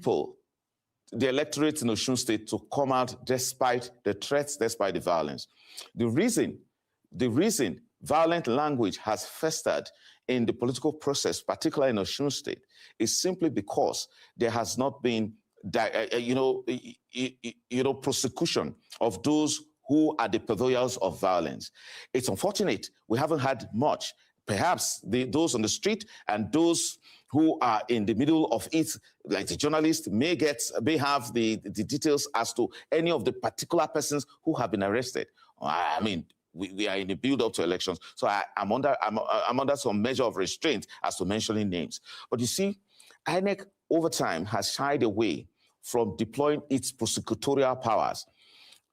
people, the electorate in Osun State, to come out despite the threats, despite the violence. The reason violent language has festered in the political process, particularly in Osun State, is simply because there has not been, prosecution of those who are the purveyors of violence. It's unfortunate we haven't had much. Perhaps those on the street and those who are in the middle of it, like the journalists, may have the details as to any of the particular persons who have been arrested. I mean, we are in the build-up to elections, so I'm under some measure of restraint as to mentioning names. But you see, INEC over time has shied away from deploying its prosecutorial powers.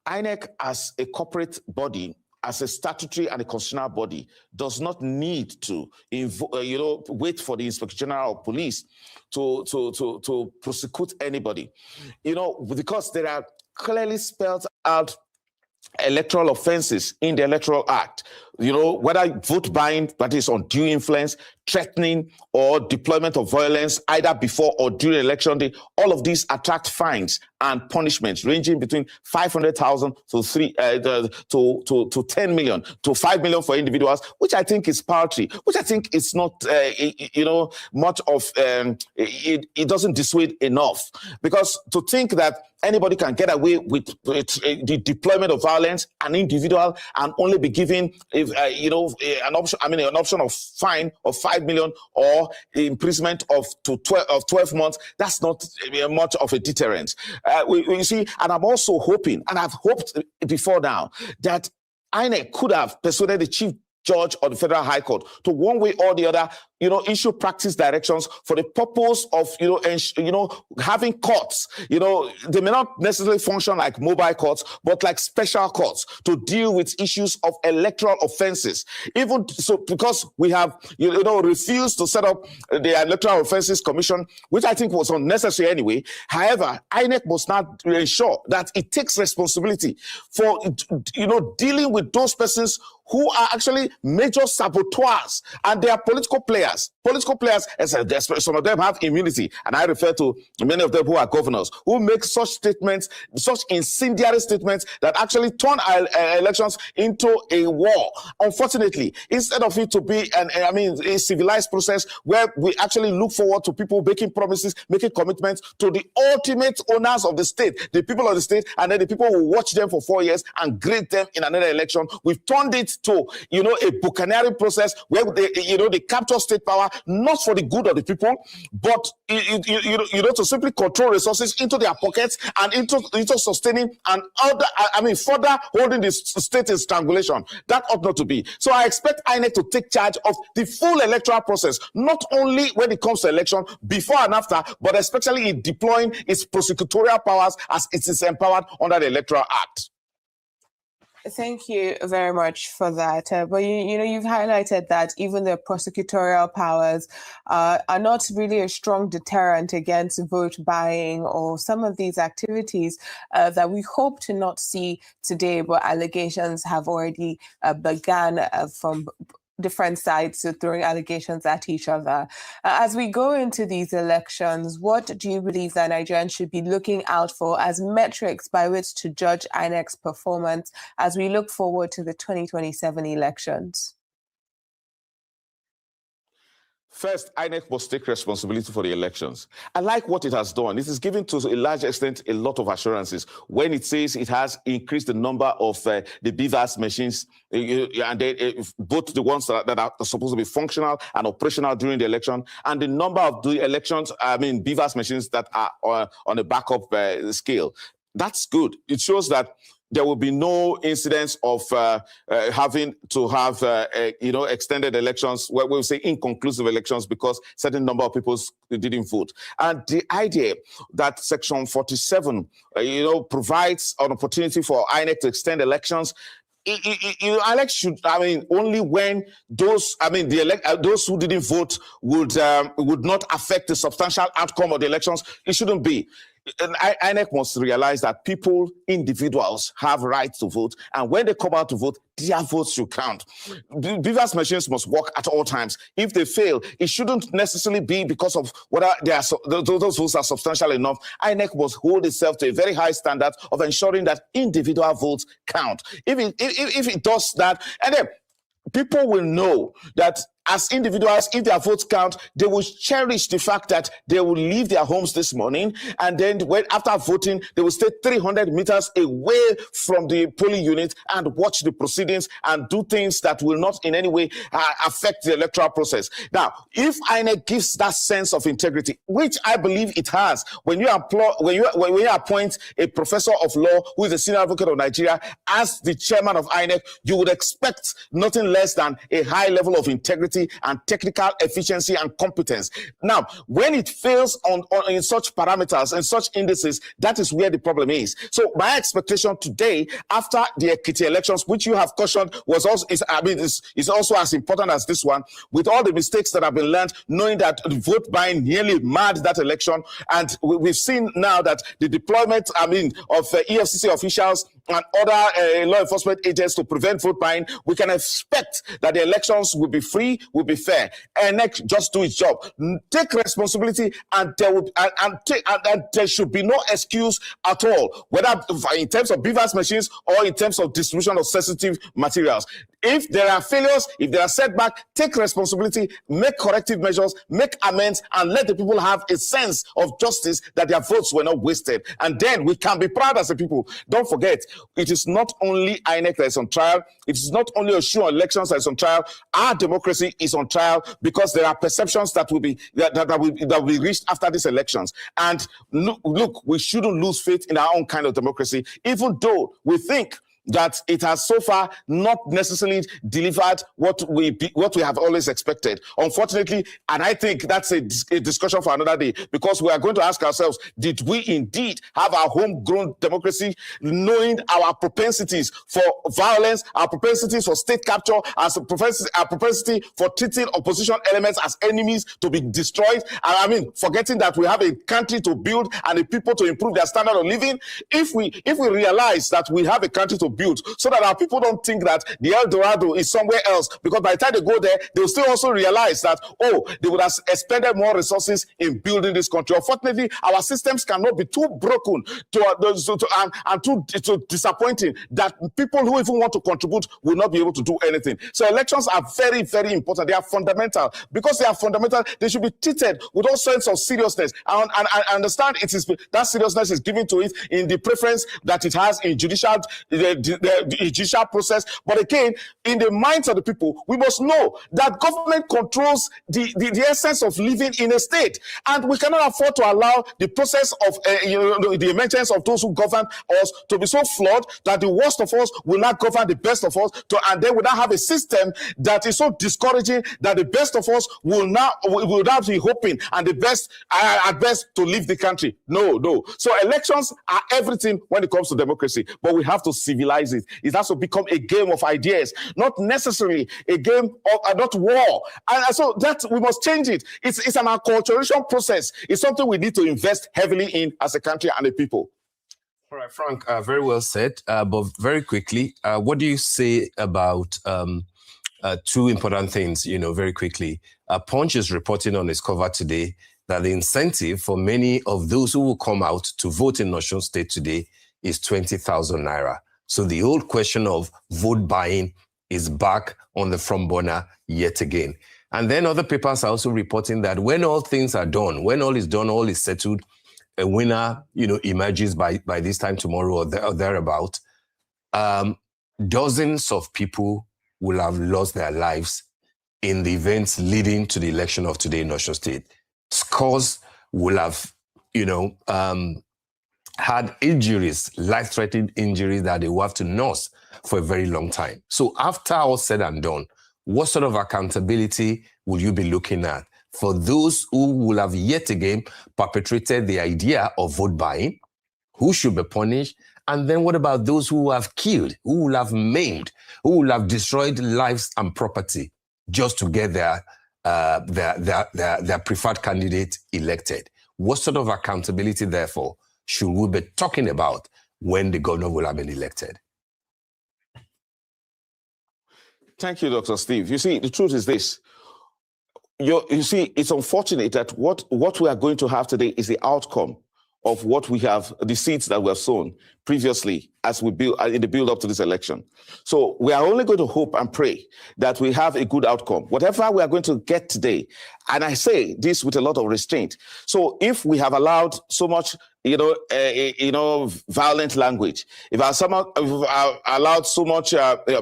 INEC, as a corporate body, as a statutory and a constitutional body, does not need to, wait for the Inspector General of Police to prosecute anybody, because there are clearly spelled out electoral offenses in the Electoral Act. Whether vote buying, that is undue influence, threatening, or deployment of violence, either before or during election day, all of these attract fines and punishments ranging between 500,000 to 10 million to 5 million for individuals, which I think is paltry, which I think is not, much of, it doesn't dissuade enough. Because to think that anybody can get away with the deployment of violence, an individual, and only be given an option of fine of 5 million or imprisonment of 12 months, that's not much of a deterrent. We see, and I'm also hoping, and I've hoped before now, that INEC could have persuaded the Chief Judge of the Federal High Court to, one way or the other, issue practice directions for the purpose of, having courts. They may not necessarily function like mobile courts, but like special courts to deal with issues of electoral offenses. Even so, because we have, refused to set up the Electoral Offenses Commission, which I think was unnecessary anyway. However, INEC must not ensure that it takes responsibility for, dealing with those persons who are actually major saboteurs, and they are political players. Political players, as some of them have immunity, and I refer to many of them who are governors, who make such statements, such incendiary statements that actually turn our elections into a war. Unfortunately, instead of it to be a civilized process where we actually look forward to people making promises, making commitments to the ultimate owners of the state, the people of the state, and then the people who watch them for 4 years and grade them in another election, we've turned it to, a buccaneering process where they capture state power, not for the good of the people, but to simply control resources into their pockets and into sustaining and further holding the state in strangulation. That ought not to be. So I expect INEC to take charge of the full electoral process, not only when it comes to election, before and after, but especially in deploying its prosecutorial powers as it is empowered under the Electoral Act. Thank you very much for that. But you've highlighted that even the prosecutorial powers are not really a strong deterrent against vote buying or some of these activities that we hope to not see today, but allegations have already begun from different sides throwing allegations at each other. As we go into these elections, what do you believe that Nigerians should be looking out for as metrics by which to judge INEC's performance as we look forward to the 2027 elections? First, INEC must take responsibility for the elections. I like what it has done. It is given to a large extent a lot of assurances when it says it has increased the number of the BVAS machines, and both the ones that are supposed to be functional and operational during the election, and the number of the elections, BVAS machines that are on a backup scale. That's good. It shows that there will be no incidents of having to have, extended elections, where we'll say inconclusive elections because certain number of people didn't vote. And the idea that Section 47, provides an opportunity for INEC to extend elections, INEC should, only when those, those who didn't vote would not affect the substantial outcome of the elections. It shouldn't be. INEC must realize that people, individuals, have rights to vote, and when they come out to vote, their votes should count. BVAS machines must work at all times. If they fail, it shouldn't necessarily be because of whether those votes are substantial enough. INEC must hold itself to a very high standard of ensuring that individual votes count. If it does that, and then people will know that as individuals, if their votes count, they will cherish the fact that they will leave their homes this morning, and then after voting, they will stay 300 meters away from the polling unit and watch the proceedings and do things that will not in any way affect the electoral process. Now, if INEC gives that sense of integrity, which I believe it has, when you appoint a professor of law who is a senior advocate of Nigeria as the chairman of INEC, you would expect nothing less than a high level of integrity and technical efficiency and competence. Now, when it fails in such parameters and such indices, that is where the problem is. So my expectation today, after the Ekiti elections, which you have cautioned is also as important as this one, with all the mistakes that have been learned, knowing that the vote buying nearly marred that election, and we've seen now that the deployment, of EFCC officials and other law enforcement agents to prevent vote buying, we can expect that the elections will be free, will be fair. And NEC just do its job. Take responsibility, and there should be no excuse at all, whether in terms of BVAS machines or in terms of distribution of sensitive materials. If there are failures, if there are setbacks, take responsibility, make corrective measures, make amends, and let the people have a sense of justice that their votes were not wasted. And then we can be proud as a people. Don't forget, it is not only INEC that is on trial. It is not only Osun elections that is on trial. Our democracy is on trial because there are perceptions that will be reached after these elections. And look, we shouldn't lose faith in our own kind of democracy, even though we think that it has so far not necessarily delivered what we have always expected. Unfortunately, and I think that's a discussion for another day, because we are going to ask ourselves, did we indeed have our homegrown democracy, knowing our propensities for violence, our propensities for state capture, our propensity for treating opposition elements as enemies to be destroyed, forgetting that we have a country to build and a people to improve their standard of living? If we realize that we have a country to build, so that our people don't think that the El Dorado is somewhere else, because by the time they go there, they'll still also realize that, they would have expended more resources in building this country. Unfortunately, our systems cannot be too broken and too disappointing that people who even want to contribute will not be able to do anything. So elections are very, very important. They are fundamental. Because they are fundamental, they should be treated with all sense of seriousness. And I understand that seriousness is given to it in the preference that it has in the judicial process. But again, in the minds of the people, we must know that government controls the essence of living in a state, and we cannot afford to allow the process of the emergence of those who govern us to be so flawed that the worst of us will not govern the best of us, and then we not have a system that is so discouraging that the best of us will not be hoping and the best at best to leave the country. No. So elections are everything when it comes to democracy, but we have to civilize it. It has to become a game of ideas, not necessarily a game of not war. And so that we must change it. It's an acculturation process. It's something we need to invest heavily in as a country and a people. All right, Frank, very well said. But very quickly, what do you say about two important things, very quickly? Punch is reporting on its cover today that the incentive for many of those who will come out to vote in Osun State today is 20,000 naira. So the old question of vote buying is back on the front burner yet again. And then other papers are also reporting that when all things are done, when all is done, all is settled, a winner, emerges by this time tomorrow or thereabout. Dozens of people will have lost their lives in the events leading to the election of today in Osun State. Scores will have, had injuries, life-threatening injuries that they will have to nurse for a very long time. So after all said and done, what sort of accountability will you be looking at for those who will have yet again perpetrated the idea of vote buying? Who should be punished? And then what about those who have killed, who will have maimed, who will have destroyed lives and property just to get their preferred candidate elected? What sort of accountability, therefore, should we be talking about when the governor will have been elected? Thank you, Dr. Steve. You see, the truth is this. You see, it's unfortunate that what we are going to have today is the outcome of what we have, the seeds that we have sown previously as we build in the build up to this election. So we are only going to hope and pray that we have a good outcome. Whatever we are going to get today, and I say this with a lot of restraint. So if we have allowed so much, violent language, if our allowed so much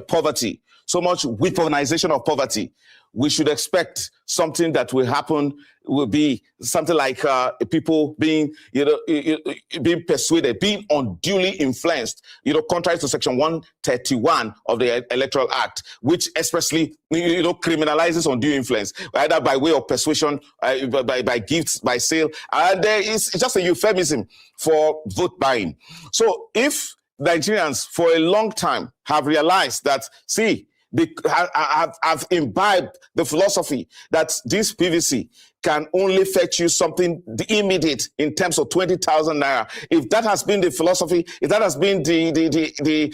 poverty, so much weaponization of poverty, we should expect something that will happen, will be something like people being, being persuaded, being unduly influenced, contrary to Section 131 of the Electoral Act, which expressly, criminalizes undue influence, either by way of persuasion, by gifts, by sale. And it's just a euphemism for vote buying. So if Nigerians for a long time have realized that, I've imbibed the philosophy that this PVC can only fetch you something immediate in terms of 20,000 naira. If that has been the philosophy, if that has been the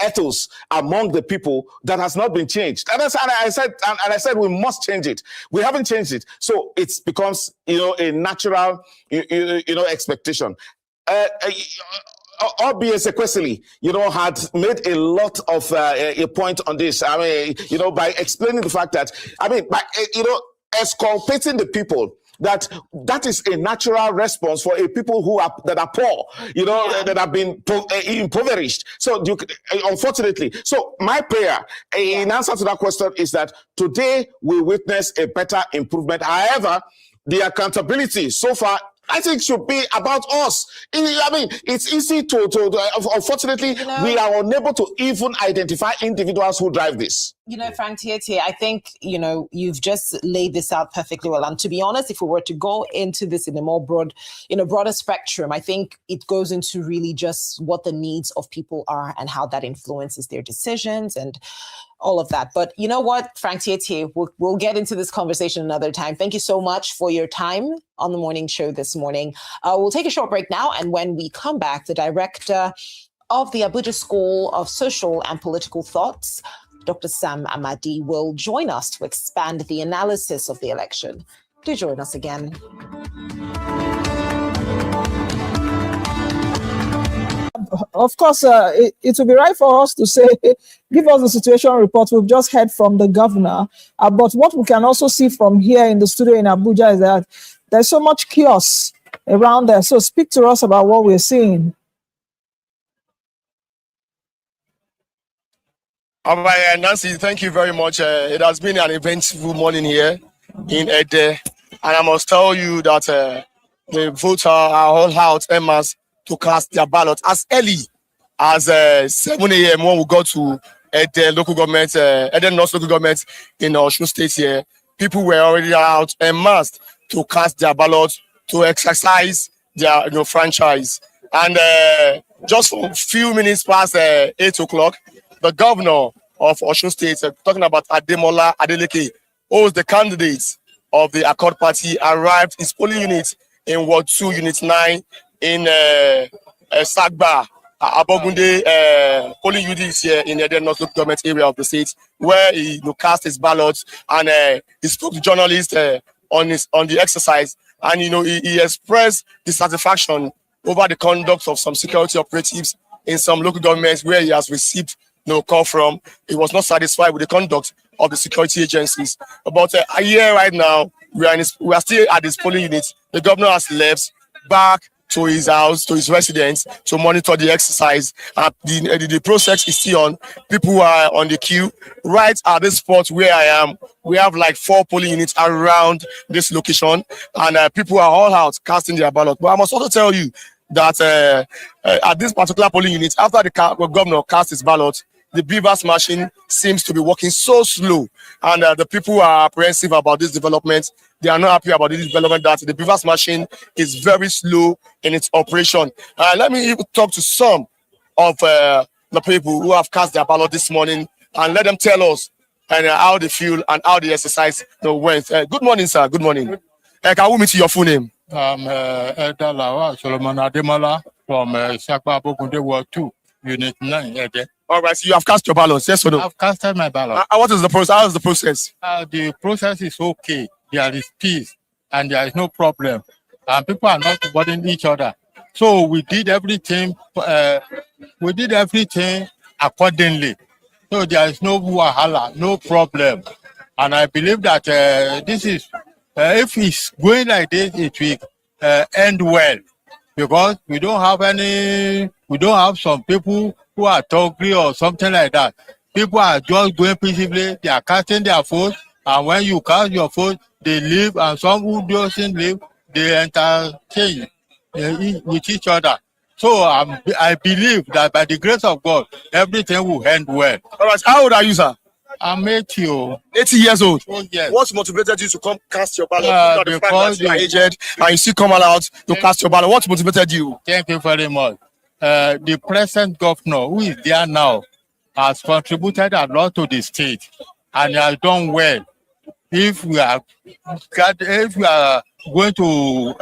ethos among the people, that has not been changed. And I said we must change it. We haven't changed it, so it becomes a natural expectation. Albeit sequentially, had made a lot of a point on this. I mean, by explaining the fact that, by exculpating the people, that is a natural response for a people that are poor, that have been impoverished. So unfortunately, so my prayer in answer to that question is that today we witness a better improvement. However, the accountability so far, I think, should be about us. It's easy to unfortunately, we are unable to even identify individuals who drive this. Frank Tietie, I think, you've just laid this out perfectly well. And to be honest, if we were to go into this in a more broader spectrum, I think it goes into really just what the needs of people are and how that influences their decisions and all of that. But you know what, Frank Tietie, we'll get into this conversation another time. Thank you so much for your time on the morning show this morning. We'll take a short break now. And when we come back, the director of the Abuja School of Social and Political Thoughts, Dr. Sam Amadi, will join us to expand the analysis of the election. Do join us again. Of course, it will be right for us to say, give us the situation report. We've just heard from the governor. But what we can also see from here in the studio in Abuja is that there's so much chaos around there. So speak to us about what we're seeing. All right, Nancy, thank you very much. It has been an eventful morning here in Ede. And I must tell you that the voters are all out en masse to cast their ballot as early as 7 a.m. when we go to Ede local government, Ede North local government in Osun State here. People were already out en masse to cast their ballots, to exercise their franchise. And just for a few minutes past 8 o'clock, the governor of Osun State, talking about Ademola Adeleke, who is the candidate of the Accord Party, arrived his polling unit in Ward 2, Unit 9 in Sagba, Abogunde polling units here in the North Local Government area of the state, where he cast his ballots and he spoke to journalists on the exercise, and he expressed dissatisfaction over the conduct of some security operatives in some local governments where he has received no call from. He was not satisfied with the conduct of the security agencies. About a year right now, we are still at this polling unit. The governor has left back to his house, to his residence, to monitor the exercise. The process is still on. People are on the queue. Right at this spot where I am, we have like 4 polling units around this location, and people are all out casting their ballot. But I must also tell you that at this particular polling unit, after the governor cast his ballot, the beavers machine seems to be working so slow, and the people are apprehensive about this development. They are not happy about this development, that the beavers machine is very slow in its operation. Let me even talk to some of the people who have cast their ballot this morning and let them tell us how they feel and how the exercise went. Good morning, sir. Good morning. Can we meet your full name? I'm Elder Lawal Solomon Ademola from Sakpa Bogunde Ward 2, Unit 9. All right, so you have cast your ballots, yes or no? I've casted my ballot. What is the process? How is the process? The process is okay. There is peace and there is no problem. And people are not bothering each other. So we did everything. Accordingly. So there is no wahala, no problem. And I believe that this is, if it's going like this, it will end well. Because we don't have some people who are talking or something like that. People are just going peacefully, they are casting their vote, and when you cast your vote, they leave, and some who doesn't leave, they entertain with each other. So I believe that by the grace of God, everything will end well. All right, how old are you, sir? I'm 80. 80 years old. Oh, yes. What motivated you to come cast your ballot? Because you are aged and you still come out to cast your ballot. What motivated you? Thank you very much. The present governor, who is there now, has contributed a lot to the state and has done well. If we are going to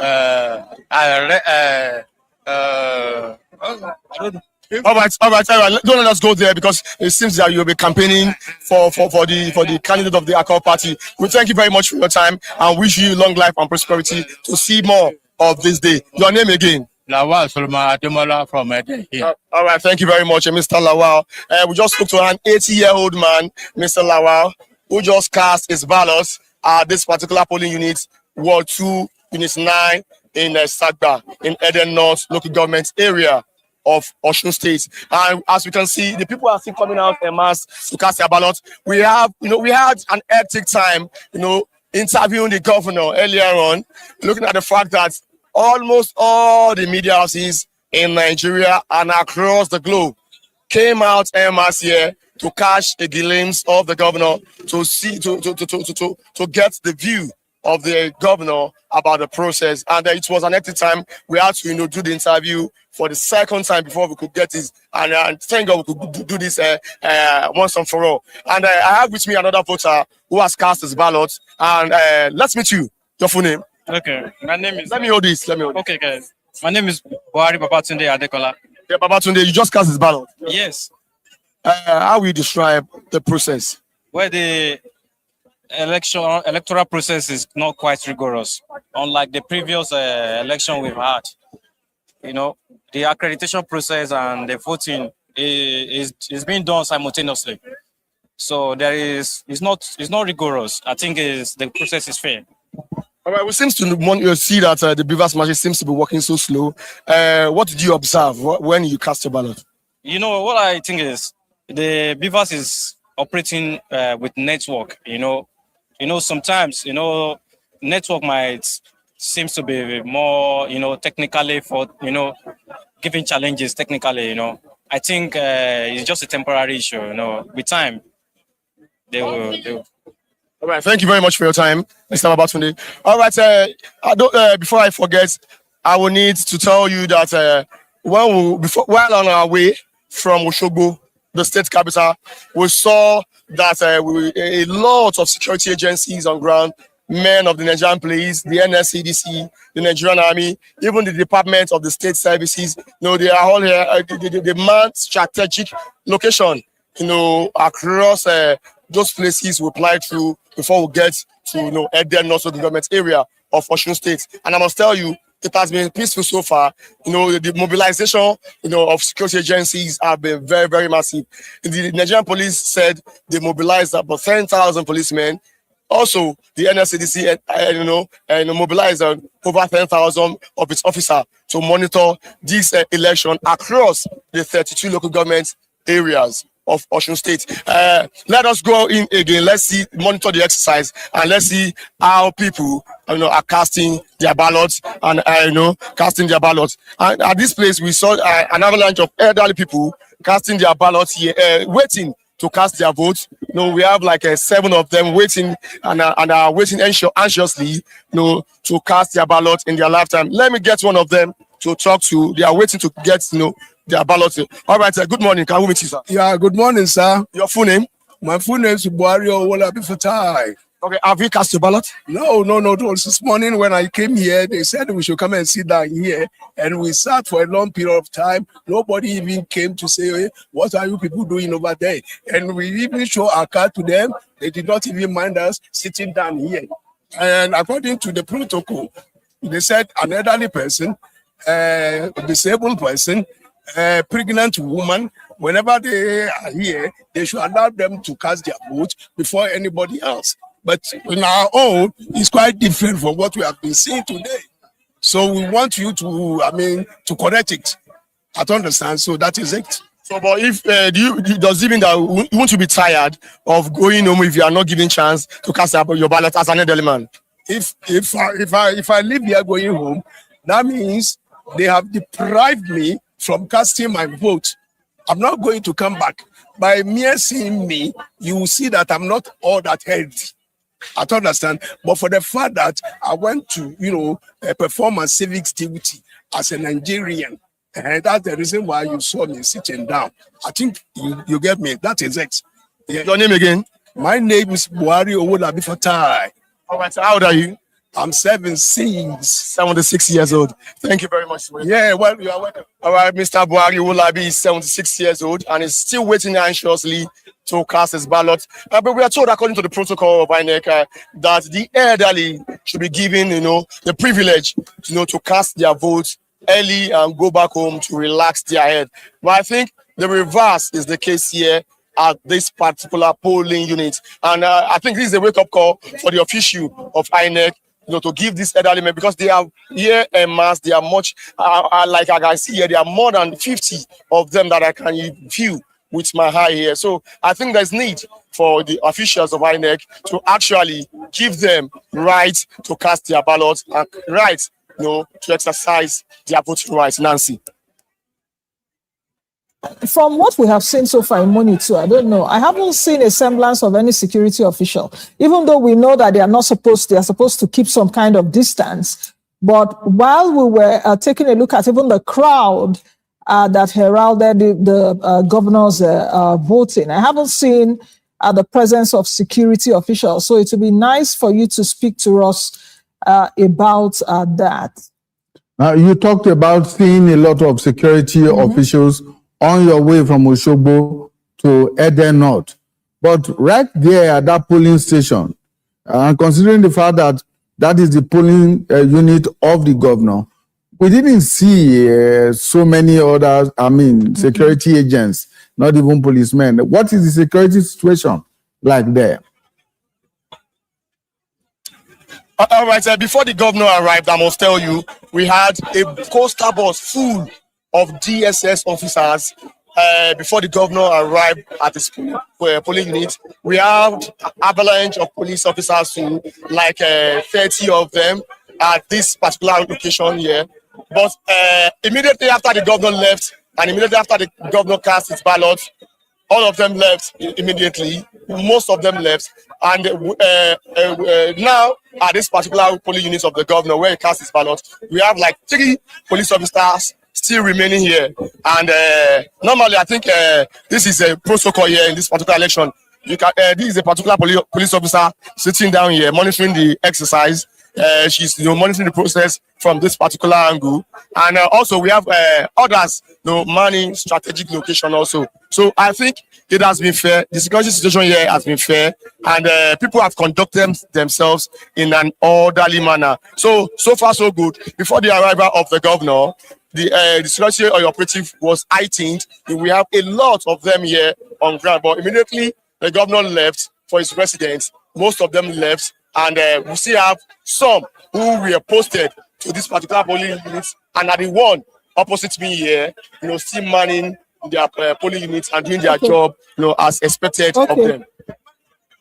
all right. Don't let us go there because it seems that you'll be campaigning for the candidate of the Accord Party. We thank you very much for your time and wish you long life and prosperity to see more of this day. Your name again? Lawal Solomon Ademola from here. All right, thank you very much, Mr. Lawal. We just spoke to an 80-year-old man, Mr. Lawal, who just cast his ballots at this particular polling unit, Ward 2, Unit 9 in Sagba, in Eden North local government area of Osun State. And as we can see, the people are still coming out en masse to cast their ballots. We had an hectic time, interviewing the governor earlier on, looking at the fact that almost all the media houses in Nigeria and across the globe came out en masse here to catch a glimpse of the governor, to see, to get the view of the governor about the process. And it was an hectic time. We had to do the interview for the second time before we could get this. And thank God we could do this once and for all. And I have with me another voter who has cast his ballot. And let's meet you. Your full name? Okay, my name is... Let me hold this. Okay, guys. My name is Buhari Babatunde Adekola. Yeah, Babatunde, you just cast his ballot? Yes. How will you describe the process? Well, the electoral process is not quite rigorous, unlike the previous election we've had. The accreditation process and the voting is being done simultaneously. So it's not rigorous. I think the process is fair. All right, we seem to see that the Beavers Market seems to be working so slow. What did you observe when you cast your ballot? What I think is the Beavers is operating with network. Sometimes network might seems to be more technically for giving challenges technically. I think it's just a temporary issue. With time they will. All right, thank you very much for your time, Mr. Babatunde. All right, before I forget, I will need to tell you that while on our way from Osogbo, the state capital, we saw that a lot of security agencies on ground, men of the Nigerian police, the NSCDC, the Nigerian Army, even the Department of the State Services, they are all here. They man strategic location, across those places we apply through before we get to Eden North government area of Osun State. And I must tell you, it has been peaceful so far. The mobilization, of security agencies have been very, very massive. The Nigerian police said they mobilized about 10,000 policemen. Also, the NSCDC, mobilized over 10,000 of its officers to monitor this election across the 32 local government areas of Osun State. Let us go in again. Let's monitor the exercise, and let's see how people are casting their ballots and casting their ballots. And at this place, we saw an avalanche of elderly people casting their ballots here, waiting to cast their votes. We have like 7 of them waiting and are waiting anxiously, to cast their ballot in their lifetime. Let me get one of them to talk to. They are waiting to get, their ballot. All right, good morning. Can we meet you, sir? Yeah, good morning, sir. Your full name? My full name is Buhari Owolabi Fatai. Okay, have you cast your ballot? No. It was this morning when I came here. They said we should come and sit down here, and we sat for a long period of time. Nobody even came to say, hey, what are you people doing over there? And we even show our card to them. They did not even mind us sitting down here. And according to the protocol, they said an elderly person, a disabled person, a pregnant woman, whenever they are here, they should allow them to cast their vote before anybody else. But in our own, it's quite different from what we have been seeing today. So we want you to correct it. I don't understand. So that is it. So, but if does it mean that you want to be tired of going home if you are not given chance to cast your ballot as an elderly man? If I leave here going home, that means they have deprived me from casting my vote. I'm not going to come back. By mere seeing me, you will see that I'm not all that healthy. I don't understand. But for the fact that I went to, perform a civic duty as a Nigerian, and that's the reason why you saw me sitting down. I think you get me. That is it. Yeah. Your name again? My name is Buhari Owolabi Fatai. All right. So how old are you? I'm 76 years old. Thank you very much. Yeah, well, you are welcome. All right, Mr. Buhari Owolabi is 76 years old and is still waiting anxiously to cast his ballot. But we are told, according to the protocol of INEC, that the elderly should be given, the privilege, to cast their votes early and go back home to relax their head. But I think the reverse is the case here at this particular polling unit. And I think this is a wake-up call for the official of INEC, to give this elderly men, because they are here en masse. They are much, like I can see here, there are more than 50 of them that I can view with my eye here. So I think there's need for the officials of INEC to actually give them right to cast their ballots and right, to exercise their voting rights. Nancy. From what we have seen so far in Monitor, I don't know. I haven't seen a semblance of any security official, even though we know that they are supposed to keep some kind of distance. But while we were taking a look at even the crowd that heralded the governor's voting, I haven't seen the presence of security officials. So it would be nice for you to speak to us about that. You talked about seeing a lot of security officials on your way from Osogbo to Eden North. But right there at that polling station, and considering the fact that that is the polling unit of the governor, we didn't see so many others, security agents, not even policemen. What is the security situation like there? All right, before the governor arrived, I must tell you, we had a coaster bus full of DSS officers before the governor arrived at this polling unit. We have an avalanche of police officers too, like 30 of them at this particular location here. But immediately after the governor left, and immediately after the governor cast his ballot, all of them left immediately. Most of them left. And now, at this particular polling unit of the governor, where he cast his ballot, we have like 3 police officers still remaining here. And normally, I think this is a protocol here in this particular election. This is a particular police officer sitting down here, monitoring the exercise. She's monitoring the process from this particular angle. And also, we have others manning strategic location also. So I think it has been fair. The security situation here has been fair. And people have conducted themselves in an orderly manner. So far, so good. Before the arrival of the governor, the security operative was heightened. We have a lot of them here on ground. But immediately, the governor left for his residence. Most of them left. And we still have some who were posted to this particular polling unit and are the one opposite me here, still manning their polling units and doing their job, as expected of them.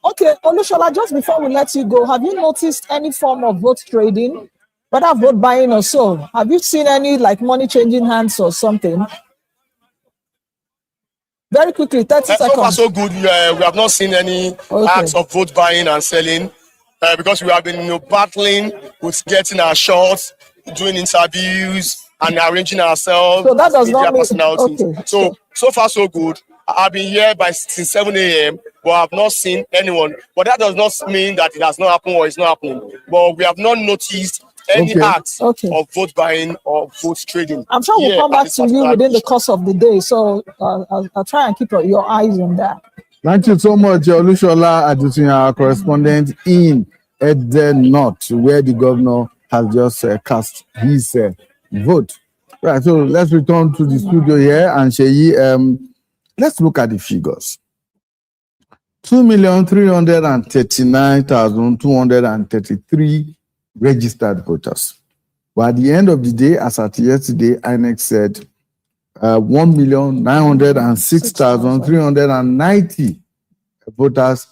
Okay, Olushola, just before we let you go, have you noticed any form of vote trading, whether vote buying or so? Have you seen any money changing hands or something? Very quickly, 30 seconds. So far, so good. We have not seen any acts of vote buying and selling. Because we have been battling with getting our shots, doing interviews, and arranging ourselves. So that does not mean personalities. okay. So far so good. I've been here since 7 a.m., but I've not seen anyone. But that does not mean that it has not happened or it's not happening. But we have not noticed any acts of vote buying or vote trading. I'm sure we'll come back to you within the course of the day. So I'll try and keep your eyes on that. Thank you so much, Olushola Adutunya, our correspondent in Ede North, where the governor has just cast his vote. Right, so let's return to the studio here, and Sheyi, let's look at the figures. 2,339,233 registered voters. But at the end of the day, as at yesterday, INEC said 1,906,390 voters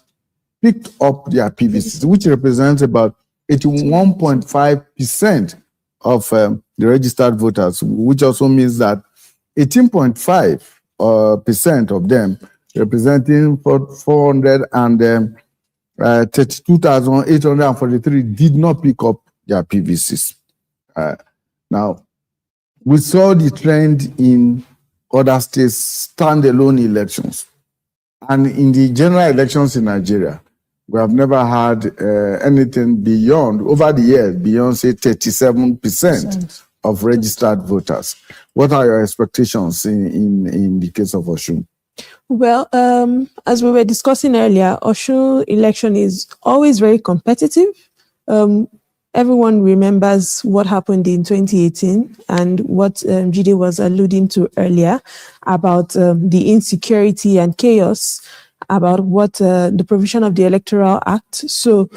picked up their PVCs, which represents about 81.5% of the registered voters, which also means that 18.5% of them, representing 432,843, did not pick up their PVCs. Now, we saw the trend in other states' standalone elections. And in the general elections in Nigeria, we have never had anything beyond, over the years, beyond, say, 37% of registered voters. What are your expectations in the case of Osun? Well, as we were discussing earlier, Osun election is always very competitive. Everyone remembers what happened in 2018 and what Jide was alluding to earlier about the insecurity and chaos about what the provision of the Electoral Act. So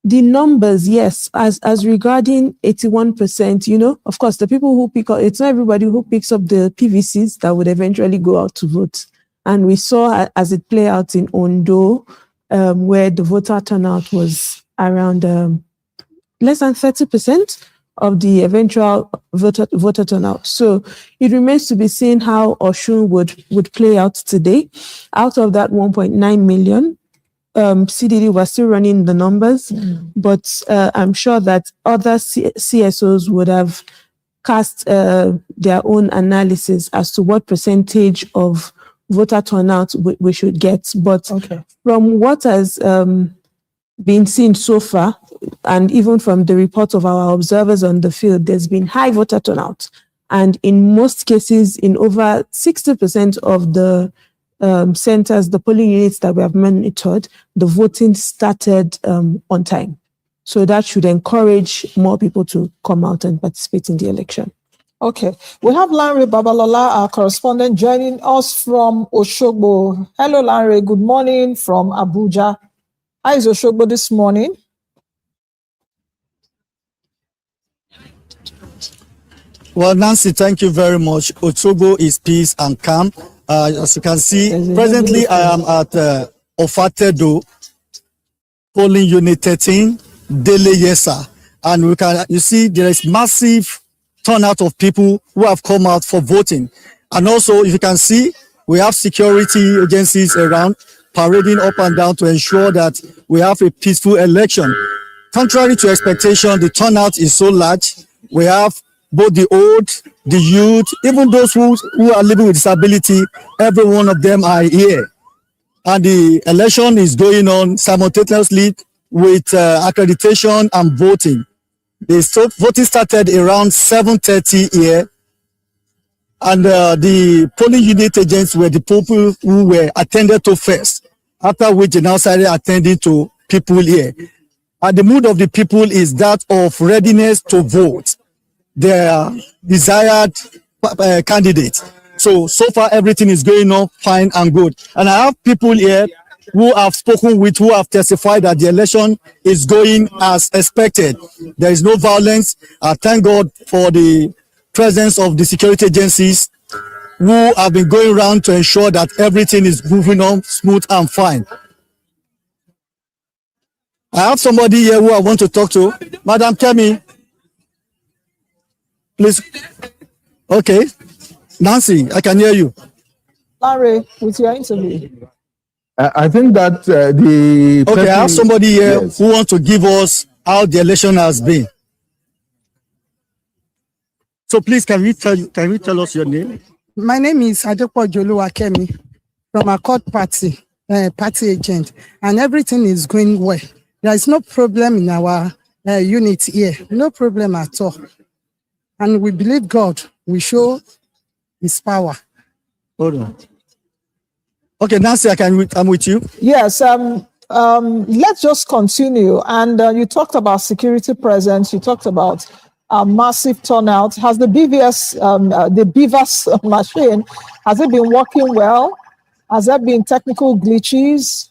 the numbers, yes, as regarding 81%, you know, of course, the people who pick up, it's not everybody who picks up the PVCs that would eventually go out to vote. And we saw as it play out in Ondo, where the voter turnout was around less than 30% of the eventual voter turnout. So it remains to be seen how Osun would play out today. Out of that 1.9 million, CDD was still running the numbers, but I'm sure that other CSOs would have cast their own analysis as to what percentage of voter turnout we should get. But from what has been seen so far, and even from the reports of our observers on the field, there's been high voter turnout. And in most cases, in over 60% of the centers, the polling units that we have monitored, the voting started on time. So that should encourage more people to come out and participate in the election. Okay, we have Lanre Babalola, our correspondent, joining us from Oshogbo. Hello, Lanre. Good morning from Abuja. How is Oshogbo this morning? Well, Nancy, thank you very much. Oshogbo is peace and calm. As you can see, presently I am at Ofatedo, polling unit 13, Dele Yesa. And you see there is massive turnout of people who have come out for voting. And also, if you can see, we have security agencies around parading up and down to ensure that we have a peaceful election. Contrary to expectation, the turnout is so large. We have both the old, the youth, even those who are living with disability, every one of them are here. And the election is going on simultaneously with accreditation and voting. The voting started around 7:30 here. And the polling unit agents were the people who were attended to first, after which they now started attending to people here. And the mood of the people is that of readiness to vote their desired candidates. So far, everything is going on fine and good. And I have people here who I've spoken with, who have testified that the election is going as expected. There is no violence. I thank God for the presence of the security agencies who have been going around to ensure that everything is moving on smooth and fine. I have somebody here who I want to talk to. Madam Kemi, please. Okay. Nancy, I can hear you. Larry, with your interview. I think that the... Okay, I have somebody here who wants to give us how the election has been. So please, can we tell us your name? My name is Adepo Joluwakemi. from Accord Party, party agent, and everything is going well. There is no problem in our unit here, no problem at all. And we believe God will show his power. Hold on. Okay, Nancy, I'm with you. Yes, let's just continue. And you talked about security presence. You talked about massive turnout. Has the BVAS machine, has it been working well? Has there been technical glitches?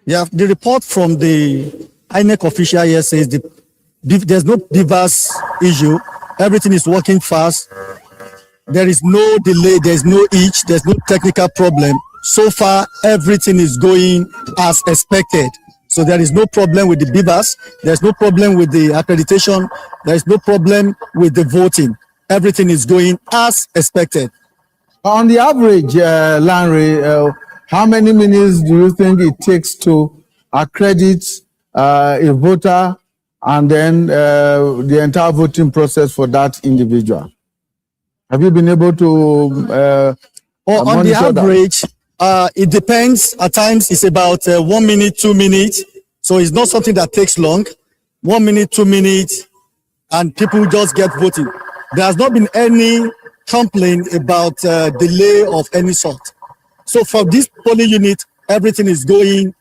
Yeah, the report from the INEC official here says there's no BVAS issue. Everything is working fast. There is no delay, there's no hitch, there's no technical problem. So far, everything is going as expected. So there is no problem with the BVAS, there's no problem with the accreditation, there is no problem with the voting. Everything is going as expected. On the average, Larry, how many minutes do you think it takes to accredit a voter and then the entire voting process for that individual? Have you been able to on the average, it depends. At times, it's about 1 minute, 2 minutes. So it's not something that takes long. 1 minute, 2 minutes, and people just get voting. There has not been any complaint about delay of any sort. So for this polling unit, everything is going,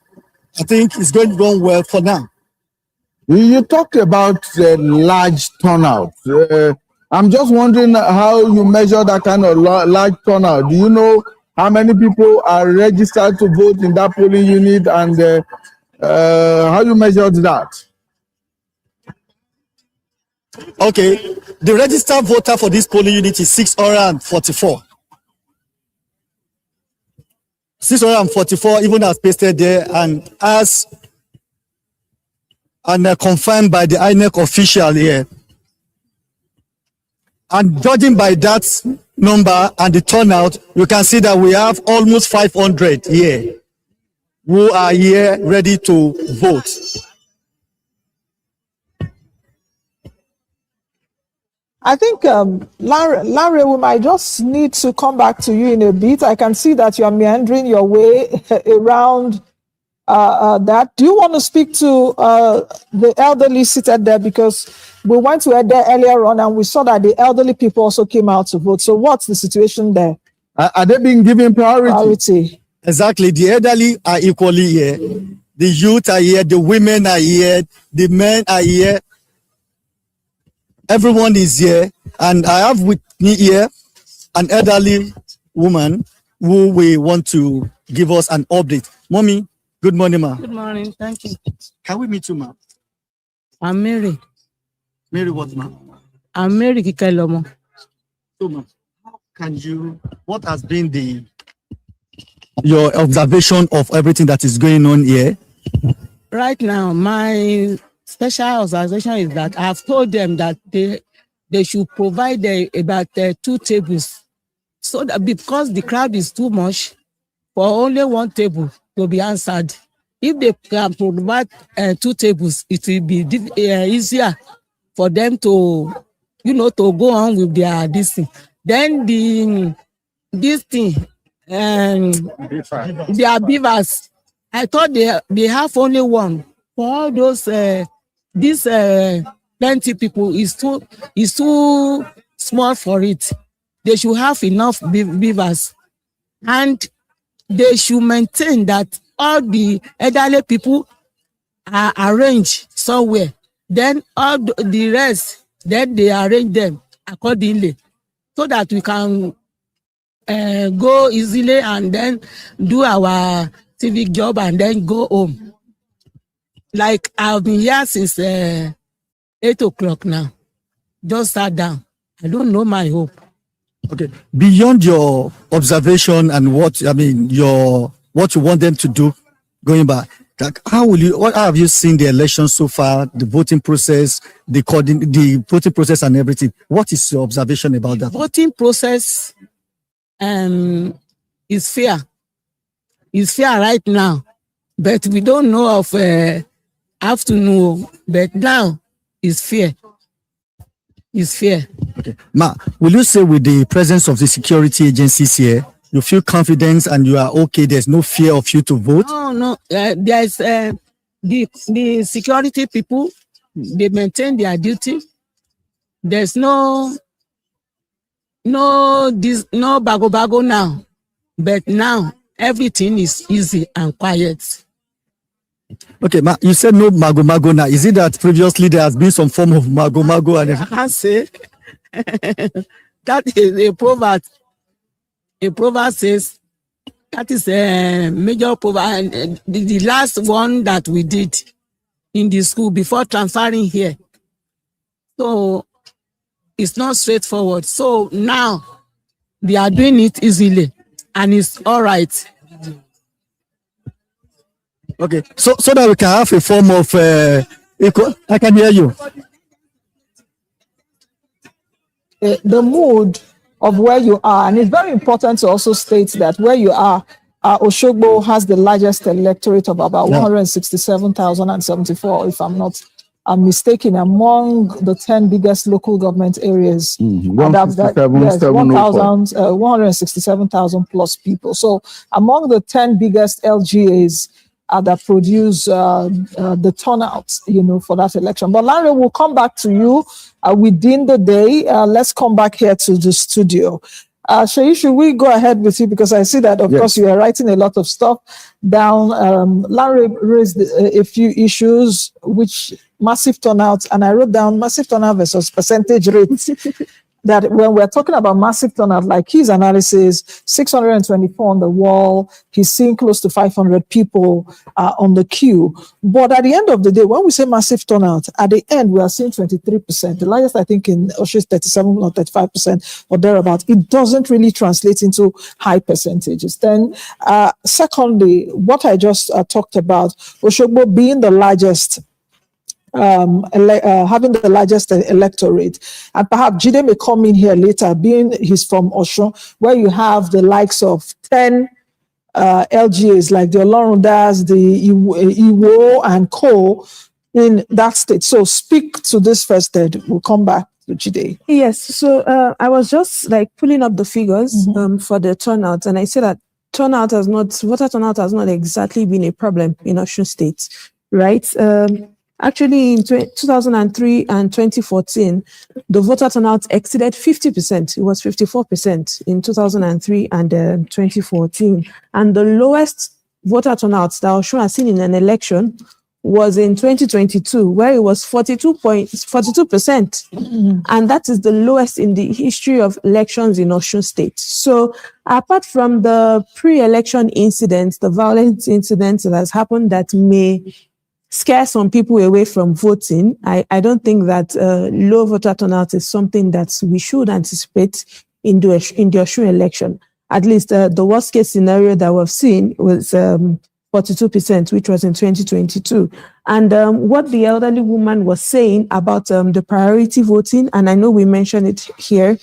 I think it's going to go well for now. You talked about large turnout. I'm just wondering how you measure that kind of large turnout. Do you know how many people are registered to vote in that polling unit, and how you measured that? Okay, the registered voter for this polling unit is 644. 644, even as pasted there, and as confirmed by the INEC official here. And judging by that number and the turnout, you can see that we have almost 500 here who are here ready to vote. I think, Larry, we might just need to come back to you in a bit. I can see that you are meandering your way around that. Do you want to speak to the elderly seated there? Because we went to there earlier on and we saw that the elderly people also came out to vote. So what's the situation there? Are they being given priority? Exactly. The elderly are equally here. The youth are here. The women are here. The men are here. Everyone is here. And I have with me here an elderly woman who will want to give us an update. Mommy, good morning, ma. Good morning. Thank you. Can we meet you, ma? I'm Mary. Mary what, ma? I'm Mary Kikelomo. So, ma, how can you, what has been your observation of everything that is going on here? Right now, my special observation is that I've told them that they should provide about 2 tables, so that because the crowd is too much, for only 1 table to be answered. If they can provide 2 tables, it will be easier for them to, to go on with their this thing. Then this thing, their beavers, I thought they have only 1. For all those, this plenty people is too small for it. They should have enough beavers, and they should maintain that all the elderly people are arranged somewhere. Then all the rest, then they arrange them accordingly, so that we can go easily and then do our civic job and then go home. Like I've been here since 8 o'clock now. Just sat down. I don't know my hope. Okay. Beyond your observation and what you want them to do going back, what have you seen the election so far, the voting process, the voting process and everything? What is your observation about that? Voting process is fair. It's fair right now, but we don't know of afternoon. But now it's fair. It's fair. Okay. Ma, will you say with the presence of the security agencies here, you feel confident and you are okay? There's no fear of you to vote? No. There's the security people. They maintain their duty. There's no bago now. But now everything is easy and quiet. Okay, ma, you said no mago now. Is it that previously there has been some form of mago? And I can't say. That is a proverb. A proverb says that is a major proverb. And the last one that we did in the school before transferring here. So it's not straightforward. So now they are doing it easily and it's all right. Okay, so that we can have a form of I can hear you. The mood of where you are, and it's very important to also state that where you are, Oshogbo has the largest electorate of about 167,074, if I'm not mistaken, among the 10 biggest local government areas. 167,000 plus people. So among the 10 biggest LGAs that produce the turnout, for that election. But Larry, we'll come back to you within the day. Let's come back here to the studio. Shayi, should we go ahead with you? Because I see that, of course, you are writing a lot of stuff down. Larry raised a few issues, which massive turnout, and I wrote down massive turnout versus percentage rates. That when we're talking about massive turnout, like his analysis, 624 on the wall, he's seeing close to 500 people on the queue. But at the end of the day, when we say massive turnout, at the end, we are seeing 23%. The largest, I think, in Osho is 37 or 35% or thereabout. It doesn't really translate into high percentages. Then, secondly, what I just talked about, Oshogbo being the largest, having the largest electorate, and perhaps Jide may come in here later, being he's from Osun, where you have the likes of 10 LGAs like the Olorundas, the Iwo and Co in that state. So speak to this first, Ed. We'll come back to Jide. Yes, so I was just pulling up the figures for the turnout, and I say that voter turnout has not exactly been a problem in Osun State, right? Actually, in 2003 and 2014, the voter turnout exceeded 50%. It was 54% in 2003 and 2014. And the lowest voter turnout that Osun has seen in an election was in 2022, where it was 42%. And that is the lowest in the history of elections in Osun State. So apart from the pre-election incidents, the violent incidents that has happened that may scare some people away from voting, I don't think that low voter turnout is something that we should anticipate in the Osun election. At least the worst case scenario that we've seen was 42%, which was in 2022. And what the elderly woman was saying about the priority voting, and I know we mentioned it here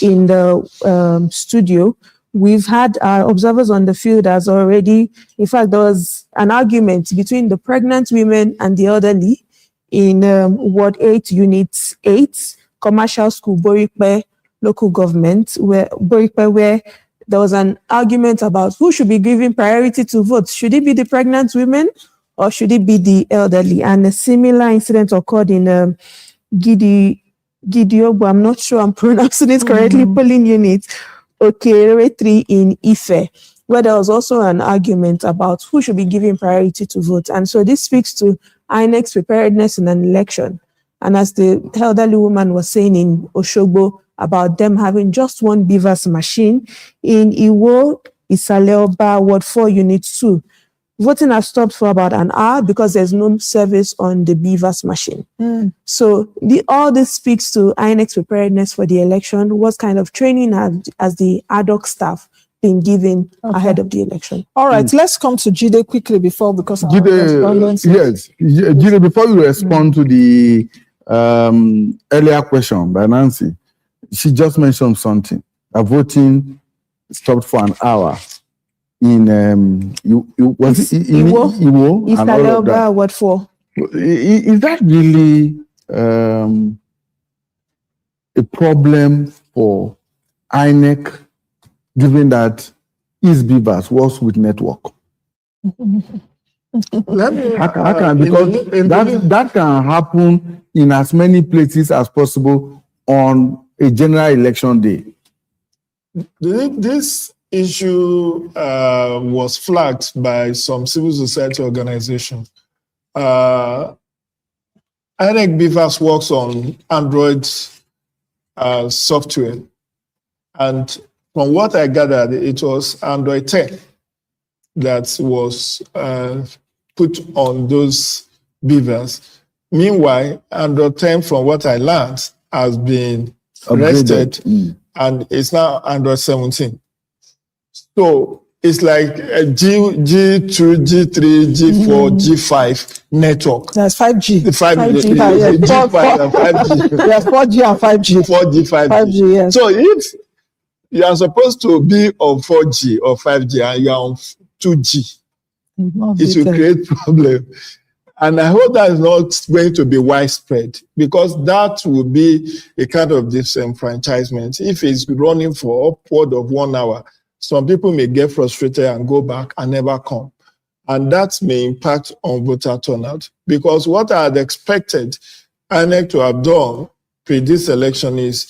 in the studio, we've had our observers on the field as already, in fact, there was an argument between the pregnant women and the elderly in Ward 8, Unit 8, Commercial School, Borikpe, local government, where there was an argument about who should be given priority to vote. Should it be the pregnant women or should it be the elderly? And a similar incident occurred in Gidiogbo, I'm not sure I'm pronouncing it correctly, polling unit, Okere 3 in Ife, where there was also an argument about who should be given priority to vote. And so this speaks to INEC's preparedness in an election. And as the elderly woman was saying in Oshogbo about them having just one BVAS machine, in Iwo, Isaleoba, Ward 4, Unit 2, voting has stopped for about an hour because there's no service on the BVAS machine. So all this speaks to INEC's preparedness for the election. What kind of training has the ad hoc staff been given ahead of the election? All right, let's come to Jide quickly before, because Jide, before you respond to the earlier question by Nancy, she just mentioned something. Voting stopped for an hour in Iwo and all of that. Ward 4. Is that really a problem for INEC, given that East Beavers works with network? That can happen in as many places as possible on a general election day. This issue was flagged by some civil society organizations. INEC Beavers works on Android software, and from what I gathered, it was Android 10 that was put on those beavers. Meanwhile, Android 10, from what I learned, has been rested, and it's now Android 17. So it's like a G2, G3, G4, G5 network. That's 5G. 5G, G5 and 5G. Yes, 4G and 5G. 4G, 5G. 5G, yes. So if you are supposed to be on 4G or 5G and you are on 2G, it will create problem. And I hope that is not going to be widespread, because that will be a kind of disenfranchisement. If it's running for upward of 1 hour, some people may get frustrated and go back and never come. And that may impact on voter turnout, because what I had expected INEC to have done pre this election is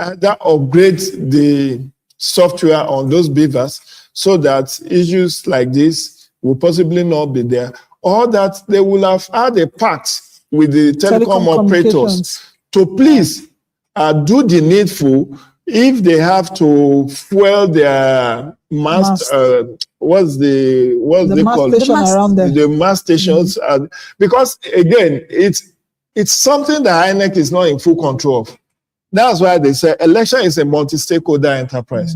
either upgrade the software on those beavers so that issues like this will possibly not be there, or that they will have had a pact with the telecom operators to please do the needful. If they have to fuel their mast, what's they called? The mast stations, because again, it's something that INEC is not in full control of. That's why they say election is a multi-stakeholder enterprise.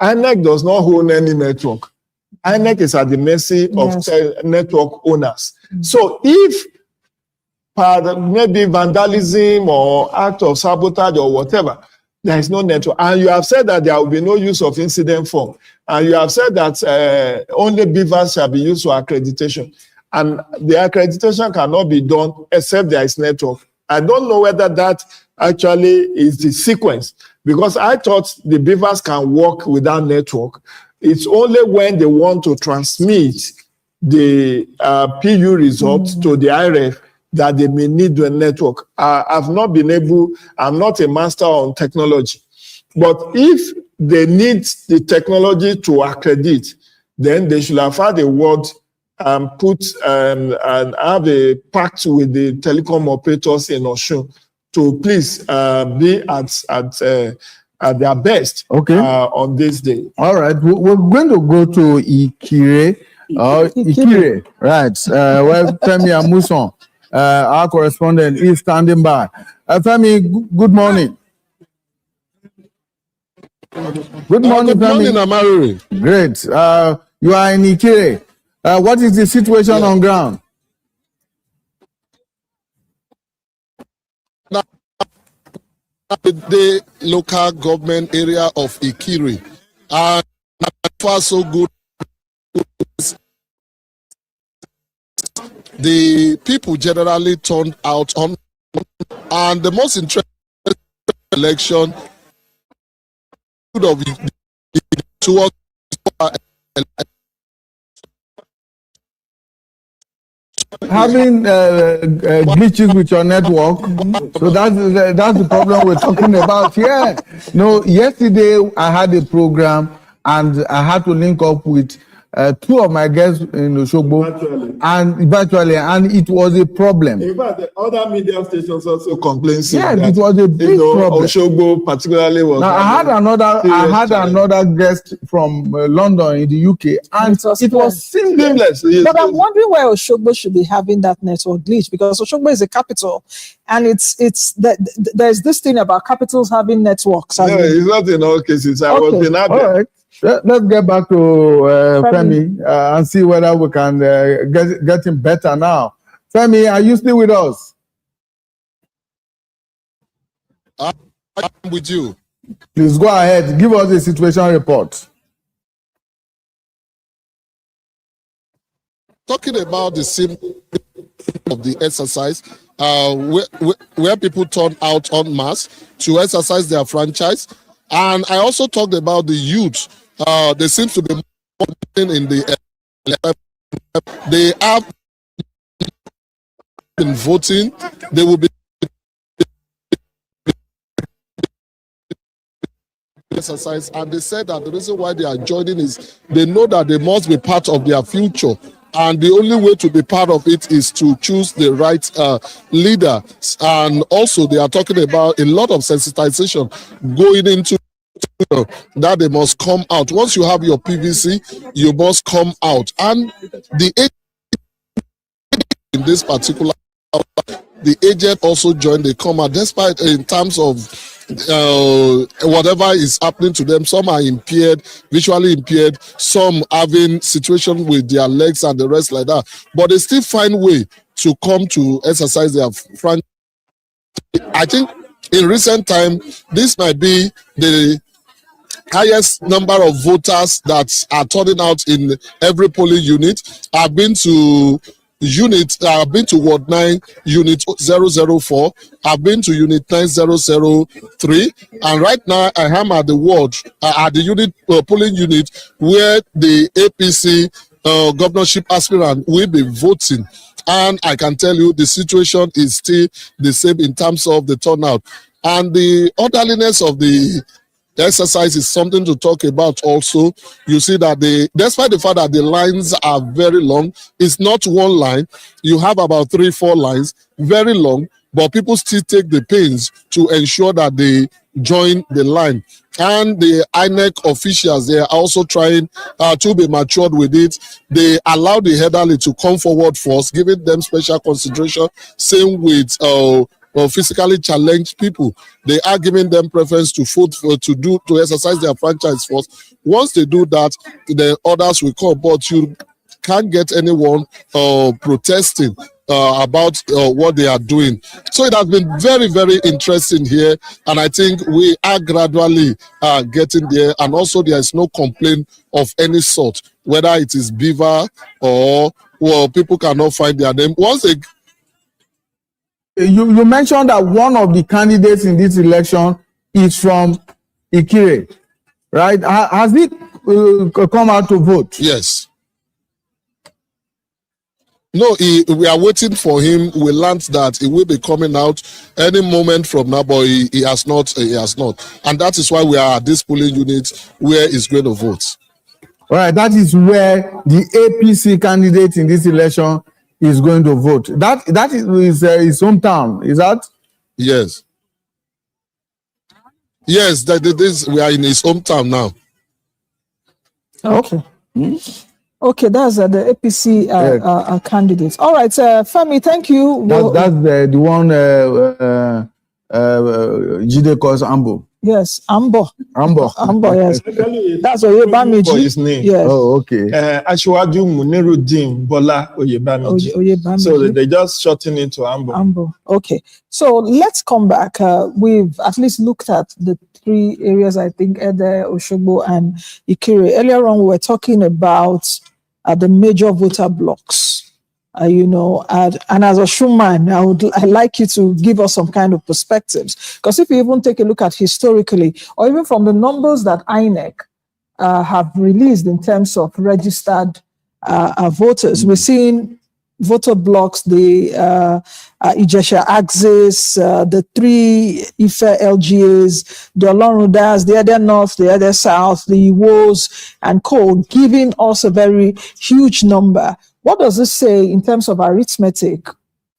INEC does not own any network. INEC is at the mercy of network owners. So if maybe vandalism or act of sabotage or whatever, there is no network, and you have said that there will be no use of incident form, and you have said that only beavers shall be used for accreditation, and the accreditation cannot be done except there is network. I don't know whether that actually is the sequence, because I thought the beavers can work without network. It's only when they want to transmit the PU results to the IRF that they may need the network. I've not been able, I'm not a master on technology, but if they need the technology to accredit, then they should have had a word and and have a pact with the telecom operators in Osun to please be at their best on this day. All right, we're going to go to Ikire. Ikire, right. Well, Femi Amuson, our correspondent, is standing by. Femi, good morning. Good morning, good morning, Amaruri. Great. You are in Ikire. What is the situation on ground? The local government area of Ikire, and far so good. The people generally turned out on, and the most interesting election of towards having glitches with your network, so that's the problem we're talking about here. No, yesterday I had a program and I had to link up with two of my guests in Oshogbo virtually, and it was a problem. In fact, the other media stations also complained. Yeah, it was a big problem. Oshogbo particularly was. Now, I had another guest from London in the UK, and it was seamless. Yes. But I'm wondering why Oshogbo should be having that network glitch, because Oshogbo is a capital, and there's this thing about capitals having networks. No, it's not in all cases. I was in Abia. All right. Let's get back to Femi and see whether we can get him better now. Femi, are you still with us? I'm with you. Please go ahead. Give us the situation report. Talking about the of the exercise, where people turn out en masse to exercise their franchise. And I also talked about the youth. They seem to be in the they have been voting. They will be exercise, and they said that the reason why they are joining is they know that they must be part of their future, and the only way to be part of it is to choose the right leader. And also they are talking about a lot of sensitization going into that they must come out. Once you have your PVC, you must come out. And the in this particular, the agent also joined the come out, despite in terms of whatever is happening to them. Some are impaired, visually impaired, some having situation with their legs and the rest like that, but they still find way to come to exercise their franchise. I think in recent time, this might be the highest number of voters that are turning out in every polling unit. I've been to Ward 9, Unit 004. I've been to Unit 9003. And right now, I am at the ward, at the unit polling unit, where the APC governorship aspirant will be voting. And I can tell you the situation is still the same in terms of the turnout. And the orderliness of the exercise is something to talk about also. You see that despite the fact that the lines are very long, it's not one line. You have about 3-4 lines, very long, but people still take the pains to ensure that they join the line. And the INEC officials, they are also trying to be matured with it. They allow the elderly to come forward first, giving them special consideration. Same with physically challenged people. They are giving them preference to vote to exercise their franchise first. Once they do that, the others will come. But you can't get anyone protesting about what they are doing. So it has been very, very interesting here, and I think we are gradually getting there. And also, there is no complaint of any sort, whether it is beaver or people cannot find their name. Once they You mentioned that one of the candidates in this election is from Ikire, right? Has he come out to vote? Yes. No, we are waiting for him. We learned that he will be coming out any moment from now, but he has not. He has not, and that is why we are at this polling unit where he's going to vote. All right, that is where the APC candidate in this election is going to vote. That is his hometown. Is that? Yes. Yes, we are in his hometown now. Okay. Okay, that's the APC candidates. All right, Femi, thank you. That's the one Jide calls Ambo. Yes, Ambo. Ambo, yes. That's Oyebamiji. For his name. Yes. Oh, okay. Ashwaju Muniruddin Bola Oyebamiji. Oyebamiji. So they just shorten it to Ambo. Ambo. Okay. So let's come back. We've at least looked at the 3 areas, I think, Ede, Oshogbo, and Ikire. Earlier on, we were talking about the major voter blocks. And as a Shuman, I'd like you to give us some kind of perspectives. Because if you even take a look at historically, or even from the numbers that INEC have released in terms of registered voters, we're seeing voter blocks, the Ijesha axis, the 3 Ife LGAs, the Olorudas, the other North, the other South, the Iwos, and co, giving us a very huge number. What does this say in terms of arithmetic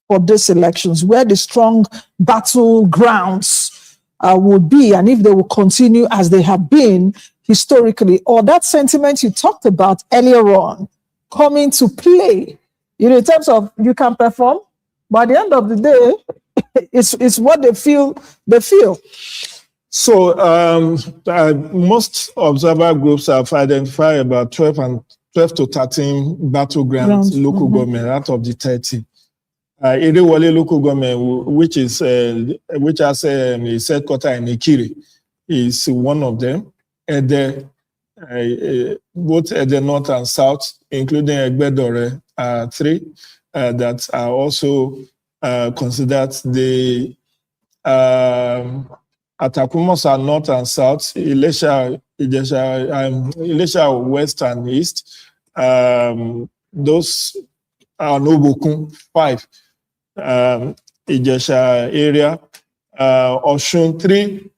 for these elections, where the strong battlegrounds would be, and if they will continue as they have been historically, or that sentiment you talked about earlier on coming to play, in terms of you can perform, but at the end of the day, it's what they feel. So most observer groups have identified about 12 to 13 battlegrounds local government out of the 30. Irewole local government, which has its headquarters in Ikire, is one of them. Ede, both Ede North and South, including Egbedore, 3. that are also considered. The Atakumos are north and south, Ilesha west and east. Those are Nobokun 5, Ijesha area, Osun 3,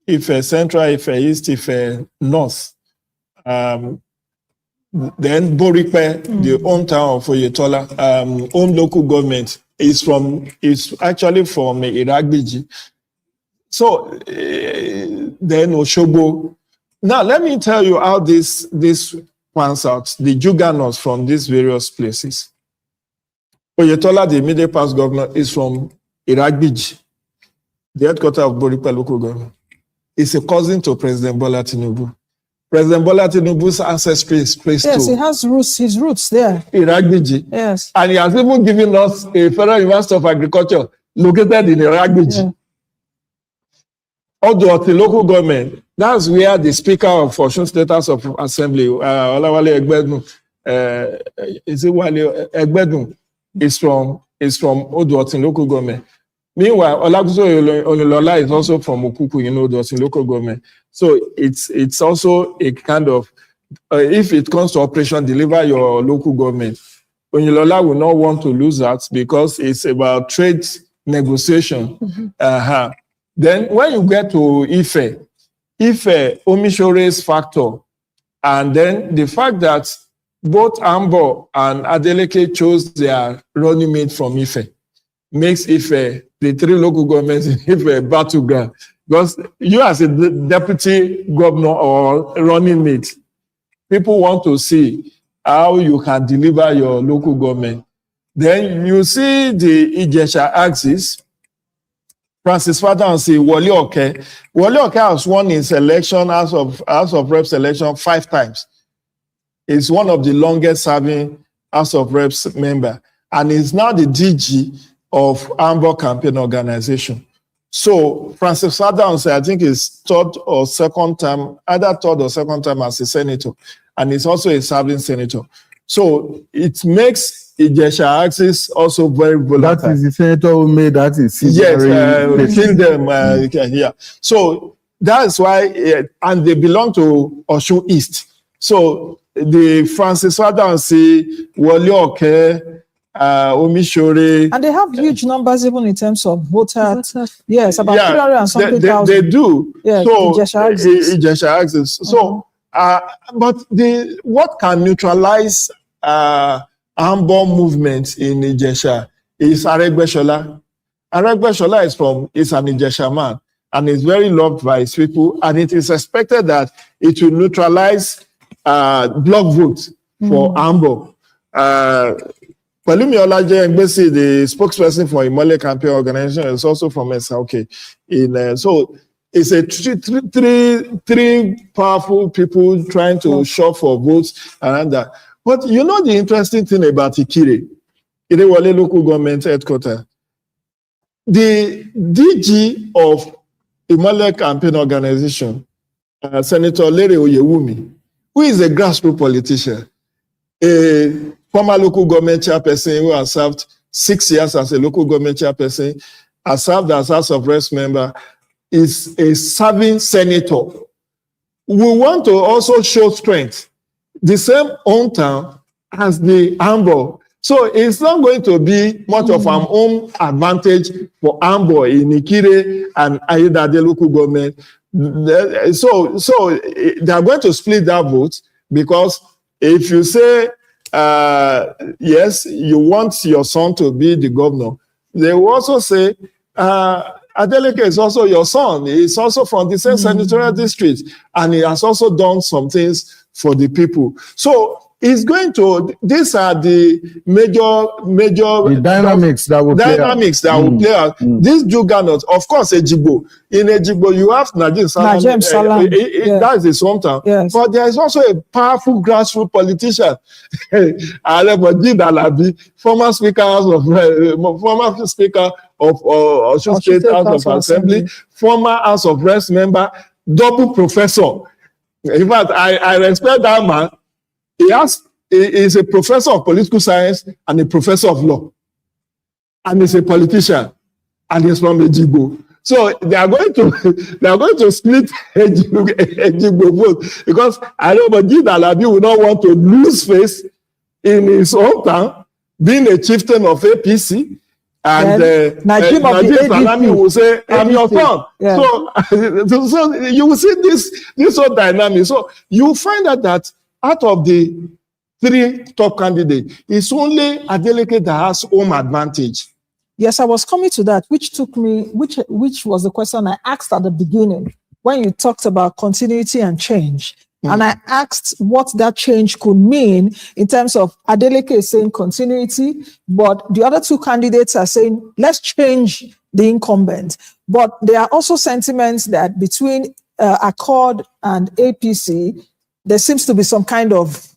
Ife Central, Ife East, Ife North. Then Boripe, the hometown of Oyetola, own local government is actually from Iragbiji. So then Oshobo. Now let me tell you how this pans out, the juggernauts from these various places. Oyetola, the immediate past governor, is from Iragbiji, the headquarters of Boripe local government. It's a cousin to President Bola Tinubu. President Bola Tinubu's ancestry is traced to... Yes, he has his roots there. Iragbiji. Yes. And he has even given us a Federal University of Agriculture located in Iragbiji. Yeah. Although the local government, that's where the Speaker of Osun State House of Assembly, Olawale Egbedun, is from Oduotin local government. Meanwhile, Olaguzo Onilola is also from Okuku, Oduotin local government. So it's also a kind of, if it comes to operation, deliver your local government. Onilola will not want to lose that because it's about trade negotiation. Then when you get to Ife, Omishore's factor, and then the fact that both Ambo and Adeleke chose their running mate from Ife makes Ife, the 3 local governments in Ife, a battleground. Because you as a deputy governor or running mate, people want to see how you can deliver your local government. Then you see the Ijesha axis. Francis Fadansi, Wole Oke. Wole Oke has won his election, House of Reps election 5 times. He's one of the longest serving House of Reps member. And he's now the DG of Ambo Campaign Organization. So Francis Fadansi, I think is either third or second time as a senator. And he's also a serving senator. So it makes Ijesha axis also very volatile. That is the senator who made that decision. Yes, kill them here. So that's why, and they belong to Osun East. So the Francis Fadansi, Wole Oke, Omishore. And they have huge numbers even in terms of voters. Yes, about 300 and something thousand. They do. Yeah, so Ijesha axis. So, but what can neutralize Ambo movement in Ijesha is Aregbesola. Aregbesola is an Ijesha man and is very loved by his people, and it is expected that it will neutralize block votes for Ambo. Palumi Olaje Ngbesi, the spokesperson for Imole Campaign Organization, is also from SLK. So it's a three powerful people trying to shop for votes around that. But you know the interesting thing about Ikire Wale local government headquarters, the DG of Imole Campaign Organization, Senator Lere Oyewumi, who is a grassroots politician, a former local government chairperson who has served 6 years as a local government chairperson, has served as House of Reps member, is a serving senator. We want to also show strength. The same hometown as the Ambo. So it's not going to be much of an own advantage for Ambo in Ikire and Ayeda, the local government. So they are going to split that vote, because if you say, yes, you want your son to be the governor, they will also say, Adeleke is also your son. He's also from the same senatorial district, and he has also done some things for the people. So it's going to, these are the major dynamics that will play out. This juggernaut, of course, Ejigbo. In Ejigbo, you have Najem Salam. That is his hometown. Yes. But there is also a powerful grassroots politician, Alebojid Alabi, former speaker of Osun State House of Assembly, former House of Reps member, double professor. In fact, I respect that man. He has is a professor of political science and a professor of law. And he's a politician. And he's from Ejigbo. So they are going to split Ejigbo vote, because I know Majid Alabi will not want to lose face in his hometown, being a chieftain of APC. And Najib Salami will say, I'm your son. Yeah. So you will see this whole dynamic. So you find that out of the 3 top candidates, it's only Adeleke that has home advantage. Yes, I was coming to that, which was the question I asked at the beginning when you talked about continuity and change. And I asked what that change could mean in terms of Adeleke is saying continuity, but the other 2 candidates are saying, let's change the incumbent. But there are also sentiments that between Accord and APC, there seems to be some kind of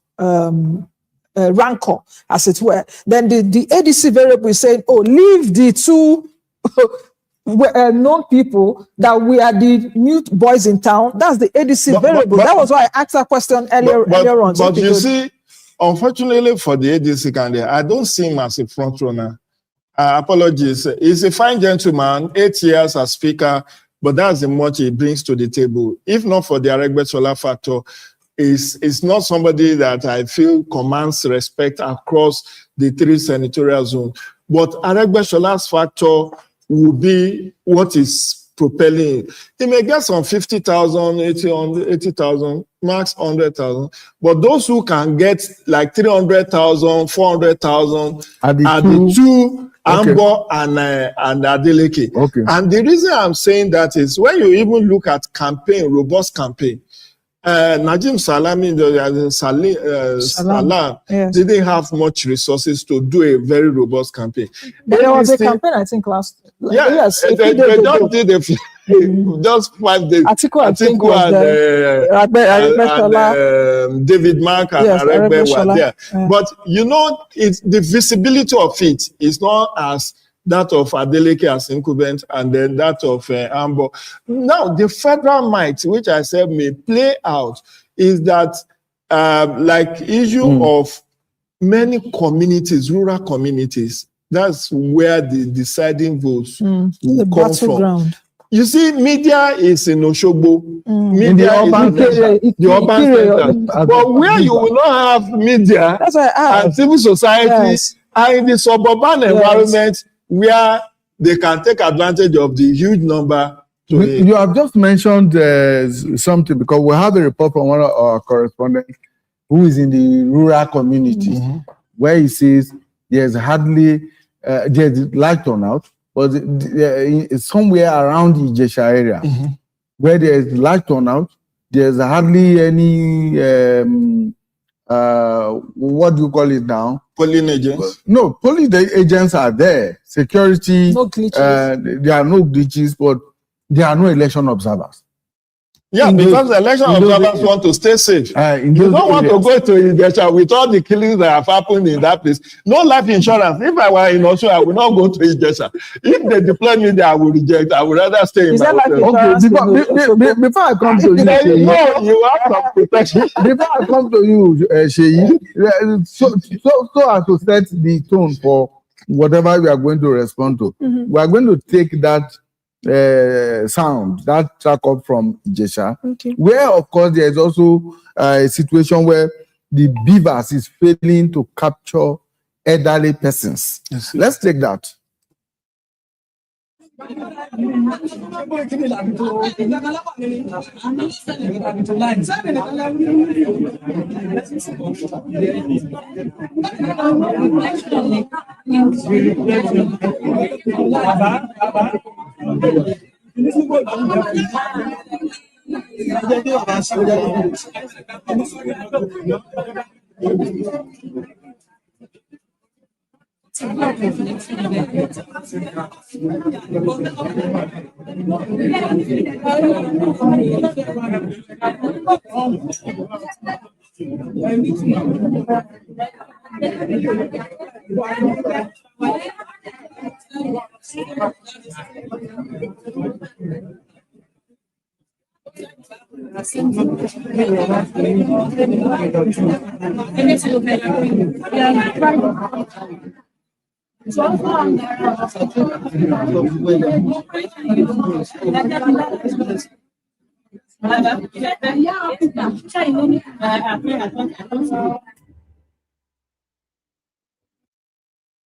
rancor, as it were. Then the ADC variable is saying, oh, leave the 2 known people that we are the new boys in town. That's the ADC variable. That was why I asked that question earlier on. But you see, unfortunately for the ADC candidate, I don't see him as a front runner. Apologies. He's a fine gentleman, 8 years as speaker, but that's the much he brings to the table. If not for the Aregbesola factor, is not somebody that I feel commands respect across the 3 senatorial zones. But Aregbesola's factor will be what is propelling. He may get some 50,000, 80,000, max 100,000. But those who can get like 300,000, 400,000 are the 2 Ambo and Adeleke. Okay. And the reason I'm saying that is when you even look at robust campaign, Najim Salami, Salam didn't have much resources to do a very robust campaign. There was a campaign, I think, last. Yes, they just did just 5 days. Atiku and David Mark and Aregbe were there. But you know, the visibility of it is not as that of Adeleke as incumbent, and then that of Ambo. Now, the federal might, which I said may play out, is that like issue of many communities, rural communities, that's where the deciding votes will come from. You see, media is in Oshogbo. Media is in the urban center. But where you will not have media and civil society and in the suburban environment, where they can take advantage of the huge number. You have just mentioned something, because we have a report from one of our correspondents who is in the rural community, where he says there's hardly there's light turnout, but it's somewhere around the Ijesha area where there's light turnout. There's hardly any what do you call it now? Polling agents? No, polling agents are there. Security. No glitches. There are no glitches, but there are no election observers. Yeah, because the election observers want to stay safe. You don't want to go to Ijesha with all the killings that have happened in that place. No life insurance. If I were in Osun, I would not go to Ijesha. If they deploy me there, I will reject. I would rather stay in my hotel. Okay, before I come to you, Sheyi, you have some protection. Before I come to you, Sheyi, so as to set the tone for whatever we are going to respond to, we are going to take that sound, that track up from Ijesha, where of course there is also a situation where the beavers is failing to capture elderly persons. Yes. Let's take that.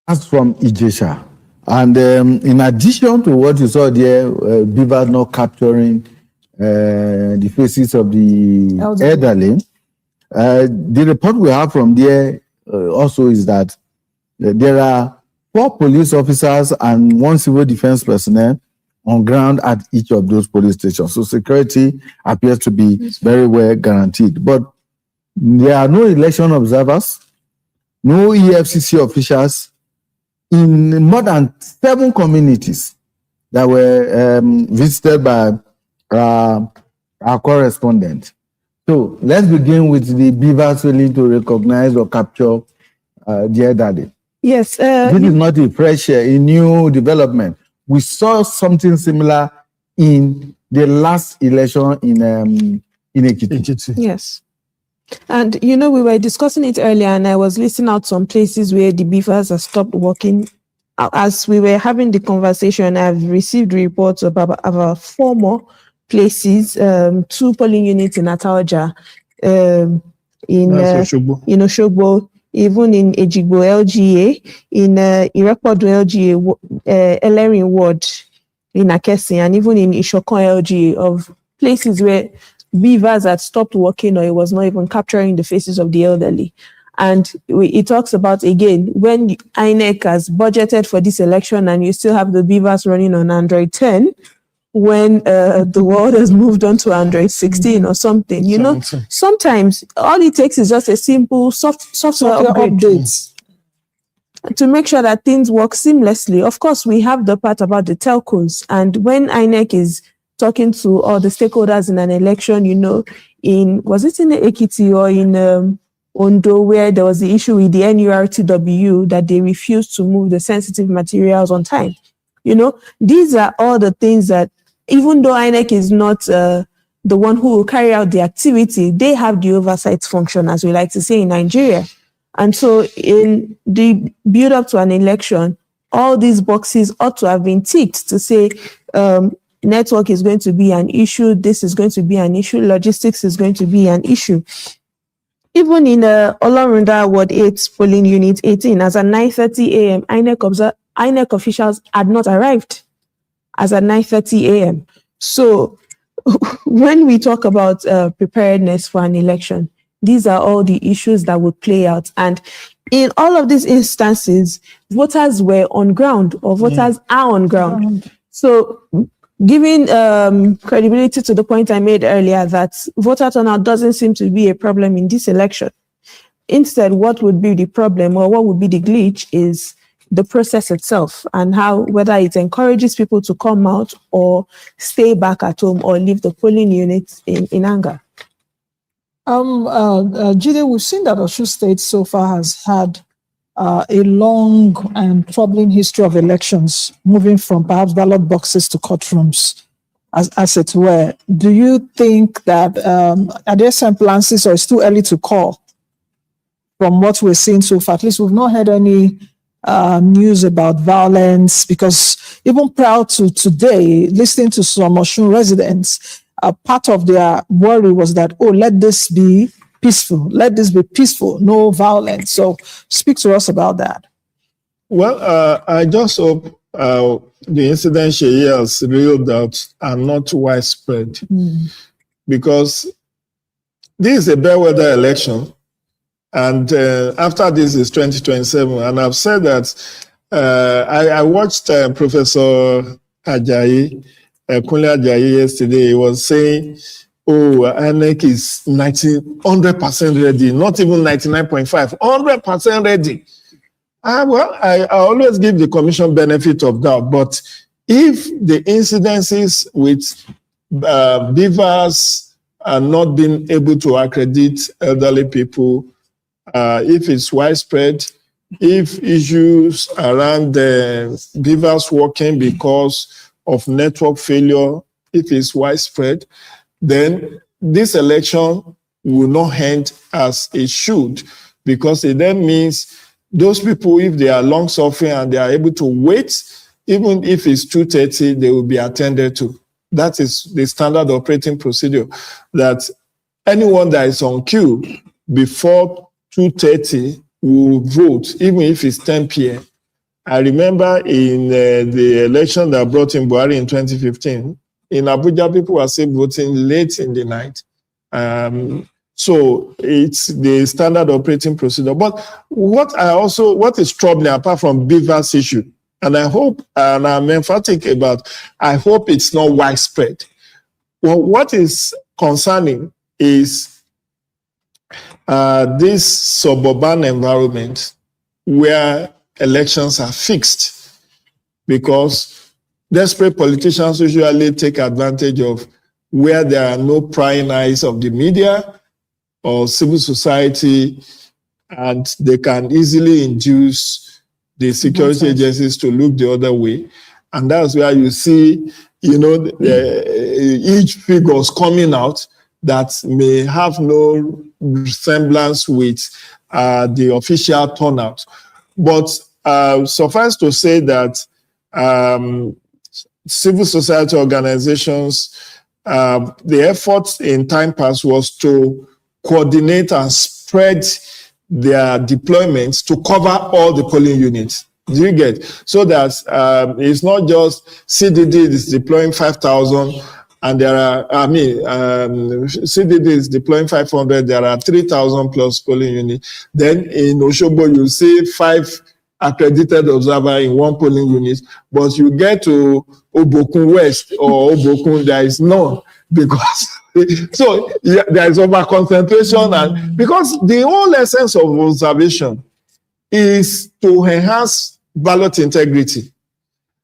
That's from Ijesha. And in addition to what you saw there, beavers not capturing the faces of the elderly, the report we have from there also is that there are 4 police officers and 1 civil defense personnel on ground at each of those police stations. So security appears to be very well guaranteed. But there are no election observers, no EFCC officials in more than 7 communities that were visited by our correspondent. So let's begin with the beavers failing to recognize or capture the elderly. Yes. This is not a fresh, a new development. We saw something similar in the last election in Ekiti. Yes. And, you know, we were discussing it earlier, and I was listing out some places where the beavers have stopped working. As we were having the conversation, I've received reports about 4 more places, 2 polling units in Ataoja, in Oshogbo, even in Ejigbo LGA, in Irepodo LGA, Elerin Ward, in Akesi, and even in Ishokon LGA, of places where beavers had stopped working or it was not even capturing the faces of the elderly. And it talks about, again, when INEC has budgeted for this election and you still have the beavers running on Android 10, when the world has moved on to Android 16 or something, you know, sometimes all it takes is just a simple software update to make sure that things work seamlessly. Of course, we have the part about the telcos, and when INEC is talking to all the stakeholders in an election, you know, was it in Ekiti or in Ondo, where there was the issue with the NURTW that they refused to move the sensitive materials on time. You know, these are all the things that, even though INEC is not the one who will carry out the activity, they have the oversight function, as we like to say in Nigeria. And so in the build up to an election, all these boxes ought to have been ticked to say, network is going to be an issue, this is going to be an issue, logistics is going to be an issue. Even in Olorunda Ward 8 polling unit 18, as at 9:30 a.m., INEC officials had not arrived as at 9:30 a.m. So when we talk about preparedness for an election, these are all the issues that would play out. And in all of these instances, voters were on ground, or voters are on ground. So giving credibility to the point I made earlier that voter turnout doesn't seem to be a problem in this election. Instead, what would be the problem, or what would be the glitch, is the process itself, and how, whether it encourages people to come out or stay back at home or leave the polling units in anger. Jide, we've seen that Osun State so far has had a long and troubling history of elections, moving from perhaps ballot boxes to courtrooms, as it were. Do you think that are there semblances, or it's too early to call from what we're seeing so far? At least we've not heard any news about violence, because even prior to today, listening to some Osun residents, part of their worry was that, oh, let this be peaceful, no violence. So speak to us about that. Well, I just hope the incidents she has revealed out are not widespread, because this is a bellwether election, and after this is 2027. And I've said that I watched Professor Ajayi, Kunle Ajayi yesterday. He was saying, oh, INEC is 100% ready, not even 99.5, 100% ready. Well, I always give the commission benefit of doubt, but if the incidences with beavers are not being able to accredit elderly people, if it's widespread, if issues around the beavers working because of network failure, if it's widespread, then this election will not end as it should, because it then means those people, if they are long suffering and they are able to wait, even if it's 2:30, they will be attended to. That is the standard operating procedure, that anyone that is on queue before 2:30 will vote, even if it's 10 p.m. I remember in the election that brought in Buhari in 2015, in Abuja, people were still voting late in the night. So it's the standard operating procedure. But what is troubling, apart from Beavers issue, and I hope, and I'm emphatic about, I hope it's not widespread. Well, what is concerning is this suburban environment where elections are fixed, because desperate politicians usually take advantage of where there are no prying eyes of the media or civil society, and they can easily induce the security agencies to look the other way. And that's where you see, each figures coming out that may have no resemblance with the official turnout. But suffice to say that civil society organizations, the effort in time past was to coordinate and spread their deployments to cover all the polling units. Do you get? So that it's not just CDD is deploying 5,000 and there are, CDD is deploying 500, there are 3,000 plus polling units. Then in Osogbo, you see 5 accredited observer in one polling unit, but you get to Obokun West or Obokun, there is none, because so there is over concentration, and because the whole essence of observation is to enhance ballot integrity.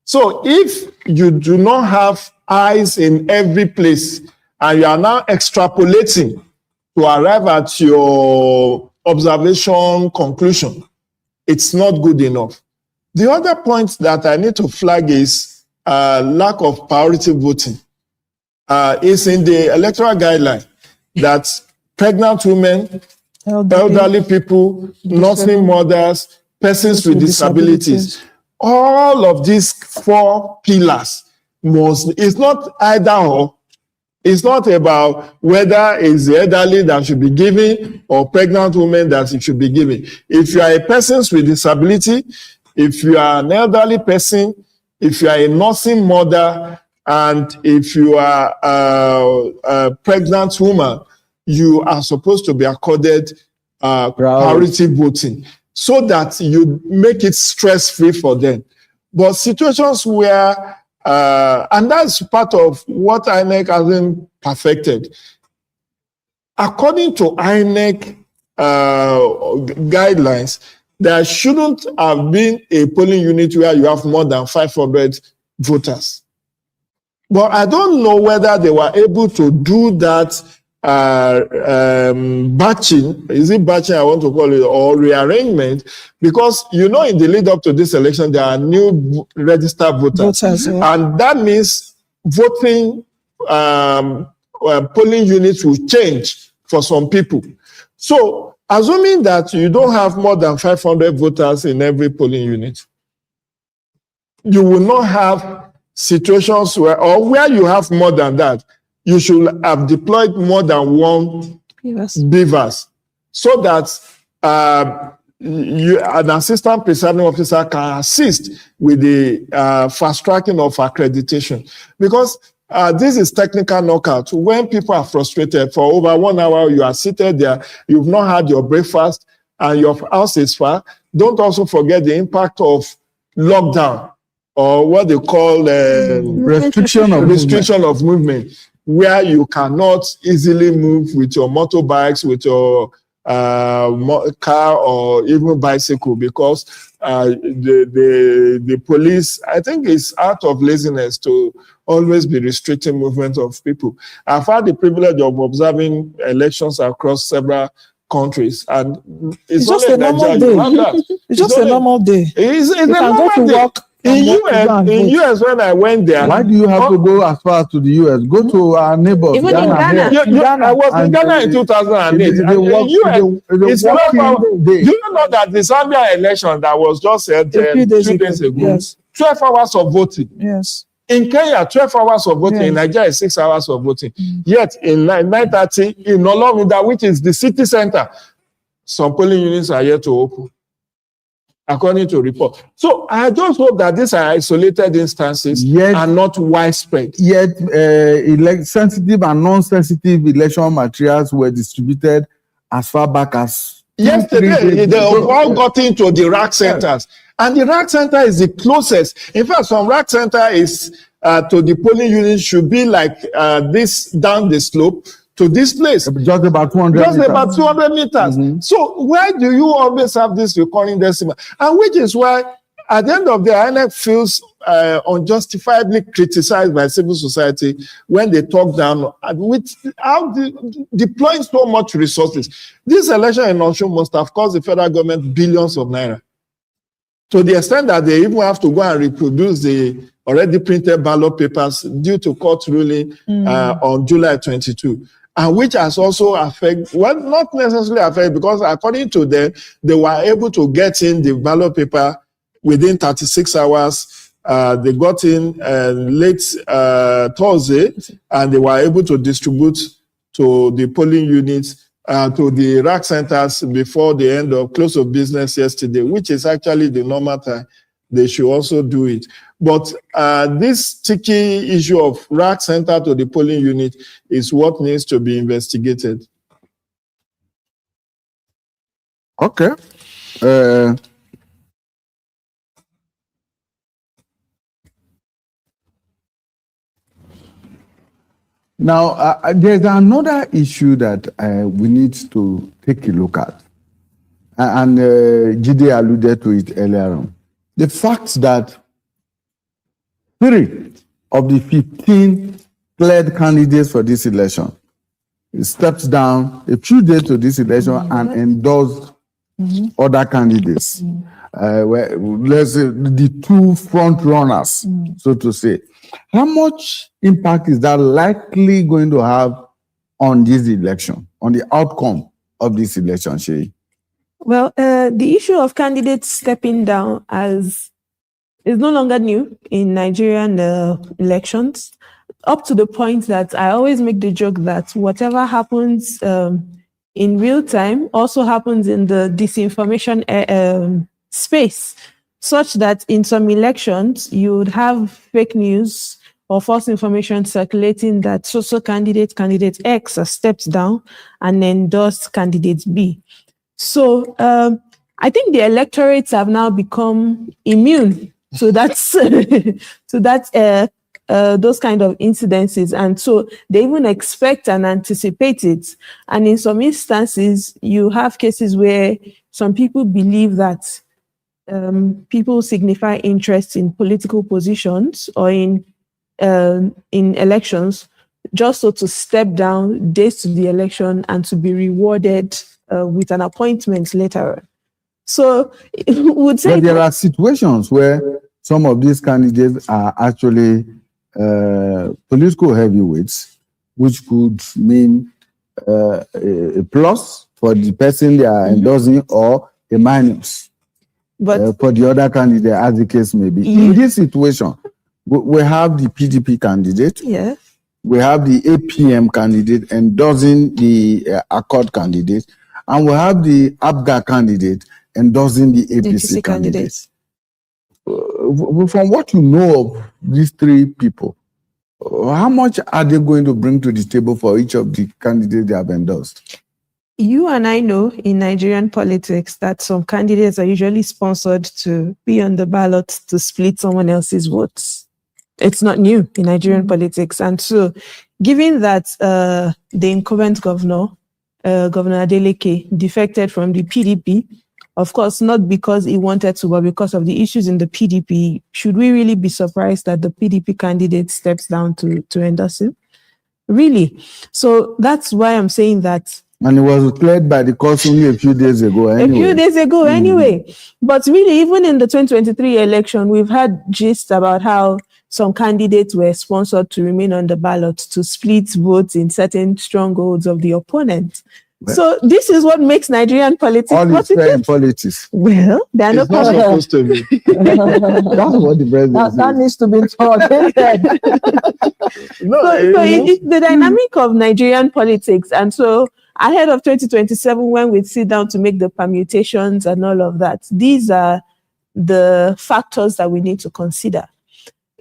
So if you do not have eyes in every place and you are now extrapolating to arrive at your observation conclusion, it's not good enough. The other point that I need to flag is lack of priority voting. Is in the electoral guideline that pregnant women, elderly people, nursing mothers, persons with disabilities, all of these 4 pillars it's not either or. It's not about whether it's the elderly that should be given or pregnant women that it should be given. If you are a person with disability, if you are an elderly person, if you are a nursing mother, and if you are a pregnant woman, you are supposed to be accorded priority voting so that you make it stress-free for them. But situations where, and that's part of what INEC hasn't perfected. According to INEC guidelines, there shouldn't have been a polling unit where you have more than 500 voters. But I don't know whether they were able to do that batching, is it batching I want to call it, or rearrangement, because in the lead up to this election, there are new registered voters. And that means voting polling units will change for some people. So assuming that you don't have more than 500 voters in every polling unit, you will not have situations where you have more than that, you should have deployed more than 1 beavers, so that an assistant presiding officer can assist with the fast tracking of accreditation. Because this is technical knockout. When people are frustrated for over 1 hour, you are seated there, you've not had your breakfast, and your house is far. Don't also forget the impact of lockdown, or what they call restriction of movement, where you cannot easily move with your motorbikes, with your car, or even bicycle, because the police, I think, is out of laziness to always be restricting movement of people. I've had the privilege of observing elections across several countries, and it's just a normal day. It's just a normal day. It's a normal day. In US, when I went there, why do you have to go as far as to the US? Go to our neighbors. Even in Ghana. I was in Ghana in 2008. In US, it's 12 hours. Do you know that the Zambia election that was just held 2 days ago? Yes. 12 hours of voting. Yes. In Kenya, 12 hours of voting. Yes. In Nigeria, 6 hours of voting. Yet, in 9:30, in Olomida, which is the city center, some polling units are yet to open, according to report. So I just hope that these are isolated instances and not widespread. Yet, sensitive and non-sensitive election materials were distributed as far back as yesterday. They all got into the rack centers, and the rack center is the closest. In fact, some rack center is to the polling unit should be like this down the slope to this place. Just about 200 Just meters. about 200 meters. So why do you always have this recurring decimal? And which is why, at the end of the day, INEC feels unjustifiably criticized by civil society when they talk down with how deploying so much resources. This election in Osun must have cost the federal government billions of naira, to the extent that they even have to go and reproduce the already printed ballot papers due to court ruling on July 22. And which has also affected, well, not necessarily affected, because according to them, they were able to get in the ballot paper within 36 hours. They got in late Thursday, and they were able to distribute to the polling units, to the rack centers before the end of close of business yesterday, which is actually the normal time. They should also do it. But this sticky issue of rack center to the polling unit is what needs to be investigated. Okay. Now, there's another issue that we need to take a look at. And Jide alluded to it earlier on. The fact that 3 of the 15 cleared candidates for this election stepped down a few days to this election and endorsed other candidates. Let's say the 2 front runners, so to say. How much impact is that likely going to have on this election, on the outcome of this election, Shei? Well, the issue of candidates stepping down is no longer new in Nigerian elections, up to the point that I always make the joke that whatever happens in real time also happens in the disinformation space, such that in some elections you would have fake news or false information circulating that so candidate X has stepped down and endorsed candidate B. So I think the electorates have now become immune to that, those kind of incidences, and so they even expect and anticipate it. And in some instances, you have cases where some people believe that people signify interest in political positions or in elections, just so to step down days to the election and to be rewarded with an appointment later on. So would say but there are situations where some of these candidates are actually political heavyweights, which could mean a plus for the person they are endorsing or a minus for the other candidate, as the case may be. In this situation, we have the PDP candidate. Yes. We have the APM candidate endorsing the Accord candidate, and we have the APGA candidate endorsing the APC candidate. From what you know of these 3 people, how much are they going to bring to the table for each of the candidates they have endorsed? You and I know in Nigerian politics that some candidates are usually sponsored to be on the ballot to split someone else's votes. It's not new in Nigerian politics. And so, given that the incumbent governor, Governor Adeleke, defected from the PDP, of course, not because he wanted to, but because of the issues in the PDP, should we really be surprised that the PDP candidate steps down to endorse him? Really? So that's why I'm saying that And it was cleared by the court only a few days ago anyway. A few days ago anyway. But really, even in the 2023 election, we've had gist about how some candidates were sponsored to remain on the ballot to split votes in certain strongholds of the opponent. Well, so this is what makes Nigerian politics all what is fair in politics. Well, they're It's not supposed to be. That's what the president That needs to be taught. It's the dynamic of Nigerian politics. And so ahead of 2027, when we sit down to make the permutations and all of that, these are the factors that we need to consider.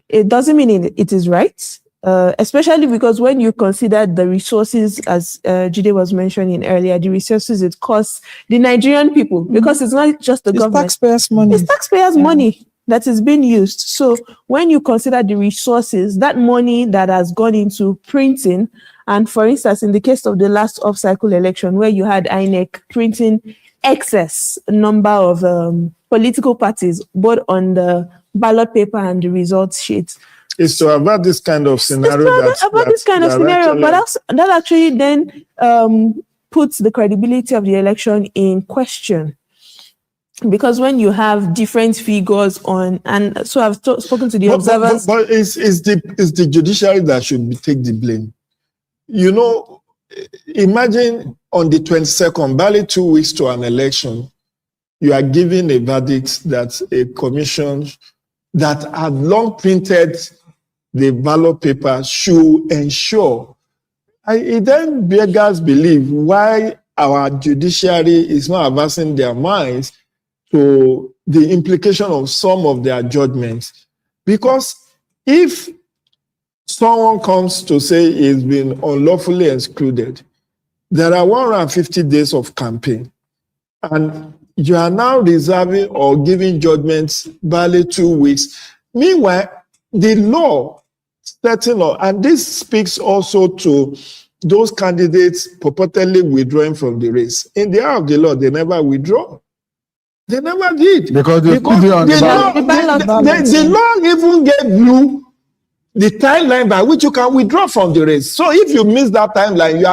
It doesn't mean it is right, especially because when you consider the resources, as Jide was mentioning earlier, the resources it costs the Nigerian people, because it's not just the government. Taxpayers' money. It's taxpayers' money that is being used. So when you consider the resources, that money that has gone into printing, and for instance, in the case of the last off-cycle election, where you had INEC printing excess number of political parties, both on the ballot paper and the results sheet. It's to avoid this kind of scenario. But that actually then puts the credibility of the election in question. Because when you have different figures on, and so I've spoken to the observers. But it's the judiciary that should take the blame. You know, imagine on the 22nd, barely 2 weeks to an election, you are giving a verdict that a commission that had long printed the ballot paper should ensure. It then beggars believe why our judiciary is not advancing their minds to the implication of some of their judgments. Because if someone comes to say he's been unlawfully excluded, there are 150 days of campaign, and you are now reserving or giving judgments barely 2 weeks. Meanwhile, the law setting up, and this speaks also to those candidates purportedly withdrawing from the race. In the eye of the law, they never withdraw. They never did. Because the law even gave you the timeline by which you can withdraw from the race. So if you miss that timeline, you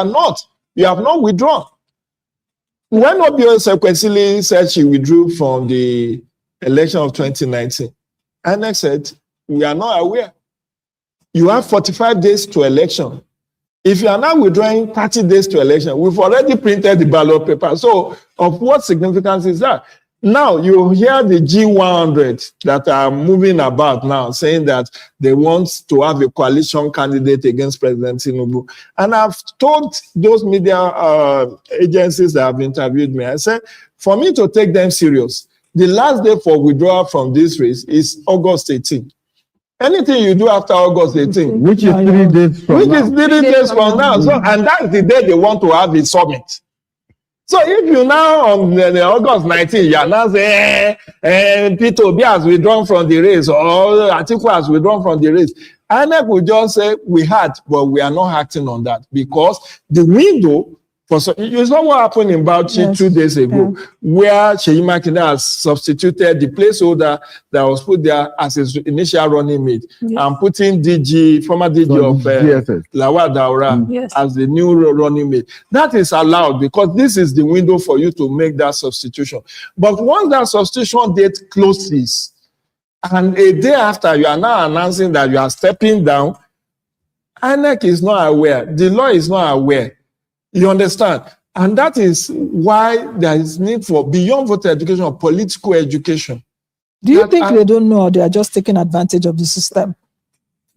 have not withdrawn. When Obio Sekwesili said she withdrew from the election of 2019, INEC said, we are not aware. You have 45 days to election. If you are now withdrawing 30 days to election, we've already printed the ballot paper. So of what significance is that? Now you hear the G100 that are moving about now saying that they want to have a coalition candidate against President Tinubu. And I've told those media agencies that have interviewed me, I said, for me to take them serious, the last day for withdrawal from this race is August 18. Anything you do after August 18, which is 3 days from now. So, and that's the day they want to have the summit. So if you now on August 19, you are now saying, Peter Obi has withdrawn from the race, or Atiku has withdrawn from the race, INEC will just say, we had, but we are not acting on that, because the window for, you saw what happened in Bauchi 2 days ago, where Seyi Makinde has substituted the placeholder that was put there as his initial running mate, and putting former DG of Lawal Daura as the new running mate. That is allowed because this is the window for you to make that substitution. But once that substitution date closes, and a day after you are now announcing that you are stepping down, INEC is not aware, the law is not aware. You understand? And that is why there is need for beyond voter education or political education. Do you think they don't know, or they are just taking advantage of the system?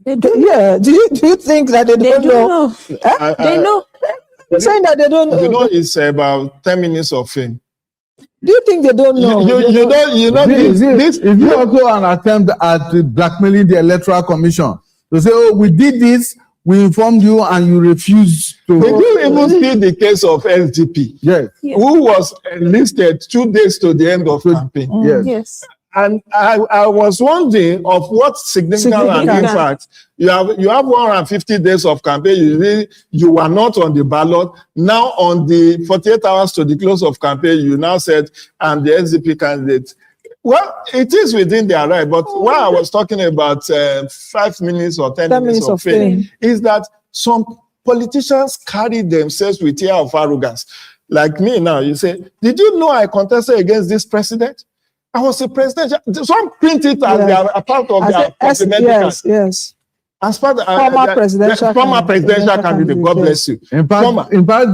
They do. Yeah. Do you think that they don't know? They know. You're saying that they don't know. You know, it's about 10 minutes of fame. Do you think they don't know? This is also an attempt at blackmailing the Electoral Commission. To say, oh, we did this, we informed you, and you refused to. Did you even see the case of SDP? Yes. Who was enlisted 2 days to the end of campaign? Yes. And I was wondering of what significance and impact. You have 150 days of campaign. You were not on the ballot. Now on the 48 hours to the close of campaign, you now said, I'm the SDP candidate. Well, it is within their right, but why I was talking about 5 minutes or 10 minutes of fame is that some politicians carry themselves with air of arrogance. Like me now, you say, did you know I contested against this president? I was a president. Some print it as they are a part of their complimentary card. Yes. As part of former presidential candidate. God bless you. In fact,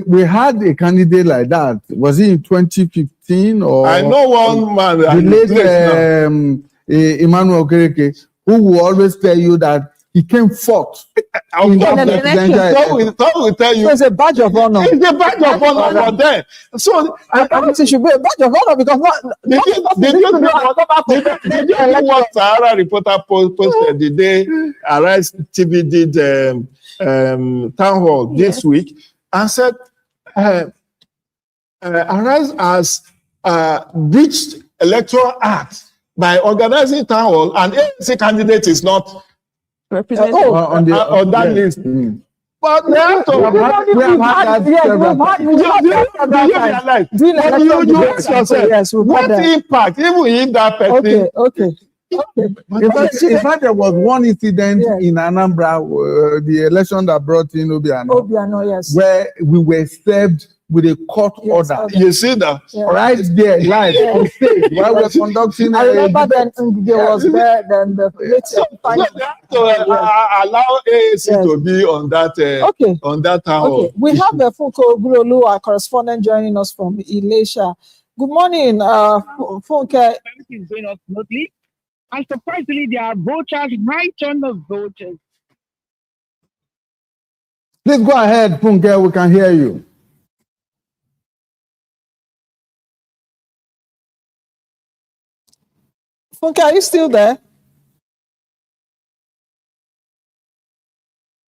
we had a candidate like that. Was it in 2015 or? I know one man. The late Emmanuel Okereke, who will always tell you that he came fourth. Tom will tell you. So it's a badge of honor. It's a badge of honor for them. So it should be a badge of honor because did you know what Sahara reporter posted the day Arise TV did town hall this week and said Arise has breached electoral act by organizing town hall and ANC candidate is not represented on that list. But they have to. What impact, even if that person. Okay. In fact, there was one incident in Anambra, the election that brought in Obiano, yes, where we were served with a court order. You see that? Right there, live on stage, while we're conducting. I remember then there was there, then the allow AAC to be on that on that town hall. Okay, we have Funke Ogulolu, our correspondent, joining us from Ilesha. Good morning, Funke. Everything is going on smoothly. And surprisingly, there are voters right on the voters. Please go ahead, Funke, we can hear you. Funke, are you still there?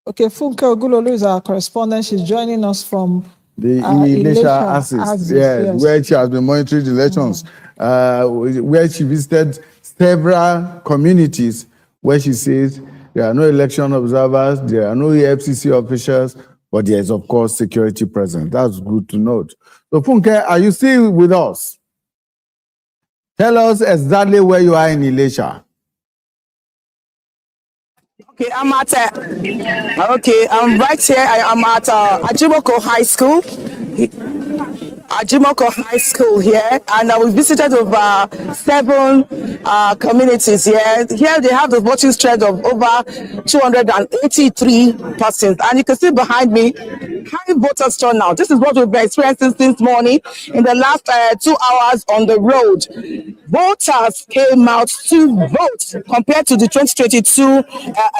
Okay, Funke Ogulolu is our correspondent. She's joining us from the Ilesha Axis, yes, where she has been monitoring the elections, where she visited several communities, where she says there are no election observers, there are no FCC officials, but there is, of course, security present. That's good to note. So, Funke, are you still with us? Tell us exactly where you are in Ilesha. Okay, I'm right here. I'm at Ajimoko High School. Ajimoko High School here, and we visited over 7 communities here. Here they have the voting strength of over 283 persons, and you can see behind me high voters turnout. This is what we've been experiencing since morning. In the last 2 hours on the road, voters came out to vote compared to the 2022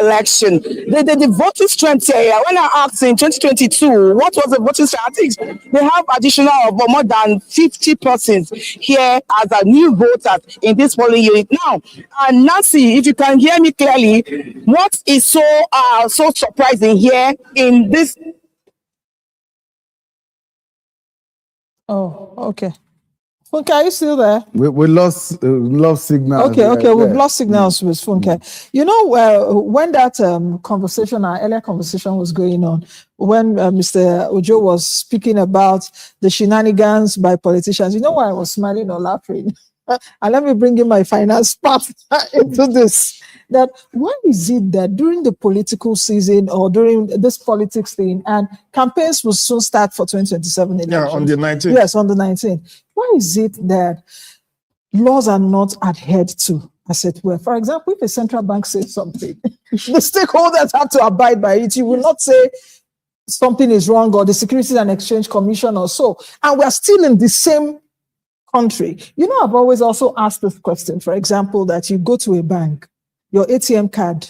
election. The voting strength here, when I asked in 2022 what was the voting strength, I think they have additional of more than 50 persons here as a new voters in this polling unit. Now, Nancy, if you can hear me clearly, what is so surprising here in this? Oh, okay. Funke, are you still there? We lost signal. Okay, we've lost signals with Funke. You know, when that conversation, our earlier conversation was going on, when Mr. Ojo was speaking about the shenanigans by politicians, you know why I was smiling or laughing? And let me bring in my finance part into this. That why is it that during the political season or during this politics thing, and campaigns will soon start for 2027 elections? Yeah, on the 19th. Yes, on the 19th. Why is it that laws are not adhered to, as it were? For example, if a central bank says something, the stakeholders have to abide by it. You will not say something is wrong or the Securities and Exchange Commission or so. And we're still in the same country. You know, I've always also asked this question. For example, that you go to a bank, your ATM card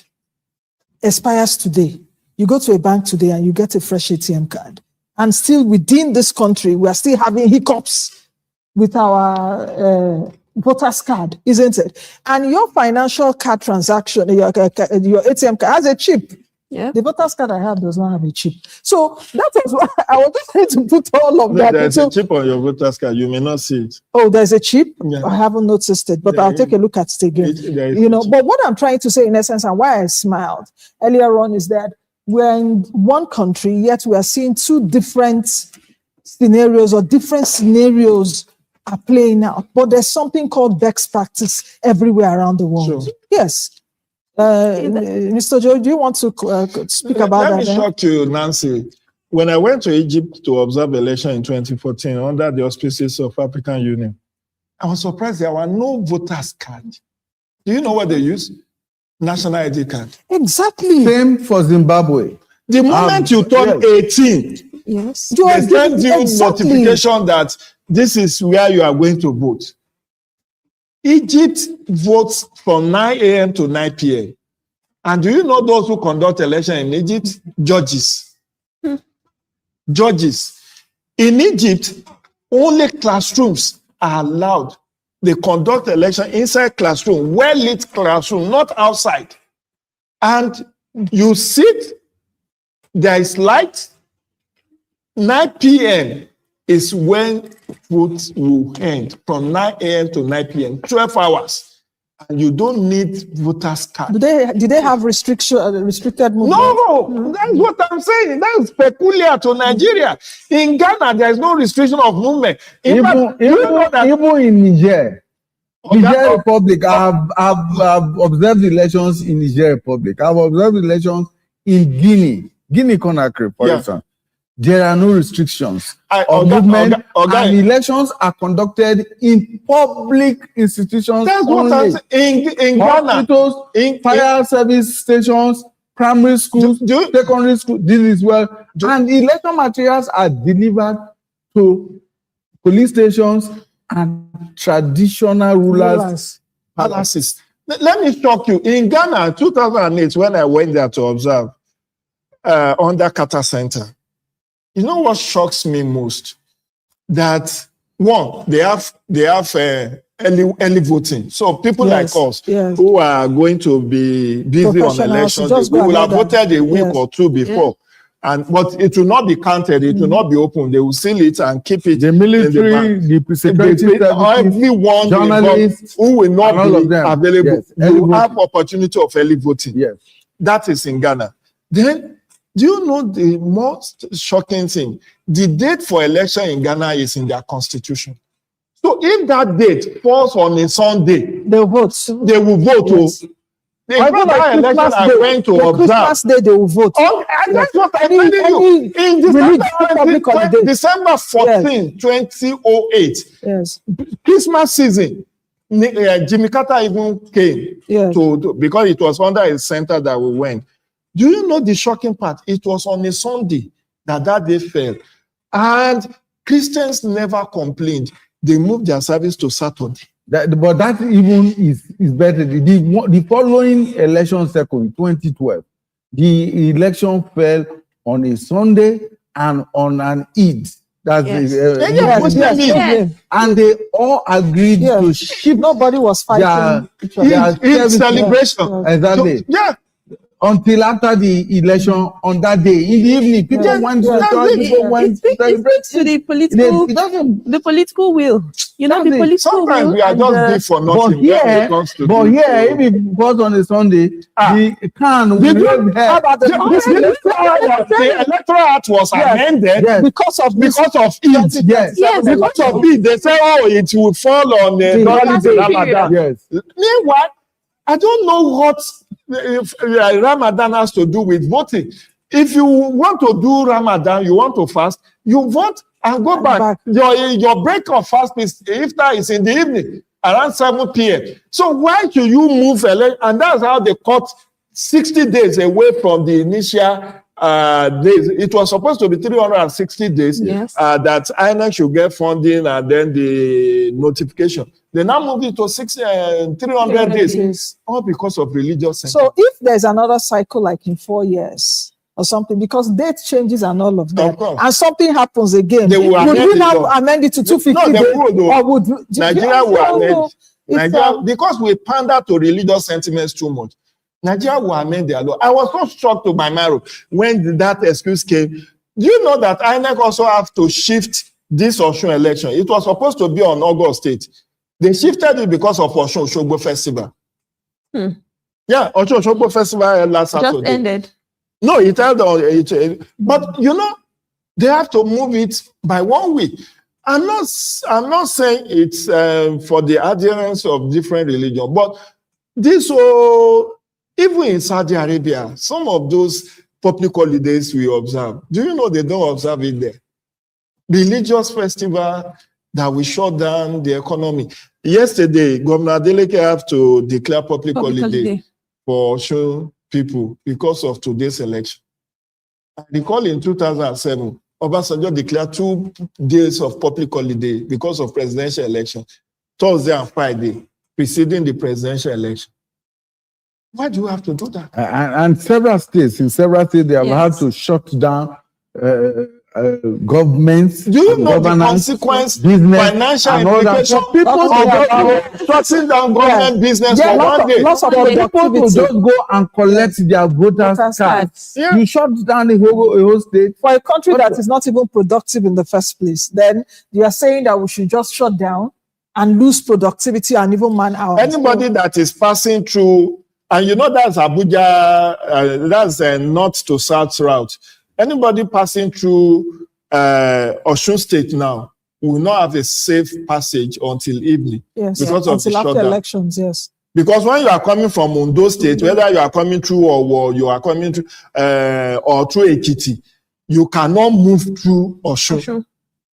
expires today. You go to a bank today and you get a fresh ATM card. And still within this country, we are still having hiccups with our voter's card, isn't it? And your financial card transaction, your ATM card has a chip. Yeah. The voter's card I have does not have a chip. So that was why I was just trying to put all of that. There's a chip on your voter's card. You may not see it. Oh, there's a chip? Yeah. I haven't noticed it, but I'll take a look at it again. You know, but what I'm trying to say in essence and why I smiled earlier on is that we're in one country, yet we are seeing 2 different scenarios or different scenarios are playing out. But there's something called best practice everywhere around the world. Sure. Yes. Mr. Joe, do you want to speak about that? Let me shock you, Nancy. When I went to Egypt to observe election in 2014 under the auspices of African Union, I was surprised there were no voters' card. Do you know what they use? National ID card. Exactly. Same for Zimbabwe. The moment you turn 18, yes, they send you notification that this is where you are going to vote. Egypt votes from 9 a.m. to 9 p.m. And do you know those who conduct election in Egypt? Judges. Judges. In Egypt, only classrooms are allowed. They conduct election inside classroom, well-lit classroom, not outside. And you sit, there is light. 9 p.m. is when votes will end, from 9 a.m. to 9 p.m., 12 hours. And you don't need voters' card. Did they have restricted movement? No, that's what I'm saying. That's peculiar to Nigeria. In Ghana, there is no restriction of movement. Even in Niger, Niger Republic, I've observed elections in Niger Republic. I've observed elections in Guinea Conakry, for instance. There are no restrictions of movement, and elections are conducted in public institutions. That's what I'm saying. In Ghana, fire service stations, primary schools, secondary schools. This is well, and election materials are delivered to police stations and traditional rulers' palaces. Let me shock you. In Ghana, 2008, when I went there to observe under Carter Center. You know what shocks me most? That one, they have early voting. So people like us who are going to be busy on elections, we will have voted a week or two before. But it will not be counted, it will not be open. They will seal it and keep it. The military, the security, everyone journalists who will not be available, you will have opportunity of early voting. Yes. That is in Ghana. Then do you know the most shocking thing? The date for election in Ghana is in their constitution. So if that date falls on a Sunday, they will vote. They will vote. Yes. The election I went to observe. Christmas Day, they will vote. Oh, and that's what I'm telling you. In December 14, 2008, yes, Christmas season, Jimmy Carter even came to because it was under a center that we went. Do you know the shocking part? It was on a Sunday that day fell. And Christians never complained. They moved their service to Saturday. But that even is better. The following election cycle in 2012, the election fell on a Sunday and on an Eid. That's and they all agreed to shift. Nobody was fighting their celebration. Exactly. So, until after the election on that day in the evening, people went to it speaks to the political will. You know, the political sometimes will. We are just good for nothing. But here, if it was on a Sunday, the can will the electoral act was amended because of it. Yes. Because of it, they say, it will fall on the Ramadan. Yes. Meanwhile, I don't know what Ramadan has to do with voting. If you want to do Ramadan, you want to fast, you vote and go back. Your break of fast is iftar is in the evening around 7 p.m. So why should you move? And that's how they cut 60 days away from the initial days. It was supposed to be 360 days that INEC should get funding and then the notification. They now move it to 300 days, all because of religious sentiment. So if there's another cycle like in 4 years or something, because date changes and all of that, and something happens again, would we now amend it to 250 days? Or would Nigeria will amend because we pander to religious sentiments too much. Nigeria will amend their law. I was so shocked to my marrow when that excuse came. Do you know that INEC also have to shift this Osun election? It was supposed to be on August 8th. They shifted it because of Osun Osogbo Festival. Yeah, Osun Osogbo Festival last Saturday. Just ended. No, it held on. But you know, they have to move it by 1 week. I'm not saying it's for the adherents of different religion, but this Even in Saudi Arabia, some of those public holidays we observe, do you know they don't observe it there? Religious festival that will shut down the economy. Yesterday, Governor Adeleke have to declare public holiday for Osun people because of today's election. I recall in 2007, Obasanjo declared 2 days of public holiday because of presidential election, Thursday and Friday, preceding the presidential election. Why do you have to do that? And several states, they have had to shut down governments. Do you know the consequence, business, financial and all that? implication People of shutting down government business for one day? Lots of people to just go and collect their voters' cards. Yeah. You shut down a whole state. For a country that is not even productive in the first place, then you are saying that we should just shut down and lose productivity and even man hours. Anybody that is passing through, and you know that's Abuja, that's a north to south route. Anybody passing through Osun State now will not have a safe passage until evening. Yes, because of the until after shutdown. elections, yes. Because when you are coming from Ondo State, whether you are coming through or you are coming through or through Ekiti, you cannot move through Osun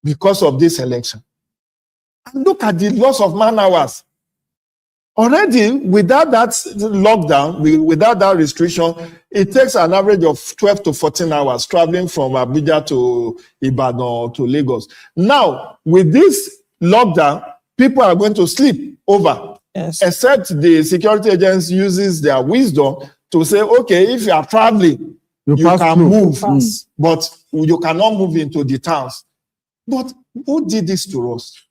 because of this election. And look at the loss of man hours. Already, without that lockdown, without that restriction, it takes an average of 12 to 14 hours traveling from Abuja to Ibadan or to Lagos. Now, with this lockdown, people are going to sleep over. Yes. Except the security agents uses their wisdom to say, okay, if you are traveling, you can move, but you cannot move into the towns. But who did this to us?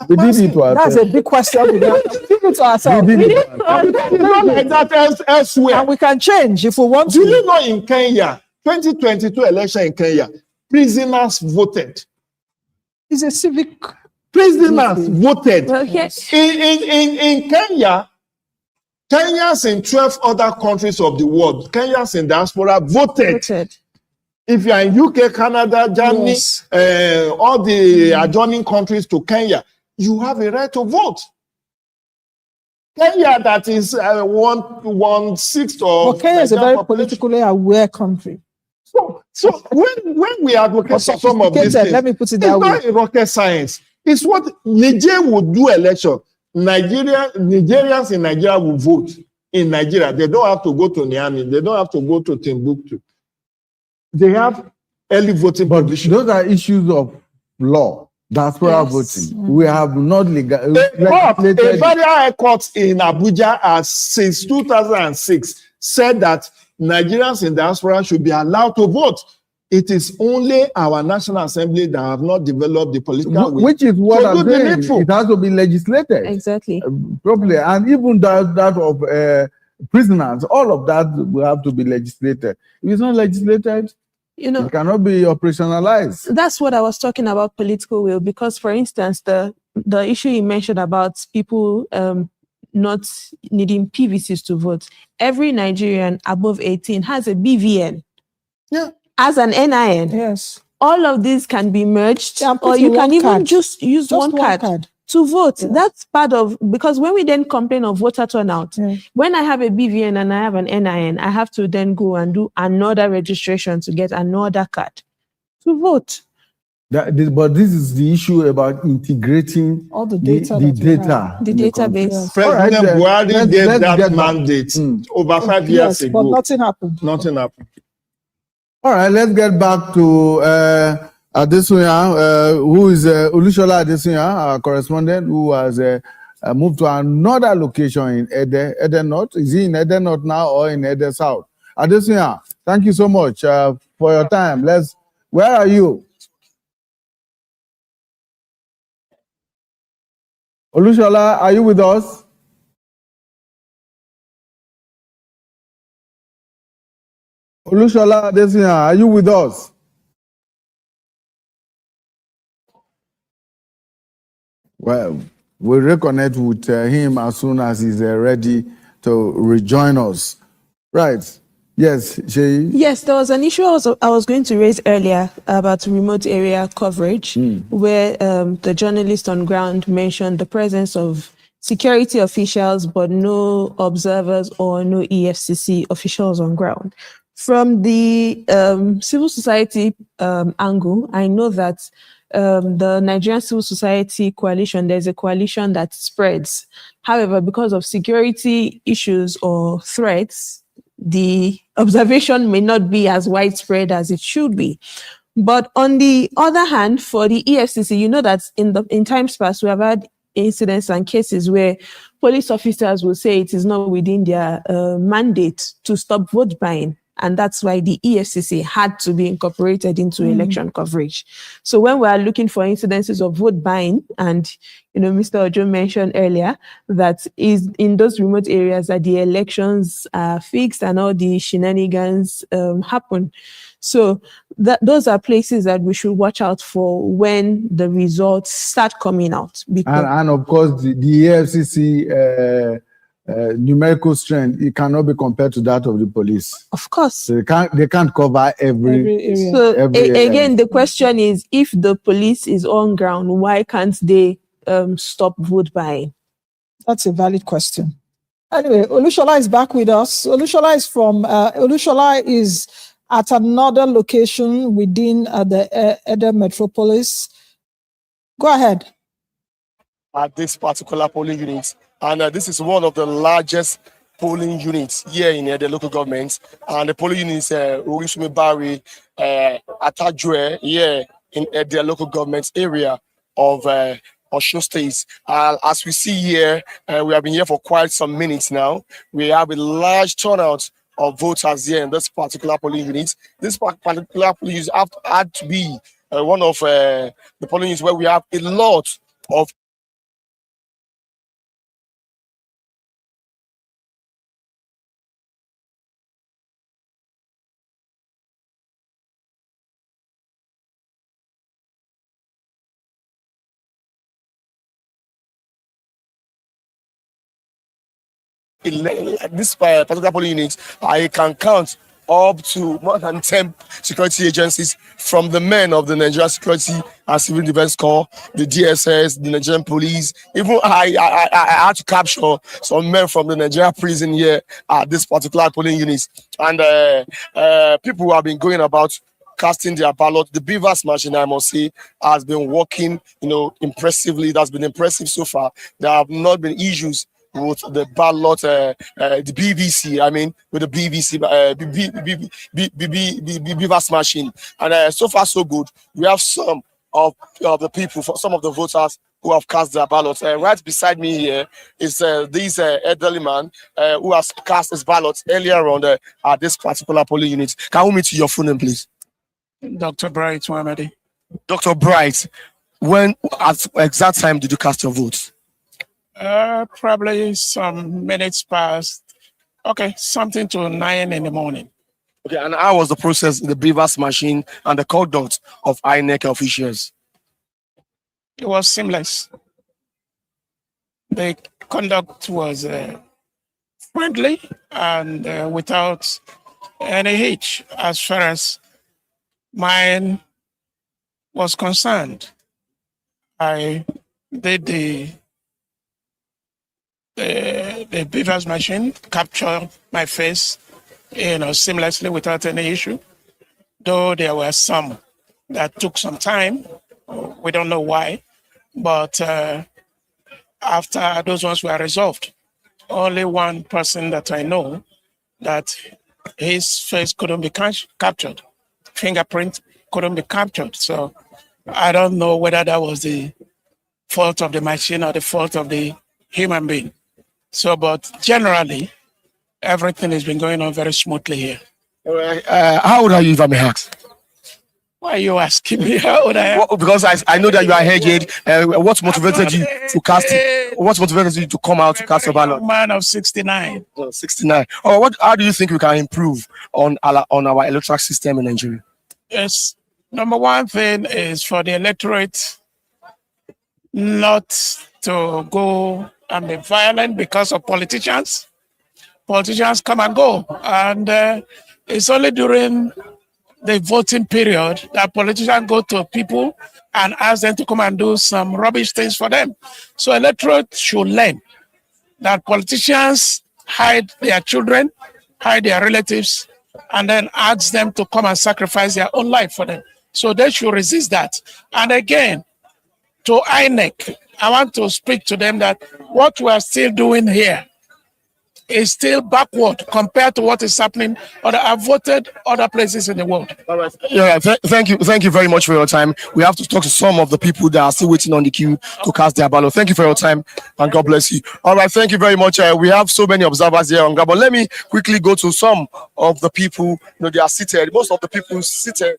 We did it to ourselves. That's a big question. We did it to ourselves. We did it to ourselves. It's not like that elsewhere. And we can change if we want to. Do you know in Kenya, 2022 election in Kenya, prisoners voted. It's a civic. Prisoners voted. Well, yes. In Kenya, Kenyans in 12 other countries of the world, Kenyans in diaspora voted. If you are in UK, Canada, Germany, Yes. All the adjoining countries to Kenya, you have a right to vote. Kenya, that is 1/6 of. But Kenya is a Nigerian very population. politically aware country. So when we advocate for some of these things, let me put it it's that way. not a rocket science. It's what Nigeria would do election. Nigerians in Nigeria will vote in Nigeria. They don't have to go to Niamey. They don't have to go to Timbuktu. They have early voting. But those are issues of law. That's where I'm voting. We have not A very high court in Abuja has since 2006 said that Nigerians in diaspora should be allowed to vote. It is only our National Assembly that have not developed the political will. Which is what to I'm do the saying. needful. It has to be legislated. Exactly. Properly. And even that of prisoners, all of that will have to be legislated. If it's not legislated, it cannot be operationalized. That's what I was talking about, political will, because, for instance, the issue you mentioned about people not needing PVCs to vote, every Nigerian above 18 has a BVN. Yeah. As an NIN. Yes. All of these can be merged, or you can even just use one card to vote. Yeah. That's part of, because when we then complain of voter turnout, when I have a BVN and I have an NIN, I have to then go and do another registration to get another card to vote. But this is the issue about integrating all the data, the database. President Buhari gave that mandate over 5 years ago. But nothing happened. Nothing happened. All right, let's get back to Adesunya, who is Olusola Adesunya, our correspondent, who has moved to another location in Ede North. Is he in Ede North now or in Ede South? Adesunya, thank you so much for your time. Where are you? Olusola, are you with us? Olusola Adesunya, are you with us? Well, we'll reconnect with him as soon as he's ready to rejoin us. Right. Yes, Sheyi? Yes, there was an issue I was going to raise earlier about remote area coverage, where the journalist on ground mentioned the presence of security officials, but no observers or no EFCC officials on ground. From the civil society angle, I know that the Nigerian Civil Society Coalition, there's a coalition that spreads. However, because of security issues or threats, the observation may not be as widespread as it should be. But on the other hand, for the EFCC, you know that in times past, we have had incidents and cases where police officers will say it is not within their mandate to stop vote buying. And that's why the EFCC had to be incorporated into election coverage. So when we are looking for incidences of vote buying, and Mr. Ojo mentioned earlier that is in those remote areas that the elections are fixed and all the shenanigans happen. So those are places that we should watch out for when the results start coming out. And of course, the EFCC numerical strength, it cannot be compared to that of the police. Of course. So they can't cover every area. So again, the question is, if the police is on ground, why can't they stop vote buying? That's a valid question. Anyway, Olushola is back with us. Olushola is at another location within the Ede metropolis. Go ahead. At this particular polling unit, and this is one of the largest polling units here in the local government, and the polling unit is Orisumibari Atajue here in the local government area of Osun State. As we see here, we have been here for quite some minutes now. We have a large turnout of voters here in this particular polling unit. This particular polling unit had to be one of the polling units where we have a lot of this particular polling unit. I can count up to more than 10 security agencies, from the men of the Nigerian Security and Civil Defense Corps, the DSS, the Nigerian Police. Even I had to capture some men from the Nigerian prison here at this particular polling unit. And people who have been going about casting their ballot. The Beavers machine, I must say, has been working, impressively. That's been impressive so far. There have not been issues with the ballot, the BVC, with the BVC, Beavers machine. And so far, so good. We have some of the people, some of the voters who have cast their ballots. Right beside me here is this elderly man who has cast his ballot earlier on at this particular polling unit. Can we meet your full name, please? Dr. Bright Mohamedi. Dr. Bright, when at exact time did you cast your votes? Probably some minutes past. Okay, something to 9 in the morning. Okay, and how was the process in the Beavers machine and the conduct of INEC officials? It was seamless. The conduct was friendly and without any hitch as far as mine was concerned. I did the Beavers machine, capture my face, seamlessly without any issue. Though there were some that took some time, we don't know why, but after those ones were resolved, only one person that I know that his face couldn't be captured, fingerprint couldn't be captured. So I don't know whether that was the fault of the machine or the fault of the human being. So, but generally, everything has been going on very smoothly here. How old are you, if I may ask? Why are you asking me how old I am? Well, because I know that you are aged. What motivated you to cast it? What motivated you to come out to cast your ballot? A man of 69. 69. Oh, how do you think we can improve on our electoral system in Nigeria? Yes. Number one thing is for the electorate not to go and be violent because of politicians. Politicians come and go. And it's only during the voting period that politicians go to people and ask them to come and do some rubbish things for them. So electorate should learn that politicians hide their children, hide their relatives, and then ask them to come and sacrifice their own life for them. So they should resist that. And again, to INEC, I want to speak to them that what we are still doing here is still backward compared to what is happening or I've voted other places in the world. All right. Yeah, thank you very much for your time. We have to talk to some of the people that are still waiting on the queue to cast their ballot. Thank you for your time, and God bless you. All right, thank you very much. We have so many observers here on ground, but let me quickly go to some of the people. They are seated. Most of the people seated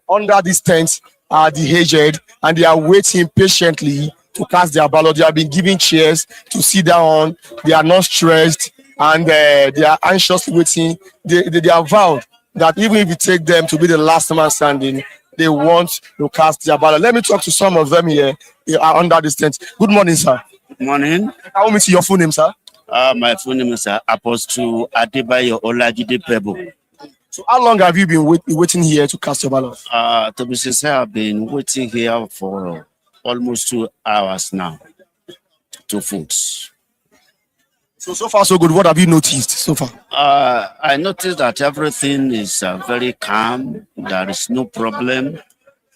under this tent are the aged, and they are waiting patiently to cast their ballot. They have been given chairs to sit down. They are not stressed, and they are anxiously waiting. They are vowed that even if you take them to be the last man standing, they want to cast their ballot. Let me talk to some of them here under this tent. Good morning, sir. Good morning. How me see your full name, sir? My full name is Apostle Adebayo Olajide Pebo. So how long have you been waiting here to cast your ballot? To be sincere, I've been waiting here for almost 2 hours now to vote. So far so good. What have you noticed so far? I noticed that everything is very calm. There is no problem.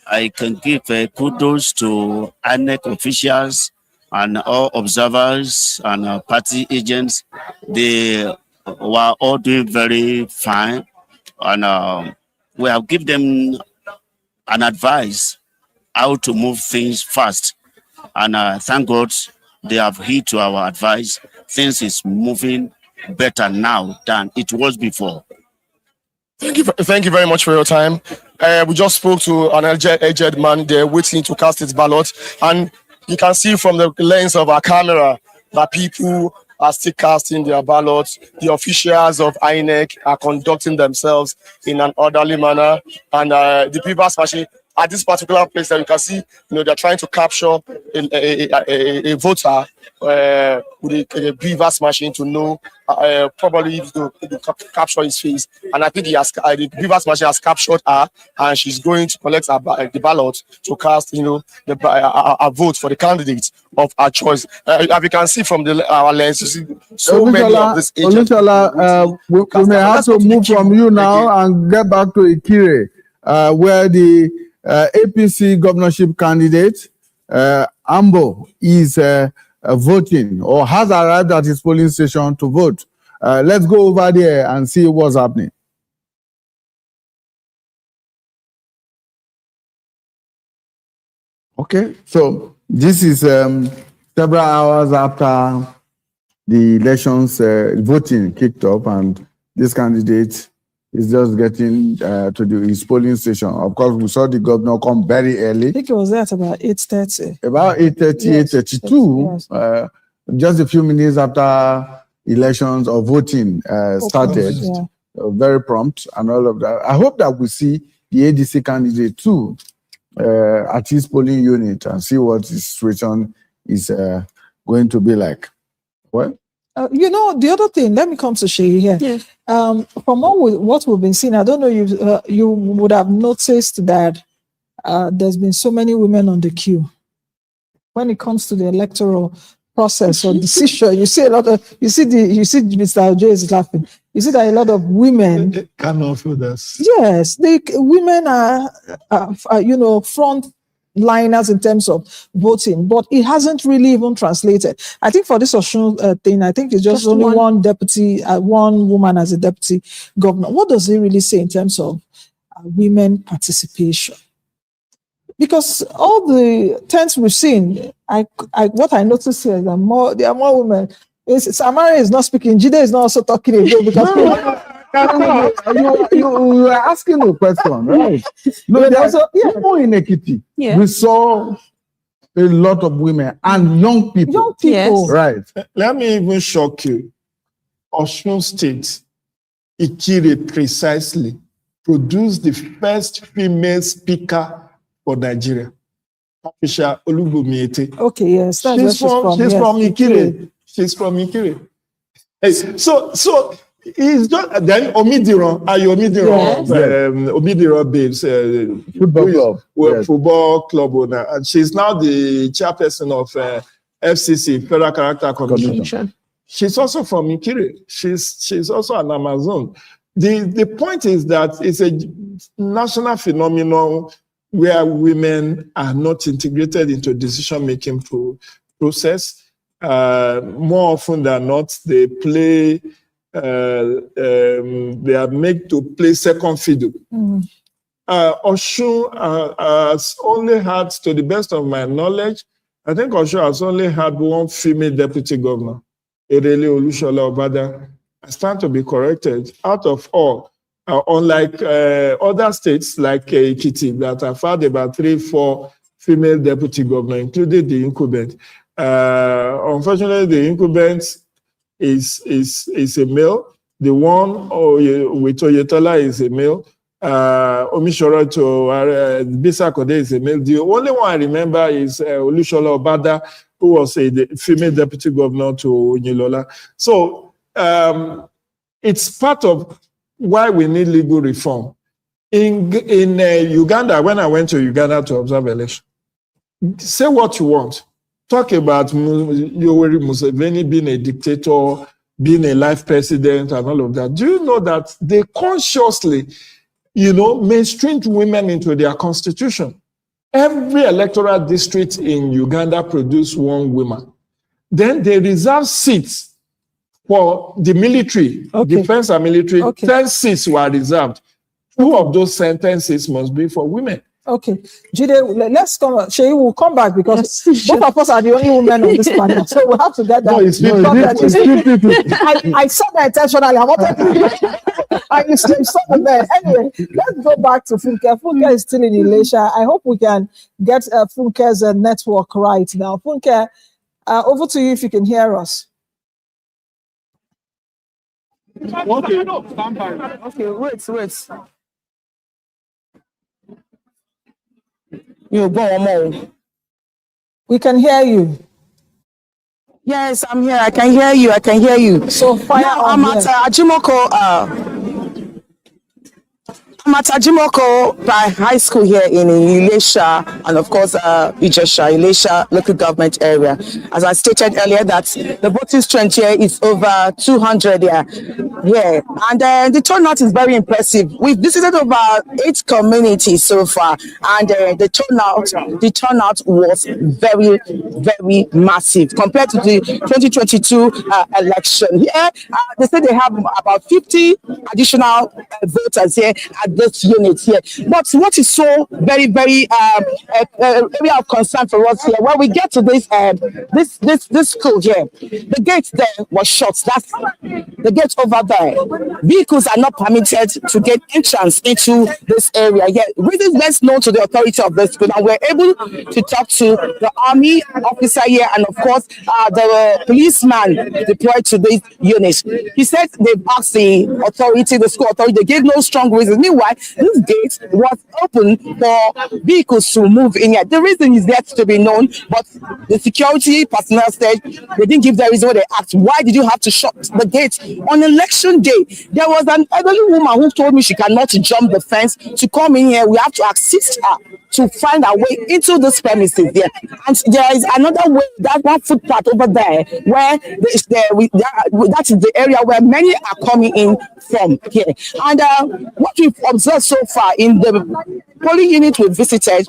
I can give kudos to INEC officials and all observers and party agents. They were all doing very fine, and we have given them an advice how to move things fast. And thank God they have heed to our advice. Things is moving better now than it was before. Thank you very much for your time. We just spoke to an aged man there waiting to cast his ballot, and you can see from the lens of our camera that people are still casting their ballots. The officials of INEC are conducting themselves in an orderly manner, and the people are smashing at this particular place that you can see. They're trying to capture a voter with a beaver's machine to know probably to capture his face. And I think the beaver's machine has captured her, and she's going to collect the ballot to cast, a vote for the candidate of her choice. As you can see from our lens, you see so many of this agents. We may have to move from you now and get back to Ikire, where the APC governorship candidate, Ambo, is voting or has arrived at his polling station to vote. Let's go over there and see what's happening. Okay, so this is several hours after the elections, voting kicked off, and this candidate is just getting to his polling station. Of course, we saw the governor come very early. I think it was at about 8:30. About 8:30, yes, 8:32, yes. Just a few minutes after elections or voting started. Yeah. Very prompt and all of that. I hope that we see the ADC candidate too at his polling unit and see what his situation is going to be like. Well, the other thing, let me come to Sheyi here. Yeah. From what we've been seeing, I don't know, you would have noticed that there's been so many women on the queue. When it comes to the electoral process or decision, you see a lot of, you see Mr. Ojo is laughing. You see that a lot of women cannot feel this. Yes, women are front liners in terms of voting, but it hasn't really even translated. I think for this Osun thing, I think it's just only one deputy, one woman as a deputy governor. What does it really say in terms of women participation? Because all the tents we've seen, what I noticed here is that there are more women. Samara is not speaking. Jide is not also talking again because you are asking a question, right? No, there's people in Ekiti. Yeah. We saw a lot of women and young people. Young people, yes. Right? Let me even shock you. Osun State, Ikire precisely, produced the first female speaker for Nigeria. Patricia Olubumiete. Okay, yes, she's from Ikire. She's from Ikire. Hey, so it's just then Omidiran, yes. Omidiran babes, football club owner, and she's now the chairperson of FCC, Federal Character Commission. She's also from Ikire. She's also an Amazon. The point is that it's a national phenomenon where women are not integrated into decision-making process. More often than not, they play. They are made to play second fiddle. Osun has only had, to the best of my knowledge, I think Osun has only had one female deputy governor, Erele Olushola Obada. I stand to be corrected. Out of all, unlike other states like Ekiti that have had about 3-4 female deputy governors, including the incumbent. Unfortunately, the incumbent is a male. The one with Oyetola is a male. Omishoro to Bisa Kode is a male. The only one I remember is Olushola Obada, who was a female deputy governor to Onilola. So it's part of why we need legal reform. In Uganda, when I went to Uganda to observe election, say what you want. Talk about Yoweri Museveni being a dictator, being a life president, and all of that. Do you know that they consciously, mainstreamed women into their constitution? Every electoral district in Uganda produced one woman. Then they reserve seats for the military, defense and military. 10 seats were reserved. 2 of those sentences must be for women. Okay, Jide, let's come. Sheyi will come back because both of us are the only women on this panel, so we'll have to get that. No, it's I saw that intentionally. I wanted to. I saw the man. Anyway, let's go back to Funke. Funke is still in Elisha. I hope we can get Funke's network right now. Funke, over to you if you can hear us. Okay, wait. You go on more. We can hear you. Yes, I'm here. I can hear you. So fire I'm at Ajimoko. I'm at Ajimoko High School here in Elisha, and of course, Elisha local government area. As I stated earlier, that the voting strength here is over 200 here. Yeah, and the turnout is very impressive. We've visited over 8 communities so far, and the turnout was very, very massive compared to the 2022 election. Here, they say they have about 50 additional voters here at this unit here. But what is so very, very area of concern for us here, when we get to this school here, the gate there was shut. That's the gate over there. Vehicles are not permitted to get entrance into this area. Yet, reasons best known to the authority of the school, and we're able to talk to the army officer here, and of course, the policeman deployed to this unit. He said they've asked the school authority, they gave no strong reasons. Meanwhile, this gate was open for vehicles to move in here. The reason is yet to be known, but the security personnel said they didn't give the reason when they asked, why did you have to shut the gate on election day? There was an elderly woman who told me she cannot jump the fence to come in here. We have to assist her to find our way into this premises there. And there is another way, that one footpath over there, where that is the area where many are coming in from here. And what we've observed so far in the polling unit we visited,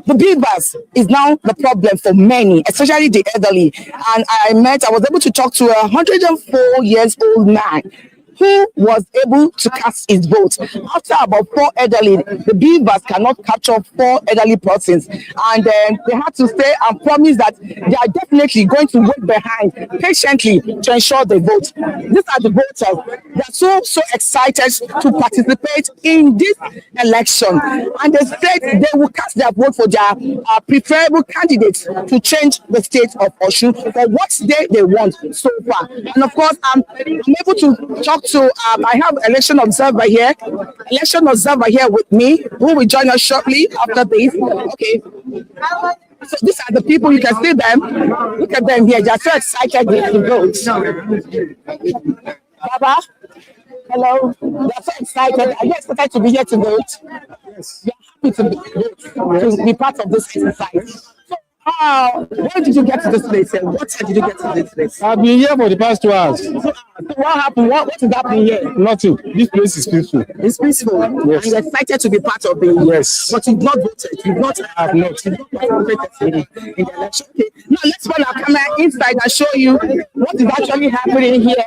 the beavers is now the problem for many, especially the elderly. And I was able to talk to a 104 years old man who was able to cast his vote. After about 4 elderly, the beavers cannot capture 4 elderly persons. And they had to stay and promise that they are definitely going to wait behind patiently to ensure they vote. These are the voters. They are so excited to participate in this election. And they said they will cast their vote for their preferable candidates to change the state of Osun for what they want so far. And of course, I'm able to talk to, I have election observer here with me, who will join us shortly after this. Okay. So these are the people, you can see them. Look at them here, they're so excited to vote. Baba, hello. They're so excited. Are you excited to be here to vote? Yes. You're happy to be part of this exercise. So When did you get to this place? And what time did you get to this place? I've been here for the past 2 hours. So what happened? What is happening here? Nothing. This place is peaceful. It's peaceful. Yes. And you're excited to be part of it. Yes. But you've not voted. You've not. I have not. Participated in the election. Okay. Now let's put our camera inside and show you what is actually happening here.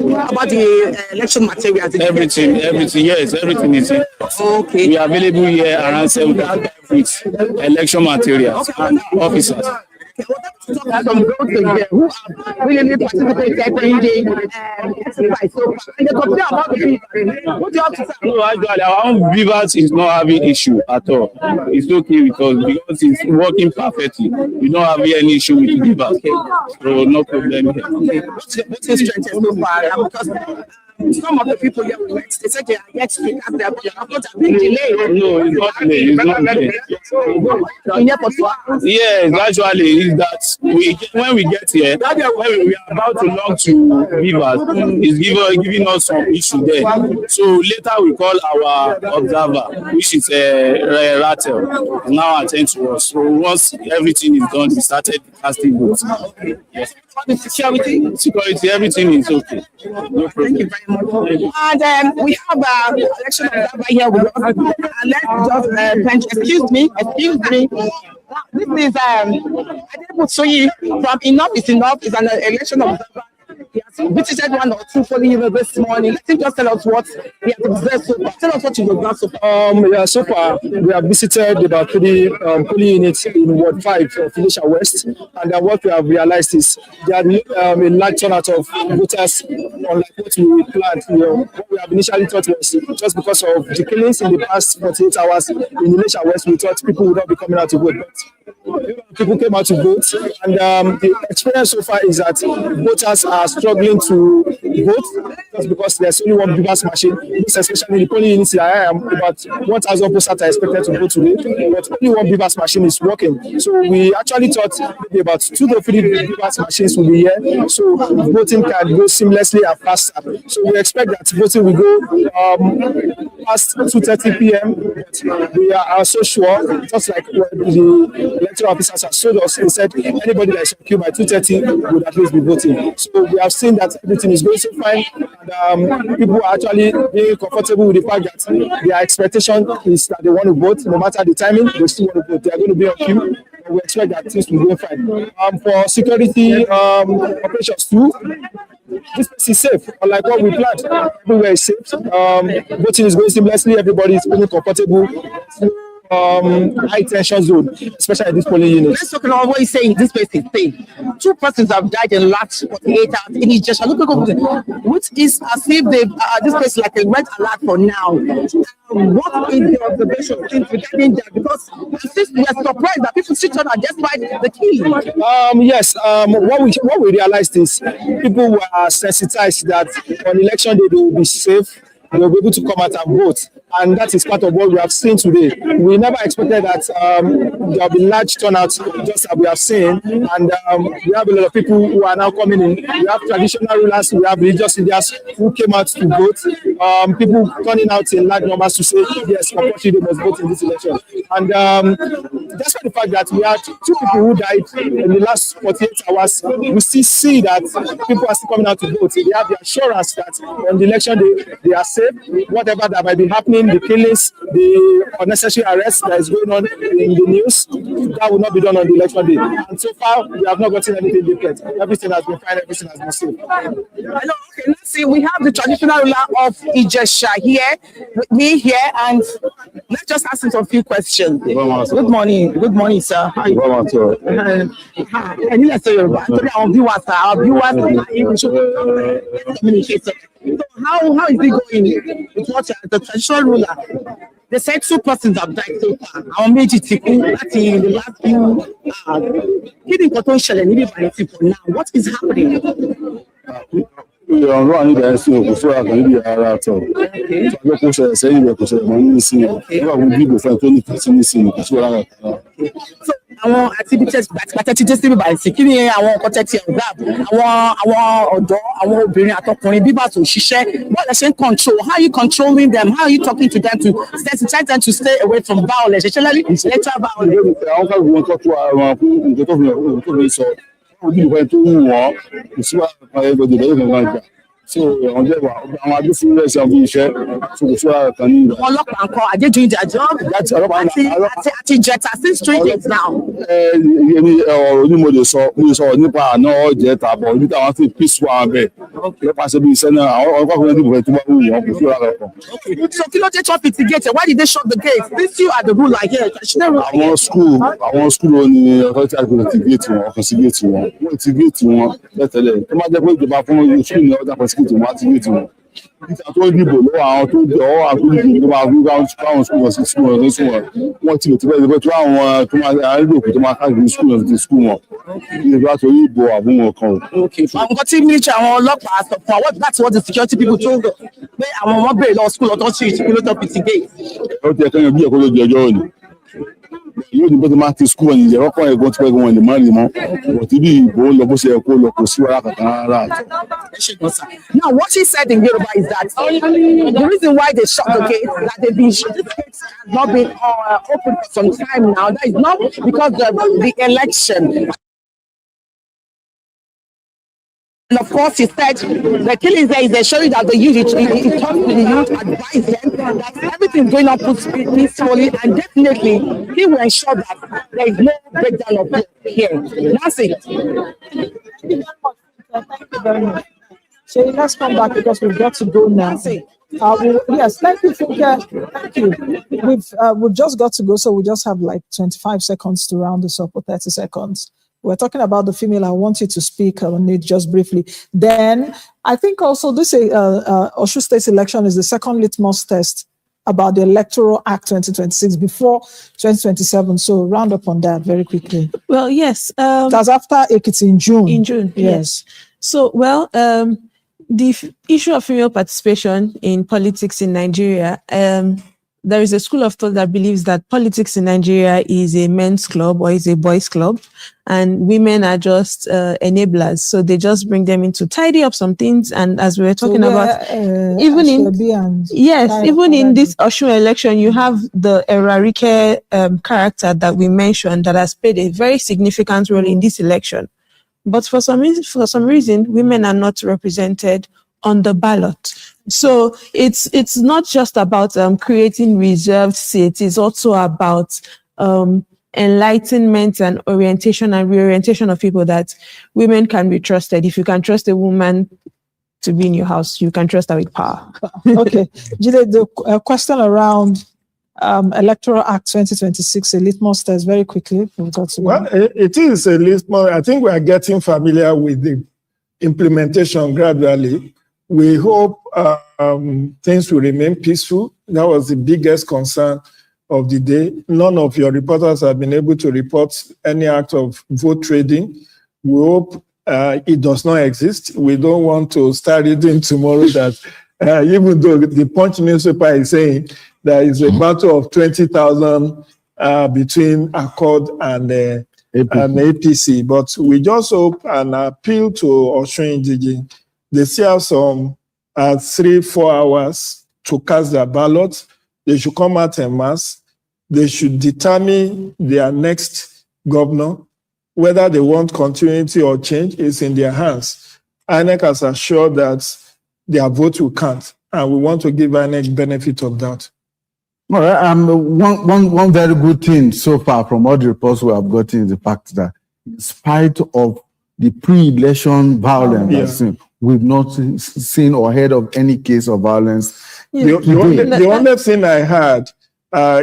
How about the election materials? Everything, yes, everything is here. Okay. We are available here around 7:00 with election materials and officers. Some girls here who are really participating in the exercise so far. And they complain about the beavers. What do you have to say? No, actually, our own beavers is not having issue at all. It's okay because it's working perfectly. We don't have any issue with the beavers. So no problem here. What's your strength so far? Because some of the people here we met, they said they are yet to pick up their vote. Not a big delay. No, it's not delay. It's not delay. In here for 2 hours. Yes, actually, is that when we get here, when we are about to log to beavers, it's giving us some issue there. So later we call our observer, which is Rattel, now attend to us. So once everything is done, we started casting votes. Yes. Security, everything is okay. No problem. Thank you very much. And we have election observer here with us. And let's just excuse me. This is Adebusoyi from Enough is Enough. Is an election observer. He has visited 1 or 2 polling units this morning. Let him just tell us what he has observed so far. Tell us what you've observed so far. So far, we have visited about 3 polling units in Ward 5 of Elisha West. And what we have realized is there are a large turnout of voters, unlike what we planned. What we have initially thought was just because of the killings in the past 48 hours in Elisha West, we thought people would not be coming out to vote. But people came out to vote, and the experience so far is that voters are struggling to vote just because there's only one beavers machine. This especially the polling units I am about 1,000 voters are expected to vote today, but only one beavers machine is working. So we actually thought maybe about 2 to 3 beavers machines will be here, so voting can go seamlessly and faster. So we expect that voting will go past 2:30 p.m. But we are so sure, just like the electoral officers have told us, they said anybody that is secured by 2:30 would at least be voting. So we have seen that everything is going so fine, and people are actually being comfortable with the fact that their expectation is that they want to vote, no matter the timing, they still want to vote. They are going to be on queue. We expect that things will go fine. For security operations too, this place is safe, unlike what we planned. Everywhere is safe. Voting is going seamlessly. Everybody is feeling comfortable. High tension zone, especially at this polling unit. Let's talk about what you're saying. This place is safe. 2 persons have died in the last 48 hours in Ijesha. Which is as if this place is like a red alert for now. What is the observation regarding that? Because we are surprised that people sit on despite the killing. Yes. What we realized is people were sensitized that on election day they will be safe. They will be able to come out and vote. And that is part of what we have seen today. We never expected that there will be large turnouts, just as we have seen. And we have a lot of people who are now coming in. We have traditional rulers, we have religious leaders who came out to vote. People turning out in large numbers to say, yes, compulsory they must vote in this election. And despite the fact that we had 2 people who died in the last 48 hours, we still see that people are still coming out to vote. They have the assurance that on the election day, they are safe. Whatever that might be happening, the killings, the unnecessary arrests that is going on in the news, that will not be done on the election day. And so far, we have not gotten anything different. Everything has been fine, everything has been safe. Okay, let's see. We have the traditional ruler of Ijesha here, with me here, and let's just ask him some few questions. Good morning. Good morning, sir. How are you? How is it going with what the traditional ruler? They said 2 persons have died so far. Our major in the last few for now. What is happening? ọ̀rọ̀ àyè bẹ̀rẹ̀ sí òkú fúra kan níbi ara àtọ̀ tó kó ṣẹlẹ̀ sẹ́yìn rẹ̀ kò ṣẹlẹ̀ mọ́ ní sí nígbà wo bí ìbò fẹ́ tó ní kìí sí ní sí kò sí wàrà kan. Àwọn activities àti ti dé síbi báyìí sí kí ni àwọn nǹkan tẹ́tí observe àwọn ọ̀dọ́ àwọn obìnrin àtọkùnrin bí bá tó ṣiṣẹ́ what they say control how you controlling them how you talking to them to sensitize them to stay away from violence especially electoral violence. àwọn kan wọn tó àwọn nǹkan tó fi sọ ojú ìwé tó wù wọ́n kò sí wàrà kan ẹgbẹ̀dẹ̀ lẹ́yìn kankan ìgbà so àwọn jẹ́wà àwọn agbófinró ẹ̀sìn àwọn iṣẹ́ so kò sí wàrà kan ní ìgbà. Àwọn ọlọ́pàá ń kọ́ Are they doing their job? Àti ìjẹta since 3 days now. Èmi ọ̀rọ̀ ni mo lè sọ nípa àná ọ̀jẹ̀ tààbọ̀ níbi táwọn fi peace wà bẹ́ẹ̀ lọ́pàá ṣe bí iṣẹ́ náà àwọn ọlọ́pàá ìdìbò fẹ́ tó bá wù wọ́n kò sí wàrà kan. So kí ló dé tó fi ti gate? Why did they shut the gate? Since you are the ruler here. Àwọn school ni authority àgbẹ̀ ti gate wọn ọkàn sí gate wọn wọ́n ti gate wọn lẹ́tẹ̀lẹ̀ tó má jẹ́ pé ìjọba fún school ní ọjà kan sí gate wọn á ti gate wọn. Nígbà tó ń dìbò lọ́wọ́ àwọn tó jẹ́ ọwọ́ àgbẹ̀dìbò tó máa fi káwọn school wọn sí school wọn tó sùn wọn wọ́n ti lè ti bẹ́ẹ̀ tó àwọn tó máa àrídòkú tó máa káàkiri school wọn ti school wọn nígbà tó yí ìbò àbúmọ̀ kan. Àwọn nǹkan tí military àwọn ọlọ́pàá sọ fún àwọn that's what the security people told them pé àwọn ọmọ bèrè lọ school ọ̀tọ̀ sí ìṣèkúlò tó fi ti gate. Ó ti ẹ̀kọ́ yẹn bí ẹ̀kọ́ ló di ọjọ́ òní. Yóò ní bó ti máa ti skul wọn nìyẹn ọkọ ẹ̀gbọ́n tí pẹ̀lú wọn lè má rí mọ́ òtí bí ìbò lọ bó ṣe ẹ̀kọ́ lọ kò sí wàrà kankan rárá. Now what he said in Yoruba is that the reason why they shut the gate that the gates has not been open for some time now that is not because of the election. And of course, he said the killings there is ensuring that the youth, he talks to the youth, advise them that everything is going on peacefully, and definitely he will ensure that there is no breakdown of here. That's it. Thank you very much. So let's come back because we've got to go now. Yes, thank you, Funke. Thank you. We've just got to go, so we just have like 25 seconds to round this up, or 30 seconds. We're talking about the female. I want you to speak on it just briefly. Then I think also this Osun State election is the second litmus test about the Electoral Act 2026 before 2027. So round up on that very quickly. Well, yes. That's after Ekiti in June. In June, yes. So, well, the issue of female participation in politics in Nigeria, there is a school of thought that believes that politics in Nigeria is a men's club or is a boys' club, and women are just enablers. So they just bring them in to tidy up some things. And as we were talking about, even in this Osun election, you have the Erarike character that we mentioned that has played a very significant role in this election. But for some reason, women are not represented on the ballot. So it's not just about creating reserved seats. It's also about enlightenment and orientation and reorientation of people, that women can be trusted. If you can trust a woman to be in your house, you can trust her with power. Okay. Jide, the question around Electoral Act 2026, a litmus test, very quickly. Well, it is a litmus. I think we are getting familiar with the implementation gradually. We hope things will remain peaceful. That was the biggest concern of the day. None of your reporters have been able to report any act of vote trading. We hope it does not exist. We don't want to start reading tomorrow that even though the Punch newspaper is saying there is a battle of 20,000 between Accord and APC. But we just hope and appeal to Osun Indigi. They still have some 3-4 hours to cast their ballots. They should come out en masse. They should determine their next governor. Whether they want continuity or change is in their hands. INEC has assured that their vote will count, and we want to give INEC benefit of that. All right. One very good thing so far from all the reports we have gotten is the fact that in spite of the pre-election violence, we've not seen or heard of any case of violence. The only thing I heard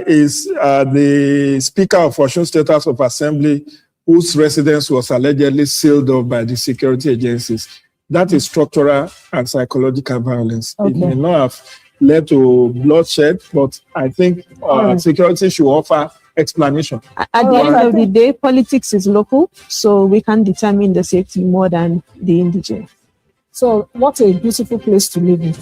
is the Speaker of Osun State House of Assembly, whose residence was allegedly sealed off by the security agencies. That is structural and psychological violence. Okay. It may not have led to bloodshed, but I think security should offer explanation. At the end of the day, politics is local, so we can determine the safety more than the indigenous. So what a beautiful place to live in.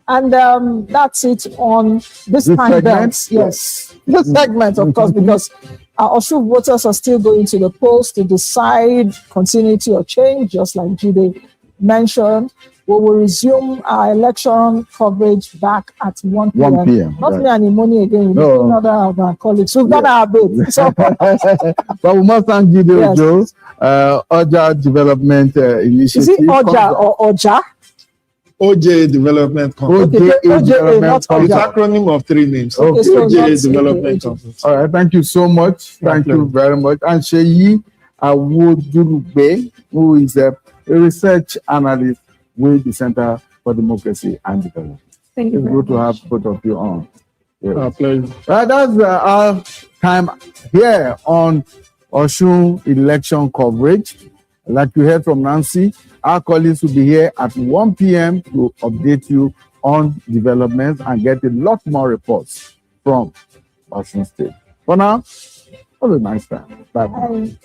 And that's it on this time segment? belt. Yes, this segment, of course, because our Osun voters are still going to the polls to decide continuity or change, just like Jide mentioned. We will resume our election coverage back at 1 p.m. 1 p.m., Not right. me and Imoni again. No. Another of our colleagues. We've done our bit. So, But we must thank Jide Yes. Ojo, Oja Development Initiative. is it Oja or Oja? OJ Development Company. OJA OJA, Development not It's Company. Oja. acronym of 3 names. Okay, so OJ that's Development OJ. Company. All right, thank you so much. Thank you very much. And Sheyi Awodurugbe, who is a research analyst with the Center for Democracy and Development. Thank you It's very good to much. have both of you on. Yes. Pleasure. That's our time here on Osun election coverage. Like you heard from Nancy, our colleagues will be here at 1 p.m. to update you on developments and get a lot more reports from Osun State. For now, have a nice time. Bye-bye.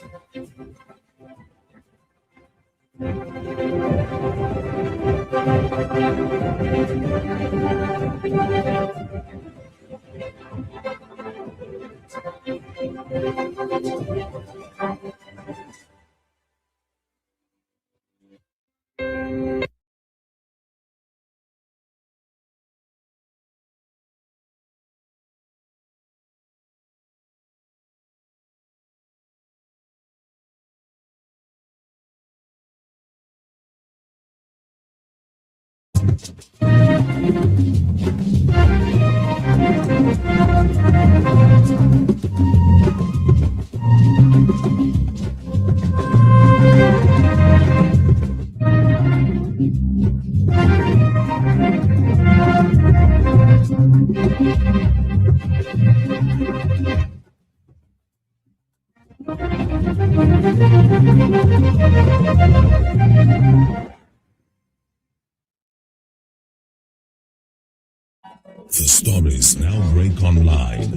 The stories now break online.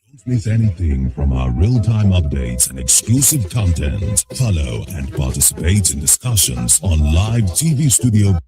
Don't miss anything from our real-time updates and exclusive content. Follow and participate in discussions on live TV studio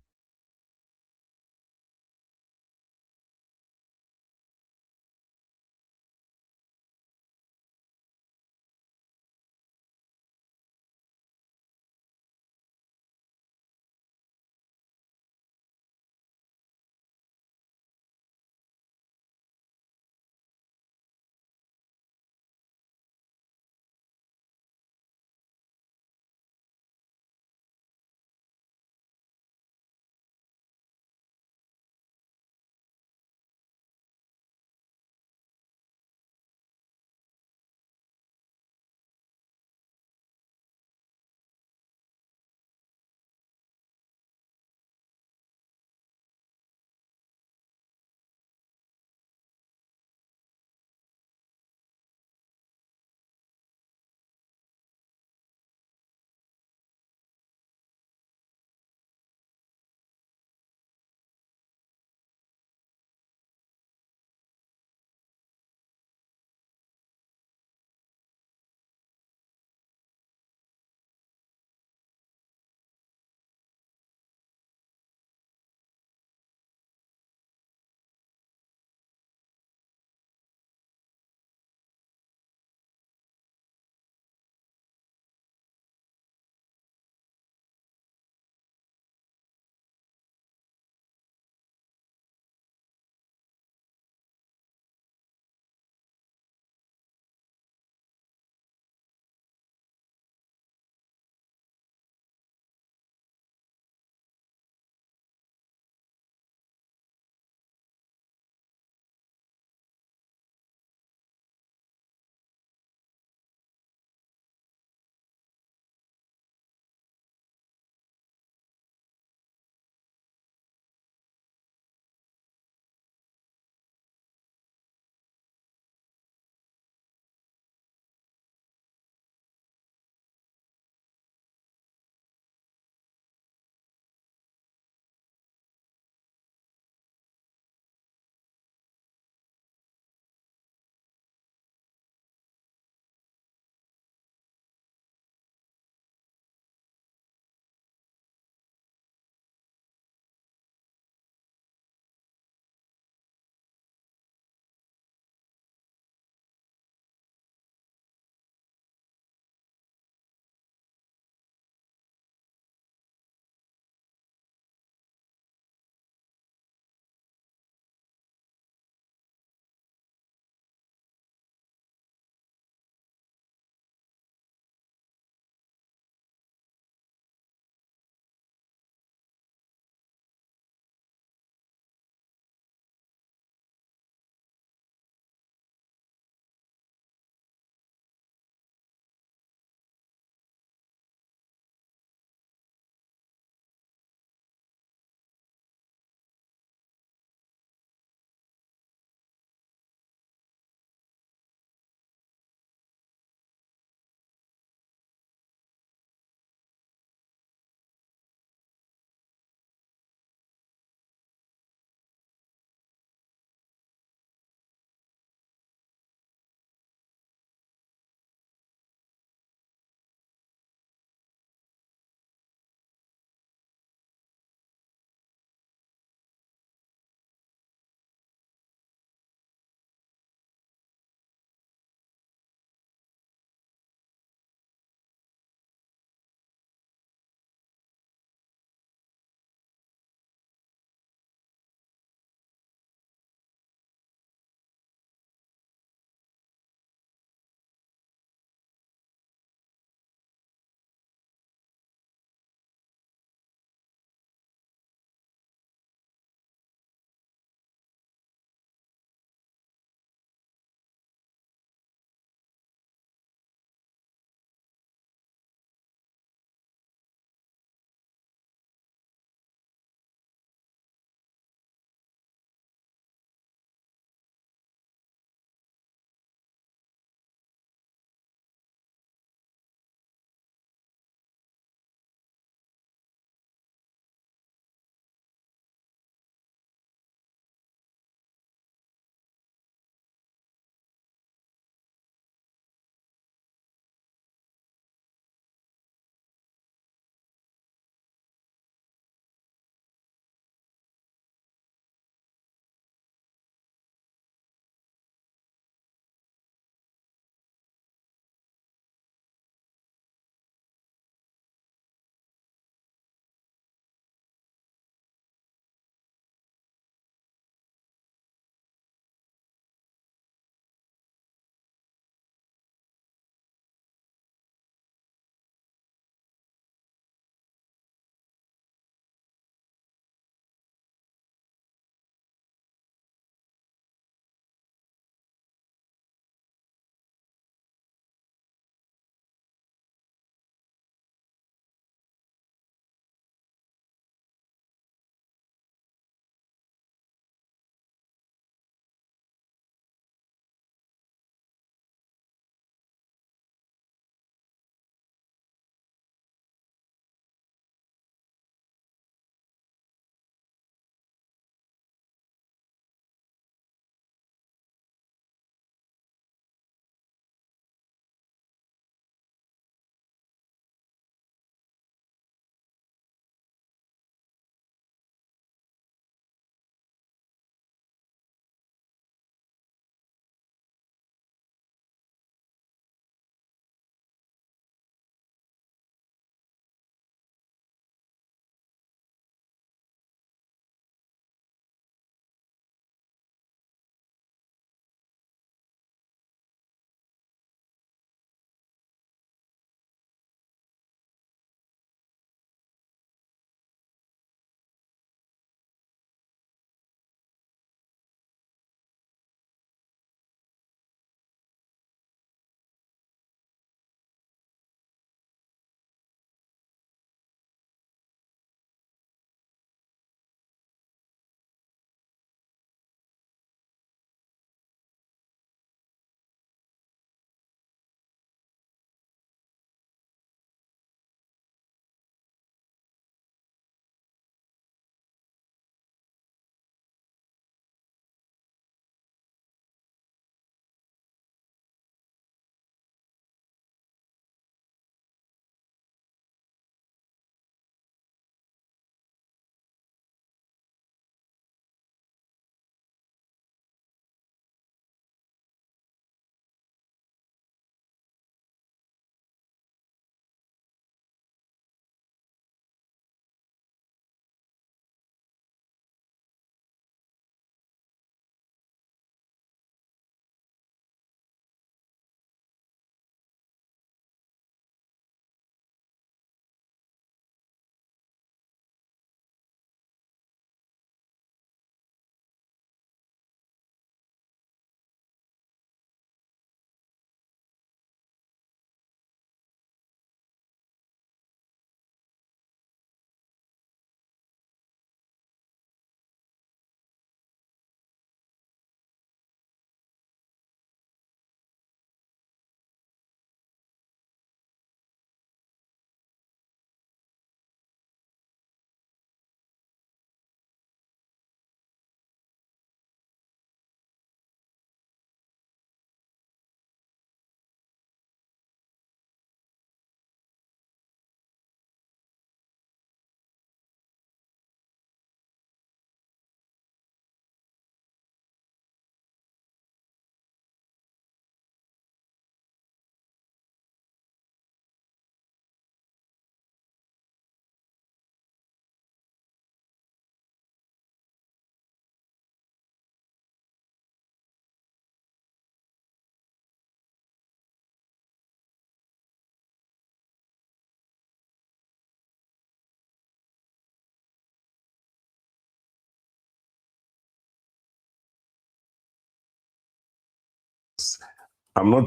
I'm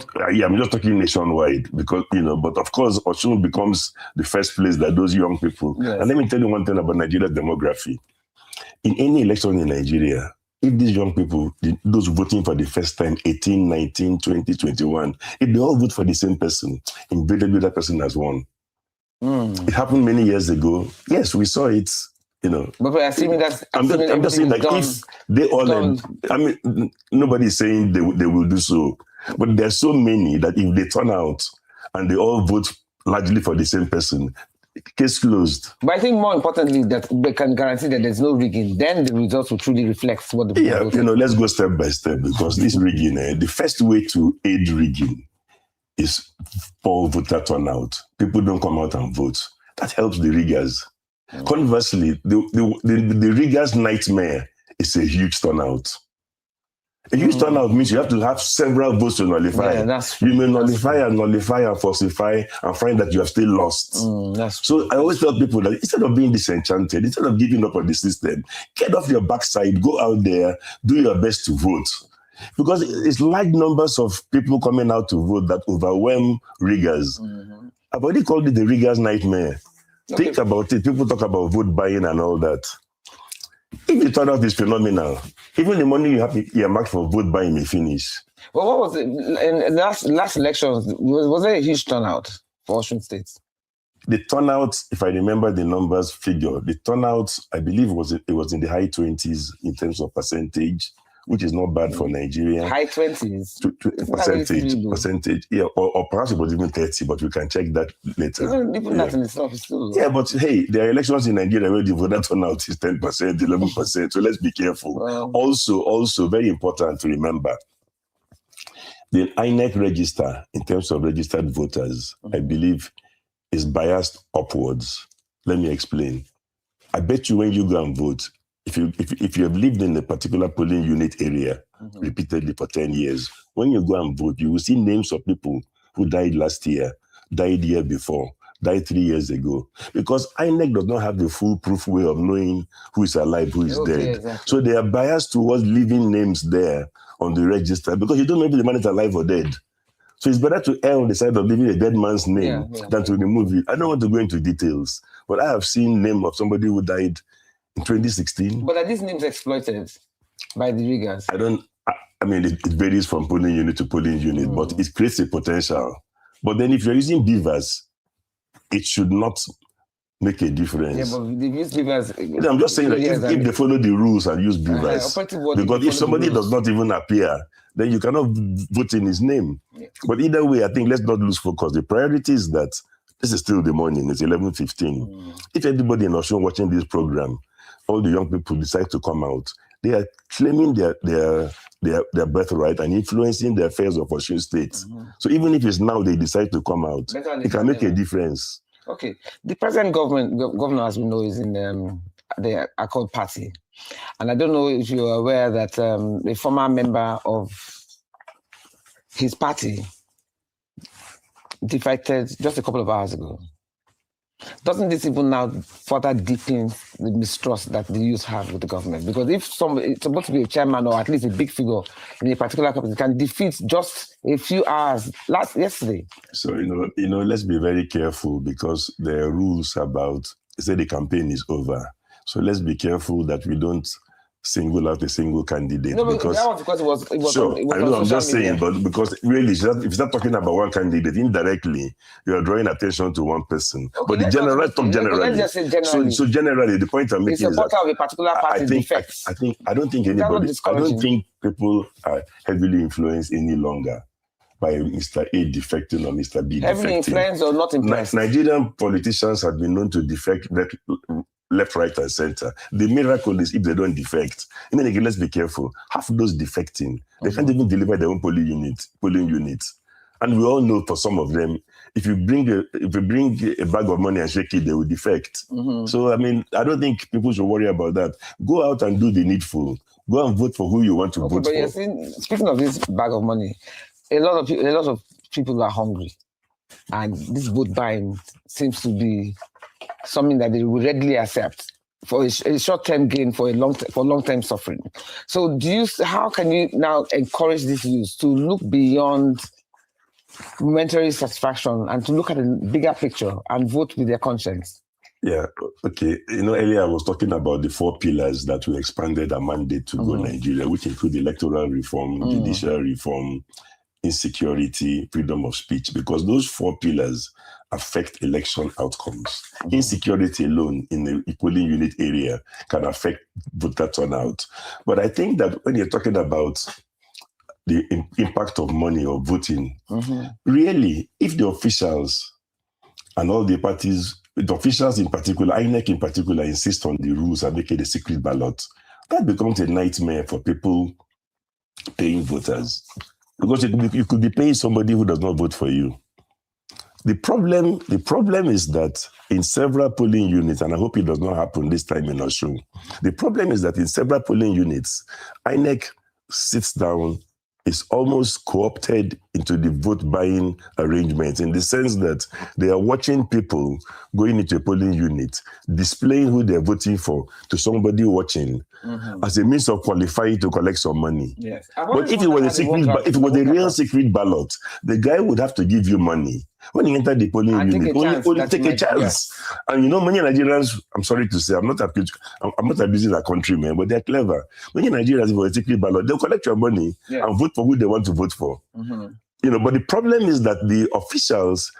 just talking nationwide because, but of course, Osun becomes the first place that those young people. Yes. And let me tell you one thing about Nigeria's demography. In any election in Nigeria, if these young people, those voting for the first time, 18, 19, 20, 21, if they all vote for the same person, invariably that person has won. It happened many years ago. Yes, we saw it. But we're assuming that's. I'm just saying that if they all, nobody is saying they will do so, but there are so many that if they turn out and they all vote largely for the same person, case closed. But I think more importantly that they can guarantee that there's no rigging. Then the results will truly reflect what the people voted. Let's go step by step because this rigging, the first way to aid rigging is poor voter turnout. People don't come out and vote. That helps the riggers. Conversely, the riggers' nightmare is a huge turnout. A huge turnout means you have to have several votes to nullify. You may nullify and falsify and find that you have still lost. So I always tell people that instead of being disenchanted, instead of giving up on the system, get off your backside, go out there, do your best to vote. Because it's large numbers of people coming out to vote that overwhelm riggers. I've already called it the riggers' nightmare. Think about it. People talk about vote buying and all that. If the turnout is phenomenal, even the money you have earmarked for vote buying may finish. Well, what was it in last elections? Was there a huge turnout for Osun State? The turnout, if I remember the numbers figure, the turnout, I believe it was in the high 20s in terms of percentage, which is not bad for Nigeria. High 20s? Percentage, yeah, or perhaps it was even 30, but we can check that later. Even that in itself is still low. Yeah, but hey, there are elections in Nigeria where the voter turnout is 10%, 11%, so let's be careful. Also, very important to remember, the INEC register, in terms of registered voters, I believe, is biased upwards. Let me explain. I bet you when you go and vote, if you have lived in a particular polling unit area repeatedly for 10 years, when you go and vote, you will see names of people who died last year, died year before, died 3 years ago. Because INEC does not have the foolproof way of knowing who is alive, who is dead. Exactly. So they are biased towards living names there on the register because you don't know if the man is alive or dead. So it's better to err on the side of leaving a dead man's name than to remove it. I don't want to go into details, but I have seen name of somebody who died in 2016. But are these names exploited by the riggers? I mean, it varies from polling unit to polling unit, but it creates a potential. But then if you're using beavers, it should not make a difference. Yeah, but they use beavers. I'm just saying that if they follow the rules and use beavers, because if somebody does not even appear, then you cannot vote in his name. Yeah. But either way, I think let's not lose focus. The priority is that this is still the morning, it's 11:15. If anybody in Osun watching this program, all the young people decide to come out, they are claiming their birthright and influencing the affairs of Osun State. So even if it's now they decide to come out, it can make a difference. Okay. The present governor, as we know, is in the Accord Party. And I don't know if you're aware that a former member of his party defected just a couple of hours ago. Doesn't this even now further deepen the mistrust that the youth have with the government? Because if somebody it's supposed to be a chairman or at least a big figure in a particular company can defeat just a few hours yesterday. So let's be very careful because there are rules about say the campaign is over. So let's be careful that we don't single out a single candidate. No, because that was because it was sure. it was I know, on I'm just social saying, media. but because really, if you start talking about one candidate indirectly, you are drawing attention to one person. Okay, but let's talk generally. Let's just say generally. So generally, the point I'm making is that of a particular party defects. I don't think people are heavily influenced any longer by Mr. A defecting or Mr. B defecting. Heavily influenced or not impressed? Nigerian politicians have been known to defect left, right, and center. The miracle is if they don't defect. And then again, let's be careful. Half those defecting, they can't even deliver their own polling units. And we all know for some of them, if you bring a bag of money and shake it, they will defect. So I mean, I don't think people should worry about that. Go out and do the needful. Go and vote for who you want to vote but for. you're saying, speaking of this bag of money, a lot of people are hungry, and this vote buying seems to be something that they will readily accept for a short-term gain for long-term suffering. So how can you now encourage these youth to look beyond momentary satisfaction and to look at the bigger picture and vote with their conscience. Yeah, okay. Earlier I was talking about the 4 pillars that we expanded our mandate to go Nigeria, which include electoral reform, judicial reform, insecurity, freedom of speech, because those 4 pillars affect election outcomes. Insecurity alone in the polling unit area can affect voter turnout. But I think that when you're talking about the impact of money or voting, really, if the officials and all the parties, the officials in particular, INEC in particular, insist on the rules and make it a secret ballot, that becomes a nightmare for people paying voters. Because you could be paying somebody who does not vote for you. The problem is that in several polling units, and I hope it does not happen this time in Osun, the problem is that in several polling units, INEC sits down, is almost co-opted into the vote buying arrangements in the sense that they are watching people going into a polling unit, displaying who they're voting for to somebody watching as a means of qualifying to collect some money. Yes. But if it was a real secret ballot, the guy would have to give you money. When you enter the polling unit, only take a chance. And many Nigerians, I'm sorry to say, I'm not abusing our countrymen, but they're clever. Many Nigerians, for a secret ballot, they'll collect your money and vote for who they want to vote for. But the problem is that the officials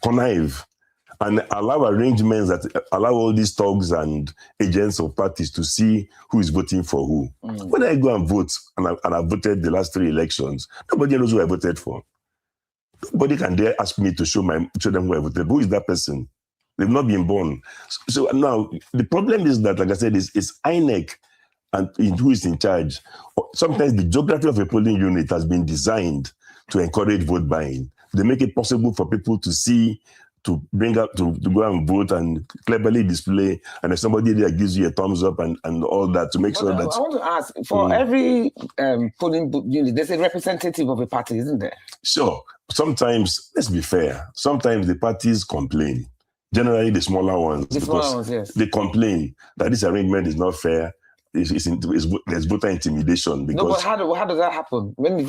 connive and allow arrangements that allow all these thugs and agents of parties to see who is voting for who. When I go and vote, and I voted the last 3 elections, nobody knows who I voted for. Nobody can dare ask me to show them who I voted. Who is that person? They've not been born. So now the problem is that, like I said, it's INEC and who is in charge. Sometimes the geography of a polling unit has been designed to encourage vote buying. They make it possible for people to see, to bring up, to go and vote and cleverly display, and if somebody there gives you a thumbs up and all that to make sure that... I want to ask, for every polling unit, there's a representative of a party, isn't there? Sure. Sometimes, let's be fair, sometimes the parties complain. Generally, the smaller ones. Yes. They complain that this arrangement is not fair. There's voter intimidation. Because, no, but how does that happen? When if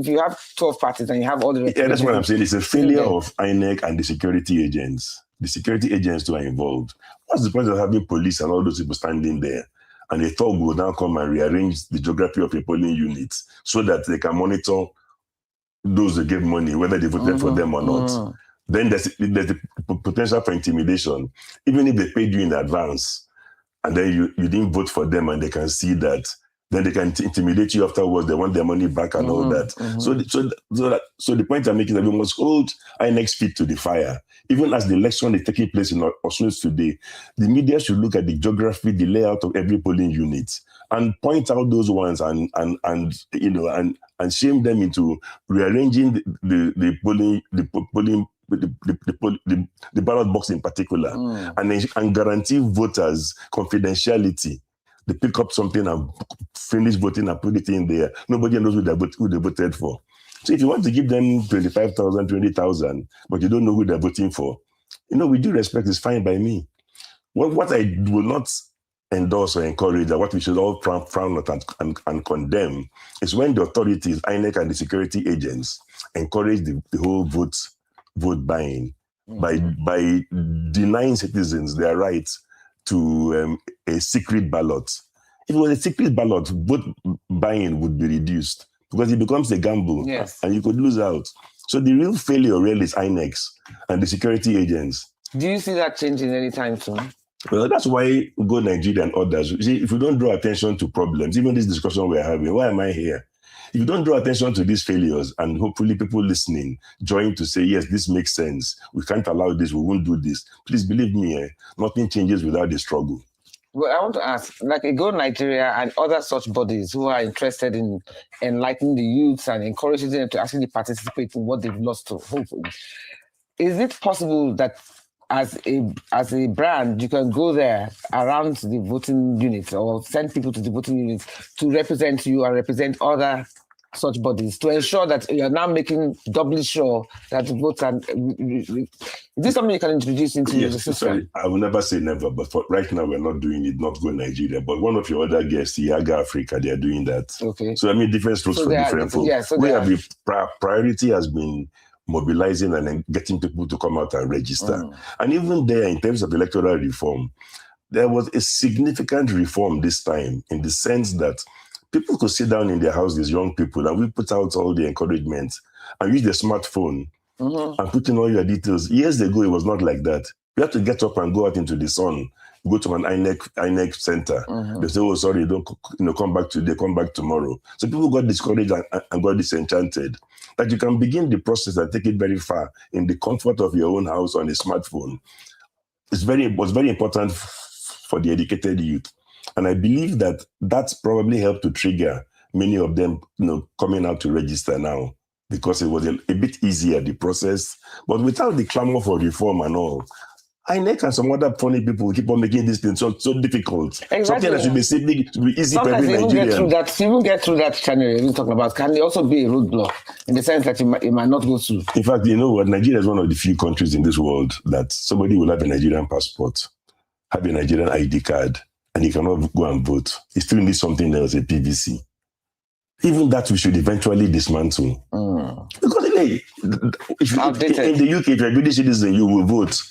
you have 12 parties and you have all the... Yeah, that's what I'm saying. It's a failure of INEC and the security agents. The security agents who are involved. What's the point of having police and all those people standing there? And a thug will now come and rearrange the geography of a polling unit so that they can monitor those who gave money, whether they voted for them or not. Then there's the potential for intimidation. Even if they paid you in advance, and then you didn't vote for them, and they can see that, then they can intimidate you afterwards. They want their money back and all that. So the point I'm making is that we must hold INEC's feet to the fire. Even as the election is taking place in Osun today, the media should look at the geography, the layout of every polling unit, and point out those ones and shame them into rearranging the ballot box in particular, and guarantee voters confidentiality. They pick up something and finish voting and put it in there. Nobody knows who they voted for. So if you want to give them 25,000, 20,000, but you don't know who they're voting for, with due respect, is fine by me. What I will not endorse or encourage, or what we should all frown at and condemn, is when the authorities, INEC and the security agents, encourage the whole vote buying by denying citizens their right to a secret ballot. If it was a secret ballot, vote buying would be reduced because it becomes a gamble, and you could lose out. So the real failure really is INEC and the security agents. Do you see that changing anytime soon? Well, that's why Go Nigeria and others. You see, if you don't draw attention to problems, even this discussion we're having, why am I here? If you don't draw attention to these failures, and hopefully people listening join to say, yes, this makes sense, we can't allow this, we won't do this, please believe me, nothing changes without the struggle. Well, I want to ask, like Go Nigeria and other such bodies who are interested in enlightening the youths and encouraging them to actually participate in what they've lost to hope in, is it possible that as a brand, you can go there around the voting units or send people to the voting units to represent you and represent other such bodies to ensure that you are now making doubly sure that the votes are... Is this something you can introduce into the system? Sorry, I will never say never, but for right now we're not doing it, not Go Nigeria. But one of your other guests, Yaga Africa, they are doing that. Okay. So different strokes for different folks. Yeah, so the priority has been mobilizing and then getting people to come out and register. And even there, in terms of electoral reform, there was a significant reform this time in the sense that people could sit down in their houses, young people, and we put out all the encouragement and use the smartphone and put in all your details. Years ago, it was not like that. You have to get up and go out into the sun, go to an INEC center. They say, oh, sorry, don't come back today, come back tomorrow. So people got discouraged and got disenchanted. That you can begin the process and take it very far in the comfort of your own house on a smartphone. Was very important for the educated youth. And I believe that that's probably helped to trigger many of them coming out to register now, because it was a bit easier, the process. But without the clamor for reform and all, INEC and some other funny people keep on making this thing so difficult. Exactly. Something that should be simply easy for every Sometimes Nigerian. even get through that channel you're even talking about, can also be a roadblock in the sense that you might not go through. In fact, you know what? Nigeria is one of the few countries in this world that somebody will have a Nigerian passport, have a Nigerian ID card, and he cannot go and vote. He still needs something else, a PVC. Even that we should eventually dismantle. Because hey, in the UK, if you're a British citizen, you will vote.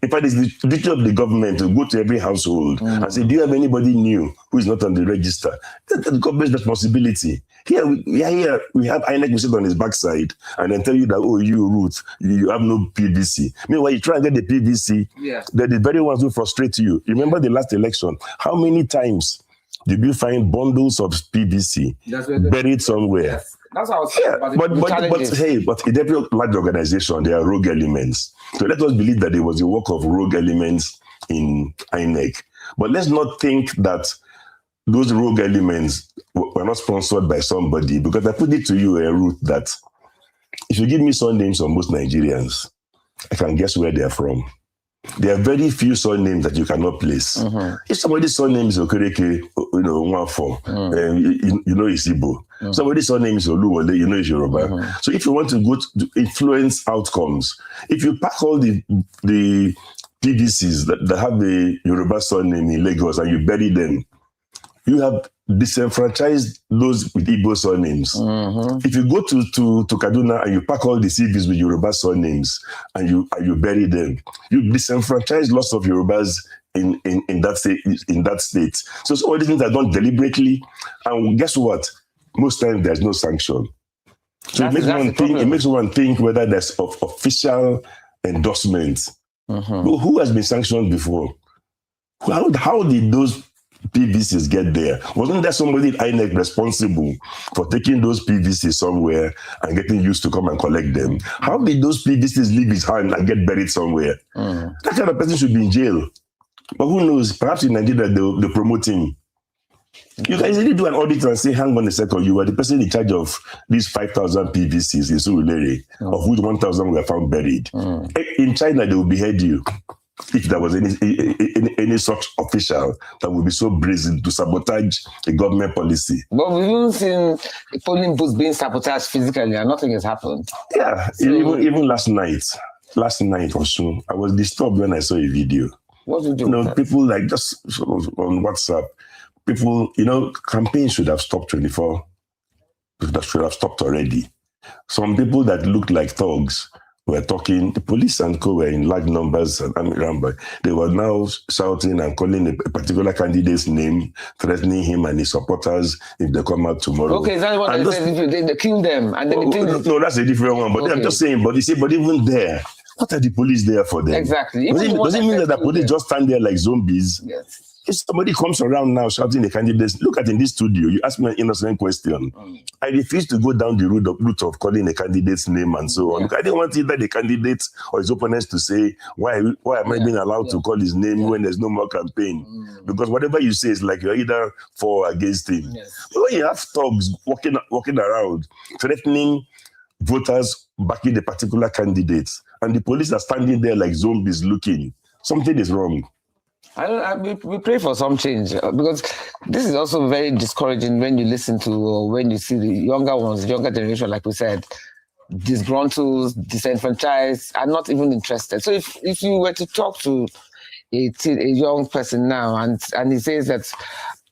In fact, it's the duty of the government to go to every household and say, do you have anybody new who is not on the register? That's the government's responsibility. Here we have INEC who sit on his backside and then tell you that, oh, you, Ruth, you have no PVC. Meanwhile, you try and get the PVC, they're the very ones who frustrate you. Remember the last election? How many times did you find bundles of PVC buried somewhere? Yes. That's what I was saying about But in every large organization, there are rogue elements. So let us believe that it was a work of rogue elements in INEC. But let's not think that those rogue elements were not sponsored by somebody, because I put it to you, Ruth, that if you give me surnames of most Nigerians, I can guess where they're from. There are very few surnames that you cannot place. If somebody's surname is Okereke, Nwafo, you know it's Igbo. Somebody's surname is Oluwole, you know it's Yoruba. So if you want to go to influence outcomes, if you pack all the PVCs that have the Yoruba surname in Lagos and you bury them, you have disenfranchised those with Igbo surnames. If you go to Kaduna and you pack all the CVs with Yoruba surnames and you bury them, you disenfranchise lots of Yorubas in that state. So all these things are done deliberately, and guess what? Most times there's no sanction. So it makes one think whether there's official endorsement. But who has been sanctioned before? How did those PVCs get there? Wasn't there somebody at INEC responsible for taking those PVCs somewhere and getting used to come and collect them? How did those PVCs leave his hand and get buried somewhere? That kind of person should be in jail. But who knows? Perhaps in Nigeria they'll promote him. You can easily do an audit and say, hang on a second, you were the person in charge of these 5,000 PVCs in Surulere, of which 1,000 were found buried. In China, they will behead you if there was any such official that would be so brazen to sabotage a government policy. But we've even seen polling booths being sabotaged physically and nothing has happened. Yeah, so, even last night or so, I was disturbed when I saw a video. What did you do? People like just on WhatsApp, people, campaigns should have stopped 24. That should have stopped already. Some people that looked like thugs were talking. The police and co were in large numbers around, but they were now shouting and calling a particular candidate's name, threatening him and his supporters if they come out tomorrow. Okay, is that what they said? They kill them and then no, that's a different one. But I'm just saying. But even there, what are the police there for them? Exactly. Does it mean that the police just stand there like zombies? Yes. If somebody comes around now shouting the candidates, look at in this studio, you ask me an innocent question. I refuse to go down the route of calling a candidate's name and so on. I didn't want either the candidate or his opponents to say, why am I being allowed to call his name when there's no more campaign? Because whatever you say is like you're either for or against him. But when you have thugs walking around, threatening voters backing the particular candidates, and the police are standing there like zombies looking, something is wrong. We pray for some change, because this is also very discouraging when you listen to or when you see the younger ones, the younger generation, like we said, disgruntled, disenfranchised, are not even interested. So if you were to talk to a young person now and he says that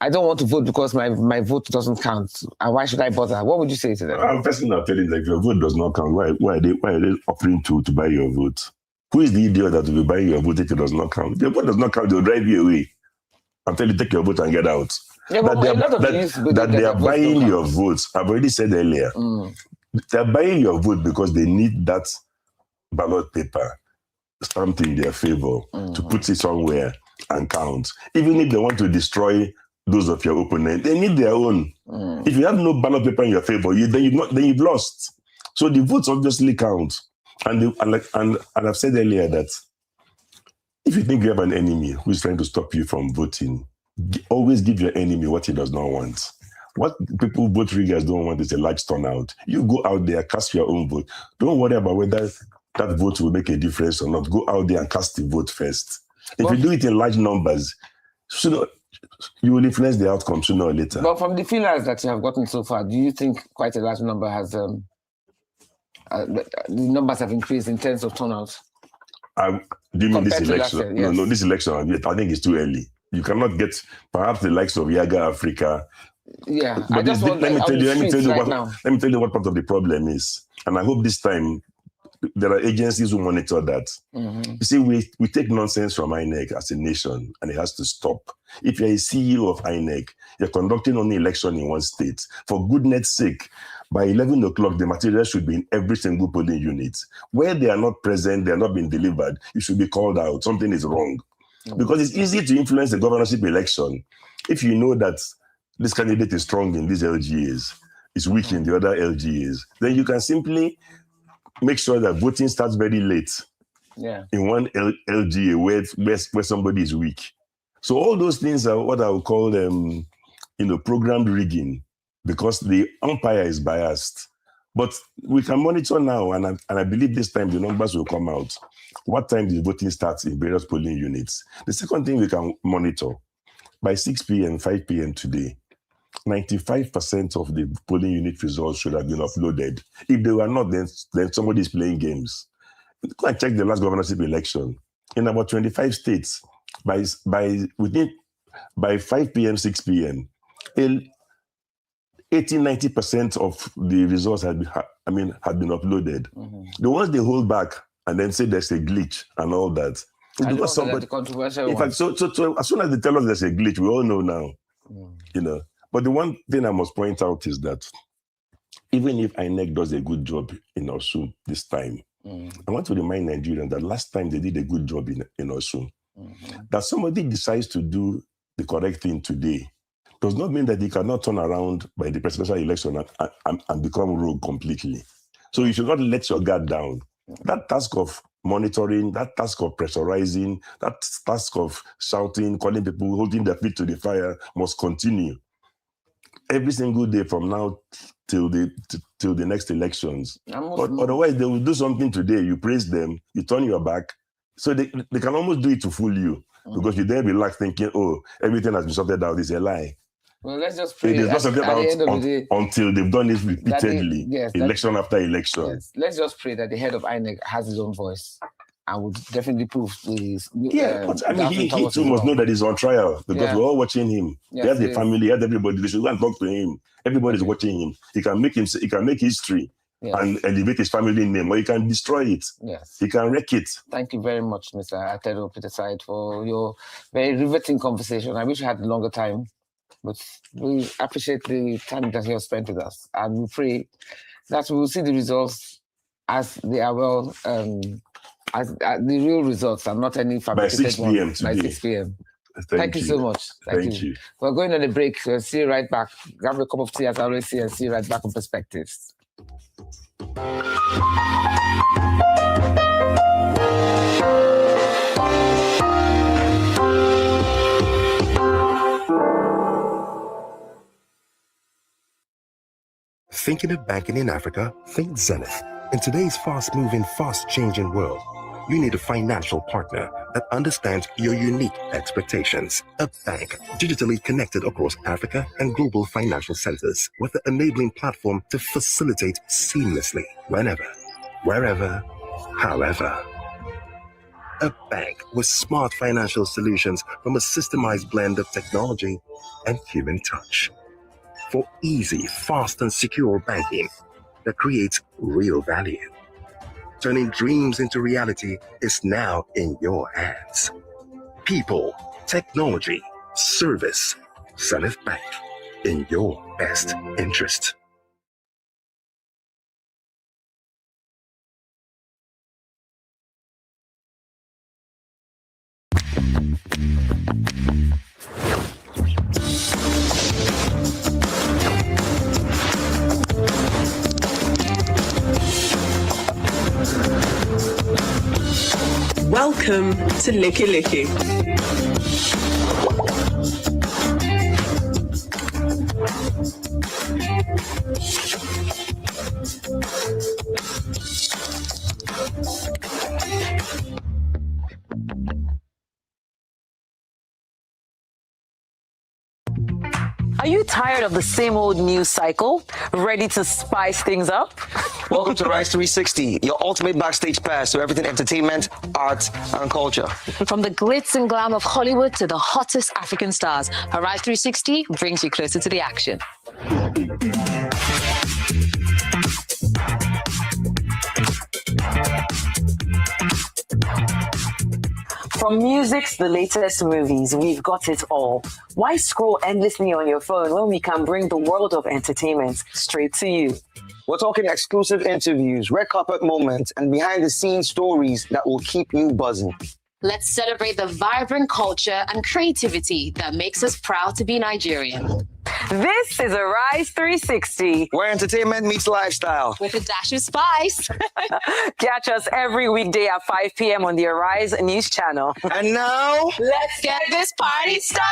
I don't want to vote because my vote doesn't count. And why should I bother? What would you say to them? I'm personally telling that if your vote does not count, why are they offering to buy your vote? Who is the idiot that will be buying your vote if it does not count? If your vote does not count, they'll drive you away and tell you take your vote and get out. Yeah, that they are buying your votes. I've already said earlier. They're buying your vote because they need that ballot paper stamped in their favor to put it somewhere and count. Even if they want to destroy those of your opponent, they need their own. If you have no ballot paper in your favor, then you've lost. So the votes obviously count. And I've said earlier that if you think you have an enemy who is trying to stop you from voting, always give your enemy what he does not want. What people, vote riggers, don't want is a large turnout. You go out there, cast your own vote. Don't worry about whether that vote will make a difference or not. Go out there and cast the vote first. If you do it in large numbers, you will influence the outcome sooner or later. But from the feelers that you have gotten so far, do you think quite a large number has, the numbers have increased in terms of turnout? Do you mean this Compared to last election? year, yes. No, this election, I think it's too early. You cannot get perhaps the likes of Yaga Africa. Yeah, But let me tell you what part of the problem is. And I hope this time there are agencies who monitor that. You see, we take nonsense from INEC as a nation, and it has to stop. If you're a CEO of INEC, you're conducting only election in one state. For goodness sake, by 11 o'clock, the material should be in every single polling unit. Where they are not present, they are not being delivered, you should be called out. Something is wrong. Because it's easy to influence the governorship election if you know that this candidate is strong in these LGAs, is weak in the other LGAs. Then you can simply make sure that voting starts very late in one LGA where somebody is weak. So all those things are what I would call programmed rigging, because the umpire is biased. But we can monitor now, and I believe this time the numbers will come out. What time the voting starts in various polling units. The second thing we can monitor, by 6 p.m., 5 p.m. today, 95% of the polling unit results should have been uploaded. If they were not, then somebody is playing games. Go and check the last governorship election. In about 25 states, by 5 p.m., 6 p.m., 80-90% of the results had been uploaded. The ones they hold back and then say there's a glitch and all that. Because somebody, in fact, so as soon as they tell us there's a glitch, we all know now. But the one thing I must point out is that even if INEC does a good job in Osun this time, I want to remind Nigerians that last time they did a good job in Osun. That somebody decides to do the correct thing today does not mean that he cannot turn around by the presidential election and become rogue completely. So you should not let your guard down. That task of monitoring, that task of pressurizing, that task of shouting, calling people, holding their feet to the fire must continue every single day from now till the next elections. But otherwise, they will do something today. You praise them, you turn your back. So they can almost do it to fool you, because you then relax thinking, oh, everything has been sorted out. It's a lie. Well, let's just pray. It is not sorted out day, until they've done it repeatedly, election after election. Yes. Let's just pray that the head of INEC has his own voice and would definitely prove his. But he too must know that he's on trial, because we're all watching him. He has the family, he has everybody. They should go and talk to him. Everybody's watching him. He can make history and elevate his family name, or he can destroy it. He can wreck it. Thank you very much, Mr. Atero Peterside, for your very riveting conversation. I wish we had a longer time, but we appreciate the time that you have spent with us, and we pray that we will see the results as they are as the real results and not any fabricated by 6 p.m. By 6 p.m. Thank you so much. Thank you. We're going on a break. We'll see you right back. Grab a cup of tea, as I always say, and see you right back on Perspectives. Thinking of banking in Africa? Think Zenith. In today's fast-moving, fast-changing world, you need a financial partner that understands your unique expectations. A bank digitally connected across Africa and global financial centers with the enabling platform to facilitate seamlessly whenever, wherever, however. A bank with smart financial solutions from a systemized blend of technology and human touch. For easy, fast, and secure banking that creates real value. Turning dreams into reality is now in your hands. People, technology, service. Zenith Bank, in your best interest. Welcome to Licky Licky. Are you tired of the same old news cycle? Ready to spice things up? Welcome to Rise 360, your ultimate backstage pass to everything entertainment, art, and culture. From the glitz and glam of Hollywood to the hottest African stars, Rise 360 brings you closer to the action. From music to the latest movies, we've got it all. Why scroll endlessly on your phone when we can bring the world of entertainment straight to you? We're talking exclusive interviews, red carpet moments, and behind-the-scenes stories that will keep you buzzing. Let's celebrate the vibrant culture and creativity that makes us proud to be Nigerian. This is a Rise 360, where entertainment meets lifestyle. With a dash of spice. Catch us every weekday at 5 p.m. on the Arise News Channel. And now, let's get this party started!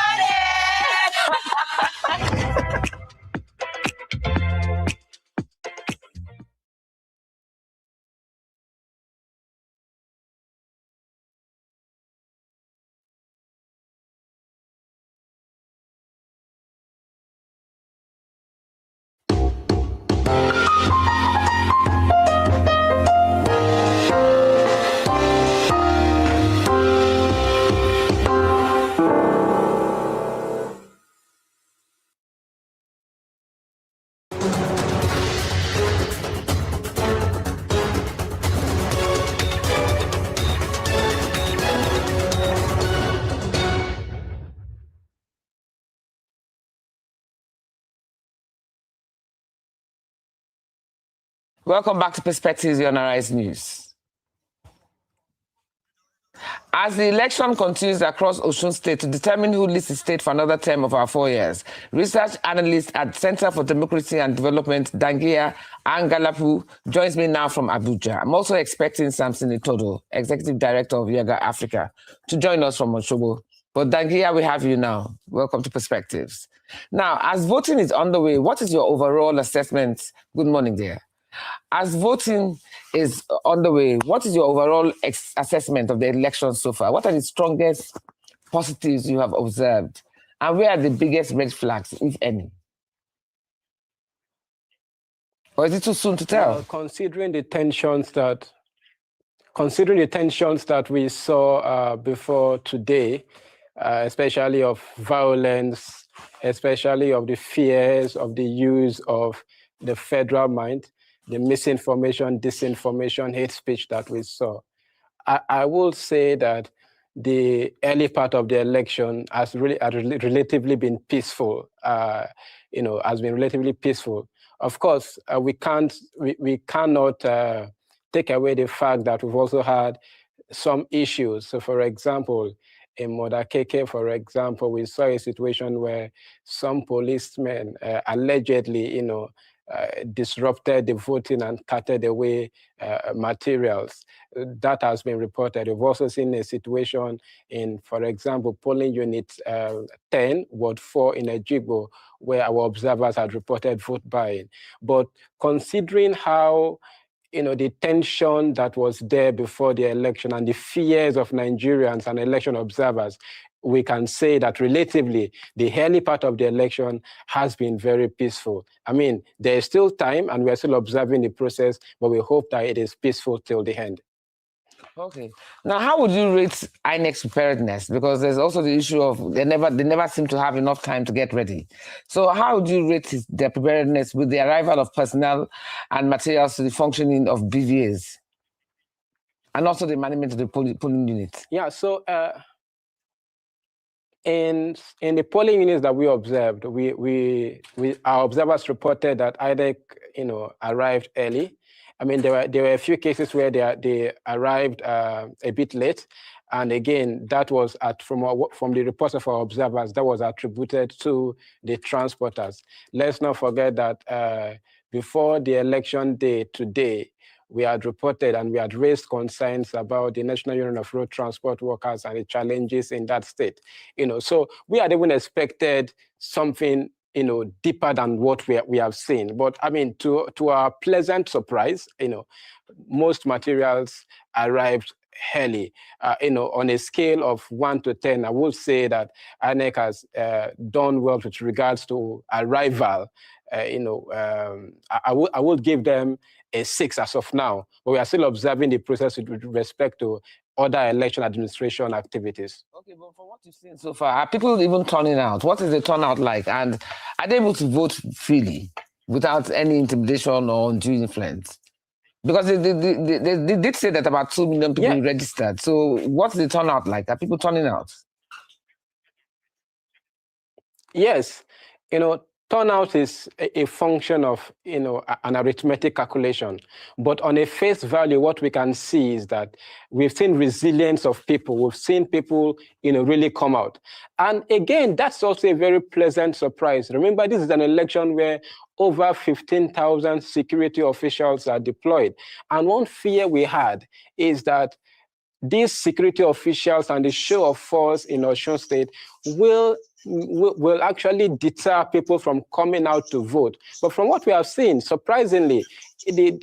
Welcome back to Perspectives on Arise News. As the election continues across Osun State to determine who leads the state for another term of our 4 years, research analyst at Center for Democracy and Development, Dangia Angalapu, joins me now from Abuja. I'm also expecting Samson Itodo, Executive Director of Yoga Africa, to join us from Osogbo. But Dangia, we have you now. Welcome to Perspectives. Now, as voting is underway, what is your overall assessment? Good morning, dear. As voting is underway, what is your overall assessment of the election so far? What are the strongest positives you have observed? And where are the biggest red flags, if any? Or is it too soon to tell? Well, considering the tensions that we saw before today, especially of violence, especially of the fears of the use of the federal mind, the misinformation, disinformation, hate speech that we saw. I will say that the early part of the election has relatively been peaceful. Has been relatively peaceful. Of course, we cannot take away the fact that we've also had some issues. So, for example, in Modakeke, for example, we saw a situation where some policemen allegedly, disrupted the voting and carted away materials. That has been reported. We've also seen a situation in, for example, polling unit 10, Ward 4 in Ejigbo, where our observers had reported vote buying. But considering how the tension that was there before the election and the fears of Nigerians and election observers, we can say that relatively, the early part of the election has been very peaceful. I mean, there is still time and we're still observing the process, but we hope that it is peaceful till the end. Okay. Now, how would you rate INEC's preparedness? Because there's also the issue of they never seem to have enough time to get ready. So how would you rate their preparedness with the arrival of personnel and materials to the functioning of BVAs? And also the management of the polling units? Yeah, so in the polling units that we observed, our observers reported that INEC, arrived early. I mean, there were a few cases where they arrived a bit late, and again, that was from the reports of our observers, that was attributed to the transporters. Let's not forget that before the election day today, we had reported and we had raised concerns about the National Union of Road Transport Workers and the challenges in that state. So we had even expected something deeper than what we have seen. But I mean, to our pleasant surprise, most materials arrived early. On a scale of 1 to 10, I would say that INEC has done well with regards to arrival. I would give them a 6 as of now, but we are still observing the process with respect to other election administration activities. Okay, but from what you've seen so far, are people even turning out? What is the turnout like? And are they able to vote freely without any intimidation or undue influence? Because they did say that about 2 million people registered. So what's the turnout like? Are people turning out? Yes. Turnout is a function of, an arithmetic calculation. But on a face value, what we can see is that we've seen resilience of people. We've seen people, really come out. And again, that's also a very pleasant surprise. Remember, this is an election where over 15,000 security officials are deployed. And one fear we had is that these security officials and the show of force in Osun State will actually deter people from coming out to vote. But from what we have seen, surprisingly,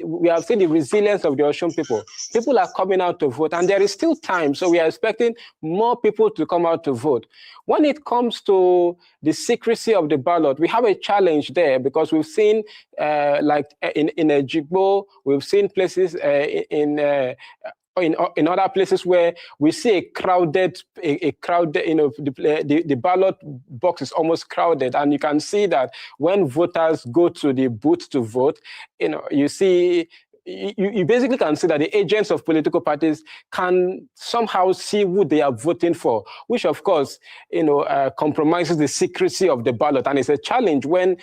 we have seen the resilience of the Osun people. People are coming out to vote, and there is still time. So we are expecting more people to come out to vote. When it comes to the secrecy of the ballot, we have a challenge there because we've seen, like in Ejigbo, we've seen places in other places where we see a crowded, the ballot box is almost crowded, and you can see that when voters go to the booth to vote, you see. You basically can see that the agents of political parties can somehow see who they are voting for, which of course, compromises the secrecy of the ballot. And it's a challenge when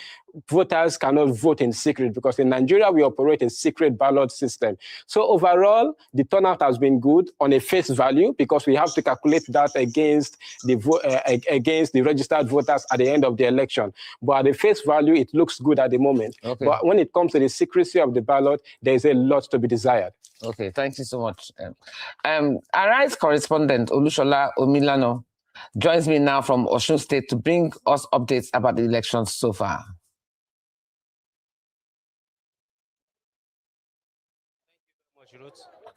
voters cannot vote in secret, because in Nigeria, we operate a secret ballot system. So overall, the turnout has been good on a face value, because we have to calculate that against the registered voters at the end of the election. But at the face value, it looks good at the moment. Okay. But when it comes to the secrecy of the ballot, there's a lot to be desired. Okay, thank you so much. Arise correspondent Olushola Omilano joins me now from Osun State to bring us updates about the elections so far.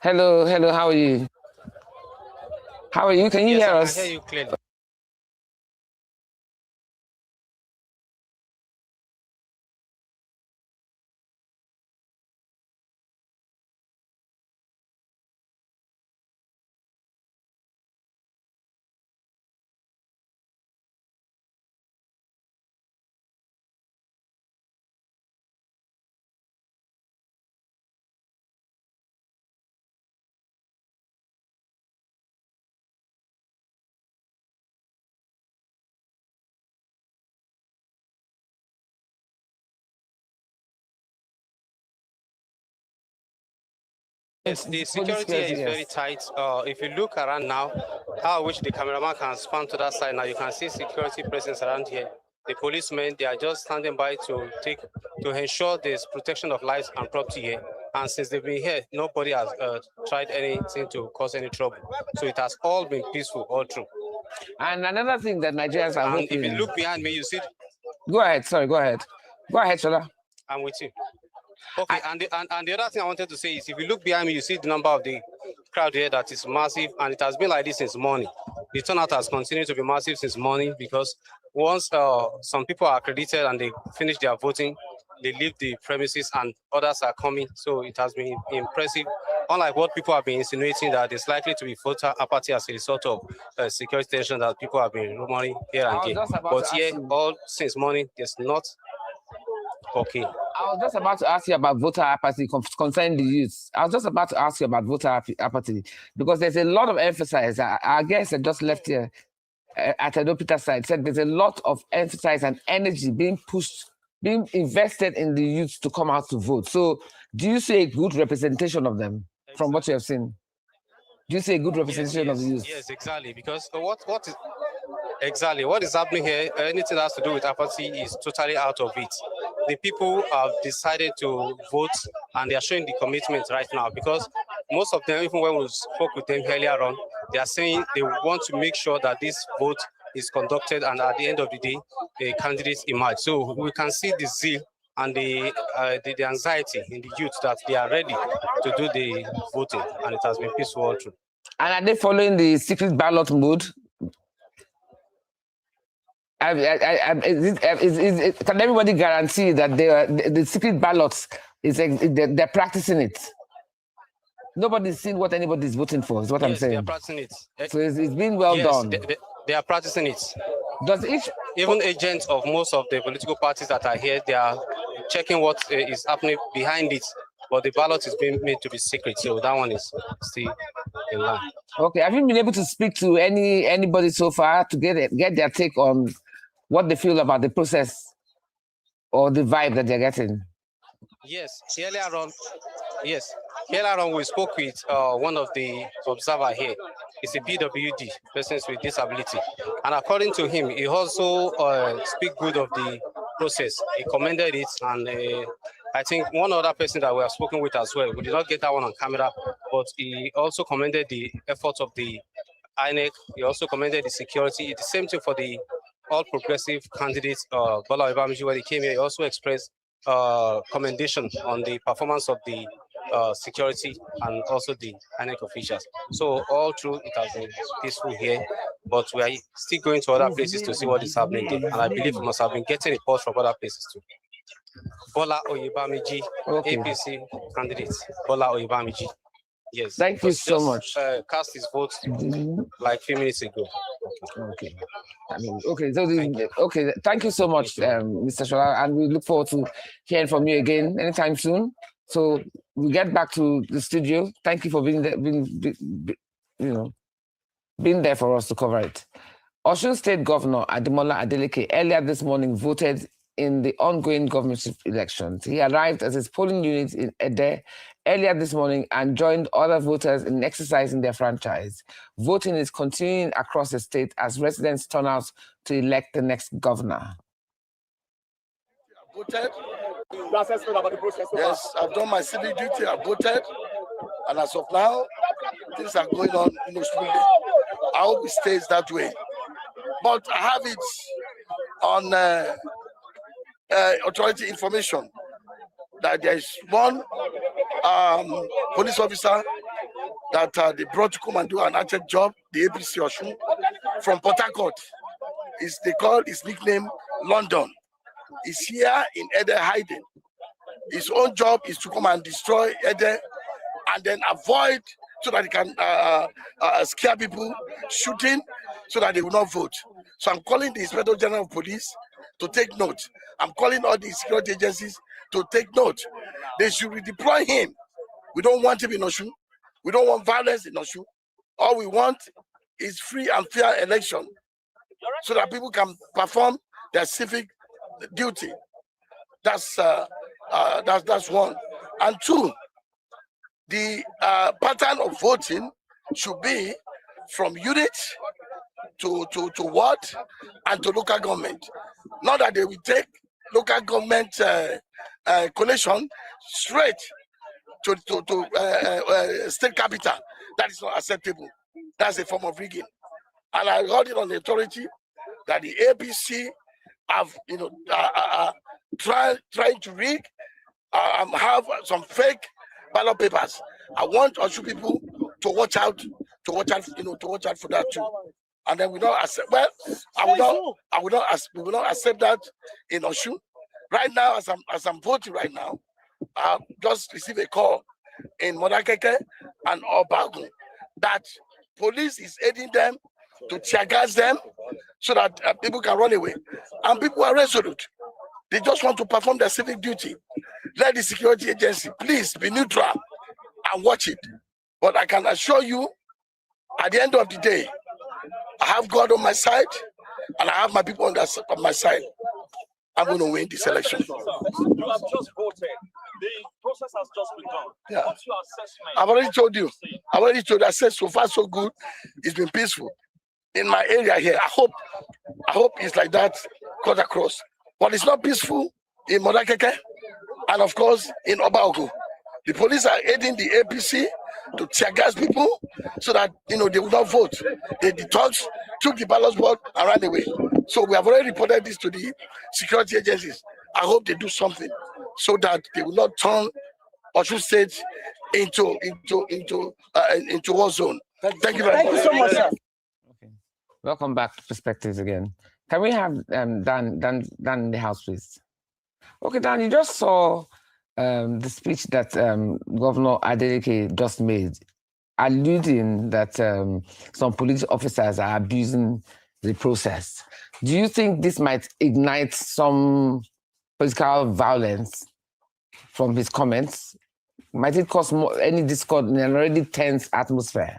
Hello, how are you? How are you? Can you hear us? I hear you clearly. Yes, the security here is very tight. If you look around now, how I wish the cameraman can span to that side now, you can see security presence around here. The policemen, they are just standing by to ensure there's protection of lives and property here. And since they've been here, nobody has tried anything to cause any trouble. So it has all been peaceful all through. And another thing that Nigerians are hoping... If you look behind me, you see... Go ahead, sorry, go ahead. Go ahead, Shola. I'm with you. Okay, and the other thing I wanted to say is, if you look behind me, you see the number of the crowd here that is massive, and it has been like this since morning. The turnout has continued to be massive since morning, because once some people are accredited and they finish their voting, they leave the premises and others are coming. So it has been impressive unlike what people have been insinuating, that there's likely to be voter apathy as a result of security tension that people have been rumoring here and there. But here, all since morning, there's not. Okay. I was just about to ask you about voter apathy concerning the youth. I was just about to ask you about voter apathy because there's a lot of emphasis. I guess I just left here at Edo Peter's side, said there's a lot of emphasis and energy being pushed, being invested in the youth to come out to vote. So do you see a good representation of them from what you have seen? Do you see a good representation of the youth? Yes, exactly. Because what is happening here, anything that has to do with apathy is totally out of it. The people have decided to vote and they are showing the commitment right now, because most of them, even when we spoke with them earlier on, they are saying they want to make sure that this vote is conducted and at the end of the day, the candidates emerge. So we can see the zeal and the anxiety in the youth that they are ready to do the voting, and it has been peaceful all through. And are they following the secret ballot mode? Can everybody guarantee that the secret ballots they're practicing it? Nobody's seen what anybody's voting for, is what I'm saying. They are practicing it. So it's been well done. They are practicing it. Does even agents of most of the political parties that are here, they are checking what is happening behind it. But the ballot is being made to be secret, so that one is still in line. Okay, have you been able to speak to anybody so far to get their take on what they feel about the process or the vibe that they're getting? Yes, earlier on we spoke with one of the observers here. He's a PWD, persons with disability. And according to him, he also speak good of the process. He commended it, and I think one other person that we have spoken with as well, we did not get that one on camera, but he also commended the efforts of the INEC. He also commended the security. The same thing for the all progressive candidates, Bola Ibamiji, when he came here, he also expressed commendation on the performance of the security and also the INEC officials. So all through, it has been peaceful here, but we are still going to other places to see what is happening there. And I believe we must have been getting reports from other places too. Bola Oyebamiji, okay. APC candidates, Bola Oyebamiji. Yes. Thank you so much. Cast his vote like a few minutes ago. Okay. Okay. Thank you so much, Mr. Shola, and we look forward to hearing from you again anytime soon. So we get back to the studio. Thank you for being there, being there for us to cover it. Osun State Governor Ademola Adeleke earlier this morning voted in the ongoing governorship elections. He arrived at his polling unit in Ede earlier this morning and joined other voters in exercising their franchise. Voting is continuing across the state as residents turn out to elect the next governor. Voted. Yes, I've done my civic duty. I voted, and as of now, things are going on smoothly. I hope it stays that way. But I have it on authority information that there is one police officer that they brought to come and do an actual job, the APC Osun, from Port Harcourt. They call his nickname London. He's here in Ede hiding. His own job is to come and destroy Ede and then avoid so that he can scare people, shooting, so that they will not vote. So I'm calling the Inspector General of Police to take note. I'm calling all the security agencies to take note. They should redeploy him. We don't want him in Osun. We don't want violence in Osun. All we want is free and fair election so that people can perform their civic duty. That's one. And two, the pattern of voting should be from unit to ward and to local government. Not that they will take local government collation straight to state capital. That is not acceptable. That's a form of rigging. And I heard it on the authority that the APC have, trying to rig, have some fake ballot papers. I want Osun people to watch out for that too. And then we don't accept. Well, we will not accept that in Osun. Right now, as I'm voting right now, I just received a call in Modakeke and Obagu, that police is aiding them to tear gas them so that people can run away. And people are resolute. They just want to perform their civic duty. Let the security agency please be neutral and watch it. But I can assure you, at the end of the day, I have God on my side and I have my people on my side. I'm going to win this election. You have just voted. The process has just begun. Yeah. What's your assessment? I've already told you. I said so far so good. It's been peaceful. In my area here, I hope it's like that cut across. But it's not peaceful in Modakeke and of course in Obaogo. The police are aiding the APC to tear gas people so that they will not vote. They detox, took the ballot board and ran away. So we have already reported this to the security agencies. I hope they do something so that they will not turn Osun State into war zone. Thank you very much. Thank you so much, sir. Okay. Welcome back to Perspectives again. Can we have Dan in the house, please? Okay, Dan, you just saw the speech that Governor Adeleke just made, alluding that some police officers are abusing the process. Do you think this might ignite some political violence from his comments? Might it cause any discord in an already tense atmosphere?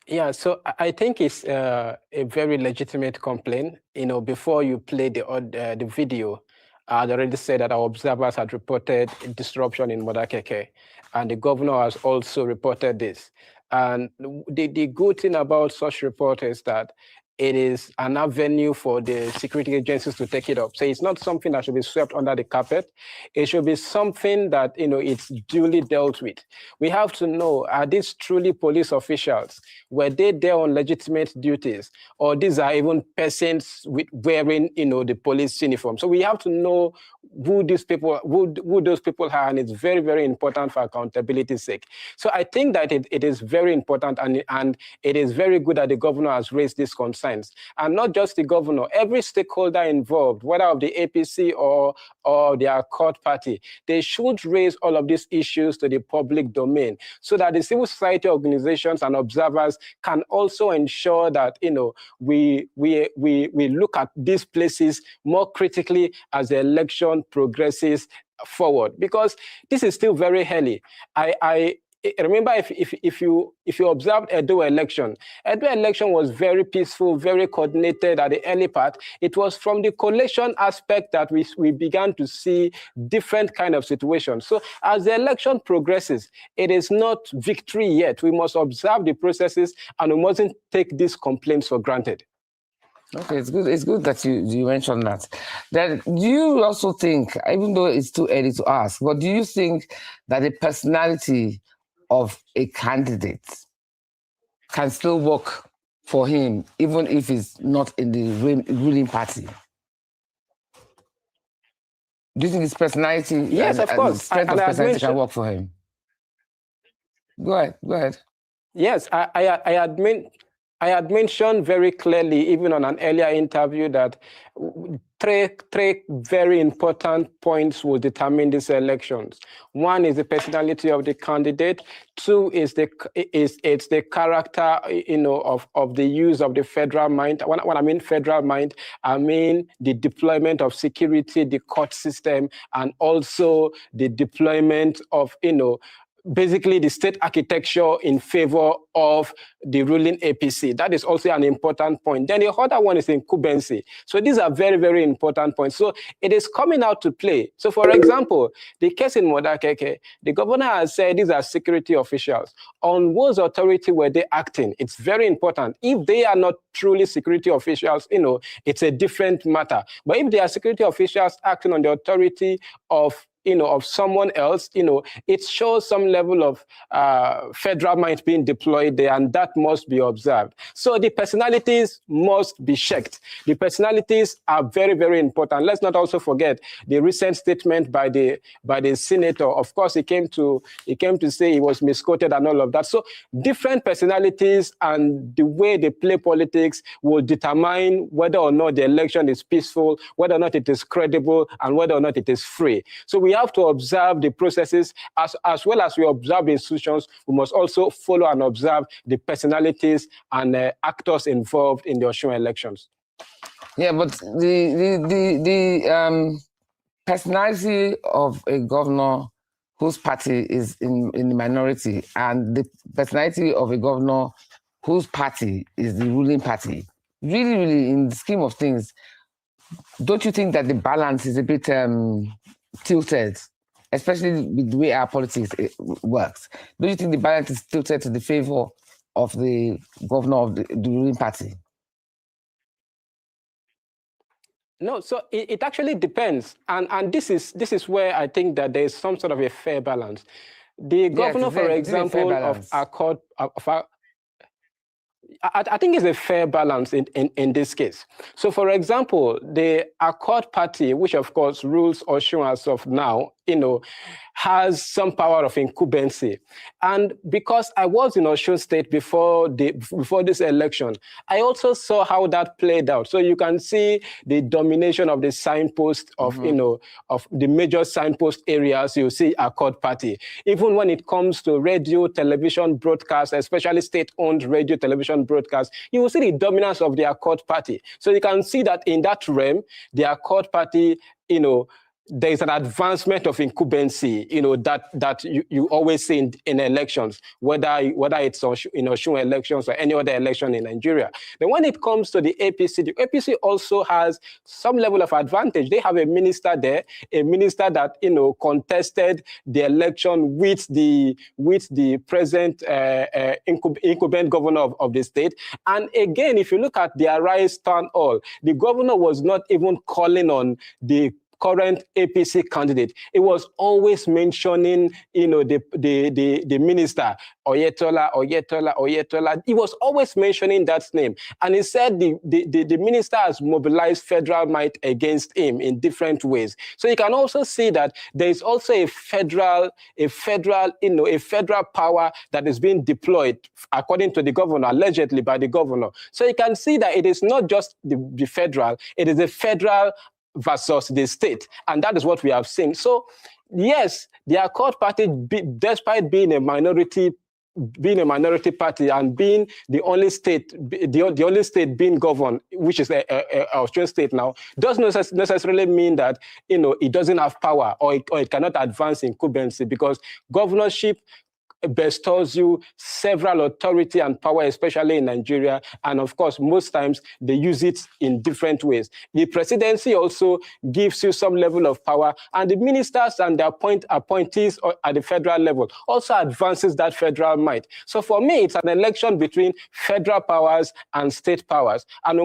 Yeah, so I think it's a very legitimate complaint. Before you play the video, I'd already said that our observers had reported disruption in Modakeke, and the governor has also reported this. And the good thing about such report is that it is an avenue for the security agencies to take it up. So it's not something that should be swept under the carpet. It should be something that, it's duly dealt with. We have to know, are these truly police officials? Were they there on legitimate duties? Or these are even persons wearing, the police uniform? So we have to know who these people, who those people are, and it's very, very important for accountability's sake. So I think that it is very important, and it is very good that the governor has raised this concern. And not just the governor, every stakeholder involved, whether of the APC or their court party, they should raise all of these issues to the public domain so that the civil society organizations and observers can also ensure that we look at these places more critically as the election progresses forward, because this is still very early. I remember if you observed Edo election was very peaceful, very coordinated at the early part. It was from the collation aspect that we began to see different kind of situations. So as the election progresses, it is not victory yet. We must observe the processes and we mustn't take these complaints for granted. Okay, it's good. It's good that you mentioned that. Then, do you also think, even though it's too early to ask, but do you think that the personality of a candidate can still work for him, even if he's not in the ruling party? Do you think his personality, yes, of course, strength of personality can work for him? Go ahead. Yes, I had mentioned very clearly, even on an earlier interview, that three very important points will determine these elections. One is the personality of the candidate. Two is it's the character, of the use of the federal mind. When I mean federal mind, I mean the deployment of security, the court system, and also the deployment of, basically the state architecture in favor of the ruling APC. That is also an important point. Then the other one is incumbency. So these are very, very important points. So it is coming out to play. So for example, the case in Modakeke, the governor has said these are security officials. On whose authority were they acting? It's very important. If they are not truly security officials, it's a different matter. But if they are security officials acting on the authority of someone else, it shows some level of federal might being deployed there, and that must be observed. So the personalities must be checked. The personalities are very, very important. Let's not also forget the recent statement by the senator. Of course, he came to say he was misquoted and all of that. So different personalities and the way they play politics will determine whether or not the election is peaceful, whether or not it is credible, and whether or not it is free. So we have to observe the processes as well as we observe the institutions. We must also follow and observe the personalities and actors involved in the Osun elections. Yeah, but the personality of a governor whose party is in the minority and the personality of a governor whose party is the ruling party, really, in the scheme of things, don't you think that the balance is a bit tilted, especially with the way our politics works? Don't you think the balance is tilted to the favor of the governor of the ruling party? No, so it actually depends, and this is where I think that there is some sort of a fair balance. The governor, for example, of Accord, I think it's a fair balance in this case. So, for example, the Accord Party, which of course rules Osun as of now, has some power of incumbency. And because I was in Osun State before this election, I also saw how that played out. So you can see the domination of the signpost of, of the major signpost areas. You see Accord Party. Even when it comes to radio, television broadcasts, especially state-owned radio, television broadcasts, you will see the dominance of the Accord Party. So you can see that in that realm, the Accord Party, there is an advancement of incumbency, that you always see in elections, whether it's in Osun elections or any other election in Nigeria. Then when it comes to the APC also has some level of advantage. They have a minister there, a minister that contested the election with the present incumbent governor of the state. And again, if you look at the Arise town hall, the governor was not even calling on the current APC candidate. It was always mentioning, the minister, Oyetola. He was always mentioning that name. And he said the minister has mobilized federal might against him in different ways. So you can also see that there is also a federal power that is being deployed, according to the governor, allegedly by the governor. So you can see that it is not just the federal, it is the federal versus the state, and that is what we have seen. So, yes, the Accord Party, despite being a minority party and being the only state, the only state being governed, which is Osun State now, does not necessarily mean that it doesn't have power or it cannot advance incumbency, because governorship bestows you several authority and power, especially in Nigeria. And of course, most times they use it in different ways. The presidency also gives you some level of power, and the ministers and the appointees at the federal level also advances that federal might. So for me, it's an election between federal powers and state powers. And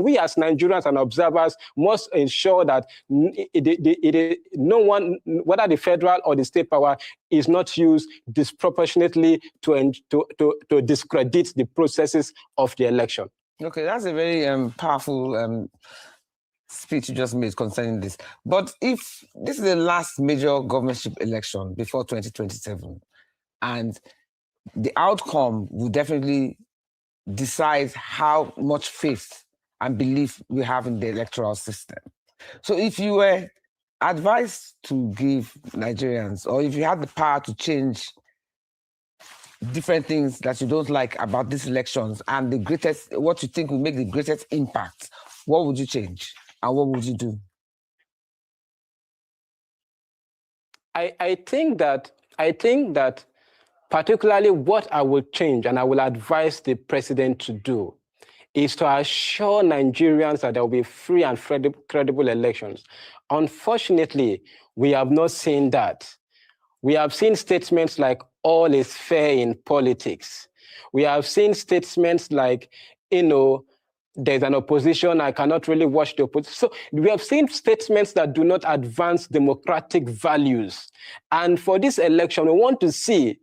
we as Nigerians and observers must ensure that no one, whether the federal or the state power, is not used disproportionately to discredit the processes of the election. Okay, that's a very powerful speech you just made concerning this. But if this is the last major governorship election before 2027, and the outcome will definitely decide how much faith and belief we have in the electoral system. So if you were advice to give Nigerians, or if you had the power to change different things that you don't like about these elections and what you think will make the greatest impact, what would you change and what would you do? I think that particularly what I would change and I will advise the president to do is to assure Nigerians that there will be free and credible elections. Unfortunately, we have not seen that. We have seen statements like all is fair in politics. We have seen statements like, there's an opposition, I cannot really watch the opposition. So we have seen statements that do not advance democratic values. And for this election, we want to see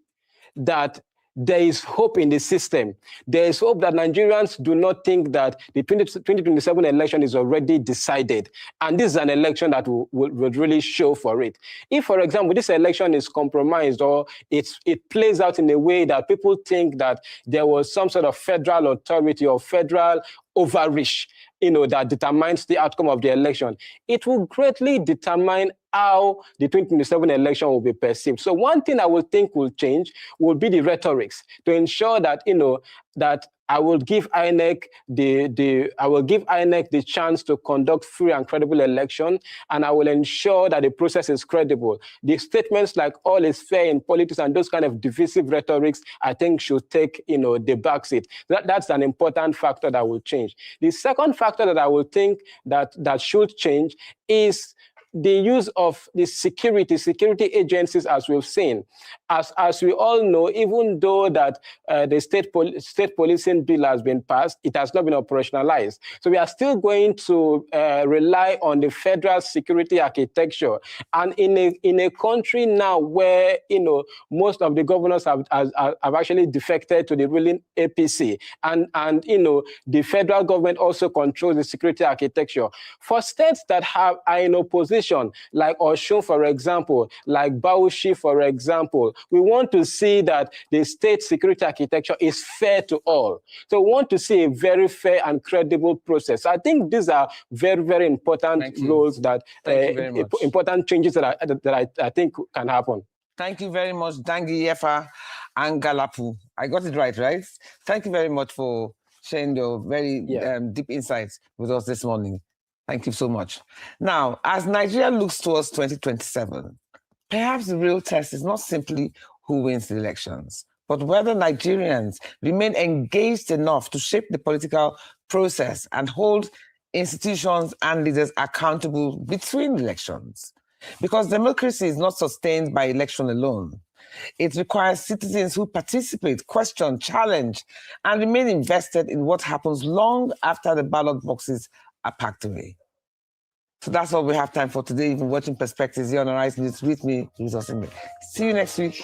that there is hope in the system. There is hope that Nigerians do not think that the 2027 election is already decided. And this is an election that will really show for it. If, for example, this election is compromised or it plays out in a way that people think that there was some sort of federal authority or federal overreach, that determines the outcome of the election. It will greatly determine how the 2027 election will be perceived. So one thing I would think will change will be the rhetorics to ensure that, that I will give INEC the chance to conduct free and credible election, and I will ensure that the process is credible. The statements like all is fair in politics and those kind of divisive rhetorics, I think should take, the backseat. That's an important factor that will change. The second factor that I will think that should change is the use of the security agencies, as we've seen. As we all know, even though that the state policing bill has been passed, it has not been operationalized. So we are still going to rely on the federal security architecture. And in a country now where, most of the governors have actually defected to the ruling APC, and the federal government also controls the security architecture. For states that are in opposition, like Osun, for example, like Bauchi, for example, we want to see that the state security architecture is fair to all. So we want to see a very fair and credible process. I think these are very, very important roles that important changes that I think can happen. Thank you very much, Dangi Yefa and Galapu. I got it right? Thank you very much for sharing your very deep insights with us this morning. Thank you so much. Now, as Nigeria looks towards 2027, perhaps the real test is not simply who wins the elections, but whether Nigerians remain engaged enough to shape the political process and hold institutions and leaders accountable between elections. Because democracy is not sustained by election alone. It requires citizens who participate, question, challenge, and remain invested in what happens long after the ballot boxes are packed away. So that's all we have time for today. You've been watching Perspectives here on Arise News with me, Rizal Singh. See you next week.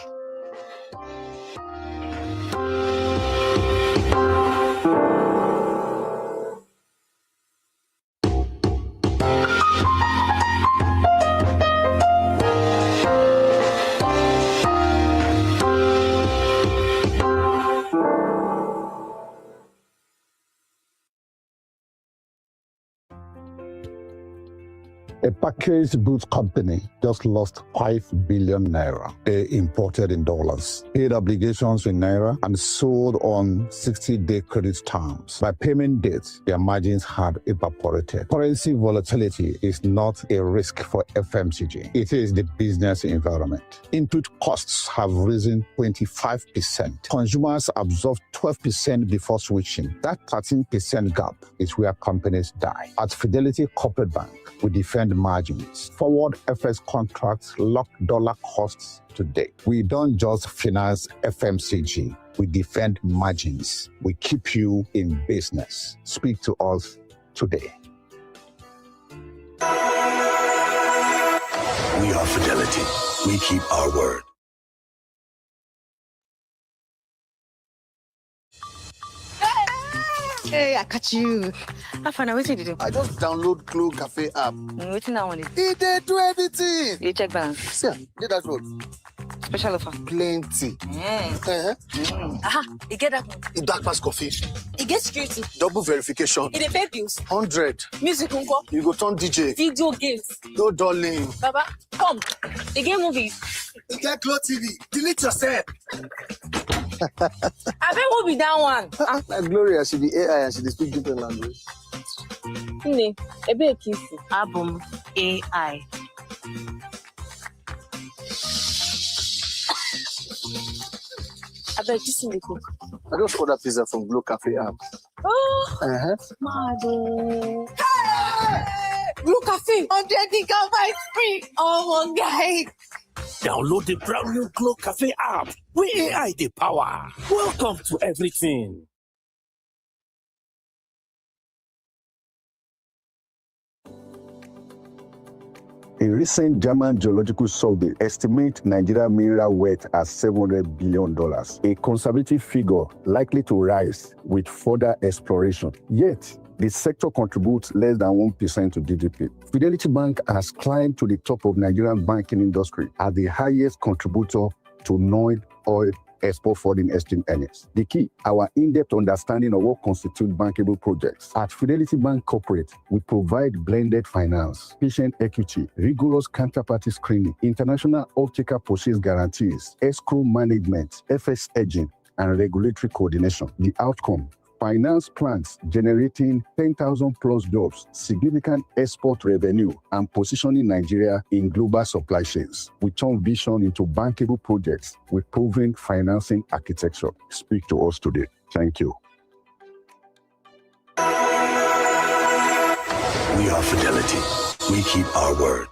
A packaged goods company just lost 5 billion naira. They imported in dollars, paid obligations in naira, and sold on 60-day credit terms. By payment dates, their margins had evaporated. Currency volatility is not a risk for FMCG. It is the business environment. Input costs have risen 25%. Consumers absorbed 12% before switching. That 13% gap is where companies die. At Fidelity Corporate Bank, we defend margins. Forward FX contracts lock dollar costs today. We don't just finance FMCG. We defend margins. We keep you in business. Speak to us today. We are Fidelity. We keep our word. Hey, I catch you. I found out what you do. I just download Glow Cafe app. Waiting that one. It they do everything. You check balance. See, did that road. Special offer. Plenty. Aha, you get that one. It dark pass coffee. You get security. Double verification. It pay bills. 100. Music unko. You go turn DJ. Video games. No darling. Baba, come. The game movies. You get Glow TV. Delete yourself. I bet will be that one. Like Gloria, she be AI and she speak different language. Ne, a bit kissy. Album AI. I bet you see me cook. I just order pizza from Glow Cafe app. Oh, Mado. Hey! Glow Cafe, 100 gigabytes free. Oh, guys. Download the brand new Glow Cafe app with AI the power. Welcome to everything. A recent German geological survey estimates Nigeria mineral wealth at $700 billion, a conservative figure likely to rise with further exploration. Yet, the sector contributes less than 1% to GDP. Fidelity Bank has climbed to the top of Nigerian banking industry as the highest contributor to non-oil export foreign exchange earnings. The key, our in-depth understanding of what constitutes bankable projects. At Fidelity Bank Corporate, we provide blended finance, patient equity, rigorous counterparty screening, international off-taker purchase guarantees, escrow management, FX hedging, and regulatory coordination. The outcome, finance plans generating 10,000 plus jobs, significant export revenue, and positioning Nigeria in global supply chains. We turn vision into bankable projects with proven financing architecture. Speak to us today. Thank you. We are Fidelity. We keep our word.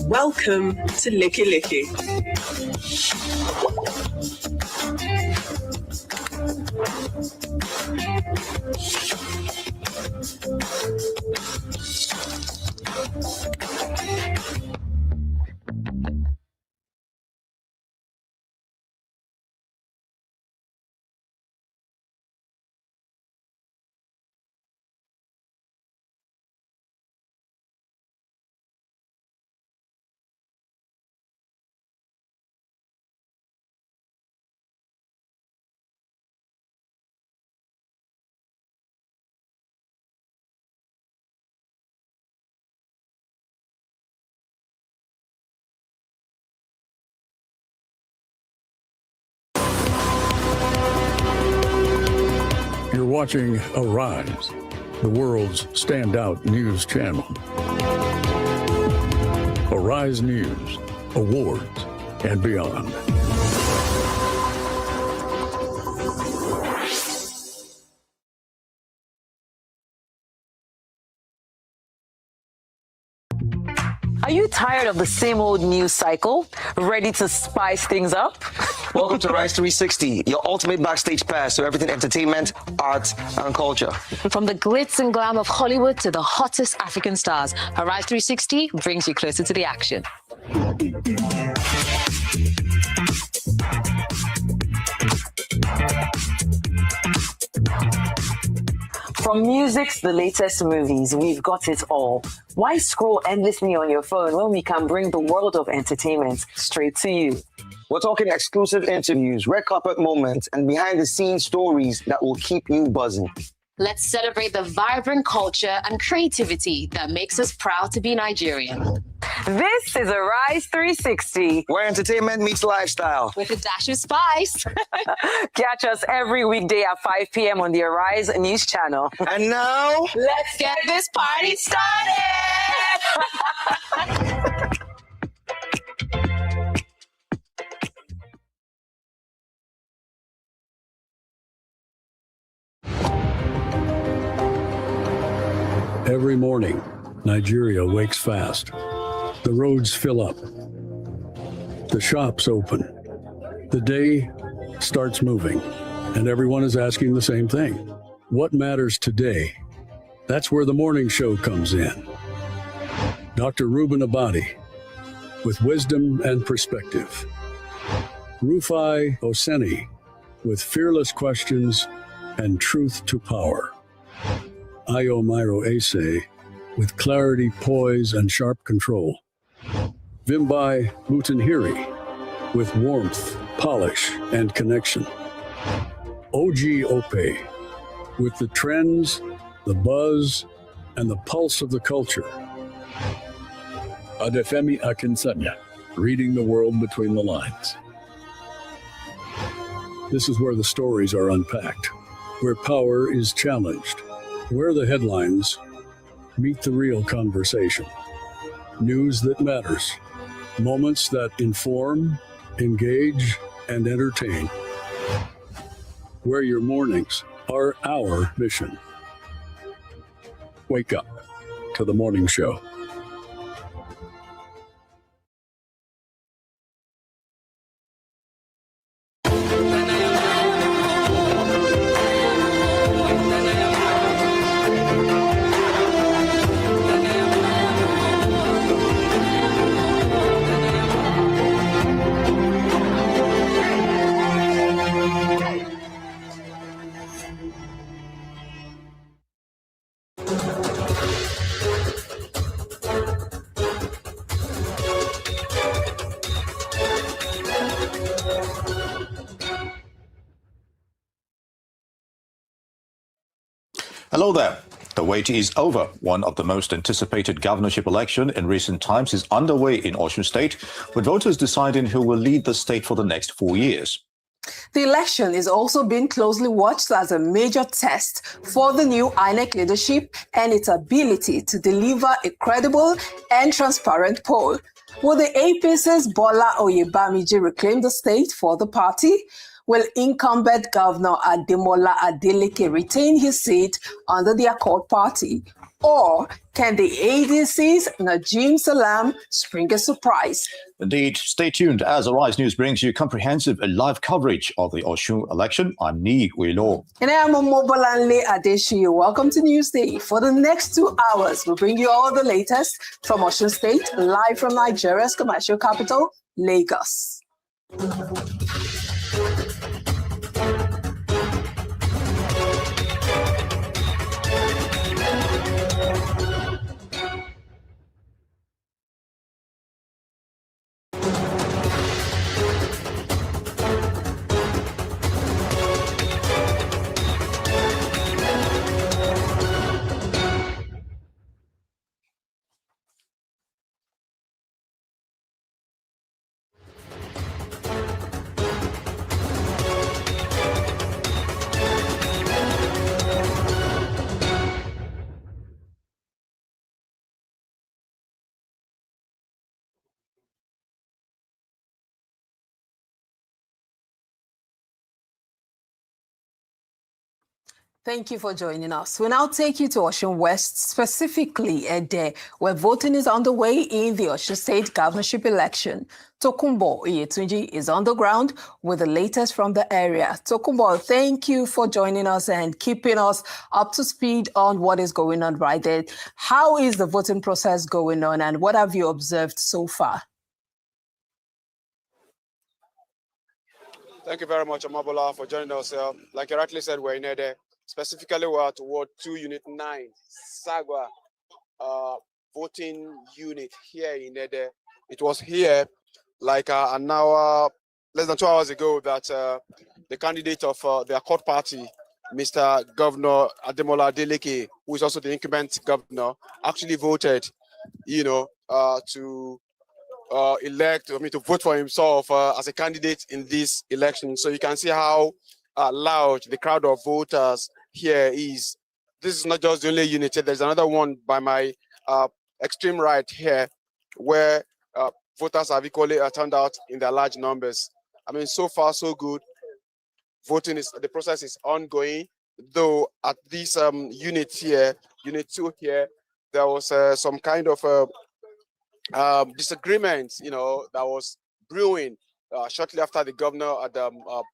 Welcome to Licky Licky. You're watching Arise, the world's standout news channel. Arise News, awards, and beyond. Are you tired of the same old news cycle? Ready to spice things up? Welcome to Rise 360, your ultimate backstage pass to everything entertainment, art, and culture. From the glitz and glam of Hollywood to the hottest African stars, Rise 360 brings you closer to the action. From music to the latest movies, we've got it all. Why scroll endlessly on your phone when we can bring the world of entertainment straight to you? We're talking exclusive interviews, red carpet moments, and behind-the-scenes stories that will keep you buzzing. Let's celebrate the vibrant culture and creativity that makes us proud to be Nigerian. This is Arise 360, where entertainment meets lifestyle. With a dash of spice. Catch us every weekday at 5 p.m. on the Arise News Channel. And now, let's get this party started! Every morning, Nigeria wakes fast. The roads fill up. The shops open. The day starts moving, and everyone is asking the same thing. What matters today? That's where the morning show comes in. Dr. Reuben Abadi, with wisdom and perspective. Rufai Oseni, with fearless questions and truth to power. Ayo Mairo Ase, with clarity, poise, and sharp control. Vimbai Mutanhiri, with warmth, polish, and connection. OG Ope, with the trends, the buzz, and the pulse of the culture. Adefemi Akinsanya, reading the world between the lines. This is where the stories are unpacked, where power is challenged, where the headlines meet the real conversation. News that matters, moments that inform, engage, and entertain. Where your mornings are our mission. Wake up to the morning show. Hello there. The wait is over. One of the most anticipated governorship election in recent times is underway in Osun State, with voters deciding who will lead the state for the next 4 years. The election is also being closely watched as a major test for the new INEC leadership and its ability to deliver a credible and transparent poll. Will the APC's Bola Oyebamiji reclaim the state for the party? Will incumbent Governor Ademola Adeleke retain his seat under the Accord Party? Or can the ADC's Najim Salam spring a surprise? Indeed, stay tuned as Arise News brings you comprehensive and live coverage of the Osun election. I'm Ni Wilo. And I am Omobolanle Adeshiyo. Welcome to Newsday. For the next 2 hours, we'll bring you all the latest from Osun State, live from Nigeria's commercial capital, Lagos. Thank you for joining us. We'll now take you to Osun West, specifically Ede, where voting is underway in the Osun State governorship election. Tokunbo Iyetunji is on the ground with the latest from the area. Tokunbo, thank you for joining us and keeping us up to speed on what is going on right there. How is the voting process going on and what have you observed so far? Thank you very much, Amabola, for joining us. Like you rightly said, we're in Ede. Specifically, we are toward 2 Unit 9, Sagwa voting unit here in Ede. It was here like an hour, less than 2 hours ago that the candidate of the Accord Party, Mr. Governor Ademola Adeleke, who is also the incumbent governor, actually voted, to to vote for himself as a candidate in this election. So you can see how loud the crowd of voters here is. This is not just the only unit. There's another one by my extreme right here, where voters have equally turned out in their large numbers. I mean, so far so good. The process is ongoing. Though at this unit here, Unit 2 here, there was some kind of disagreement, that was brewing shortly after the governor had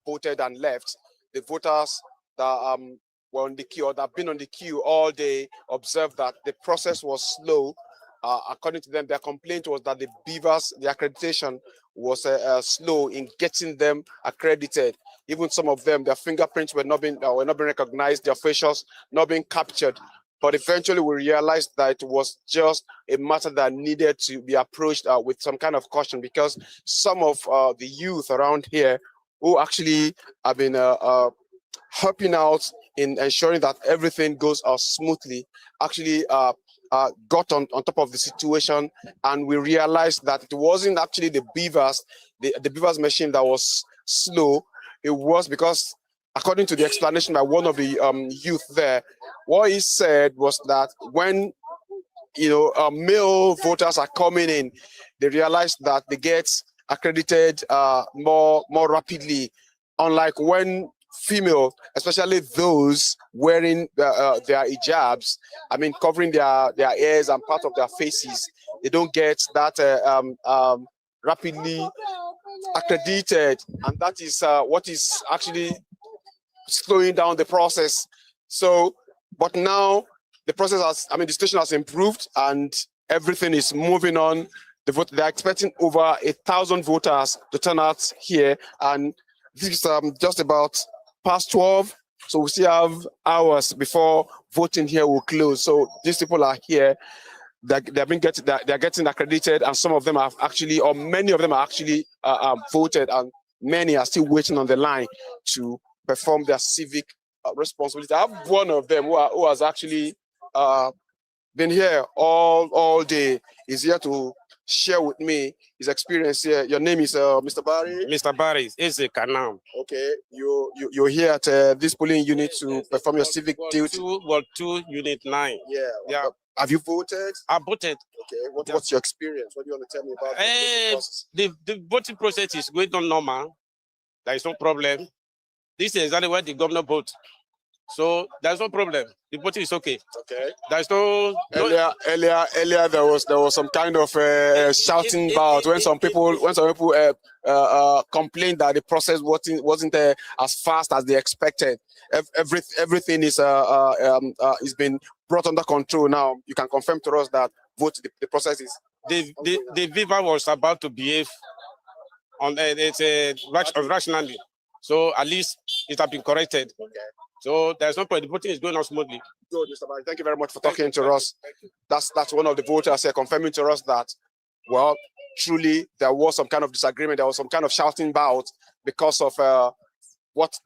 voted and left. The voters that were on the queue or that have been on the queue all day observed that the process was slow. According to them, their complaint was that the accreditation was slow in getting them accredited. Even some of them, their fingerprints were not being recognized, their facials not being captured. But eventually we realized that it was just a matter that needed to be approached with some kind of caution, because some of the youth around here who actually have been helping out in ensuring that everything goes smoothly actually got on top of the situation, and we realized that it wasn't actually the beavers machine that was slow. It was because, according to the explanation by one of the youth there, what he said was that when male voters are coming in, they realize that they get accredited more rapidly, unlike when female, especially those wearing their hijabs, I mean covering their ears and part of their faces, they don't get that rapidly accredited, and that is what is actually slowing down the process. So, but now the process the situation has improved and everything is moving on. They're expecting over 1,000 voters to turn out here, and this is just about past 12, So we still have hours before voting here will close. So these people are here. They're getting accredited, and some of them have actually, or many of them are actually voted, and many are still waiting on the line to perform their civic responsibility. I have one of them who has actually been here all day. He's here to share with me his experience here. Your name is Mr. Barry? Mr. Barry is a Kanam. Okay, you're here at this polling unit to perform your civic duty. Two unit 9. Yeah. Have you voted? I voted. Okay, what's your experience? What do you want to tell me about the process? The voting process is going on normal. There is no problem. This is exactly where the governor votes. So there's no problem. The voting is okay. Okay. There's no earlier there was some kind of shouting about when some people complained that the process wasn't as fast as they expected. Everything is been brought under control now. You can confirm to us that the process is the Viva was about to behave on rationally. So at least it has been corrected. Okay. So there's no point. The voting is going on smoothly. Good, Mr. Barry. Thank you very much for talking to us. That's one of the voters here confirming to us that, well, truly there was some kind of disagreement. There was some kind of shouting bout because of what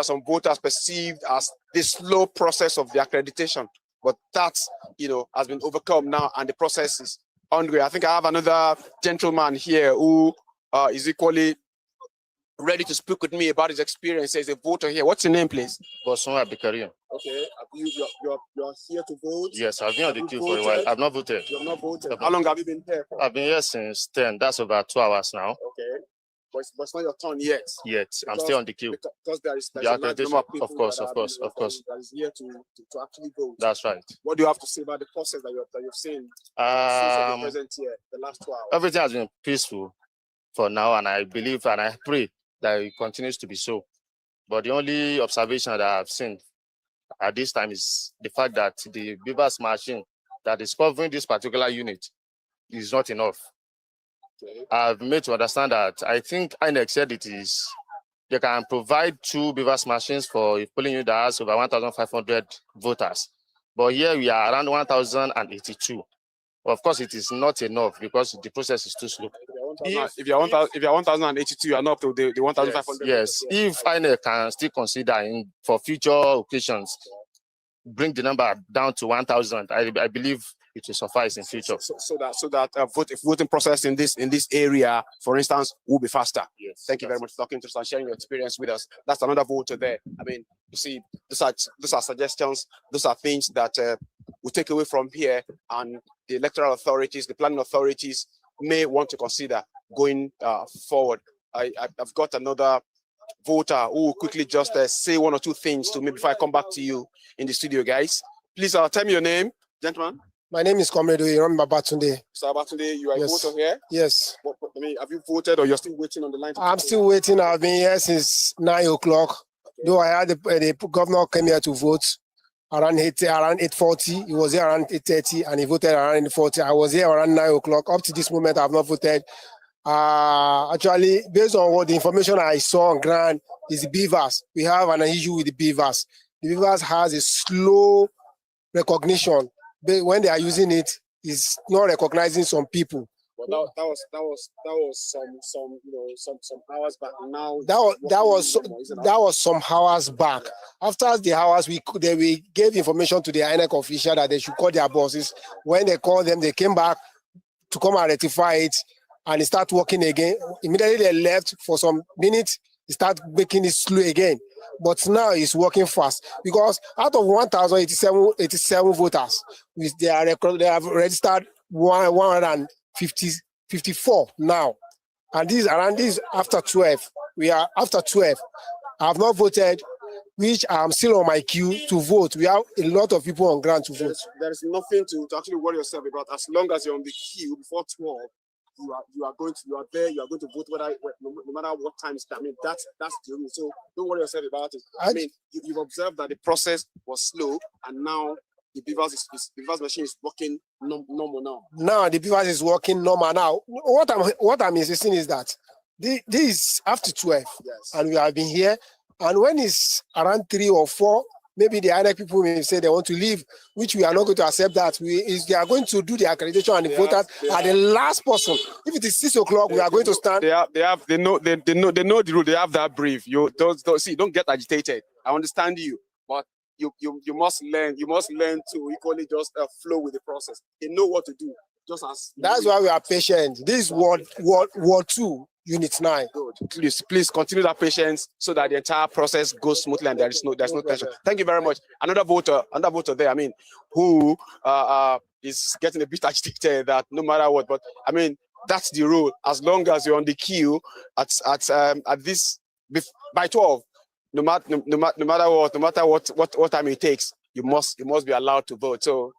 some voters perceived as the slow process of the accreditation. But that, has been overcome now, and the process is ongoing. I think I have another gentleman here who is equally ready to speak with me about his experience as a voter here. What's your name, please? Bosun Abikarian. Okay, you're here to vote? Yes, I've been on the queue for a while. I've not voted. You have not voted? How long have you been here for? I've been here since 10. That's about 2 hours now. Okay, but it's not your turn yet. I'm still on the queue. Because there's the a large number of people of course. that is here to actually vote. That's right. What do you have to say about the process that you've seen since the present here, the last 2 hours? Everything has been peaceful for now, and I believe and I pray that it continues to be so. But the only observation that I've seen at this time is the fact that the Beavers machine that is covering this particular unit is not enough. Okay. I've made to understand that I think INEC said they can provide 2 Beavers machines for a polling unit that has over 1,500 voters. But here we are around 1,082. Of course, it is not enough because the process is too slow. If you're 1,082, you are not up to the 1,500. Yes. If INEC can still consider for future occasions, bring the number down to 1,000, I believe it will suffice in future. So that voting process in this area, for instance, will be faster. Yes. Thank you very much for talking to us and sharing your experience with us. That's another voter there. I mean, you see, these are suggestions. Those are things that we take away from here, and the electoral authorities, the planning authorities may want to consider going forward. I've got another voter who will quickly just say 1 or 2 things to me before I come back to you in the studio, guys. Please tell me your name, gentleman. My name is Comrade Oyeron Babatunde. Mr. Babatunde, you are a voter here? Yes. Have you voted, or you're still waiting on the line? I'm still waiting. I've been here since 9 o'clock. Okay. Though I had the governor came here to vote around 8:40. He was here around 8:30, and he voted around 8:40. I was here around 9 o'clock. Up to this moment, I have not voted. Actually, based on what the information I saw on ground is the Beavers. We have an issue with the Beavers. The Beavers has a slow recognition. When they are using it, it's not recognizing some people. Well, that was some hours back. Now that was some hours back. After the hours, we gave information to the INEC official that they should call their bosses. When they called them, they came back to come and rectify it, and it started working again. Immediately they left for some minutes. It started making it slow again. But now it's working fast, because out of 1,087 voters, they have registered 154 now, and this after 12. We are after 12. I have not voted, which I'm still on my queue to vote. We have a lot of people on ground to vote. There is nothing to actually worry yourself about. As long as you're on the queue before 12. You are going to vote no matter what time it's. I mean, that's the rule. So don't worry yourself about it. I mean, you've observed that the process was slow, and now the Beavers machine is working normal now. Now the Beavers is working normal now. What I'm insisting is that this is after 12, yes, and we have been here, And when it's around 3 or 4, maybe the INEC people may say they want to leave, which we are not going to accept that. They are going to do the accreditation and the voters are the last person. If it is 6 o'clock, we are going to stand. They know the rule. They have that brief. You don't get agitated. I understand you, but you must learn. You must learn to equally just flow with the process. They know what to do. Just as that's why we are patient. This is Ward 2. Unit 9. Good. Please continue that patience so that the entire process goes smoothly and there's no tension. Thank you very much. Another voter there. I mean, who is getting a bit agitated that no matter what, but I mean that's the rule. As long as you're on the queue at this by 12, no matter what time it takes, you must be allowed to vote. So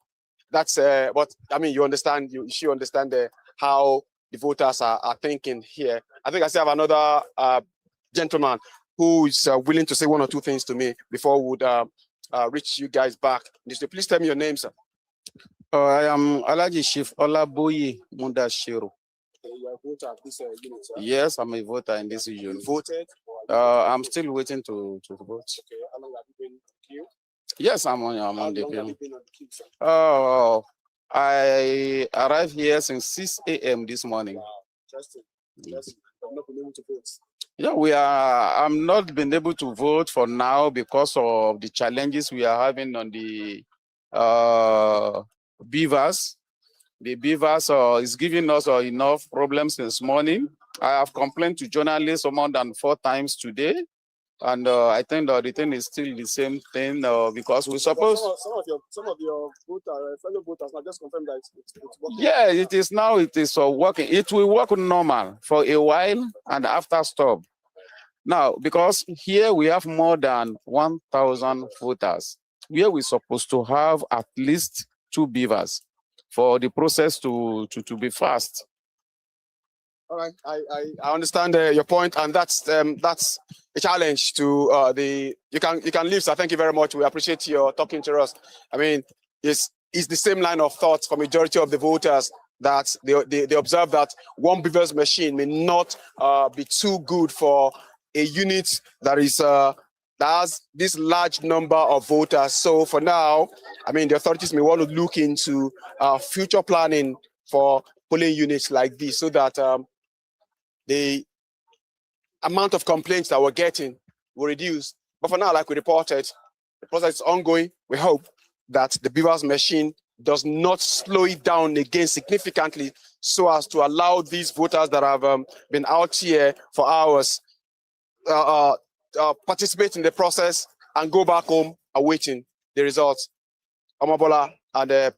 that's what I mean. You understand? You should understand how the voters are thinking here. I think I still have another gentleman who is willing to say one or two things to me before we would reach you guys back. Please tell me your name, sir. I am Alaji Chief Olaboye Mundashiru. You are a voter at this unit, sir? Yes, I'm a voter in this unit. Voted? I'm still waiting to vote. Okay, how long have you been in the queue? Yes, I'm on the queue. How long have you been on the queue, sir? I arrived here since 6 a.m. this morning. Wow. Interesting. I've not been able to vote. Yeah, I'm not been able to vote for now because of the challenges we are having on the beavers. The beavers is giving us enough problems this morning. I have complained to journalists more than 4 times today. And I think the thing is still the same thing because we suppose some of your fellow voters now just confirm that it's working. Yeah, it is now. It is working. It will work normal for a while and after stop. Now, because here we have more than 1,000 voters, where we're supposed to have at least 2 beavers for the process to be fast. All right, I understand your point, and that's a challenge to you can leave, sir. Thank you very much. We appreciate your talking to us. I mean, it's the same line of thought for majority of the voters that they observe that one beaver's machine may not be too good for a unit that is that has this large number of voters. So for now, I mean, the authorities may want to look into future planning for polling units like this, so that the amount of complaints that we're getting will reduce. But for now, like we reported, the process is ongoing. We hope that the beaver's machine does not slow it down again significantly, so as to allow these voters that have been out here for hours participate in the process and go back home awaiting the results. Amabola and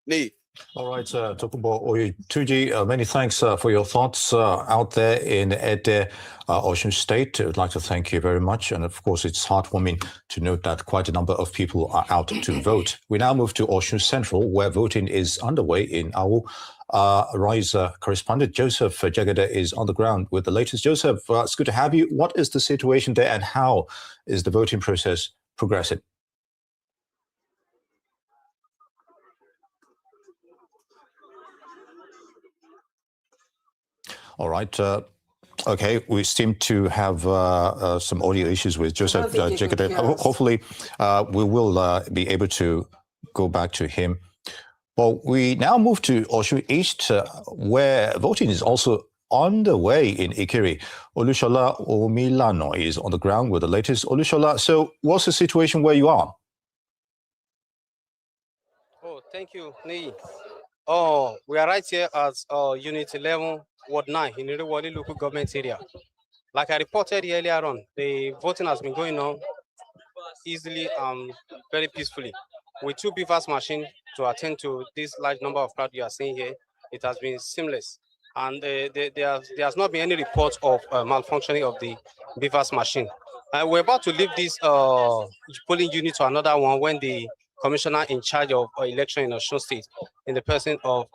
Nee. All right, Tokunbo Oyetuji, many thanks for your thoughts out there in Ede, Osun State. I would like to thank you very much. And of course, it's heartwarming to note that quite a number of people are out to vote. We now move to Osun Central, where voting is underway in Awu. Rise correspondent Joseph Jagada is on the ground with the latest. Joseph, it's good to have you. What is the situation there and how is the voting process progressing? All right. Okay, we seem to have some audio issues with Joseph Jagade. Hopefully, we will be able to go back to him. Well, we now move to Osun East, where voting is also underway in Ikiri. Olushola Omilano is on the ground with the latest. Olushola, so what's the situation where you are? Oh, thank you, Nei. Oh, we are right here at Unit 11, Ward 9 in the Wali local government area. Like I reported earlier on, the voting has been going on easily and very peacefully. With 2 beavers machines to attend to this large number of crowd you are seeing here, it has been seamless. And there has not been any report of malfunctioning of the beavers machine. We're about to leave this polling unit to another one when the commissioner in charge of election in Osun State, in the person of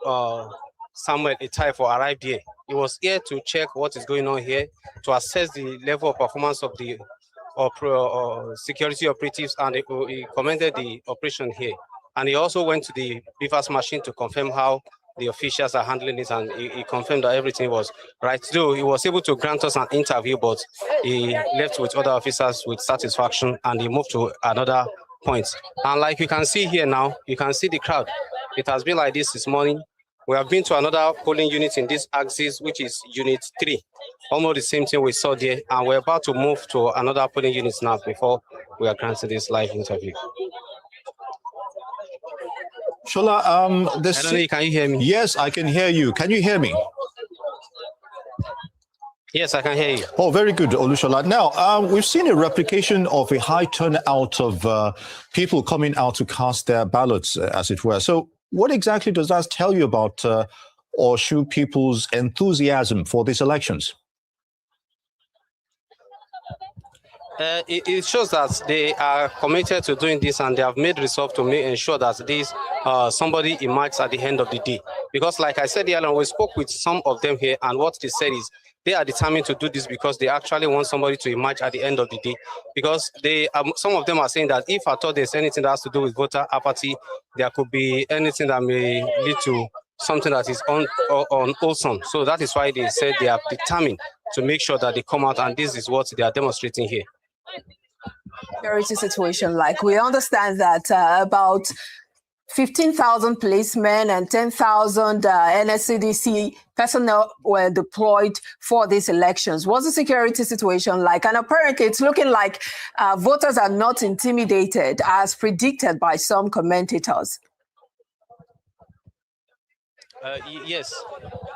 Samuel Itaifo, arrived here. He was here to check what is going on here, to assess the level of performance of the security operatives, and he commended the operation here. And he also went to the beavers machine to confirm how the officials are handling it, and he confirmed that everything was right. Though he was able to grant us an interview, but he left with other officers with satisfaction, and he moved to another point. And like you can see here now, you can see the crowd. It has been like this morning. We have been to another polling unit in this axis, which is Unit 3. Almost the same thing we saw there, and we're about to move to another polling unit now before we are granted this live interview. Shola, can you hear me? Yes, I can hear you. Can you hear me? Yes, I can hear you. Oh, very good, Olushola. Now, we've seen a replication of a high turnout of people coming out to cast their ballots, as it were. So what exactly does that tell you about Osun people's enthusiasm for these elections? It shows that they are committed to doing this, and they have made resolve to ensure that this somebody emerges at the end of the day. Because like I said earlier, we spoke with some of them here, and what they said is they are determined to do this because they actually want somebody to emerge at the end of the day. Because they, some of them are saying that if at all there's anything that has to do with voter apathy, there could be anything that may lead to something that is unwholesome. So that is why they said they are determined to make sure that they come out, and this is what they are demonstrating here. Security situation, like we understand that about 15,000 policemen and 10,000 NSCDC personnel were deployed for these elections. What's the security situation like? And apparently it's looking like voters are not intimidated as predicted by some commentators. Yes.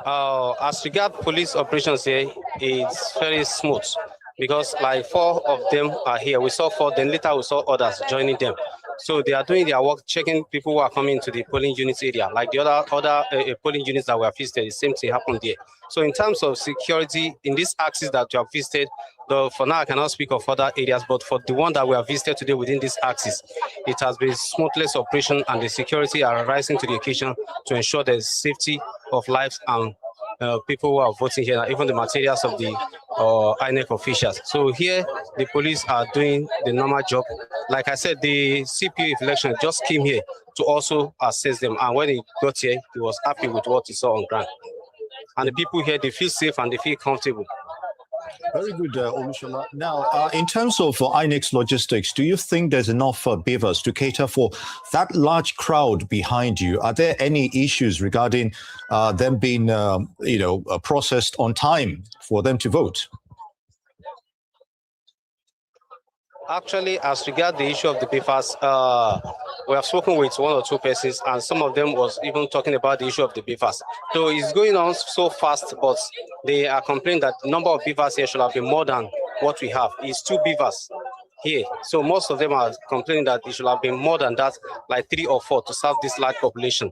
As regard police operations here, it's very smooth because like 4 of them are here. We saw 4, then later we saw others joining them. So they are doing their work, checking people who are coming to the polling units area. Like the other polling units that were visited, the same thing happened there. So in terms of security, in this axis that you have visited, though for now I cannot speak of other areas, but for the one that we have visited today within this axis, it has been smoothless operation, and the security are rising to the occasion to ensure the safety of lives and people who are voting here, even the materials of the INEC officials. So here, the police are doing the normal job. Like I said, the CPU election just came here to also assess them. And when he got here, he was happy with what he saw on ground. And the people here, they feel safe and they feel comfortable. Very good, Olushola. Now, in terms of INEC's logistics, do you think there's enough beavers to cater for that large crowd behind you? Are there any issues regarding them being, processed on time for them to vote? Actually, as regard the issue of the beavers, we have spoken with 1 or 2 persons, and some of them was even talking about the issue of the beavers. So it's going on so fast, but they are complaining that the number of beavers here should have been more than what we have. It's 2 beavers here. So most of them are complaining that it should have been more than that, like 3 or 4 to serve this large population.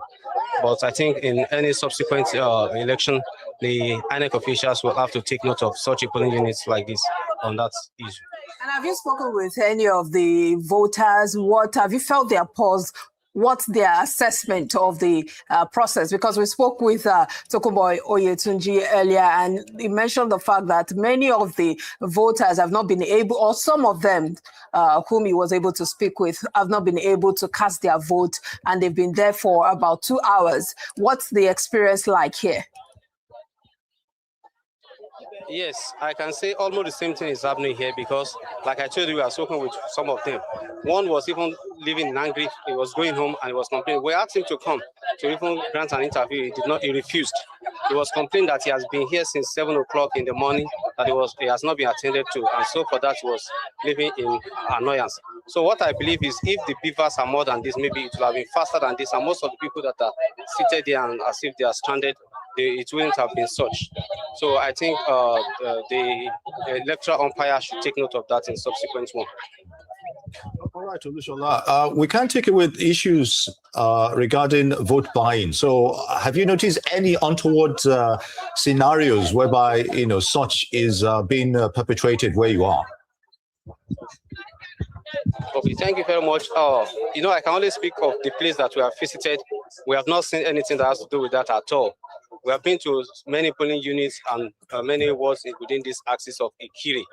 But I think in any subsequent election, the INEC officials will have to take note of such polling units like this on that issue. And have you spoken with any of the voters? What have you felt their pulse? What's their assessment of the process? Because we spoke with Tokunboy Oyetunji earlier, and he mentioned the fact that many of the voters have not been able, or some of them whom he was able to speak with, have not been able to cast their vote, and they've been there for about 2 hours. What's the experience like here? Yes, I can say almost the same thing is happening here because, like I told you, I was spoken with some of them. One was even living in Angry. He was going home and he was complaining. We asked him to come to even grant an interview. He did not. He refused. He was complaining that he has been here since 7 o'clock in the morning, that he has not been attended to, and so for that he was living in annoyance. So what I believe is, if the beavers are more than this, maybe it will have been faster than this, and most of the people that are seated there and as if they are stranded, it wouldn't have been such. So I think the electoral umpire should take note of that in subsequent one. All right, Olushola. We can't take it with issues regarding vote buying. So have you noticed any untoward scenarios whereby, such is being perpetrated where you are? Okay, thank you very much. I can only speak of the place that we have visited. We have not seen anything that has to do with that at all. We have been to many polling units and many wards within this axis of Ikiri.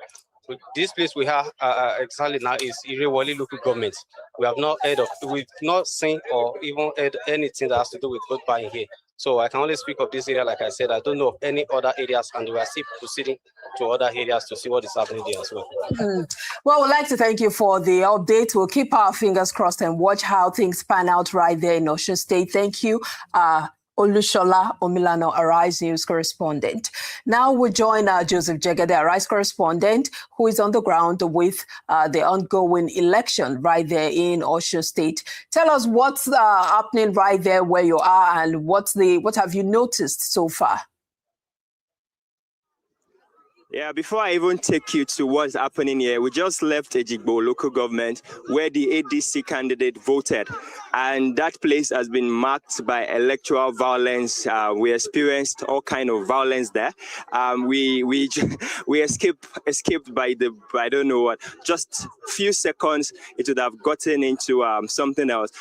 This place we have exactly now is Irewoli local government. We have not heard of, we've not seen or even heard anything that has to do with vote buying here. So I can only speak of this area. Like I said, I don't know of any other areas, and we are still proceeding to other areas to see what is happening there as well. Well, we'd like to thank you for the update. We'll keep our fingers crossed and watch how things pan out right there in Osun State. Thank you. Olushola Omilano, Arise News correspondent. Now we join Joseph Jegede, Arise correspondent, who is on the ground with the ongoing election right there in Osun State. Tell us what's happening right there where you are, and what have you noticed so far? Yeah, before I even take you to what's happening here, we just left Ejigbo local government where the ADC candidate voted, and that place has been marked by electoral violence. We experienced all kind of violence there. We escaped by I don't know what, just few seconds it would have gotten into something else.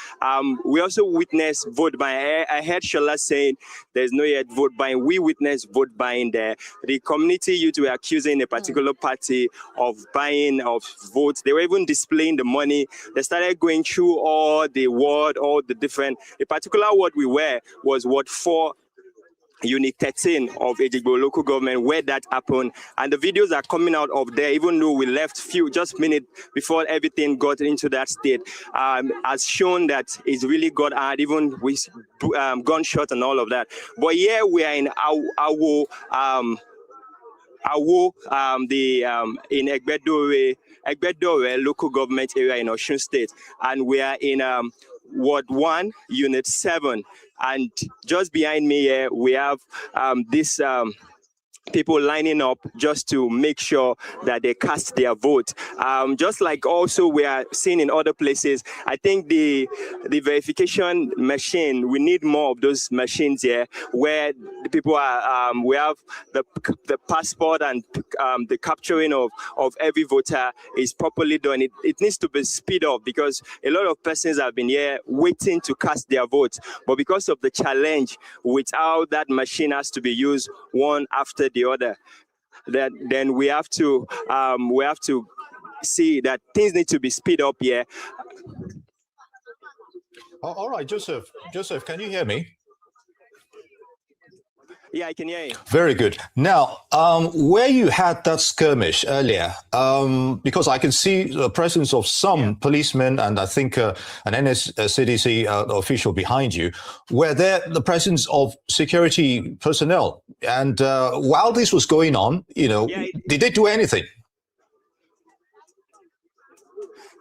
We also witnessed vote buying. I heard Shola saying there's no yet vote buying. We witnessed vote buying there. The community youth were accusing a particular party of buying of votes. They were even displaying the money. They started going through all the ward, all the different. The particular ward we were was Ward 4, Unit 13 of Ejigbo local government, where that happened, and the videos are coming out of there. Even though we left just minutes before everything got into that state, has shown that it's really got hard, even with gunshot and all of that. But here we are in in Egbedore local government area in Osun State, and we are in Ward 1, Unit 7, and just behind me here we have this people lining up just to make sure that they cast their vote. Just like also we are seeing in other places, I think the verification machine, we need more of those machines here where the people are, we have the passport and the capturing of every voter is properly done. It needs to be speed up because a lot of persons have been here waiting to cast their vote, but because of the challenge with how that machine has to be used one after the other, then we have to see that things need to be speed up here. All right, Joseph, can you hear me? Yeah, I can hear you. Very good. Now, where you had that skirmish earlier, because I can see the presence of some policemen and I think an NSCDC official behind you, were there the presence of security personnel? And while this was going on, did they do anything?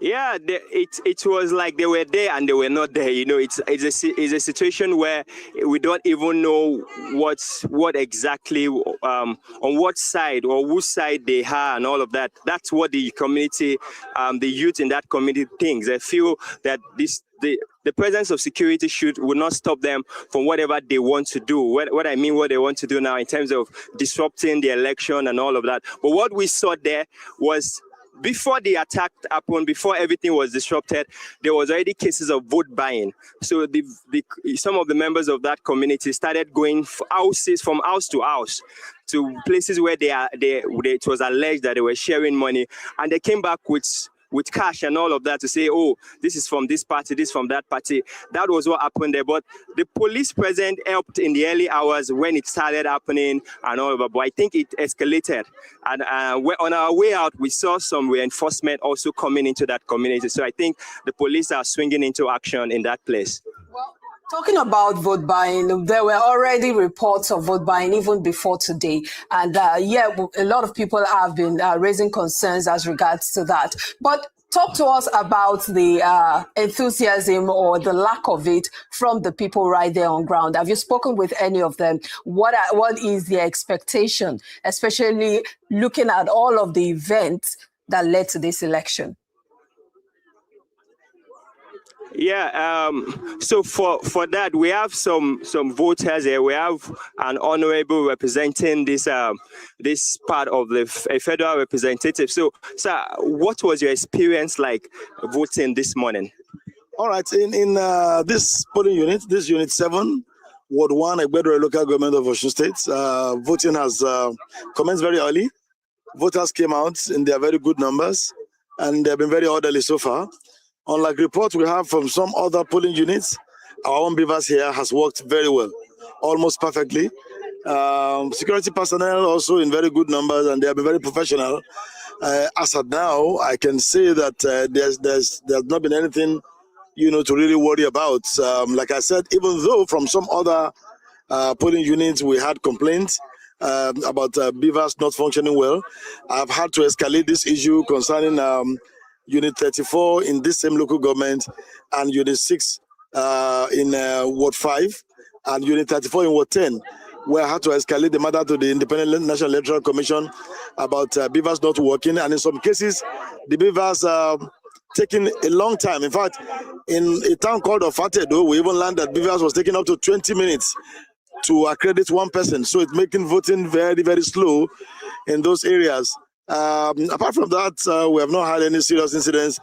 Yeah, it was like they were there and they were not there. It's a situation where we don't even know what exactly on what side or whose side they are and all of that. That's what the community, the youth in that community thinks. They feel that the presence of security will not stop them from whatever they want to do. What I mean, what they want to do now in terms of disrupting the election and all of that. But what we saw there was, before the attack happened, before everything was disrupted, there was already cases of vote buying. So some of the members of that community started going from house to house to places where it was alleged that they were sharing money, and they came back with cash and all of that to say, oh, this is from this party, this from that party. That was what happened there. But the police presence helped in the early hours when it started happening and all of that. But I think it escalated. And on our way out, we saw some reinforcement also coming into that community. So I think the police are swinging into action in that place. Talking about vote buying, there were already reports of vote buying even before today. And a lot of people have been raising concerns as regards to that. But talk to us about the enthusiasm or the lack of it from the people right there on ground. Have you spoken with any of them? What is their expectation, especially looking at all of the events that led to this election? Yeah, so for that, we have some voters here. We have an honorable representing this part of a federal representative. So, sir, what was your experience like voting this morning? All right, in this polling unit, this unit 7, Ward 1, Egbedore local government of Osun State, voting has commenced very early. Voters came out in their very good numbers, and they've been very orderly so far. Unlike reports we have from some other polling units, our own Beavers here has worked very well. almost perfectly. Security personnel also in very good numbers, and they have been very professional. As of now, I can say that there's not been anything, to really worry about. Like I said, even though from some other polling units we had complaints about beavers not functioning well, I've had to escalate this issue concerning Unit 34 in this same local government and Unit 6 in Ward 5 and Unit 34 in Ward 10, where I had to escalate the matter to the Independent National Electoral Commission about beavers not working. And in some cases, the beavers taking a long time. In fact, in a town called Ofatedo, we even learned that beavers was taking up to 20 minutes to accredit one person. So it's making voting very, very slow in those areas. Apart from that, we have not had any serious incidents,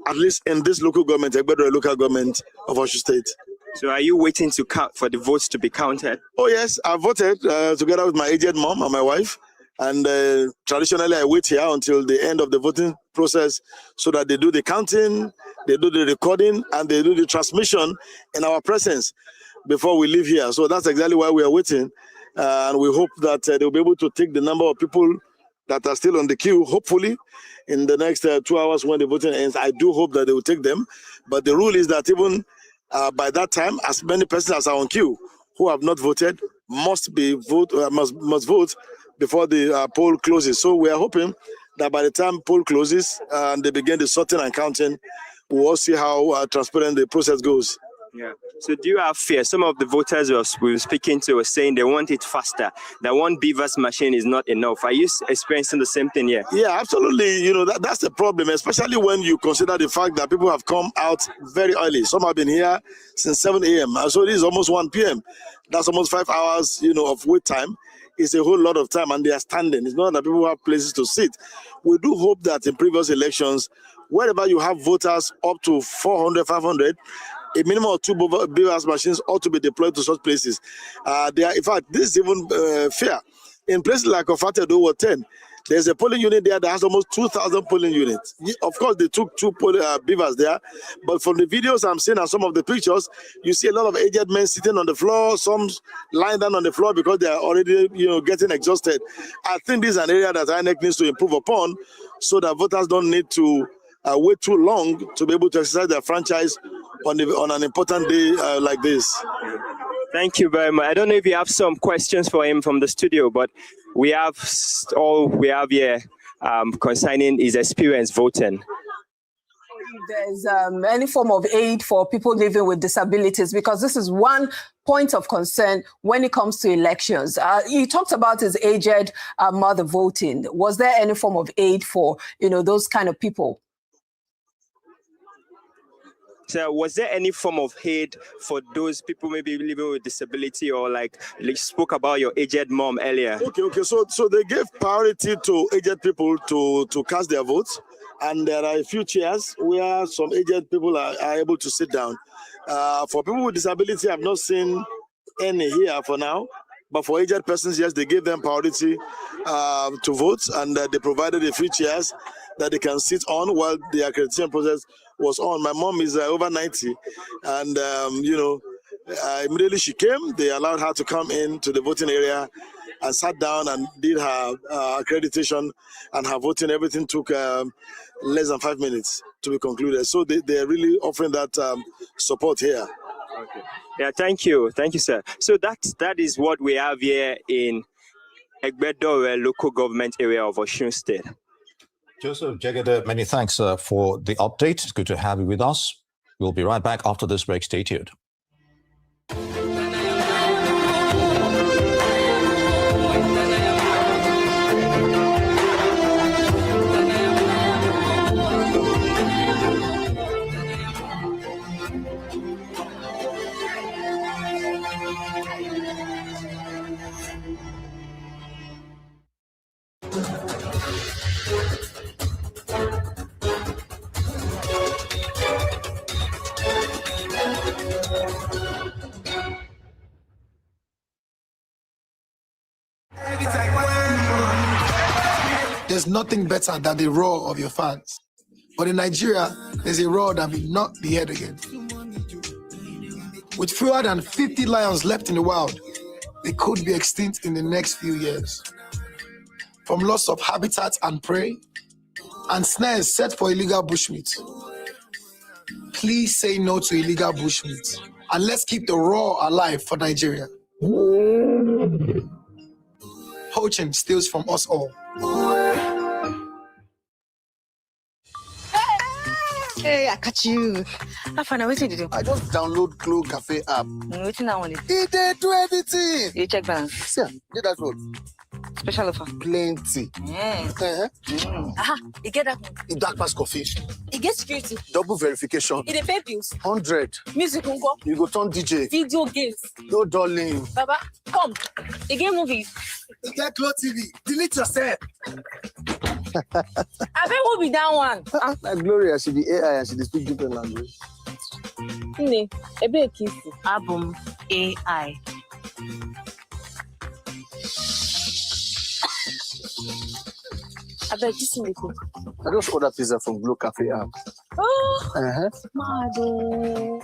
at least in this local government, Egbedo local government of Osun State. So are you waiting to count for the votes to be counted? Oh yes, I voted together with my aged mom and my wife. And traditionally, I wait here until the end of the voting process so that they do the counting, they do the recording, and they do the transmission in our presence before we leave here. So that's exactly why we are waiting. And we hope that they'll be able to take the number of people that are still on the queue, hopefully, in the next 2 hours when the voting ends. I do hope that they will take them. But the rule is that even by that time, as many persons as are on queue who have not voted must vote before the poll closes. So we are hoping that by the time poll closes and they begin the sorting and counting, we'll all see how transparent the process goes. Yeah. So do you have fear? Some of the voters we were speaking to were saying they want it faster. That one beavers machine is not enough. Are you experiencing the same thing here? Yeah, absolutely. That's the problem, especially when you consider the fact that people have come out very early. Some have been here since 7 a.m. So it is almost 1 p.m. That's almost 5 hours, of wait time. It's a whole lot of time, and they are standing. It's not that people have places to sit. We do hope that in previous elections, wherever you have voters up to 400, 500, a minimum of 2 beavers machines ought to be deployed to such places. In fact, this is even fair. In places like Ofatedo Ward 10, there's a polling unit there that has almost 2,000 polling units. Of course, they took 2 beavers there, but from the videos I'm seeing and some of the pictures, you see a lot of aged men sitting on the floor, some lying down on the floor because they are already, getting exhausted. I think this is an area that INEC needs to improve upon so that voters don't need to wait too long to be able to exercise their franchise on an important day like this. Thank you very much. I don't know if you have some questions for him from the studio, but we have all we have here concerning his experience voting. There's any form of aid for people living with disabilities, because this is one point of concern when it comes to elections. He talked about his aged mother voting. Was there any form of aid for those kind of people? So was there any form of aid for those people maybe living with disability, or like you spoke about your aged mom earlier? Okay. So they gave priority to aged people to cast their votes. And there are a few chairs where some aged people are able to sit down. For people with disability, I've not seen any here for now. But for aged persons, yes, they gave them priority to vote, and they provided a few chairs that they can sit on while the accreditation process was on. My mom is over 90, and immediately she came, they allowed her to come into the voting area and sat down and did her accreditation and her voting. Everything took less than 5 minutes to be concluded. So they are really offering that support here. Okay. Yeah, thank you, sir. So that is what we have here in Egbedo local government area of Osun State. Joseph Jegede, many thanks for the update. It's good to have you with us. We'll be right back after this break. Stay tuned. There's nothing better than the roar of your fans. But in Nigeria, there's a roar that will not be heard again. With fewer than 50 lions left in the wild, they could be extinct in the next few years. From loss of habitat and prey, and snares set for illegal bushmeat. Please say no to illegal bushmeat, and let's keep the raw alive for Nigeria. Poaching steals from us all. Hey, I catch you. I find out what to do. I just download Glow Cafe app. Waiting now on it. It did do everything. You check balance. See, did that road. Special offer. Plenty. Aha, you get that one. It dark pass coffee. You get security. Double verification. You dey pay bills. 100. Music unko. You go turn DJ. Video games. No darling. Baba, come. You get movies. You get Glow TV. Delete yourself. I bet we'll be that one. Like Gloria, she be AI and she dey speak different language. Ne, ebe kisi. Album AI. I bet this is cool. I just ordered pizza from Glow Cafe app. Oh, mad.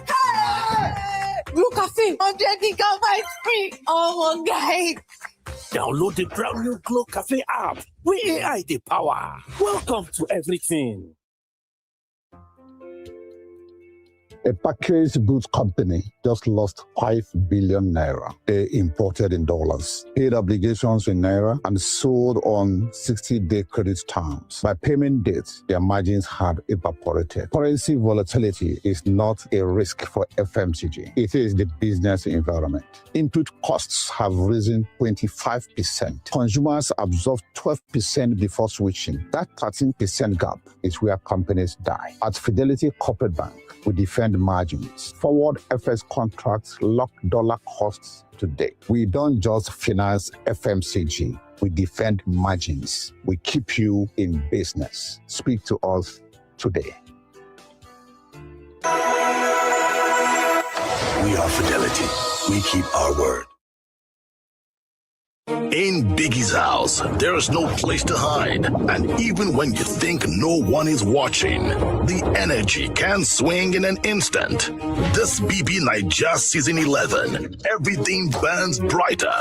Hey! Glow Cafe, 100 gigabytes free. Oh, my God. Download the brand new Glow Cafe app. We AI the power. Welcome to everything. A packaged goods company just lost 5 billion naira. They imported in dollars, paid obligations in naira, and sold on 60-day credit terms. By payment dates, their margins had evaporated. Currency volatility is not a risk for FMCG. It is the business environment. Input costs have risen 25%. Consumers absorb 12% before switching. That 13% gap is where companies die. At Fidelity Corporate Bank, we defend margins. Forward FX contracts lock dollar costs today. We don't just finance FMCG. We defend margins. We keep you in business. Speak to us today. We are Fidelity. We keep our word. In Biggie's house, there's no place to hide. And even when you think no one is watching, the energy can swing in an instant. This BB Naija Season 11, everything burns brighter.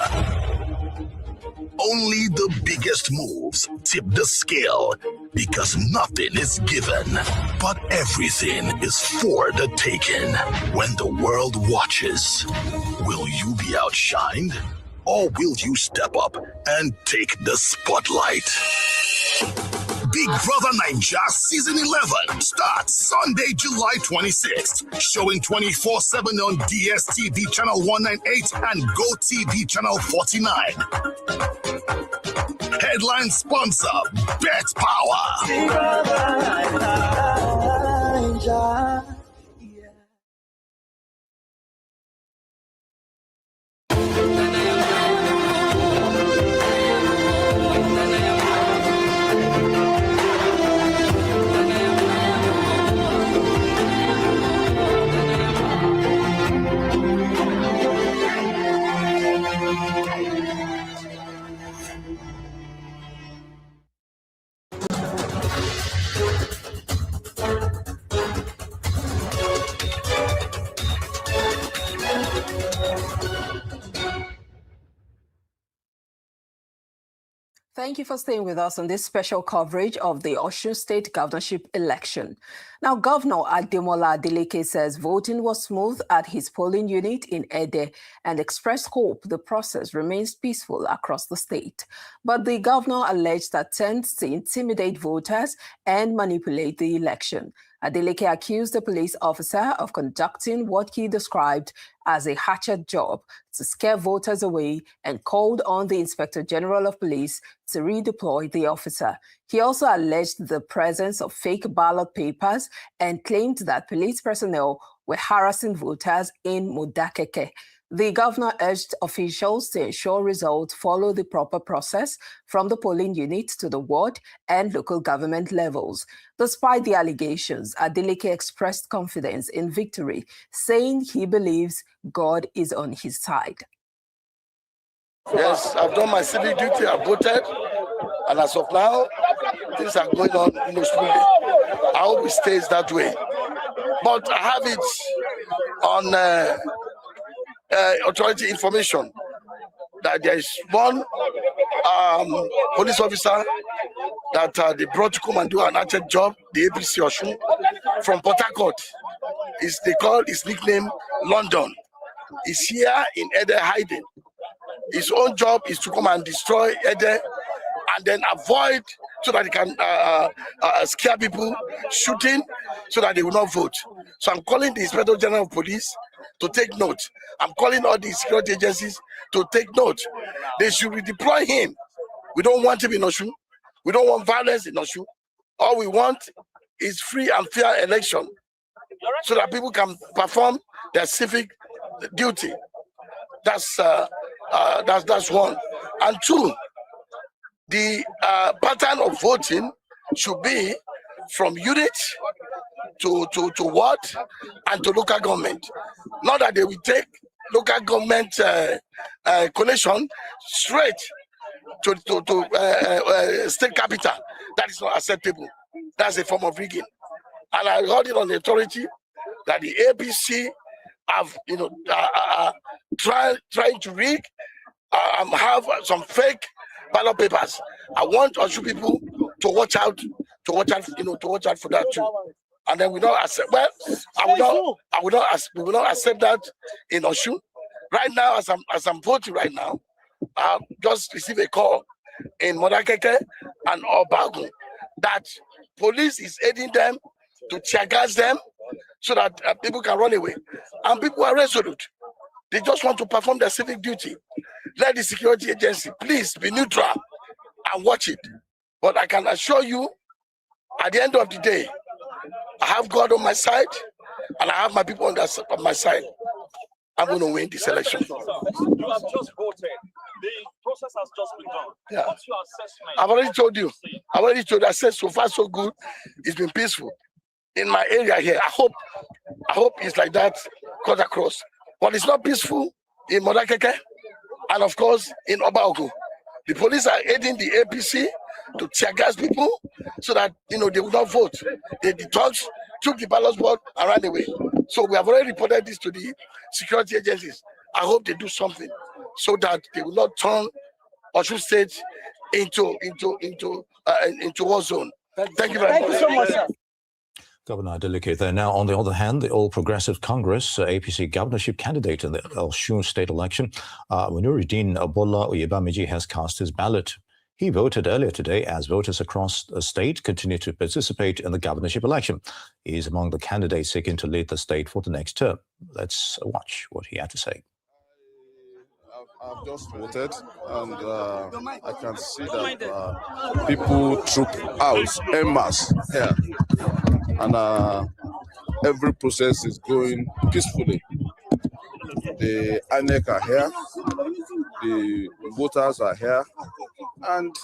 Only the biggest moves tip the scale, because nothing is given, but everything is for the taking. When the world watches, will you be outshined? Or will you step up and take the spotlight? Big Brother Naija Season 11 starts Sunday, July 26th, showing 24/7 on DSTV Channel 198 and GoTV Channel 49. Headline sponsor, Bet Power. Big Brother Naija. Thank you for staying with us on this special coverage of the Osun State governorship election. Now, Governor Ademola Adeleke says voting was smooth at his polling unit in Ede and expressed hope the process remains peaceful across the state. But the governor alleged attempts to intimidate voters and manipulate the election. Adeleke accused the police officer of conducting what he described as a hatchet job to scare voters away and called on the Inspector General of Police to redeploy the officer. He also alleged the presence of fake ballot papers and claimed that police personnel were harassing voters in Modakeke. The governor urged officials to ensure results follow the proper process from the polling unit to the ward and local government levels. Despite the allegations, Adeleke expressed confidence in victory, saying he believes God is on his side. Yes, I've done my civic duty, I've voted, and as of now, things are going on smoothly. I hope it stays that way. But I have it on authority information that there is one police officer that they brought to come and do an actual job, the APC Osun, from Port Harcourt. They call his nickname London. He's here in Ede hiding. His own job is to come and destroy Ede and then avoid so that he can scare people, shooting, so that they will not vote. So I'm calling the Inspector General of Police to take note. I'm calling all the security agencies to take note. They should redeploy him. We don't want him in Osun. We don't want violence in Osun. All we want is free and fair election so that people can perform their civic duty. That's one. And two, the pattern of voting should be from unit to ward and to local government. Not that they will take local government collation straight to state capital. That is not acceptable. That's a form of rigging. And I heard it on the authority that the APC have, trying to rig, have some fake ballot papers. I want Osun people to watch out, for that too. And then we don't accept. Well, we will not accept that in Osun. Right now, as I'm voting right now, I just received a call in Modakeke and Obagun that police is aiding them to tear gas them so that people can run away. And people are resolute. They just want to perform their civic duty. Let the security agency please be neutral and watch it. But I can assure you, at the end of the day, I have God on my side and I have my people on my side. I'm going to win this election. You have just voted. The process has just begun. Yeah. What's your assessment? I've already told you. I said so far so good. It's been peaceful in my area here. I hope it's like that cut across. But it's not peaceful in Modakeke and of course in Obaogo. The police are aiding the APC to tear gas people so that they will not vote. The thugs took the ballot board and ran away. So we have already reported this to the security agencies. I hope they do something so that they will not turn Osun State into war zone. Thank you very much. Thank you so much, sir. Governor Adeleke there. Now, on the other hand, the All Progressive Congress APC governorship candidate in the Osun State election, Munuruddin Bola Oyebamiji, has cast his ballot. He voted earlier today as voters across the state continue to participate in the governorship election. He is among the candidates seeking to lead the state for the next term. Let's watch what he had to say. I've just voted, and I can see that people troop out en masse here, and every process is going peacefully. The INEC are here, the voters are here, and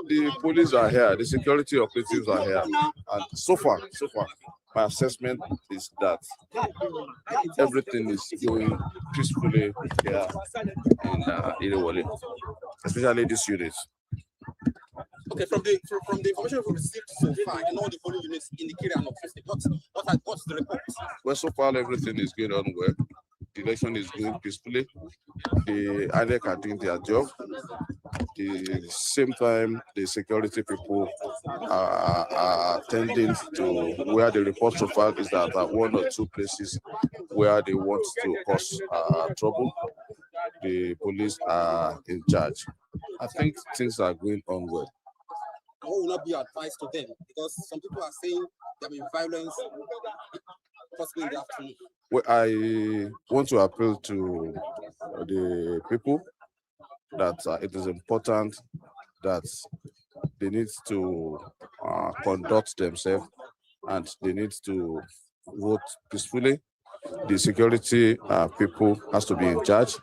the police are here, the security operatives are here. And so far, my assessment is that everything is going peacefully here in Irewole, especially this unit. Okay, from the information we've received so far, all the polling units in the Kiri and what's the report? Well, so far everything is going on well. The election is going peacefully. The INEC are doing their job. The same time, the security people are attending to where the report so far is that at one or two places where they want to cause trouble, the police are in charge. I think things are going on well. What will not be advised to them? Because some people are saying there will be violence possibly in the afternoon. Well, I want to appeal to the people that it is important that they need to conduct themselves and they need to vote peacefully. The security people has to be in charge.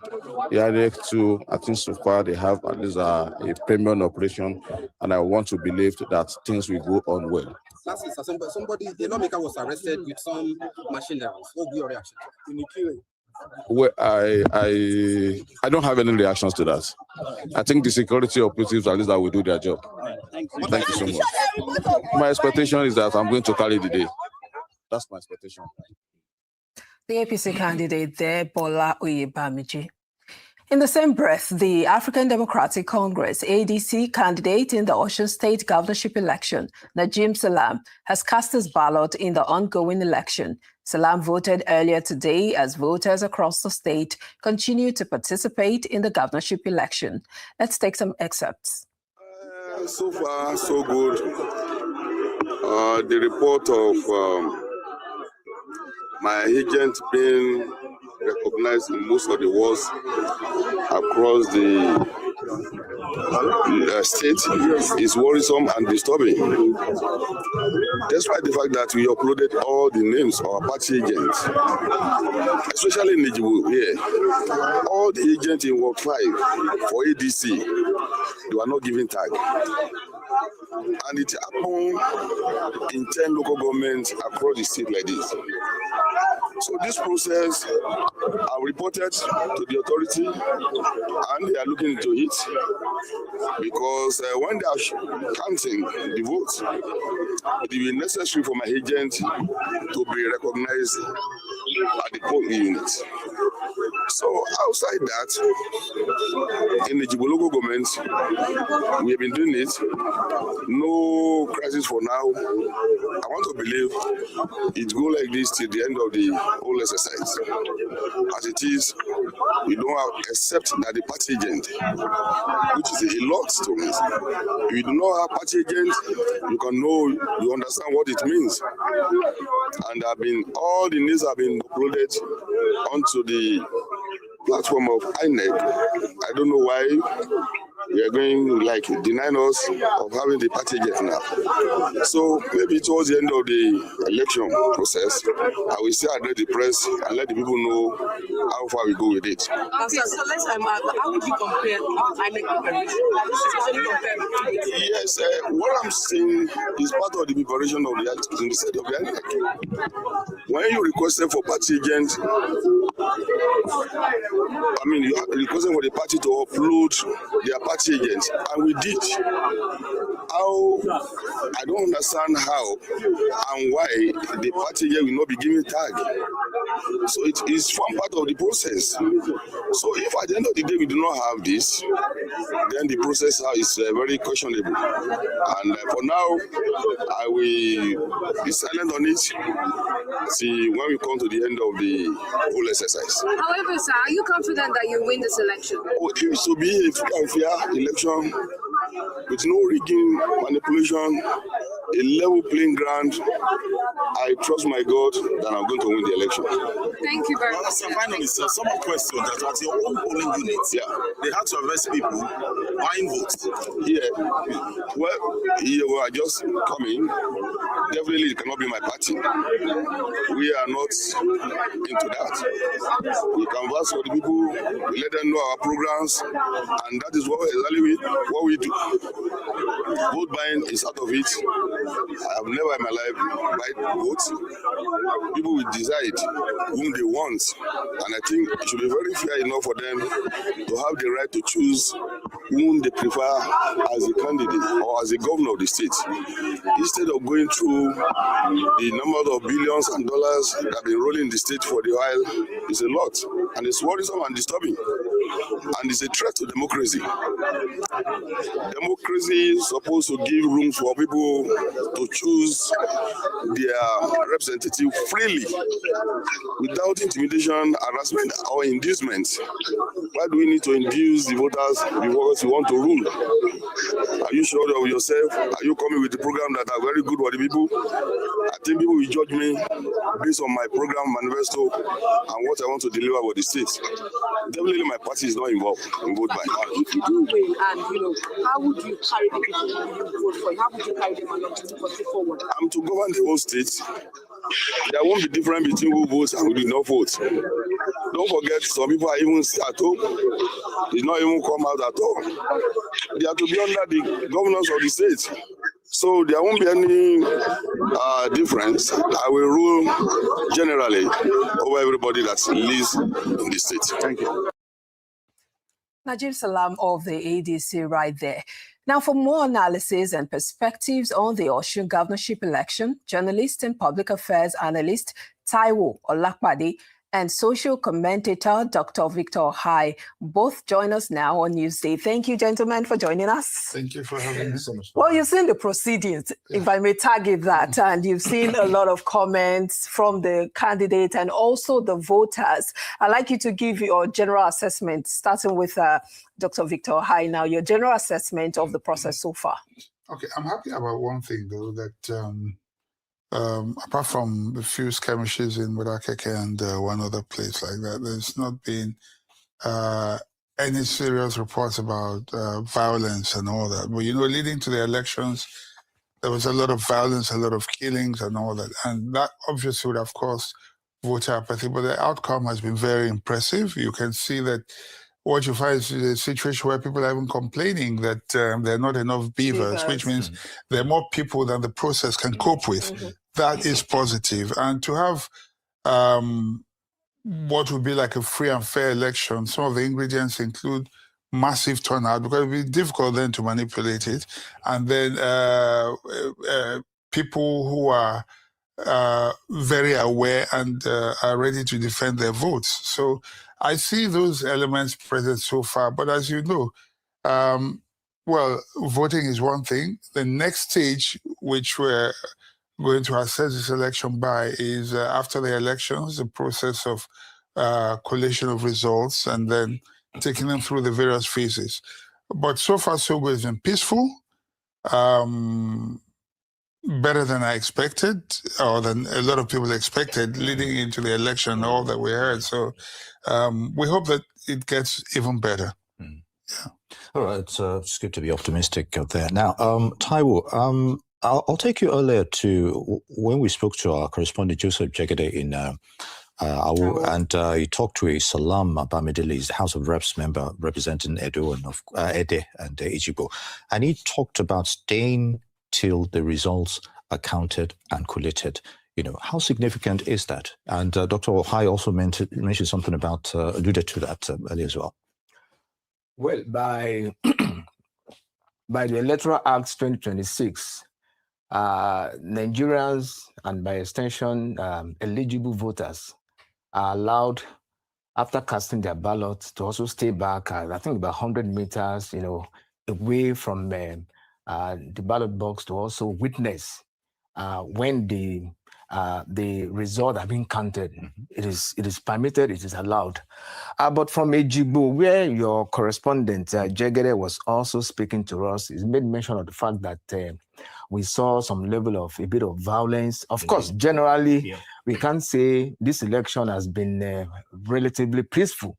The INEC too, I think so far they have at least a premium operation, and I want to believe that things will go on well. Last is somebody, the lawmaker was arrested with some machinery. What will be your reaction? Well, I don't have any reactions to that. I think the security operatives at least that will do their job. Thank you so much. My expectation is that I'm going to carry the day. That's my expectation. The APC candidate there, Bola Oyebamiji. In the same breath, the African Democratic Congress, ADC, candidate in the Osun State governorship election, Najim Salam, has cast his ballot in the ongoing election. Salam voted earlier today as voters across the state continue to participate in the governorship election. Let's take some excerpts. So far, so good. The report of my agent being recognized in most of the wards across the state is worrisome and disturbing. Despite the fact that we uploaded all the names of our party agents, especially in Nijibu here, all the agents in Ward 5 for ADC, they were not given tag. And it happened in 10 local governments across the state like this. So this process, I reported to the authority and they are looking into it because when they are counting the votes, it will be necessary for my agent to be recognized at the polling unit. So outside that, in the Jibo local government, we have been doing it. No crisis for now. I want to believe it go like this till the end of the whole exercise. As it is, we don't have, except that the party agent, which is a lot to me. If you do not have party agent, you can know, you understand what it means. And all the names have been uploaded onto the platform of INEC. I don't know why we are going like denying us of having the party agent now. So maybe towards the end of the election process, I will still address the press and let the people know how far we go with it. Okay, so let's how would you compare INEC preparation? Yes, what I'm saying is part of the preparation of the in the state of the INEC. When you requested for party agent, you requested for the party to upload their party agents, and we did. How? I don't understand how and why the party agent will not be given tag. So it is one part of the process. So if at the end of the day we do not have this, then the process is very questionable. And for now, I will be silent on it. See when we come to the end of the whole exercise. However, sir, are you confident that you win this election? Oh, it used to be a free and fair election with no rigging, manipulation, a level playing ground. I trust my God that I'm going to win the election. Thank you very much. Finally, sir, some questions that at your own polling units, they had to arrest people buying votes. Yeah. Well, you are just coming. Definitely, it cannot be my party. We are not into that. We canvass for the people, we let them know our programs, and that is what we do. Vote buying is out of it. I have never in my life bought votes. People will decide whom they want, and I think it should be very fair enough for them to have the right to choose whom they prefer as a candidate or as a governor of the state, instead of going through the number of billions and dollars that have been rolling the state for the while. Is a lot, and it's worrisome and disturbing, and it's a threat to democracy. Democracy is supposed to give room for people to choose their representative freely, without intimidation, harassment, or inducement. Why do we need to induce the voters because we want to rule? Are you sure of yourself? Are you coming with the program that are very good for the people? I think people will judge me based on my program, manifesto, and what I want to deliver for the state. Definitely my party is not involved in vote buying. If you do win, and how would you carry the people who you vote for? How would you carry them along to proceed forward? I'm to govern the whole state. There won't be difference between who votes and who do not vote. Don't forget, some people are even at home. They not even come out at all. They have to be under the governors of the state. So there won't be any difference. I will rule generally over everybody that lives in the state. Thank you. Najim Salam of the ADC right there. Now, for more analysis and perspectives on the Osun governorship election, journalist and public affairs analyst Taiwo Olakpade and social commentator Dr. Victor Hai. Both join us now on Newsday. Thank you, gentlemen, for joining us. Thank you for having me. Well, you've seen the proceedings, if I may target that, and you've seen a lot of comments from the candidate and also the voters. I'd like you to give your general assessment, starting with Dr. Victor Hai now, your general assessment of the process so far. Okay, I'm happy about one thing, though, that apart from a few skirmishes in Wadakeke and one other place like that, there's not been any serious reports about violence and all that. But, you know, leading to the elections, there was a lot of violence, a lot of killings and all that. And that obviously would have caused voter apathy. But the outcome has been very impressive. You can see that what you find is a situation where people are even complaining that there are not enough beavers, which means there are more people than the process can cope with. That is positive. And to have what would be like a free and fair election, some of the ingredients include massive turnout, because it would be difficult then to manipulate it. And then people who are very aware and are ready to defend their votes. So I see those elements present so far. But as you know, well, voting is one thing. The next stage, which we're going to assess this election by, is after the elections, the process of collation of results and then taking them through the various phases. But so far, so good. It's been peaceful. Better than I expected, or than a lot of people expected leading into the election, all that we heard. So we hope that it gets even better. Yeah. All right, it's good to be optimistic there. Now, Taiwo, I'll take you earlier to when we spoke to our correspondent Joseph Jegede in Awu, and he talked to a Salam Bamidele, House of Reps member representing Edo and Ede and Ijibo, and he talked about staying till the results are counted and collated. You know, how significant is that? And Dr. Hai also mentioned something about, alluded to that earlier as well. Well, by the Electoral Act 2026, Nigerians and by extension eligible voters are allowed, after casting their ballots, to also stay back, I think about 100 meters, you know, away from the ballot box to also witness when the result are being counted. It is permitted, it is allowed. But from Ejibo, where your correspondent Jegede was also speaking to us, he made mention of the fact that we saw some level of a bit of violence. Of course, generally, we can't say this election has been relatively peaceful.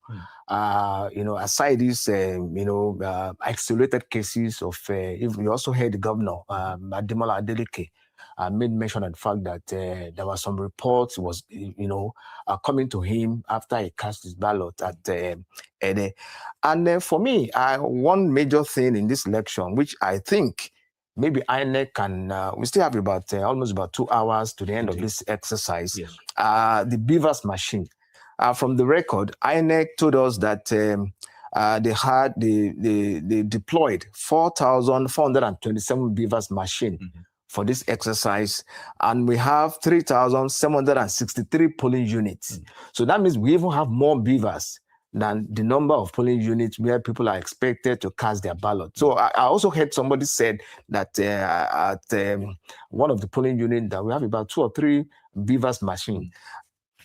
You know, aside these, isolated cases of, if we also heard the governor, Ademola Adeleke, made mention of the fact that there were some reports was, coming to him after he cast his ballot at Ede. And for me, one major thing in this election, which I think maybe INEC can, we still have about almost about 2 hours to the end of this exercise, the beavers machine. From the record, INEC told us that they deployed 4,427 beavers machine for this exercise, and we have 3,763 polling units. So that means we even have more beavers than the number of polling units where people are expected to cast their ballot. So I also heard somebody said that at one of the polling units that we have about 2 or 3 beavers machine.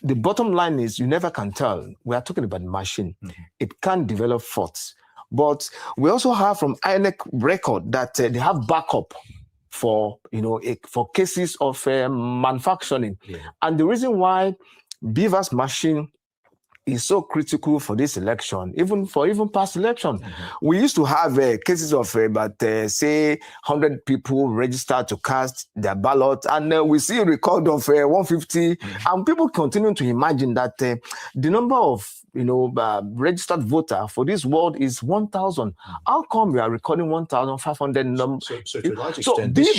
The bottom line is you never can tell. We are talking about machine. It can develop faults. But we also have from INEC record that they have backup for, for cases of manufacturing. And the reason why beavers machine is so critical for this election, even past election. We used to have cases of about, say, 100 people registered to cast their ballot, and we see a record of 150, and people continue to imagine that the number of registered voter for this world is 1,000. How come we are recording 1,500 numbers? So to a large extent, this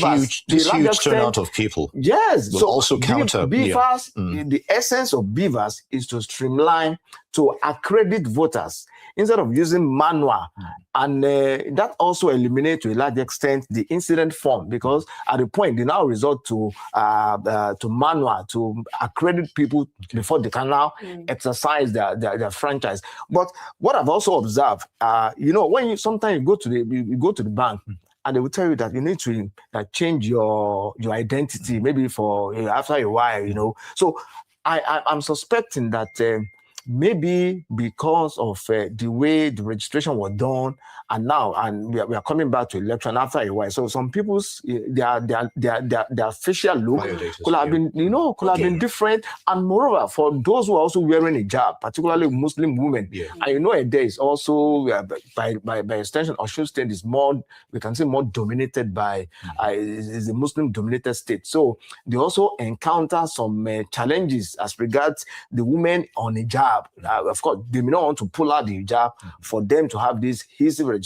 huge turnout of people will also counter. Beavers, the essence of beavers is to streamline time to accredit voters instead of using manual. And that also eliminates to a large extent the incident form, because at the point they now resort to manual to accredit people before they can now exercise their franchise. But what I've also observed, when you sometimes you go to the bank, and they will tell you that you need to change your identity, maybe for after a while, So I'm suspecting that maybe because of the way the registration was done, and we are coming back to election after a while. So some people's their facial look could have been have been different, and moreover for those who are also wearing a hijab, particularly Muslim women, and a day is also by extension Osun State is more, we can say, more dominated by is a Muslim dominated state. So they also encounter some challenges as regards the women on hijab. Of course, they may not want to pull out the hijab for them to have this easy registration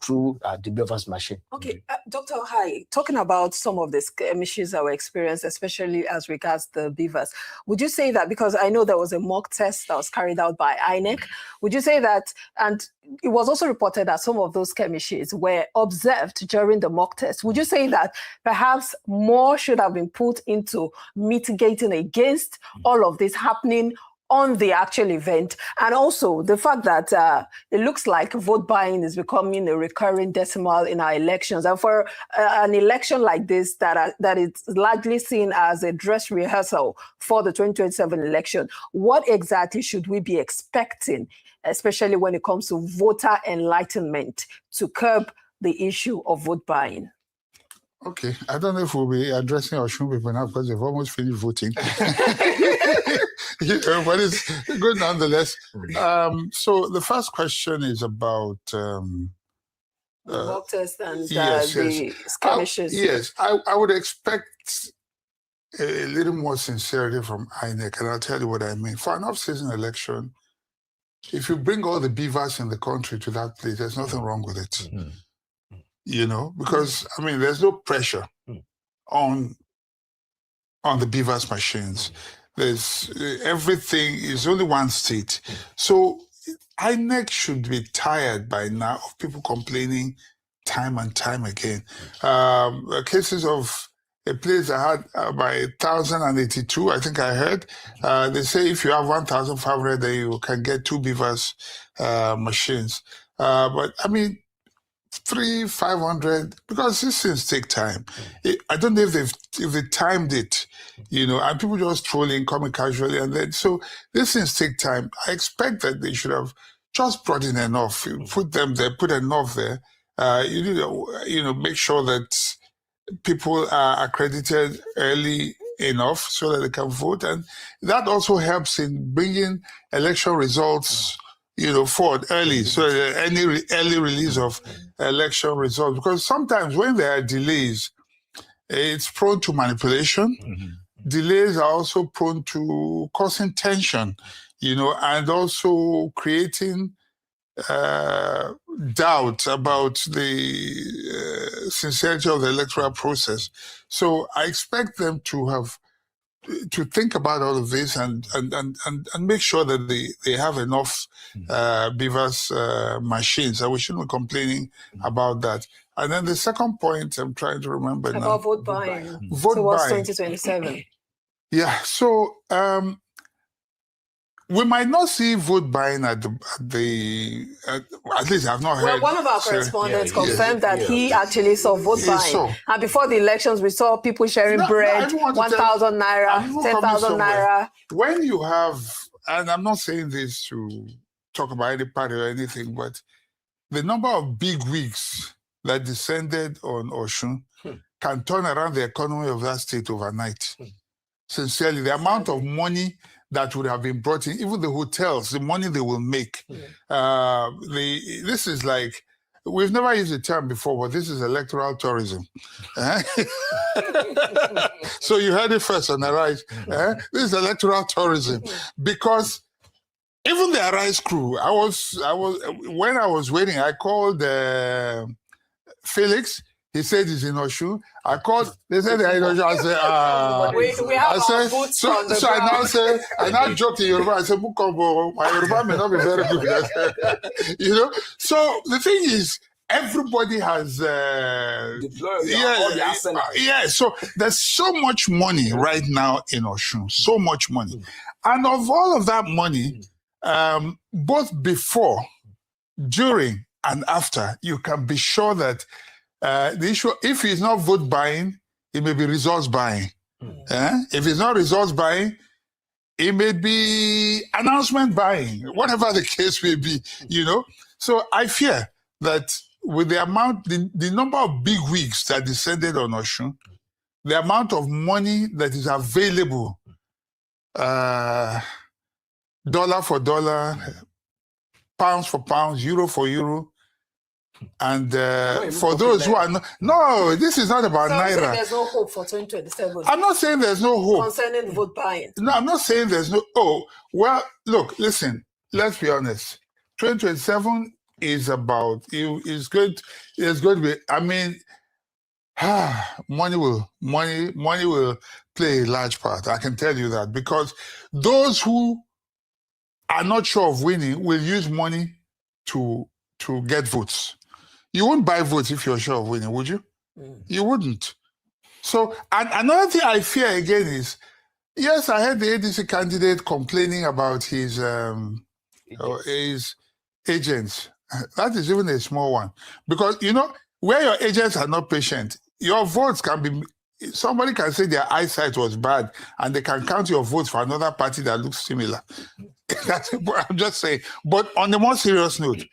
through the Beavers machine. Okay, Dr. Ohai, talking about some of the skirmishes that were experienced, especially as regards the Beavers, would you say that, because I know there was a mock test that was carried out by INEC, would you say that, and it was also reported that some of those skirmishes were observed during the mock test, would you say that perhaps more should have been put into mitigating against all of this happening on the actual event? And also the fact that it looks like vote buying is becoming a recurring decimal in our elections. And for an election like this that is largely seen as a dress rehearsal for the 2027 election, what exactly should we be expecting, especially when it comes to voter enlightenment, to curb the issue of vote buying? Okay, I don't know if we'll be addressing Osun people now because they've almost finished voting. But it's good nonetheless. So the first question is about the mock test and yes. the skirmishes. Yes, I would expect a little more sincerity from INEC, and I'll tell you what I mean. For an off-season election, if you bring all the beavers in the country to that place, there's nothing wrong with it. Because there's no pressure on the beavers machines. There's everything is only one state. So INEC should be tired by now of people complaining time and time again. Cases of a place that had by 1,082, I think I heard. They say if you have 1,500, then you can get 2 beavers machines. But 300, 500, because these things take time. I don't know if they timed it, and people just trolling, coming casually, and then so these things take time. I expect that they should have just brought in enough, put them there, put enough there. Make sure that people are accredited early enough so that they can vote, and that also helps in bringing election results forward early, so any early release of election results. Because sometimes when there are delays, it's prone to manipulation. Delays are also prone to causing tension, and also creating doubt about the sincerity of the electoral process. So I expect them to think about all of this and make sure that they have enough beavers machines, and we shouldn't be complaining about that. And then the second point I'm trying to remember now. About vote buying. Vote towards buying. 2027. Yeah, so we might not see vote buying at least I've not heard. Well, one of our correspondents confirmed that he actually saw vote buying. And before the elections, we saw people sharing bread, 1,000 naira, 10,000 naira. When you have, and I'm not saying this to talk about any party or anything, but the number of big wigs that descended on Osun can turn around the economy of that state overnight. Sincerely, the amount of money that would have been brought in, even the hotels, the money they will make. This is like, we've never used the term before, but this is electoral tourism. So you heard it first on Arise. This is electoral tourism, because even the Arise crew, when I was waiting, I called Felix. He said he's in Osun. I called, they said they're in Osun. I said, we have our boots on the so I now ground. say, I now joked in Yoruba. I said, Bukombo, my Yoruba may not be very good. I said, you know, so the thing is, everybody has so there's so much money right now in Osun, so much money. And of all of that money, both before, during, and after, you can be sure that the issue, if it's not vote buying, it may be results buying. If it's not results buying, it may be announcement buying, whatever the case may be, you know. So I fear that with the amount, the number of big wigs that descended on Osun, the amount of money that is available, dollar for dollar, pounds for pounds, euro for euro, and for those who are not, no, this is not about Naira. There's no hope for 2027. I'm not saying there's no hope. Concerning vote buying. No, I'm not saying there's no, well, look, listen, let's be honest. 2027 is about, it's going to be, I mean, money will play a large part. I can tell you that, because those who are not sure of winning will use money to get votes. You wouldn't buy votes if you're sure of winning, would you? You wouldn't. So, and another thing I fear again is, yes, I heard the ADC candidate complaining about his agents. That is even a small one. Because, you know, where your agents are not patient, your votes can be, somebody can say their eyesight was bad and they can count your votes for another party that looks similar. That's what I'm just saying. But on a more serious note,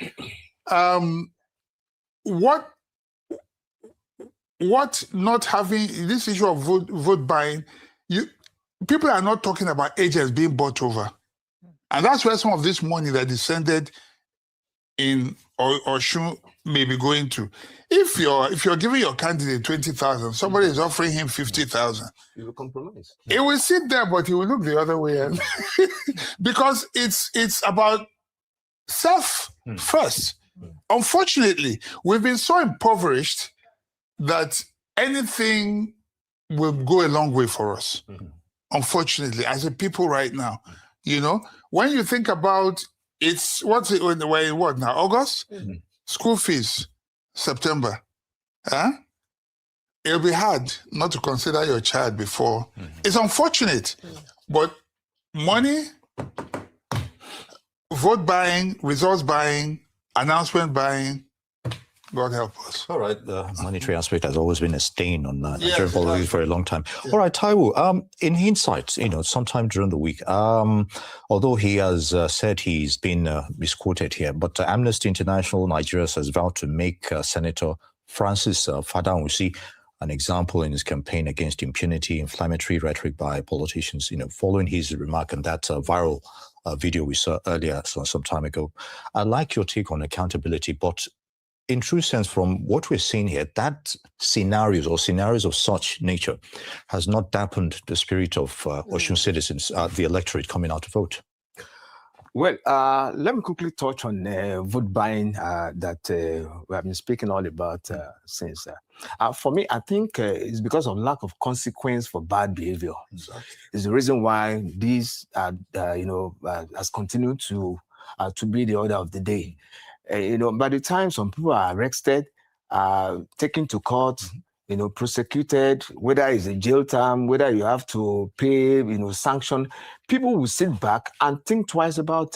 what not having this issue of vote buying, people are not talking about agents being bought over. And that's where some of this money that descended in Osun may be going to. If you're giving your candidate 20,000, somebody is offering him 50,000. You will compromise. He will sit there, but he will look the other way, and because it's about self first. Unfortunately, we've been so impoverished that anything will go a long way for us. Unfortunately, as a people right now, you know, when you think about what now? August? School fees, September. It'll be hard not to consider your child before. It's unfortunate, but money, vote buying, results buying, announcement buying, God help us. All right, the monetary aspect has always been a stain on Nigerian politics for a long time. All right, Taiwo, in hindsight, you know, sometime during the week, although he has said he's been misquoted here, but Amnesty International Nigeria has vowed to make Senator Francis Fadanwusi an example in his campaign against impunity, inflammatory rhetoric by politicians, you know, following his remark on that viral video we saw earlier, some time ago. I like your take on accountability, but in true sense, from what we're seeing here, that scenarios of such nature has not dampened the spirit of Osun citizens, the electorate coming out to vote. Well, let me quickly touch on vote buying that we have been speaking all about since. For me, I think it's because of lack of consequence for bad behavior. Exactly. It's the reason why this, has continued to be the order of the day. You know, by the time some people are arrested, taken to court, you know, prosecuted, whether it's a jail term, whether you have to pay, you know, sanction, people will sit back and think twice about,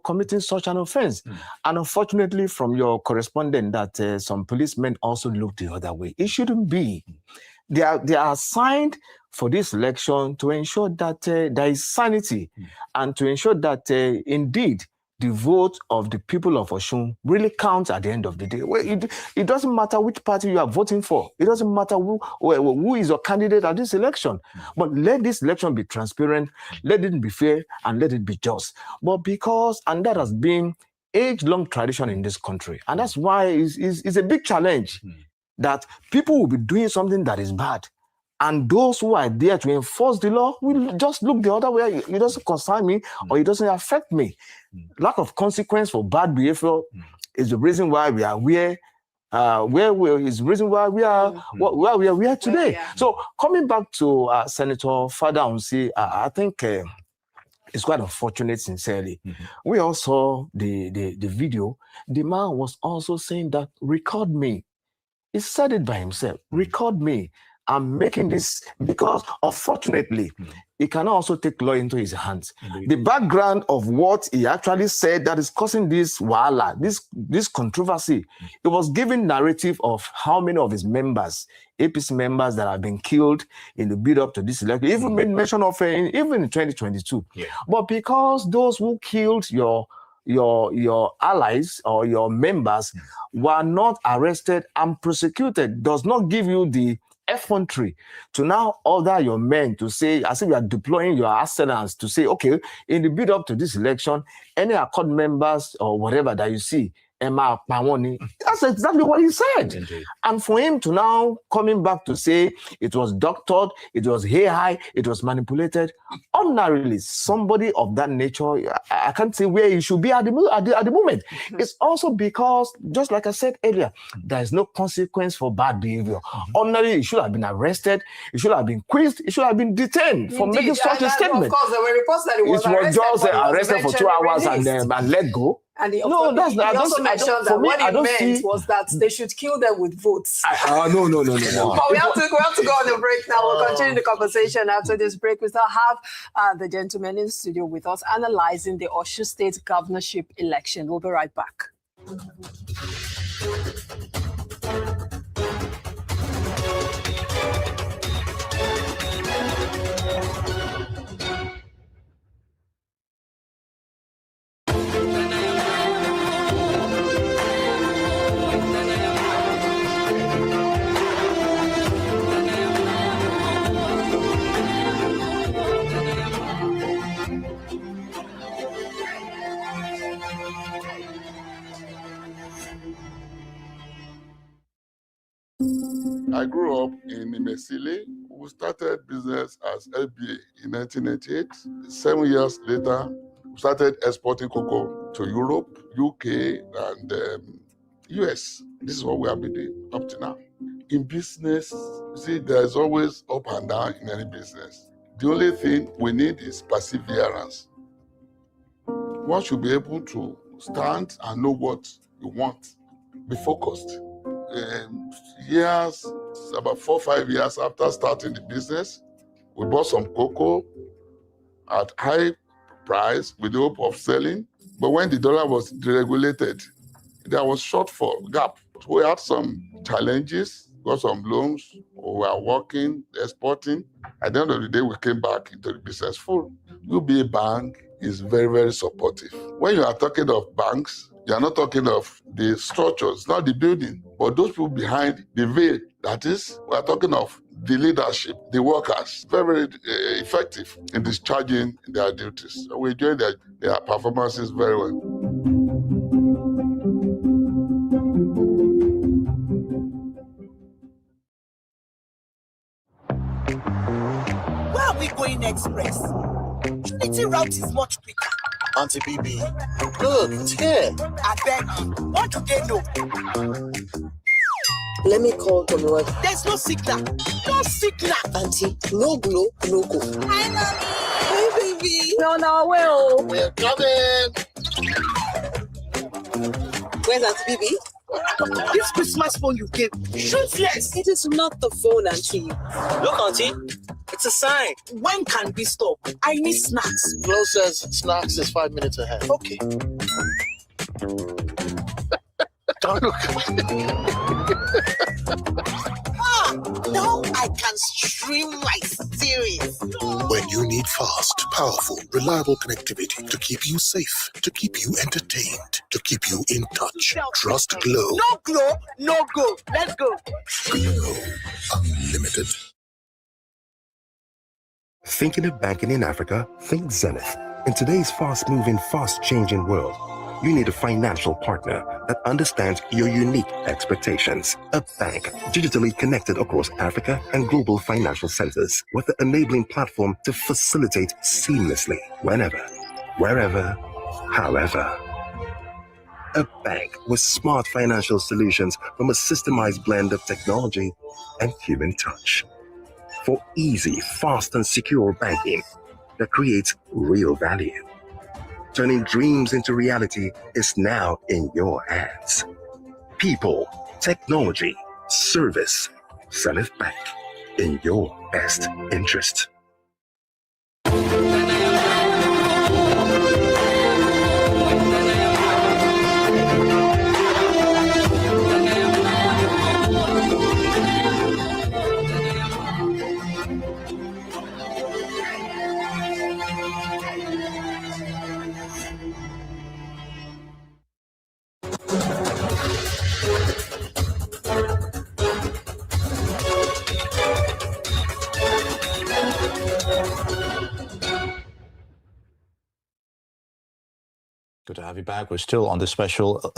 committing such an offense. And unfortunately, from your correspondent, that some policemen also look the other way. It shouldn't be. They are assigned for this election to ensure that there is sanity and to ensure that indeed the vote of the people of Osun really counts at the end of the day. Well, it doesn't matter which party you are voting for. It doesn't matter who is your candidate at this election. But let this election be transparent, let it be fair, and let it be just. But and that has been age-long tradition in this country. And that's why it's a big challenge that people will be doing something that is bad. And those who are there to enforce the law will just look the other way. It doesn't concern me or it doesn't affect me. Lack of consequence for bad behavior is the reason why we are where is the reason why we are where we are today. So coming back to Senator Fada Unsi, I think it's quite unfortunate, sincerely. We all saw the video. The man was also saying that, record me. He said it by himself, record me. I'm making this because, unfortunately, he cannot also take law into his hands. The background of what he actually said that is causing this wahala, this controversy, it was giving narrative of how many of his members, APC members, that have been killed in the build-up to this election. Even made mention of even in 2022. But because those who killed your allies or your members were not arrested and prosecuted, does not give you the effrontery to now order your men to say, as if you are deploying your arsenals to say, okay, in the build up to this election, any accord members or whatever that you see, Emma Pawoni, that's exactly what he said. Indeed. And for him to now coming back to say it was doctored, it was high, it was manipulated, ordinarily, somebody of that nature, I can't say where he should be at the moment. It's also because, just like I said earlier, there is no consequence for bad behavior. Ordinarily, he should have been arrested, he should have been quizzed, he should have been detained for making such a statement. Of course, there were reports that he was arrested for 2 hours and let go. And he also mentioned that what he meant was that they should kill them with votes. No. But we have to go on a break now. We'll continue the conversation after this break. We still have the gentleman in the studio with us analyzing the Osun State governorship election. We'll be right back. I grew up in Imesili. We started business as LBA in 1998. 7 years later, we started exporting cocoa to Europe, UK, and US. This is what we have been doing up to now. In business, see, there's always up and down in any business. The only thing we need is perseverance. One should be able to stand and know what you want. Be focused. About 4 or 5 years after starting the business, we bought some cocoa at high price with the hope of selling. But when the dollar was deregulated, there was shortfall, gap. We had some challenges, got some loans, we were working, exporting. At the end of the day, we came back into the business full. UBA Bank is very, very supportive. When you are talking of banks, you are not talking of the structures, not the building, but those people behind the veil. That is, we are talking of the leadership, the workers, very, very effective in discharging their duties. So we enjoy their performances very well. Where are we going express? Unity route is much quicker. Auntie BB, look, it's here. I beg you, what do they know? Let me call Tomiwa. There's no signal. No signal. Auntie, no glow, no go. Hi, mommy. Hey, baby. No, no, well. We're coming. Where's Auntie BB? This Christmas phone you gave, useless. It is not the phone, Auntie. Look, Auntie, it's a sign. When can we stop? I need snacks. Flo says snacks is 5 minutes ahead. Okay. Don't look. Now I can stream my series. When you need fast, powerful, reliable connectivity to keep you safe, to keep you entertained, to keep you in touch, trust Glow. No Glow, no go. Let's go. Glow Unlimited. Thinking of banking in Africa? Think Zenith. In today's fast-moving, fast-changing world, you need a financial partner that understands your unique expectations. A bank digitally connected across Africa and global financial centers with the enabling platform to facilitate seamlessly whenever, wherever, however. A bank with smart financial solutions from a systemized blend of technology and human touch. For easy, fast, and secure banking that creates real value. Turning dreams into reality is now in your hands. People, technology, service. Zenith Bank, in your best interest. Good to have you back. We're still on this special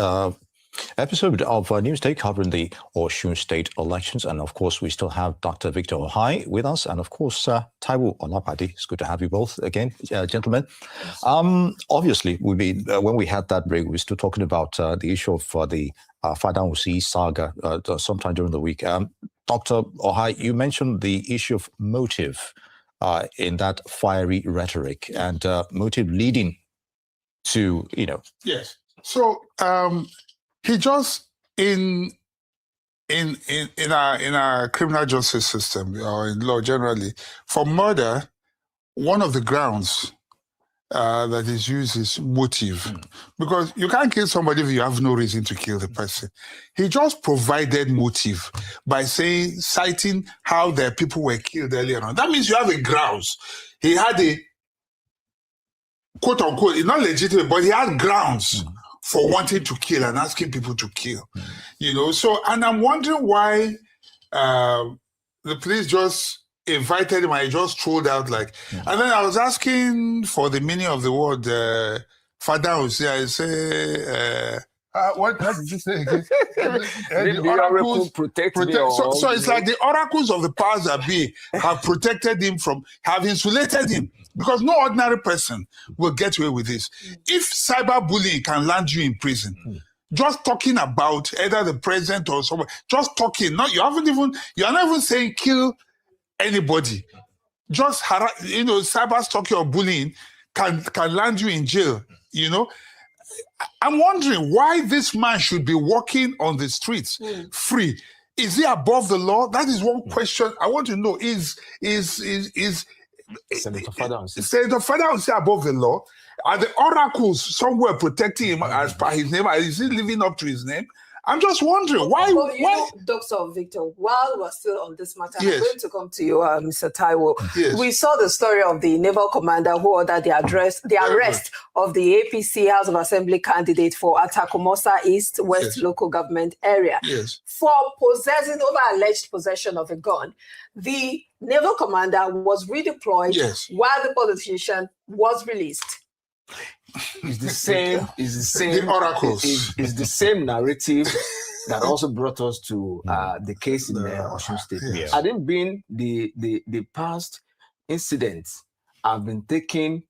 episode of News Day covering the Osun State elections. And of course, we still have Dr. Victor Ohai with us. And of course, Taiwo Olapade. It's good to have you both again, gentlemen. Obviously, when we had that break, we were still talking about the issue of the Fadausi saga sometime during the week. Dr. Ohai, you mentioned the issue of motive in that fiery rhetoric and motive leading to, Yes. So he just in our criminal justice system or in law generally, for murder, one of the grounds that is used is motive, because you can't kill somebody if you have no reason to kill the person. He just provided motive by citing how the people were killed earlier on. That means you have a grounds. He had a quote unquote, it's not legitimate, but he had grounds for wanting to kill and asking people to kill. So, and I'm wondering why the police just invited him and he just trolled out and then I was asking for the meaning of the word Fadausi. I say what did you say again? The oracle protect me. So it's like the oracles of the powers that be have protected him have insulated him, because no ordinary person will get away with this. If cyberbullying can land you in prison, just talking about either the president or someone, just talking, you're not even saying kill anybody. Just cyber stalking or bullying can land you in jail. I'm wondering why this man should be walking on the streets free. Is he above the law? That is one question I want to know. Is Senator Fadausi above the law? Are the oracles somewhere protecting him as per his name? Is he living up to his name? I'm just wondering why. Dr. Victor, while we're still on this matter, Yes. I'm going to come to you, Mr. Taiwo. Yes. We saw the story of the naval commander who ordered the arrest of the APC House of Assembly candidate for Atakumosa East West local government area for alleged possession of a gun. The naval commander was redeployed while the politician was released. It's the same. The oracles. It's the same narrative that also brought us to the case in Osun State. Yes. I think being the past incidents have been taken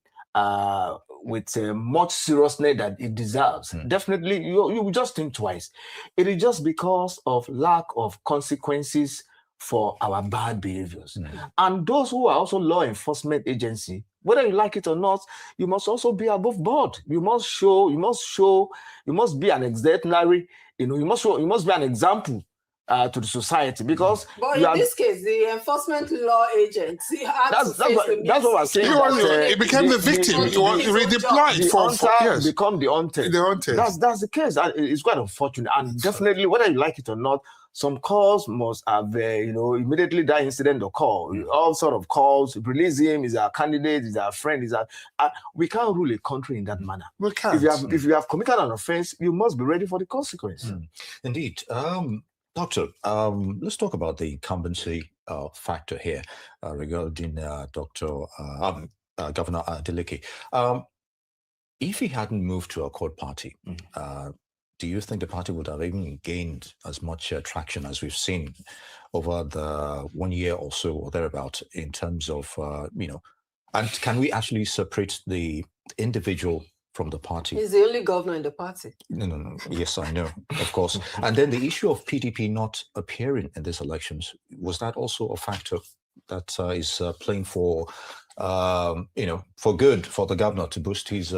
with much seriousness that it deserves. Definitely, you just think twice. It is just because of lack of consequences for our bad behaviors. And those who are also law enforcement agency, whether you like it or not, you must also be above board. You must be an exemplary, you must be an example to the society, because But in this case, the enforcement law agents, that's what I'm saying. He became the victim. He was redeployed for become the haunted. That's the case. And it's quite unfortunate. And definitely, whether you like it or not, some calls must have, immediately that incident occur. All sort of calls, release him, is our candidate, is our friend, we can't rule a country in that manner. We can't. If you have committed an offense, you must be ready for the consequence. Indeed. Doctor, let's talk about the incumbency factor here regarding Governor Adeleke. If he hadn't moved to a court party, do you think the party would have even gained as much traction as we've seen over the 1 year or so or thereabout in terms of, and can we actually separate the individual from the party. He's the only governor in the party. No. Yes, I know, of course. And then the issue of PDP not appearing in these elections, was that also a factor that is playing for, for good for the governor to boost his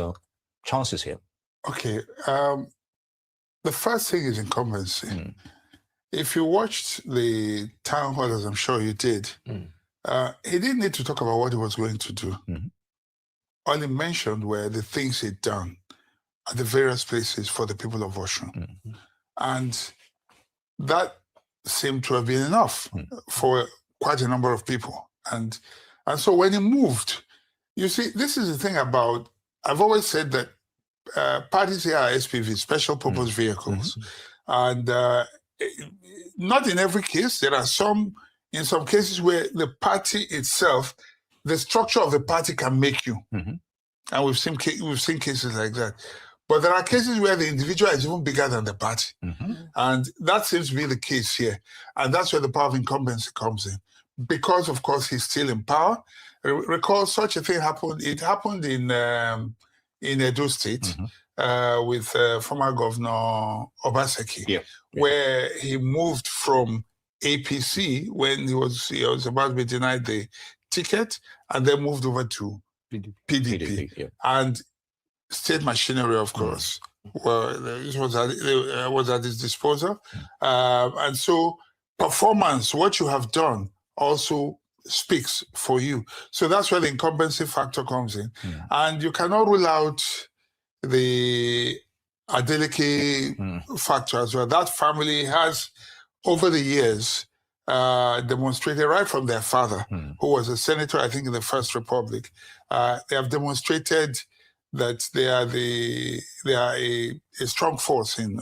chances here? Okay. The first thing is incumbency. If you watched the town hall, as I'm sure you did, he didn't need to talk about what he was going to do. All he mentioned were the things he'd done at the various places for the people of Osun. And that seemed to have been enough for quite a number of people. And so when he moved, you see, this is the thing about, I've always said that parties here are SPVs, special purpose vehicles. And not in every case, there are in some cases where the party itself, the structure of the party can make you. And we've seen cases like that. But there are cases where the individual is even bigger than the party. And that seems to be the case here. And that's where the power of incumbency comes in. Because, of course, he's still in power. Recall such a thing happened. It happened in Edo State with former Governor Obaseki, where he moved from APC when he was about to be denied the ticket, and then moved over to PDP. And state machinery, of course, was at his disposal. And so performance, what you have done, also speaks for you. So that's where the incumbency factor comes in. And you cannot rule out the Adeleke factor as well. That family has, over the years, demonstrated right from their father, who was a senator, I think, in the First Republic. They have demonstrated that they are a strong force in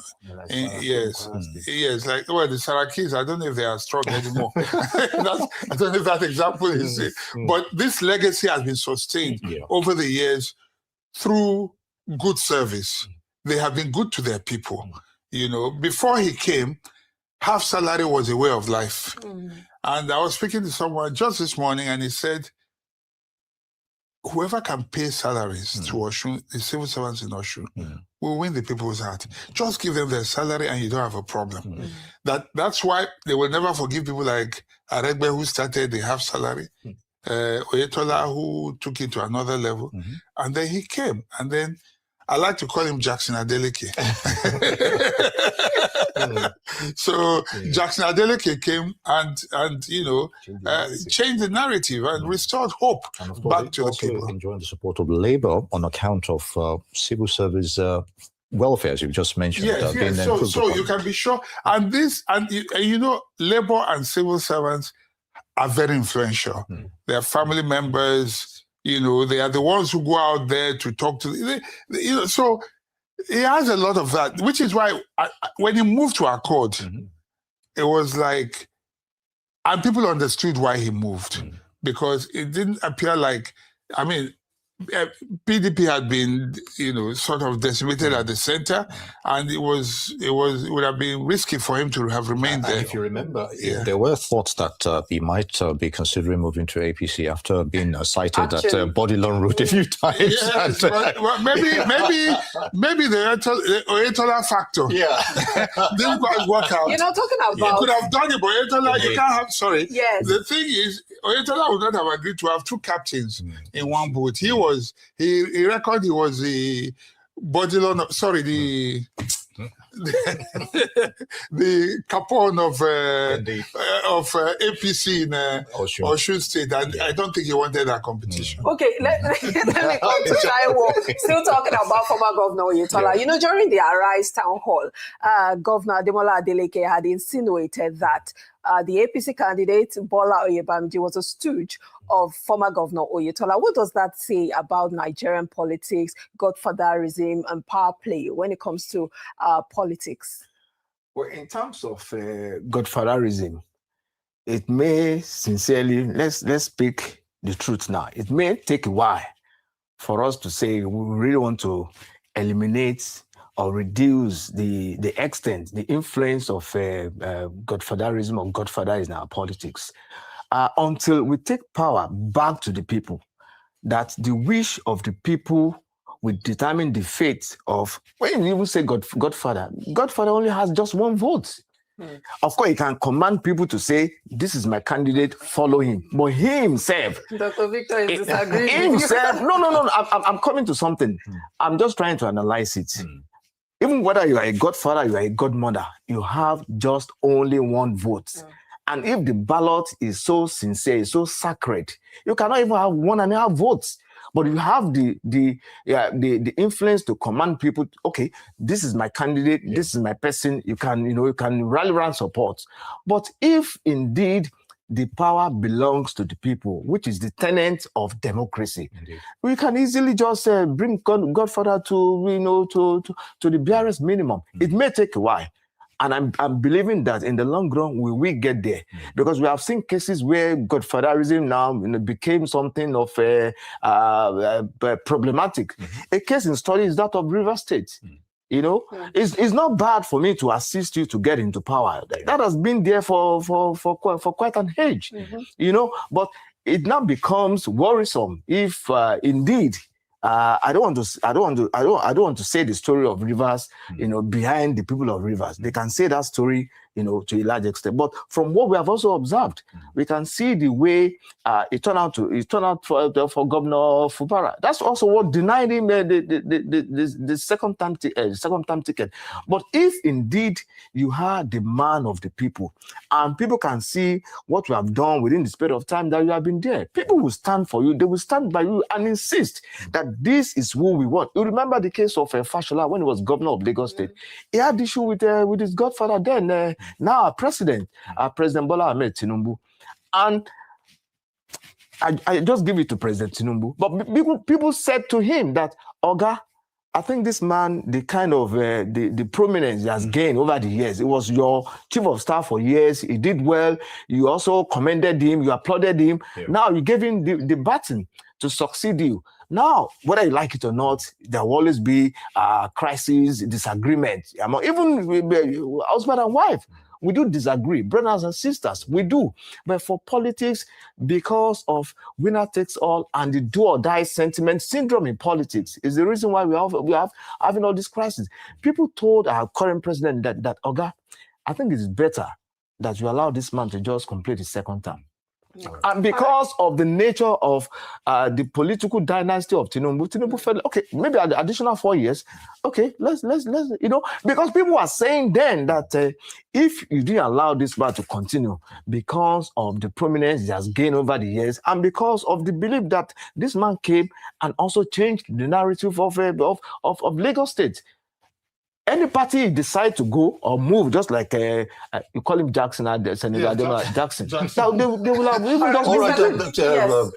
yes, like the Sarakis. I don't know if they are strong anymore. I don't know if that example is it. But this legacy has been sustained over the years through good service. They have been good to their people. Before he came, half salary was a way of life. And I was speaking to someone just this morning, and he said, whoever can pay salaries to Osun, the civil servants in Osun, will win the people's heart. Just give them their salary and you don't have a problem. That's why they will never forgive people like Aregbe, who started the half salary, Oyetola, who took it to another level, and then he came. And then I like to call him Jackson Adeleke. So Jackson Adeleke came and changed the narrative and restored hope back to the people. Enjoying the support of Labour on account of civil service welfare, as you just mentioned. Yes. So you can be sure. And Labour and civil servants are very influential. They are family members. They are the ones who go out there to talk to. So he has a lot of that, which is why when he moved to Accord, it was like, and people understood why he moved, because it didn't appear like, PDP had been, sort of decimated at the center, and it would have been risky for him to have remained there. If you remember, there were thoughts that he might be considering moving to APC after being cited at body loan route a few times. Yes, maybe the Oyetola factor. Didn't quite work out. You're not talking about. You could have done it, but Oyetola, you can't have. Sorry. Yes. The thing is, Oyetola would not have agreed to have two captains in one boat. He reckoned he was the body loan. The capone of APC in Osun State, and I don't think he wanted that competition. Okay, let me come to Taiwo. Still talking about former Governor Oyetola. During the Arise town hall, Governor Ademola Adeleke had insinuated that the APC candidate Bola Oyebamiji was a stooge of former Governor Oyetola. What does that say about Nigerian politics, godfatherism, and power play when it comes to politics? Well, in terms of godfatherism, it may sincerely, let's speak the truth now. It may take a while for us to say we really want to eliminate or reduce the extent, the influence of godfatherism or godfathers in our politics, until we take power back to the people, that the wish of the people will determine the fate of, when you even say Godfather only has just one vote. Of course, he can command people to say, this is my candidate, follow him. But he himself, Dr. Victor is disagreeing. himself, no, I'm coming to something. I'm just trying to analyze it. Even whether you are a godfather, you are a godmother, you have just only one vote. And if the ballot is so sincere, so sacred, you cannot even have 1.5 votes. But you have the influence to command people. Okay, this is my candidate. This is my person. You can rally around support. But if indeed the power belongs to the people, which is the tenet of democracy, we can easily just bring Godfather to the barest minimum. It may take a while. And I'm believing that in the long run, we will get there. Because we have seen cases where godfatherism now became something of problematic. A case in study is that of River State. It's not bad for me to assist you to get into power. That has been there for quite an age. But it now becomes worrisome if indeed I don't want to say the story of Rivers, behind the people of Rivers. They can say that story, to a large extent. But from what we have also observed, we can see the way it turned out for Governor Fubara. That's also what denied him the second time ticket. But if indeed you are the man of the people, and people can see what you have done within the period of time that you have been there, people will stand for you. They will stand by you and insist that this is who we want. You remember the case of Fashola when he was governor of Lagos State. He had issue with his godfather then, now our President Bola Ahmed Tinubu. And I just give it to President Tinubu. But people said to him that, Oga, I think this man, the kind of the prominence he has gained over the years, it was your chief of staff for years. He did well. You also commended him. You applauded him. Yeah. Now you gave him the baton to succeed you. Now, whether you like it or not, there will always be crises, disagreement. Even with husband and wife, we do disagree. Brothers and sisters, we do. But for politics, because of winner takes all and the do or die sentiment syndrome in politics is the reason why we have having all these crises. People told our current president that Oga, I think it's better that you allow this man to just complete his second term. And because of the nature of the political dynasty of Tinubu felt, okay, maybe an additional 4 years. Okay, let's because people were saying then that if you didn't allow this man to continue because of the prominence he has gained over the years and because of the belief that this man came and also changed the narrative of Lagos State. Any party decide to go or move, just like you call him Jackson, Senator Jackson. Now they will have even just. All right,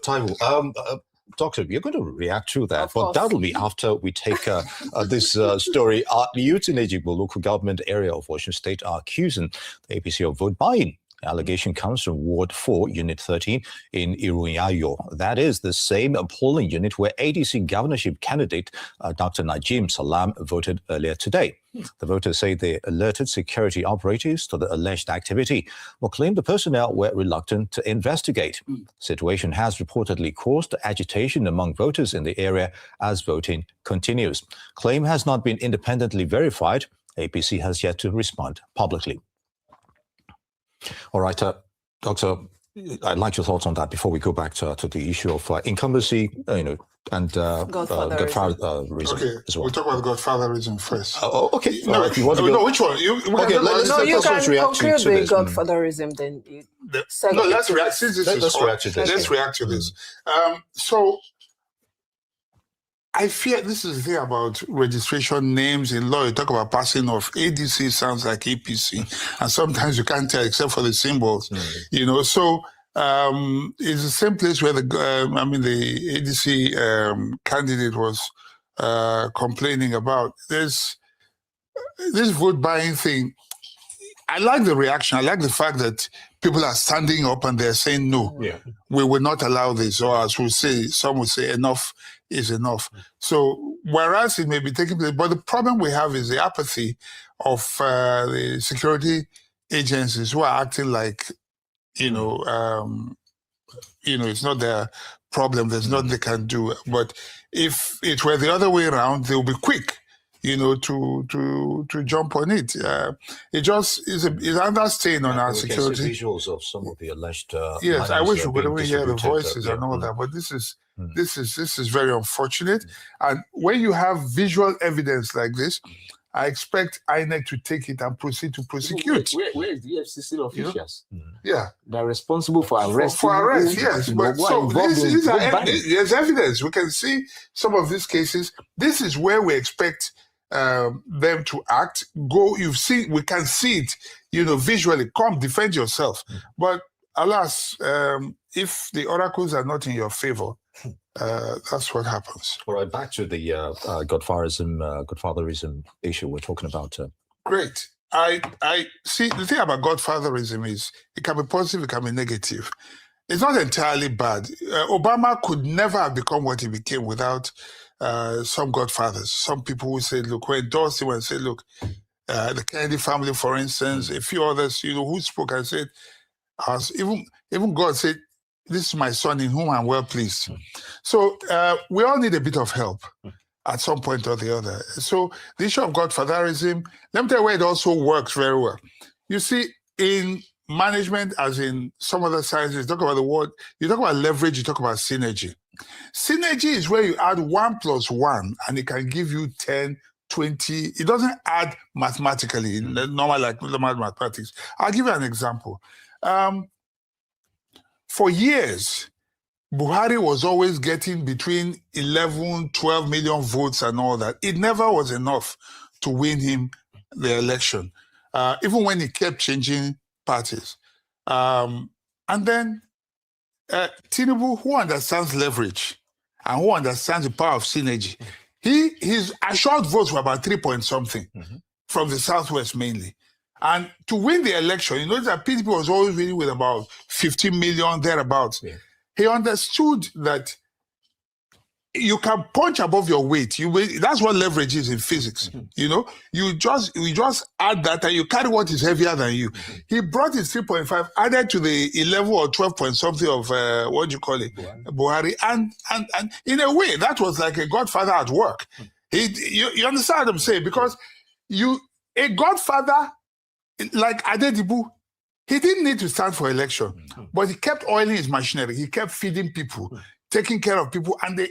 Taiwo. Doctor, you're going to react to that, but that'll be after we take this story. Youth in Ejigbo local government area of Osun State are accusing the APC of vote buying. Allegation comes from Ward 4, Unit 13 in Irunayo. That is the same polling unit where ADC governorship candidate Dr. Najim Salam voted earlier today. The voters say they alerted security operatives to the alleged activity, but claim the personnel were reluctant to investigate. The situation has reportedly caused agitation among voters in the area as voting continues. Claim has not been independently verified. APC has yet to respond publicly. All right, Doctor, I'd like your thoughts on that before we go back to the issue of incumbency, and godfatherism as well. We'll talk about godfatherism first. Okay. No, if you want to which one? You can conclude with godfatherism, then let's react. Let's react to this. So I fear this is the thing about registration names in law. You talk about passing off. ADC sounds like APC, and sometimes you can't tell except for the symbols. So it's the same place where the ADC candidate was complaining about. There's this vote buying thing. I like the reaction. I like the fact that people are standing up and they're saying no. Yeah. We will not allow this, or as we say, some would say enough is enough. So whereas it may be taking place, but the problem we have is the apathy of the security agencies who are acting like, it's not their problem. There's nothing they can do. But if it were the other way around, they'll be quick, to jump on it. It just is another stain on our security. See visuals of some of the alleged. Yes, I wish we could only hear the voices and all that, but this is very unfortunate. And when you have visual evidence like this, I expect INEC to take it and proceed to prosecute. Where is the FCC officials? Yeah, they're responsible for arrest. For arrest, yes. But so there's evidence. We can see some of these cases. This is where we expect them to act. We can see it, visually. Come, defend yourself. But alas, if the oracles are not in your favor, that's what happens. All right, back to the godfatherism issue we're talking about. Great. I see. The thing about godfatherism is it can be positive, it can be negative. It's not entirely bad. Obama could never have become what he became without some godfathers. Some people who said, look, who endorsed him and said, look, the Kennedy family, for instance, a few others, who spoke and said, even God said, this is my son in whom I'm well pleased. So we all need a bit of help at some point or the other. So the issue of godfatherism, let me tell you where it also works very well. You see, in management, as in some other sciences, you talk about the word, you talk about leverage, you talk about synergy. Synergy is where you add 1 + 1 and it can give you 10, 20. It doesn't add mathematically, normal mathematics. I'll give you an example. For years, Buhari was always getting between 11, 12 million votes and all that. It never was enough to win him the election, even when he kept changing parties. And then Tinubu, who understands leverage and who understands the power of synergy, his assured votes were about 3 point something from the Southwest mainly. And to win the election, you notice that PDP was always winning with about 15 million, thereabouts. Yeah. He understood that you can punch above your weight. That's what leverage is in physics. You just add that and you carry what is heavier than you. He brought his 3.5, added to the 11 or 12 point something of Buhari. And in a way, that was like a godfather at work. You understand what I'm saying? Because a godfather like Adedibu, he didn't need to stand for election, but he kept oiling his machinery. He kept feeding people, taking care of people, and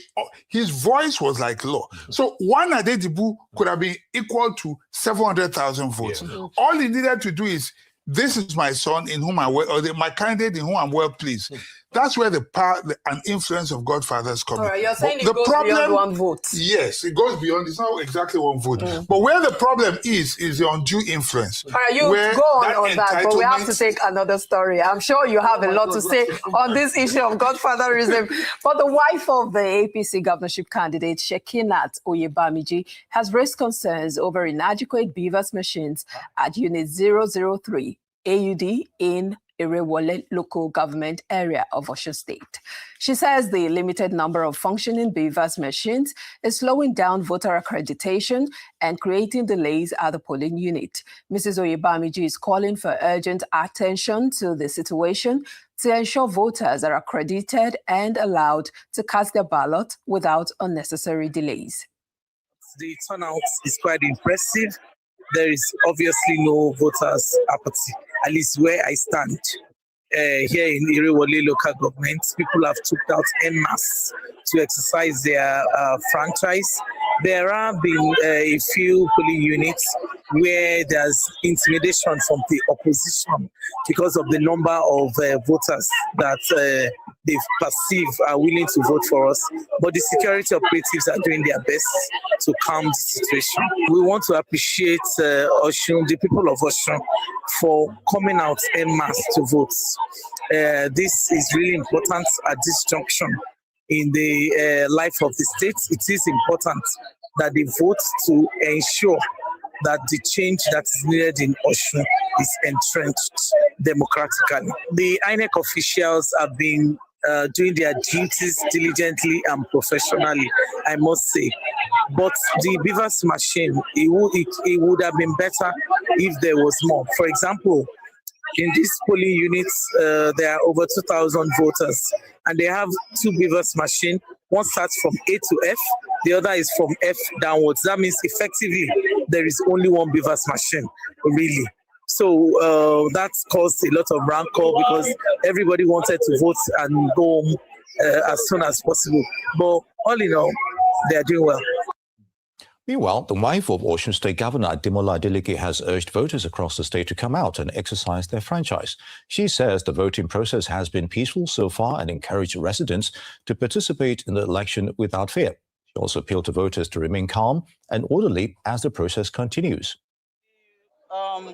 his voice was like law. So one Adedibu could have been equal to 700,000 votes. Yeah. All he needed to do is, this is my son in whom my candidate in whom I'm well pleased. That's where the power and influence of godfathers come in. All right, you're saying it goes beyond one vote. Yes, it goes beyond. It's not exactly one vote. But where the problem is the undue influence. All right, you go on that, but we have to take another story. I'm sure you have a lot to say on this issue of godfatherism. But the wife of the APC governorship candidate, Shekinat Oyebamiji, has raised concerns over inadequate BVAS machines at Unit 003 AUD in Irewole local government area of Osun State. She says the limited number of functioning BVAS machines is slowing down voter accreditation and creating delays at the polling unit. Mrs. Oyebamiji is calling for urgent attention to the situation to ensure voters are accredited and allowed to cast their ballot without unnecessary delays. The turnout is quite impressive. There is obviously no voters' apathy, at least where I stand. Here in Irewole local government, people have took out en masse to exercise their franchise. There have been a few polling units where there's intimidation from the opposition because of the number of voters that they perceive are willing to vote for us. But the security operatives are doing their best to calm the situation. We want to appreciate Osun, the people of Osun, for coming out en masse to vote. This is really important at this junction in the life of the state. It is important that they vote to ensure that the change that is needed in Osun is entrenched democratically. The INEC officials have been doing their duties diligently and professionally, I must say. But the BVAS machine, it would have been better if there was more. For example, in these polling units, there are over 2,000 voters. and they have two beavers machine. One starts from A to F, the other is from F downwards. That means effectively there is only one beavers machine, really. So that caused a lot of rancor because everybody wanted to vote and go home as soon as possible. But all in all, they are doing well. Meanwhile, the wife of Osun State Governor Ademola Adeleke has urged voters across the state to come out and exercise their franchise. She says the voting process has been peaceful so far and encouraged residents to participate in the election without fear. She also appealed to voters to remain calm and orderly as the process continues.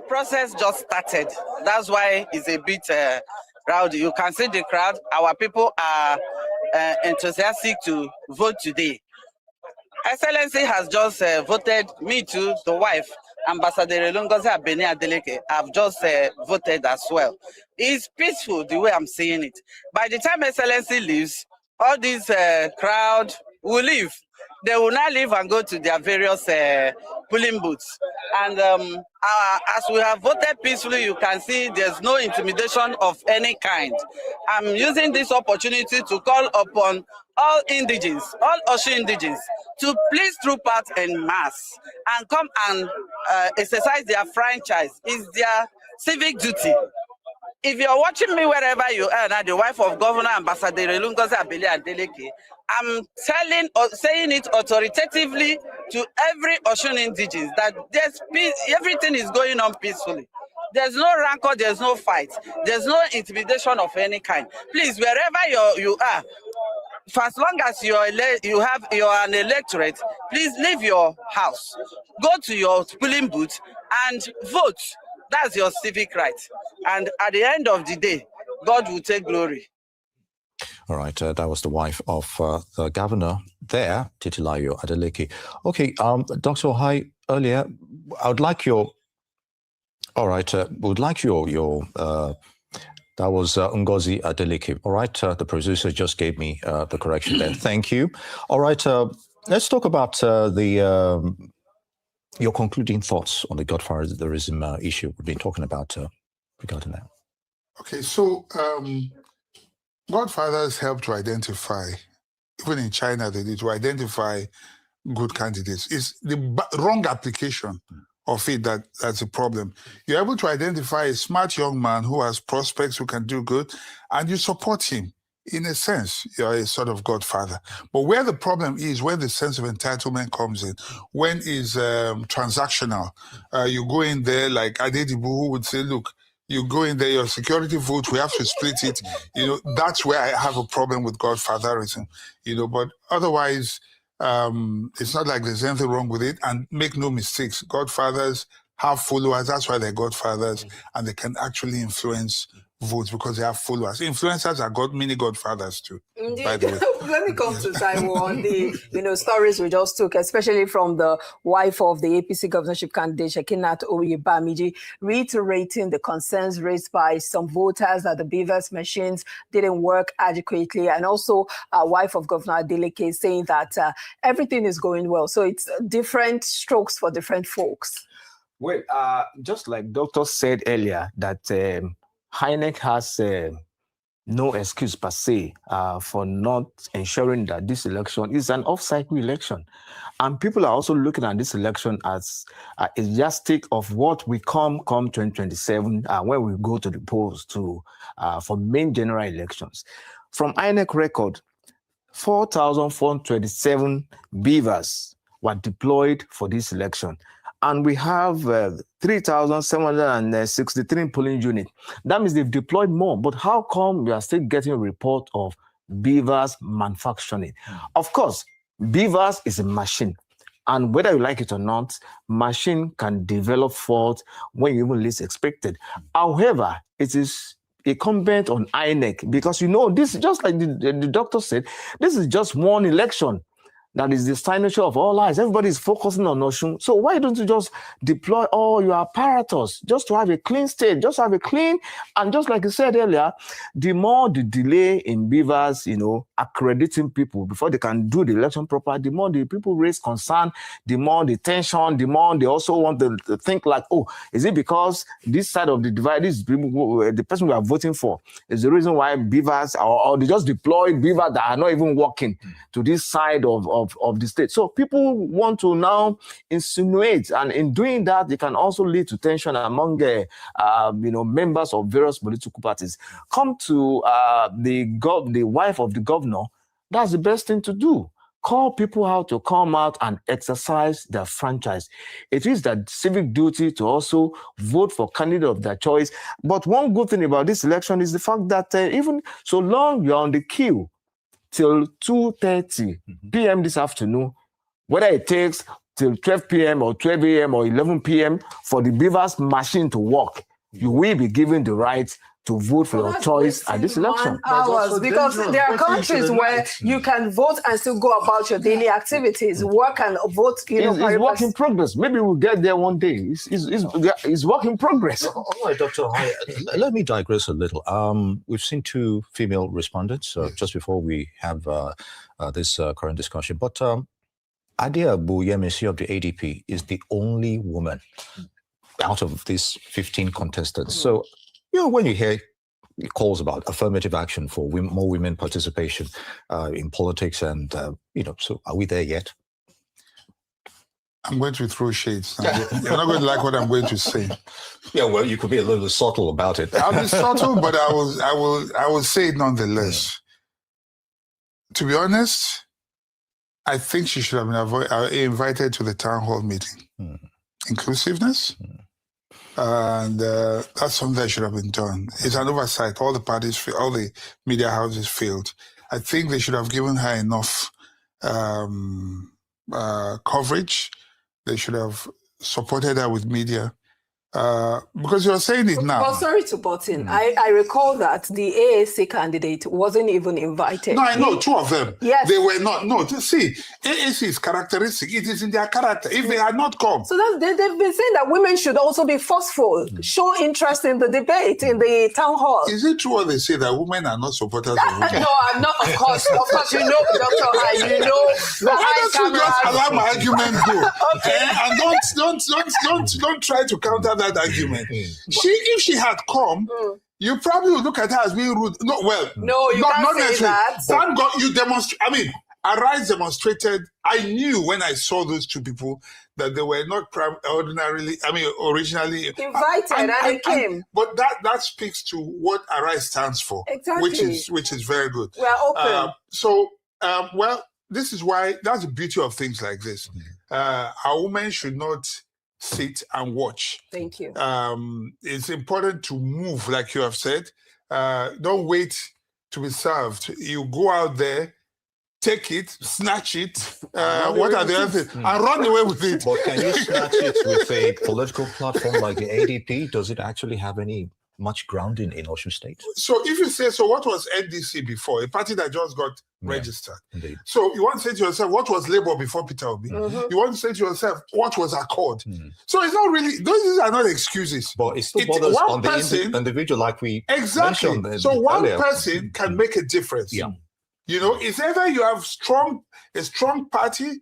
Process just started. That's why it's a bit rowdy. You can see the crowd. Our people are enthusiastic to vote today. Excellency has just voted, me too, the wife, Ambassador Elungozi Abeni Adeleke, have just voted as well. It's peaceful the way I'm seeing it. By the time Excellency leaves, all this crowd will leave. They will now leave and go to their various polling booths. And as we have voted peacefully, you can see there's no intimidation of any kind. I'm using this opportunity to call upon all indigenes, all Osun indigenes, to please troop out en masse and come and exercise their franchise. It's their civic duty. If you're watching me wherever you are now, the wife of Governor Ambassador Elungozi Abeni Adeleke, I'm saying it authoritatively to every Osun indigene that there's peace, everything is going on peacefully. There's no rancor, there's no fight, there's no intimidation of any kind. Please, wherever you are, for as long as you're an electorate, please leave your house, go to your polling booth and vote. That's your civic right. And at the end of the day, God will take glory. All right, that was the wife of the governor there, Titilayo Adeleke. Okay, Dr. Ohai, earlier, I would like your... All right, would like your that was Ngozi Adeleke. All right, the producer just gave me the correction there. Thank you. All right, let's talk about your concluding thoughts on the godfatherism issue we've been talking about regarding that. Okay, so godfathers help to identify, even in China, they did, to identify good candidates. It's the wrong application of it that's a problem. You're able to identify a smart young man who has prospects, who can do good, and you support him. In a sense, you're a sort of godfather. But where the problem is, when the sense of entitlement comes in, when is transactional, you go in there like Adedibu, who would say, look, you go in there, your security vote, we have to split it. You know, that's where I have a problem with godfatherism. You know, but otherwise, it's not like there's anything wrong with it. And make no mistakes, godfathers have followers. That's why they're godfathers, and they can actually influence votes because they have followers. Influencers are mini godfathers too. Indeed. By the way. Let me come to Taiwan. The stories we just took, especially from the wife of the APC governorship candidate Shekinat Oyebamiji, reiterating the concerns raised by some voters that the beavers machines didn't work adequately, and also wife of Governor Adeleke saying that everything is going well. So it's different strokes for different folks. Well, just like Doctor said earlier, that INEC has no excuse per se for not ensuring that this election is an off-cycle election. And people are also looking at this election as a yardstick of what we come 2027 when we go to the polls for main general elections. From INEC record, 4,427 beavers were deployed for this election. And we have 3,763 polling units. That means they've deployed more. But how come we are still getting a report of beavers manufacturing? Of course, beavers is a machine. And whether you like it or not, machine can develop fault when you even least expected. However, it is incumbent on INEC because, you know, this, just like the doctor said, this is just one election. that is the signature of all eyes. Everybody is focusing on Osun. So why don't you just deploy all your apparatus just to have a clean state, just have a clean, and just like you said earlier, the more the delay in beavers, accrediting people before they can do the election proper, the more the people raise concern, the more the tension, the more they also want to think like, oh, is it because this side of the divide, this people, the person we are voting for is the reason why beavers, or they just deployed beavers that are not even working to this side of the state. So people want to now insinuate, and in doing that, they can also lead to tension among members of various political parties. Come to the wife of the governor. That's the best thing to do. Call people out to come out and exercise their franchise. It is their civic duty to also vote for candidate of their choice. But one good thing about this election is the fact that even so long you're on the queue till 2:30 p.m. this afternoon, whether it takes till 12 p.m. or 12 a.m. or 11 p.m. for the beavers machine to work, you will be given the right to vote for your choice at this election. Hours, because there are countries where you can vote and still go about your daily activities, work and vote. It's work in progress. Maybe we'll get there one day. It's work in progress. All right, Dr. Hai, let me digress a little. We've seen two female respondents just before we have this current discussion. But Adia Buyemisi of the ADP is the only woman out of these 15 contestants. So, when you hear calls about affirmative action for more women participation in politics, and so are we there yet? I'm going to throw shades. You're not going to like what I'm going to say. Yeah, well, you could be a little subtle about it. I'll be subtle, but I will say it nonetheless. To be honest, I think she should have been invited to the town hall meeting. Inclusiveness. And that's something that should have been done. It's an oversight. All the parties, all the media houses failed. I think they should have given her enough coverage. They should have supported her with media. Because you're saying it now. Well, sorry to butt in. I recall that the AAC candidate wasn't even invited. No, I know, two of them. Yes. They were not. No, see, AAC is characteristic. It is in their character. If they had not come. So they've been saying that women should also be forceful, show interest in the debate, in the town hall. Is it true when they say that women are not supporters of women? No, I'm not, of course, Dr. Hai, the high camera. Just allow my argument go. Okay. And don't try to counter that argument. If she had come, you probably would look at her as being rude. No, you can't say that. Thank God you demonstrate. I mean, Arise demonstrated. I knew when I saw those two people that they were not originally invited, and they came. But that speaks to what Arise stands for, exactly, which is very good. We are open. This is why that's the beauty of things like this. A woman should not sit and watch. Thank you. It's important to move, like you have said. Don't wait to be served. You go out there, take it, snatch it. What are the other things? And run away with it. But can you snatch it with a political platform like the ADP? Does it actually have much grounding in Osun State? So if you say, so what was NDC before? A party that just got registered. Indeed. So you want to say to yourself, what was Labour before Peter Obi? You want to say to yourself, what was Accord? So it's not really, those are not excuses. But it still borders on the individual, like we mentioned. So one person can make a difference. Yeah. It's either you have a strong party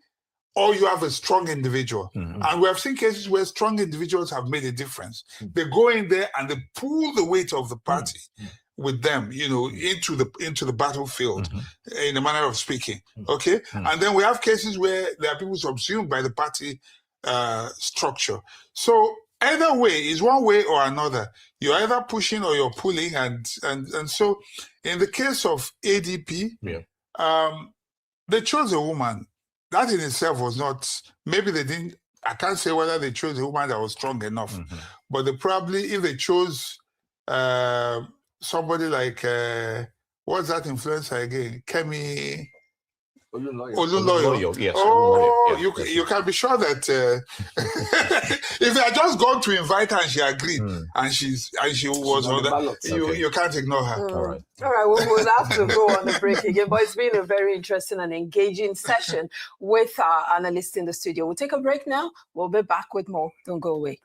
or you have a strong individual. And we have seen cases where strong individuals have made a difference. They go in there and they pull the weight of the party with them, into the battlefield, in a manner of speaking. Okay? And then we have cases where there are people subsumed by the party structure. So either way is one way or another. You're either pushing or you're pulling, and so in the case of ADP, they chose a woman. That in itself was not, maybe they didn't, I can't say whether they chose a woman that was strong enough, but they probably, if they chose somebody like, what's that influencer again? Kemi, Olunloyo. Yes. Oh, Olunloyo. you can be sure that if they had just gone to invite her and she agreed, and she was on the ballot, you can't ignore her. All right. All right, we'll have to go on the break again, but it's been a very interesting and engaging session with our analysts in the studio. We'll take a break now. We'll be back with more. Don't go away.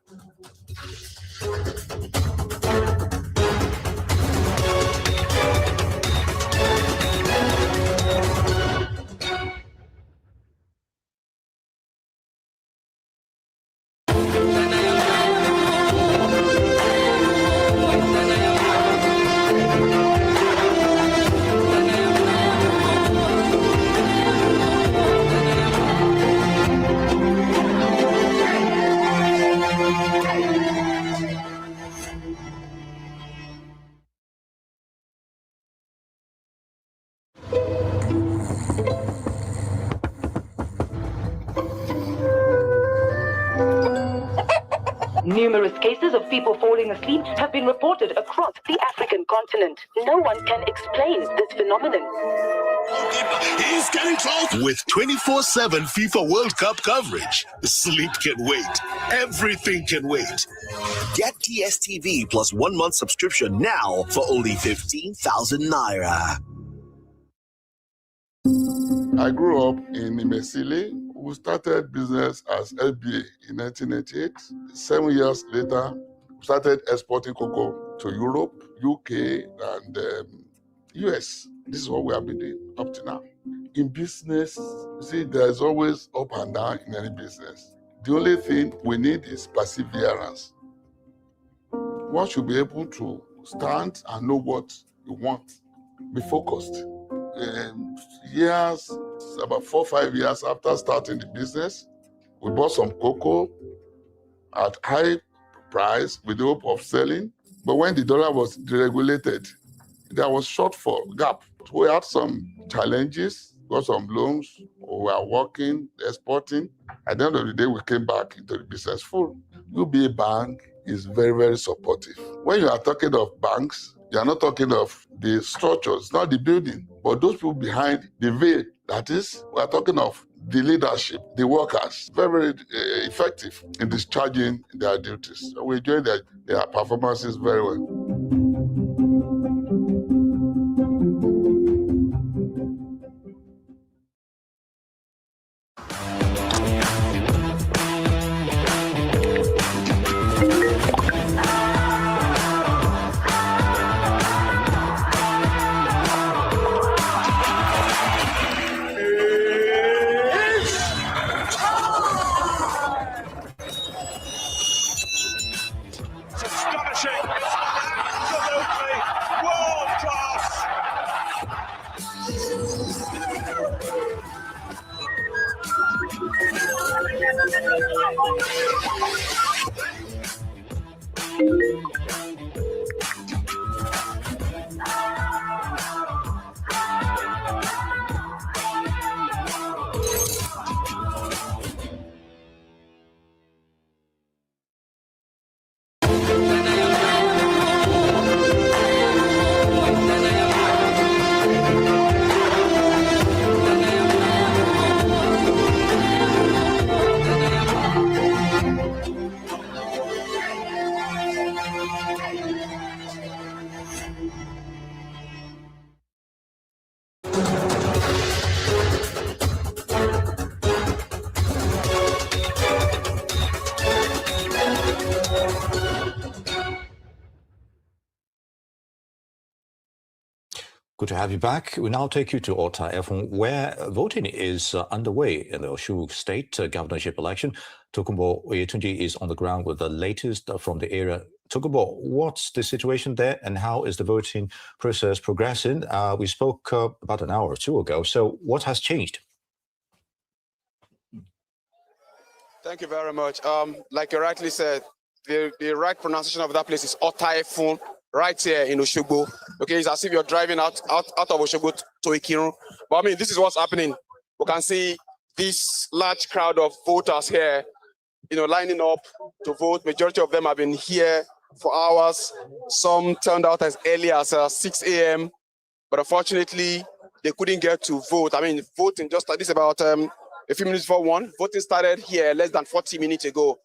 Numerous cases of people falling asleep have been reported across the African continent. No one can explain this phenomenon. He's getting close. With 24/7 FIFA World Cup coverage, sleep can wait. Everything can wait. Get DSTV plus 1 month subscription now for only 15,000 naira. I grew up in Imesili. We started business as LBA in 1988. 7 years later, we started exporting cocoa to Europe, UK, and US. This is what we have been doing up to now. In business, see, there's always up and down in any business. The only thing we need is perseverance. One should be able to stand and know what you want. Be focused. Years, about 4 or 5 years after starting the business, we bought some cocoa at high price with the hope of selling. But when the dollar was deregulated, there was shortfall, gap. We had some challenges, got some loans, we were working, exporting. At the end of the day, we came back into the business full. UBA Bank is very, very supportive. When you are talking of banks, you are not talking of the structures, not the building, but those people behind the veil. That is, we are talking of the leadership, the workers, very, very effective in discharging their duties. So we enjoy their performances very well. Good to have you back. We now take you to Ota Efun, where voting is underway in the Osun State governorship election. Tokunbo Oyetunji is on the ground with the latest from the area. Tokunbo, what's the situation there and how is the voting process progressing? We spoke about an hour or two ago. So what has changed? Thank you very much. Like you rightly said, the right pronunciation of that place is Ota Efun, right here in Oshogbo. Okay, it's as if you're driving out of Oshogbo to Ikirun. But I mean, this is what's happening. We can see this large crowd of voters here, lining up to vote. Majority of them have been here for hours. Some turned out as early as 6 a.m. But unfortunately, they couldn't get to vote. I mean, voting just this about a few minutes before 1. Voting started here less than 40 minutes ago.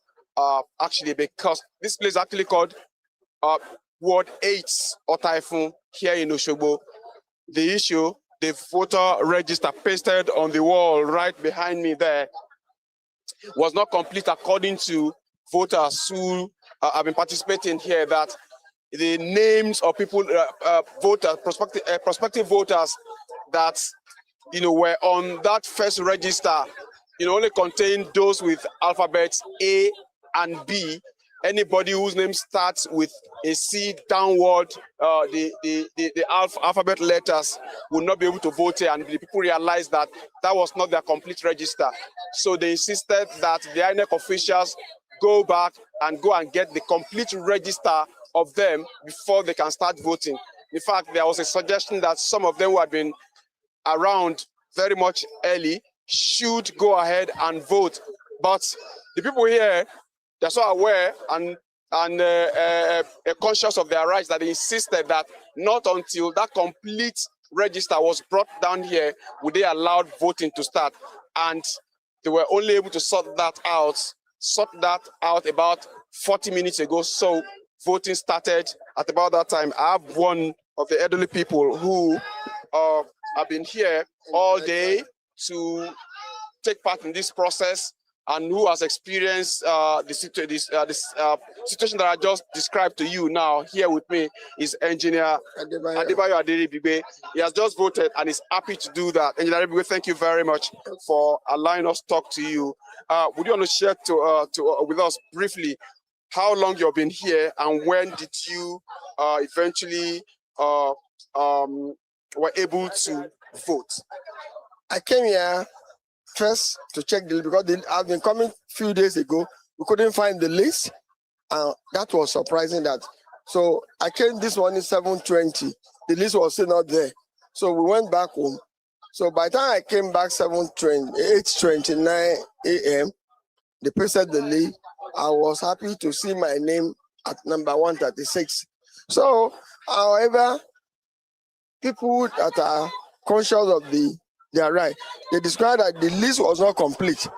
Actually, because this place is actually called Ward 8 or Typhoon here in Oshogbo. The issue, the voter register pasted on the wall right behind me there, was not complete according to voters who have been participating here, that the names of people, voters, prospective voters that, were on that first register, only contained those with alphabets A and B. Anybody whose name starts with a C downward, the alphabet letters will not be able to vote here. And the people realized that that was not their complete register. So they insisted that the INEC officials go back and get the complete register of them before they can start voting. In fact, there was a suggestion that some of them who had been around very much early should go ahead and vote. But the people here, they're so aware and conscious of their rights that they insisted that not until that complete register was brought down here would they allow voting to start. And they were only able to sort that out about 40 minutes ago. So voting started at about that time. I have one of the elderly people who have been here all day to take part in this process, and who has experienced this situation that I just described to you now. Here with me is Engineer Adebayo Aderibibe. He has just voted and is happy to do that. Engineer Aderibibe, thank you very much for allowing us to talk to you. Would you want to share with us briefly how long you've been here and when did you eventually were able to vote? I came here first to check the list because I've been coming a few days ago. We couldn't find the list, and that was surprising. So I came this morning 7:20. The list was still not there, so we went back home. So by the time I came back 8:29 a.m., they posted the list. I was happy to see my name at number 136. So, however, people that are conscious of their right, they described that the list was not complete.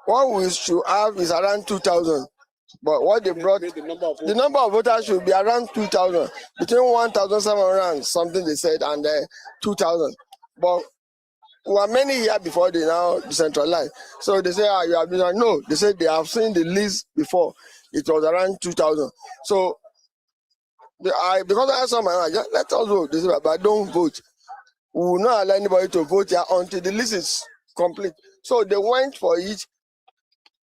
What we should have is around 2,000. But what they brought, the number of voters should be around 2,000, between 1,700 and something they said, and 2,000. But there were many here before they now decentralized. So they say, you have been, no, they said they have seen the list before. It was around 2,000. So because I saw my mind, let us vote. They said, but don't vote. We will not allow anybody to vote here until the list is complete. So they went for it.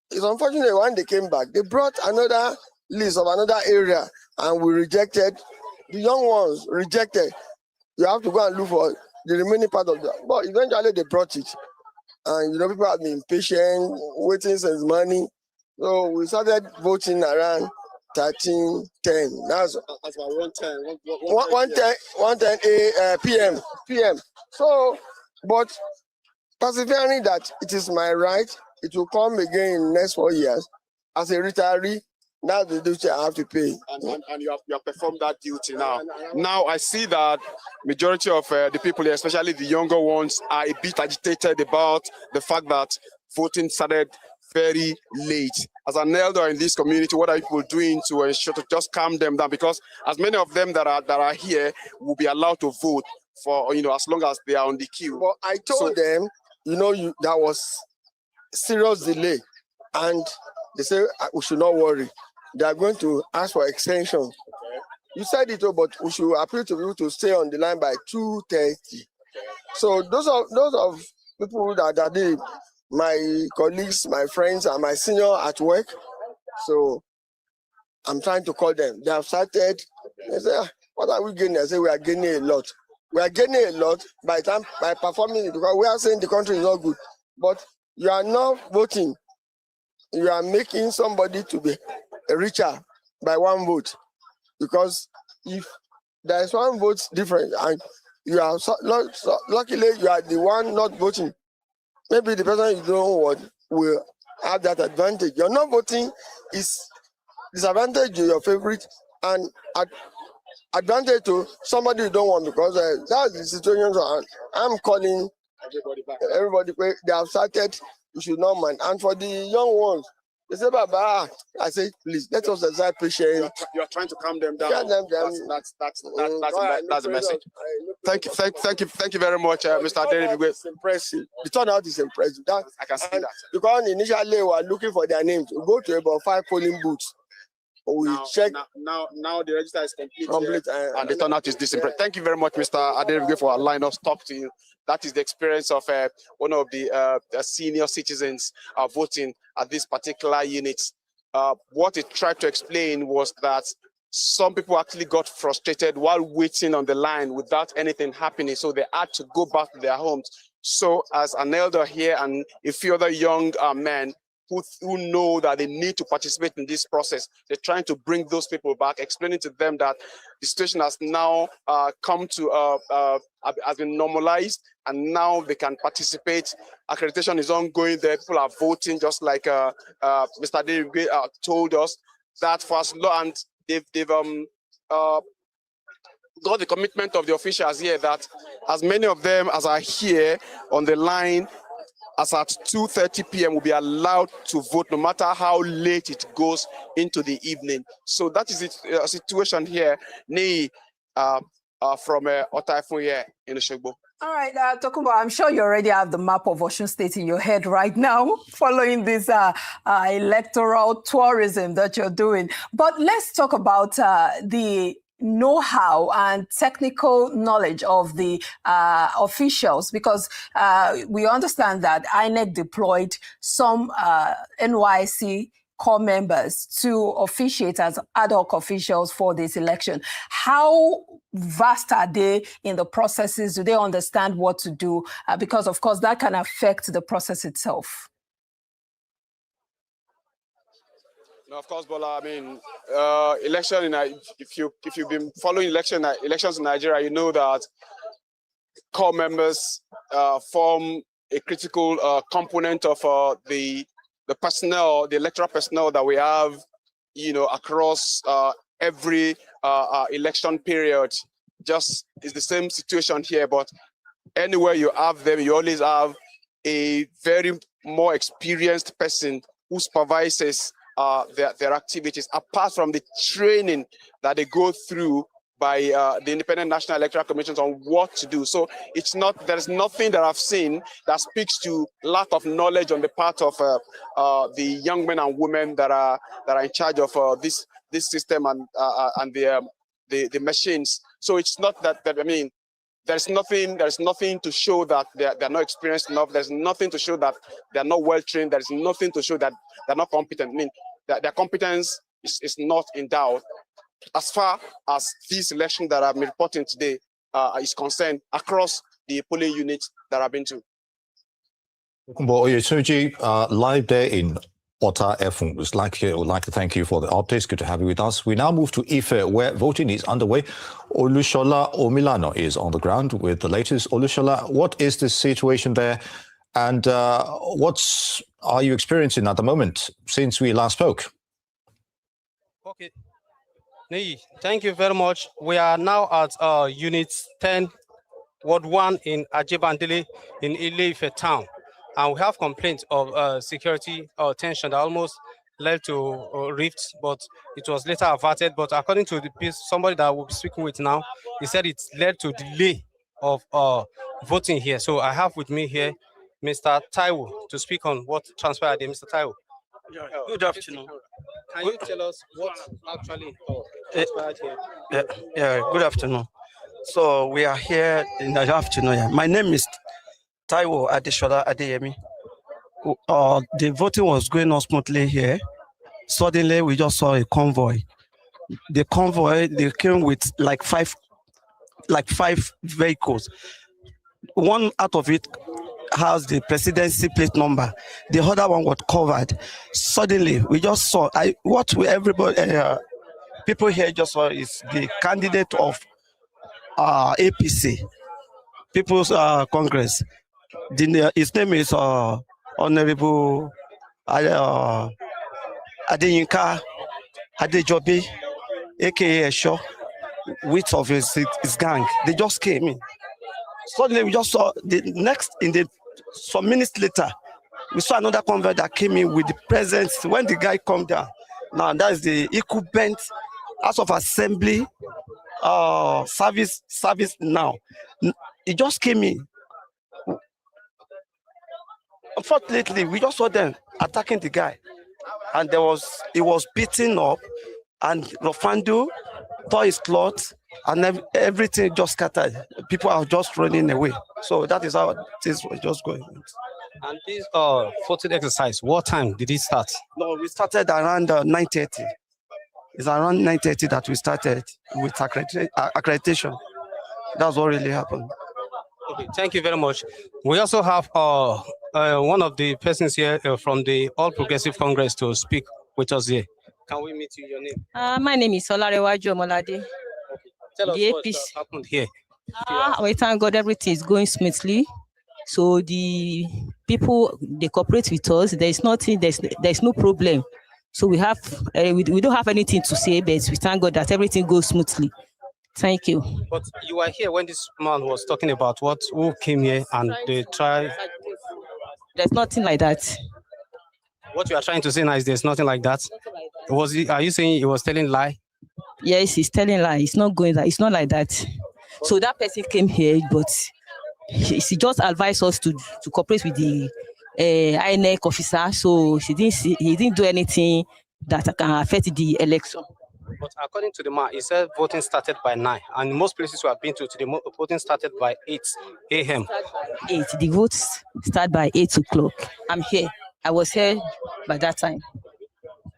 It's unfortunate when they came back, they brought another list of another area, and we rejected. The young ones rejected. You have to go and look for the remaining part of that. But eventually they brought it. And people have been patient, waiting since morning. So we started voting around 13:10. That's about 1:10 p.m. So, but persevering that it is my right, it will come again in the next 4 years. As a retiree, now the duty I have to pay. And you have performed that duty now. Now I see that majority of the people here, especially the younger ones, are a bit agitated about the fact that voting started very late. As an elder in this community, what are people doing to ensure to just calm them down? Because as many of them that are here will be allowed to vote for as long as they are on the queue. Well, I told them, there was serious delay, and they say we should not worry. They are going to ask for extension. Okay. You said it, but we should appeal to people to stay on the line by 2:30. So those of people that are my colleagues, my friends, and my senior at work. So I'm trying to call them. They have started. They say, what are we gaining? I say we are gaining a lot. We are gaining a lot by performing it, because we are saying the country is not good. But you are not voting. You are making somebody to be richer by one vote. Because if there is one vote different and you are luckily you are the one not voting, maybe the person you don't want will have that advantage. You're not voting is disadvantage to your favorite, and advantage to somebody you don't want, because that's the situation. So I'm calling everybody. They have started. You should not mind. And for the young ones, they say, Baba, I say, please, let us exercise patience. You are trying to calm them down. That's the message. Thank you very much, Mr. Adeniyi. It's impressive. The turnout is impressive. I can see that. Because initially we were looking for their names. We go to about 5 polling booths. We check. Now the register is complete and the turnout is this impressive. Thank you very much, Mr. Adeniyi, for allowing us to talk to you. That is the experience of one of the senior citizens voting at this particular unit. What it tried to explain was that some people actually got frustrated while waiting on the line without anything happening, so they had to go back to their homes. So as an elder here and a few other young men who know that they need to participate in this process, they're trying to bring those people back, explaining to them that the situation has now come to, has been normalized, and now they can participate. Accreditation is ongoing there. People are voting, just like Mr. Adeniyi told us, that for as long, and they've got the commitment of the officials here that as many of them as are here on the line, as at 2:30 p.m. will be allowed to vote, no matter how late it goes into the evening. So that is a situation here, from Otaifun here in Oshogbo. All right, Tokunbo, I'm sure you already have the map of Osun State in your head right now, following this electoral tourism that you're doing. But let's talk about the know-how and technical knowledge of the officials, because we understand that INEC deployed some NYC core members to officiate as ad hoc officials for this election. How vast are they in the processes? Do they understand what to do? Because, of course, that can affect the process itself. No, of course, Bola. I mean, election if you've been following elections in Nigeria, you know that core members form a critical component of the personnel, the electoral personnel that we have, across every election period. Just is the same situation here, but anywhere you have them, you always have a very more experienced person who supervises their activities, apart from the training that they go through by the Independent National Electoral Commissions on what to do. So there's nothing that I've seen that speaks to lack of knowledge on the part of the young men and women that are in charge of this system and the machines. So it's not that I mean, there's nothing to show that they're not experienced enough. There's nothing to show that they're not well trained. There's nothing to show that they're not competent. I mean, their competence is not in doubt. As far as this election that I've been reporting today is concerned, across the polling units that I've been to. Live there in Otaifun, would like to thank you for the updates. Good to have you with us. We now move to Ife, where voting is underway. Olushola Omilano is on the ground with the latest. Olushola, what is the situation there? And what are you experiencing at the moment since we last spoke? Okay. Thank you very much. We are now at Unit 10, Ward 1 in Ajebandele in Ile-Ife town. And we have complaints of security tension that almost led to rifts, but it was later averted. But according to somebody that we'll be speaking with now, he said it led to delay of voting here. So I have with me here Mr. Taiwo to speak on what transpired here. Mr. Taiwo. Yeah. Good afternoon. Can you tell us what actually transpired here? Yeah, good afternoon. So we are here in the afternoon. Yeah. My name is Taiwo Adeshola Adeyemi. The voting was going on smoothly here. Suddenly, we just saw a convoy. The convoy, they came with like five vehicles. One out of it has the presidency plate number. The other one was covered. Suddenly, we just saw people here just saw is the candidate of APC, People's Congress. His name is Honorable Adeyinka Adejobi, aka Esho. width of his gang. They just came in. Suddenly, we just saw some minutes later, we saw another convoy that came in with the presence. When the guy come down, now that is the equipment House of Assembly service now. It just came in. Unfortunately, we just saw them attacking the guy, and he was beaten up, and Rofando tore his clothes, and everything just scattered. People are just running away. So that is how things were just going. And this voting exercise, what time did it start? No, we started around 9:30. It's around 9:30 that we started with accreditation. That's what really happened. Okay, thank you very much. We also have one of the persons here from the All Progressive Congress to speak with us here. Can we meet you? Your name? My name is Solarewaju Omolade. Tell us The what happened here. We thank God everything is going smoothly. So the people, they cooperate with us. There's no problem. So we have we don't have anything to say, but we thank God that everything goes smoothly. Thank you. But you were here when this man was talking about who came here and they tried. There's nothing like that. What you are trying to say now is there's nothing like that. Are you saying he was telling lie? Yes, he's telling lie. It's not going that. It's not like that. So that person came here, but he just advised us to cooperate with the INEC officer. So he didn't do anything that can affect the election. But according to the man, he said voting started by 9, and most places we have been to today, voting started by 8 a.m. 8. The votes start by 8 o'clock. I'm here. I was here by that time.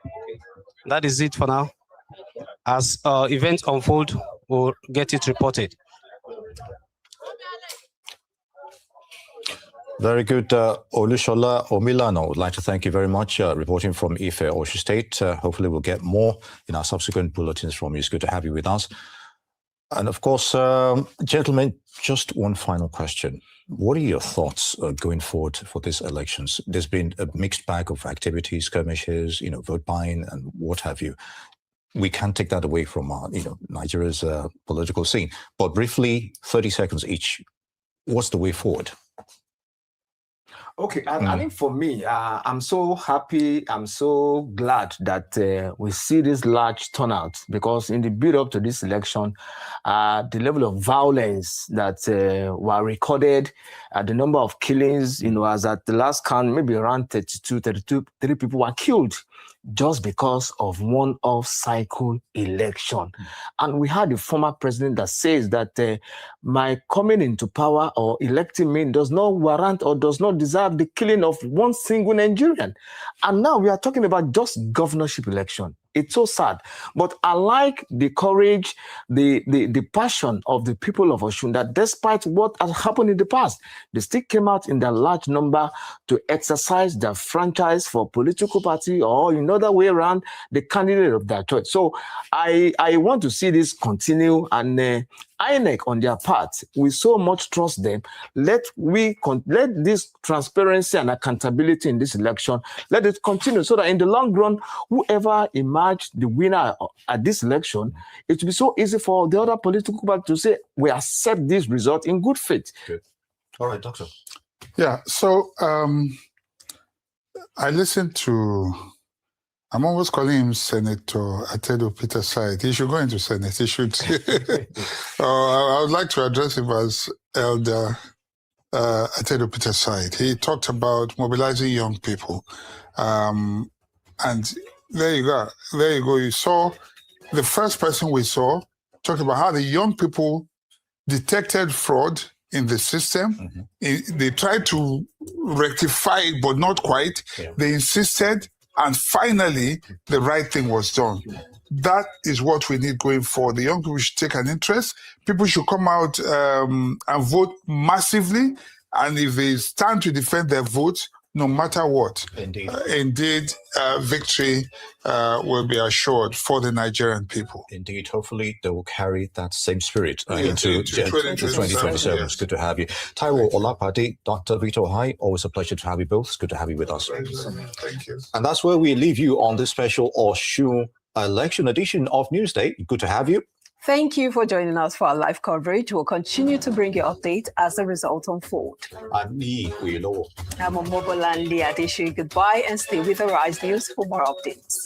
Okay. That is it for now. As events unfold, we'll get it reported. Very good. Olushola Omilano, I would like to thank you very much, reporting from Ife, Osun State. Hopefully we'll get more in our subsequent bulletins from you. It's good to have you with us. And of course, gentlemen, just one final question. What are your thoughts going forward for these elections? There's been a mixed bag of activities, skirmishes, vote buying and what have you. We can't take that away from Nigeria's political scene. But briefly, 30 seconds each. What's the way forward? Okay, I think for me, I'm so happy, I'm so glad that we see this large turnout, because in the build-up to this election, the level of violence that were recorded, the number of killings, as at the last count, maybe around 33 people were killed just because of one off-cycle election. And we had a former president that says that my coming into power or electing me does not warrant or does not deserve the killing of one single Nigerian. And now we are talking about just governorship election. It's so sad. But I like the courage, the passion of the people of Osun, that despite what has happened in the past, they still came out in their large number to exercise their franchise for political party, or in other way around, the candidate of their choice. So I want to see this continue, and INEC on their part, we so much trust them. Let this transparency and accountability in this election, let it continue, so that in the long run, whoever emerged the winner at this election, it will be so easy for the other political party to say, we accept this result in good faith. Good. All right, Doctor. Yeah, so I listened to, I'm always calling him Senator Atedo Peter Side. He should go into Senate. He should. I would like to address him as Elder Atedo Peter Side. He talked about mobilizing young people. And there you go. There you go. You saw the first person we saw talked about how the young people detected fraud in the system. They tried to rectify it, but not quite. Yeah. They insisted. And finally, the right thing was done. That is what we need going forward. The young people should take an interest. People should come out and vote massively. And if they stand to defend their votes, no matter what, indeed, victory will be assured for the Nigerian people. Indeed, hopefully they will carry that same spirit into 2027. It's good to have you. Taiwo Olapade, Dr. Victor Ohai, always a pleasure to have you both. It's good to have you with us. Thank you. And that's where we leave you on this special Osun election edition of Newsday. Good to have you. Thank you for joining us for our live coverage. We'll continue to bring you updates as the results unfold. I'm Omobola Adeshe. Goodbye and stay with Arise News for more updates.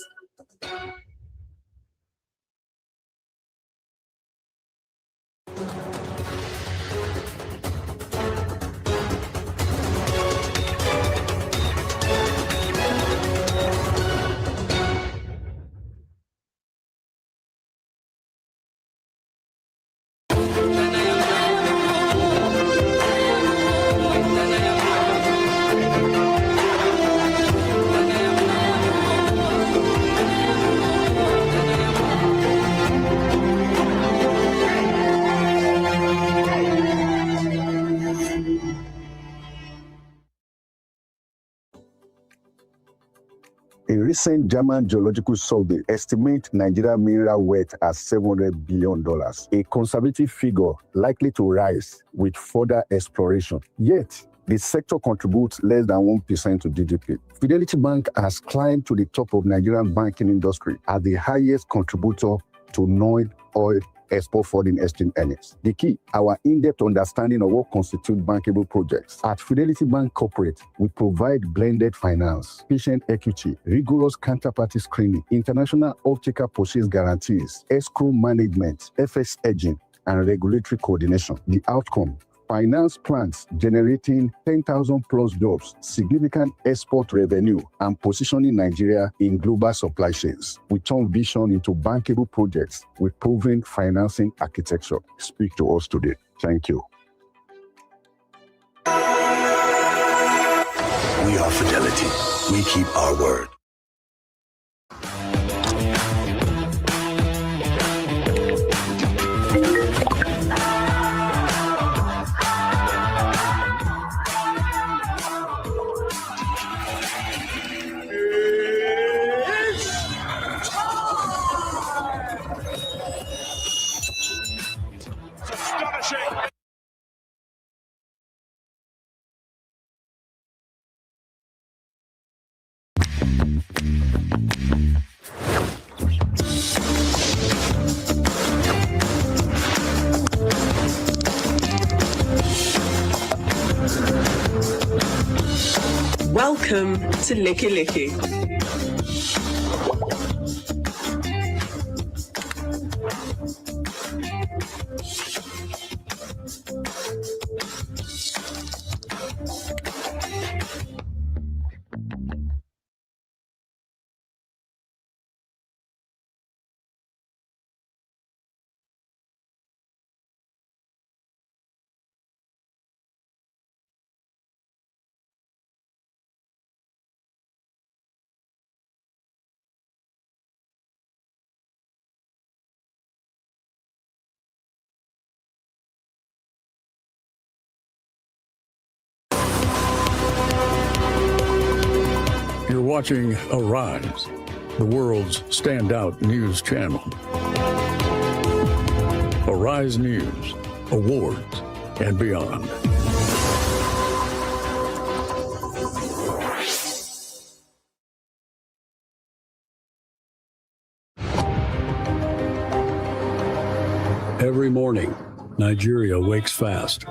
A recent German geological survey estimates Nigerian mineral wealth at $700 billion, a conservative figure likely to rise with further exploration. Yet, the sector contributes less than 1% to GDP. Fidelity Bank has climbed to the top of Nigerian banking industry as the highest contributor to non-oil export foreign exchange earnings. The key, our in-depth understanding of what constitutes bankable projects. At Fidelity Bank Corporate, we provide blended finance, patient equity, rigorous counterparty screening, international off-taker purchase guarantees, escrow management, FX hedging, and regulatory coordination. The outcome, finance plants generating 10,000 plus jobs, significant export revenue, and positioning Nigeria in global supply chains. We turn vision into bankable projects with proven financing architecture. Speak to us today. Thank you. We are Fidelity. We keep our word. Welcome to Licky Licky. You're watching Arise, the world's standout news channel. Arise News, awards, and beyond. Every morning, Nigeria wakes fast.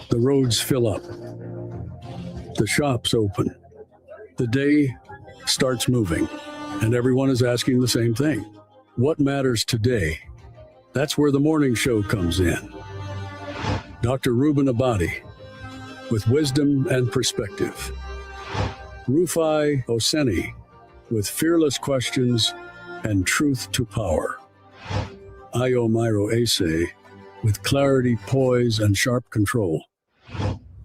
The roads fill up. The shops open. The day starts moving, and everyone is asking the same thing. What matters today? That's where the morning show comes in. Dr. Reuben Abadi, with wisdom and perspective. Rufai Oseni, with fearless questions and truth to power. Ayo Mairo Ase, with clarity, poise, and sharp control.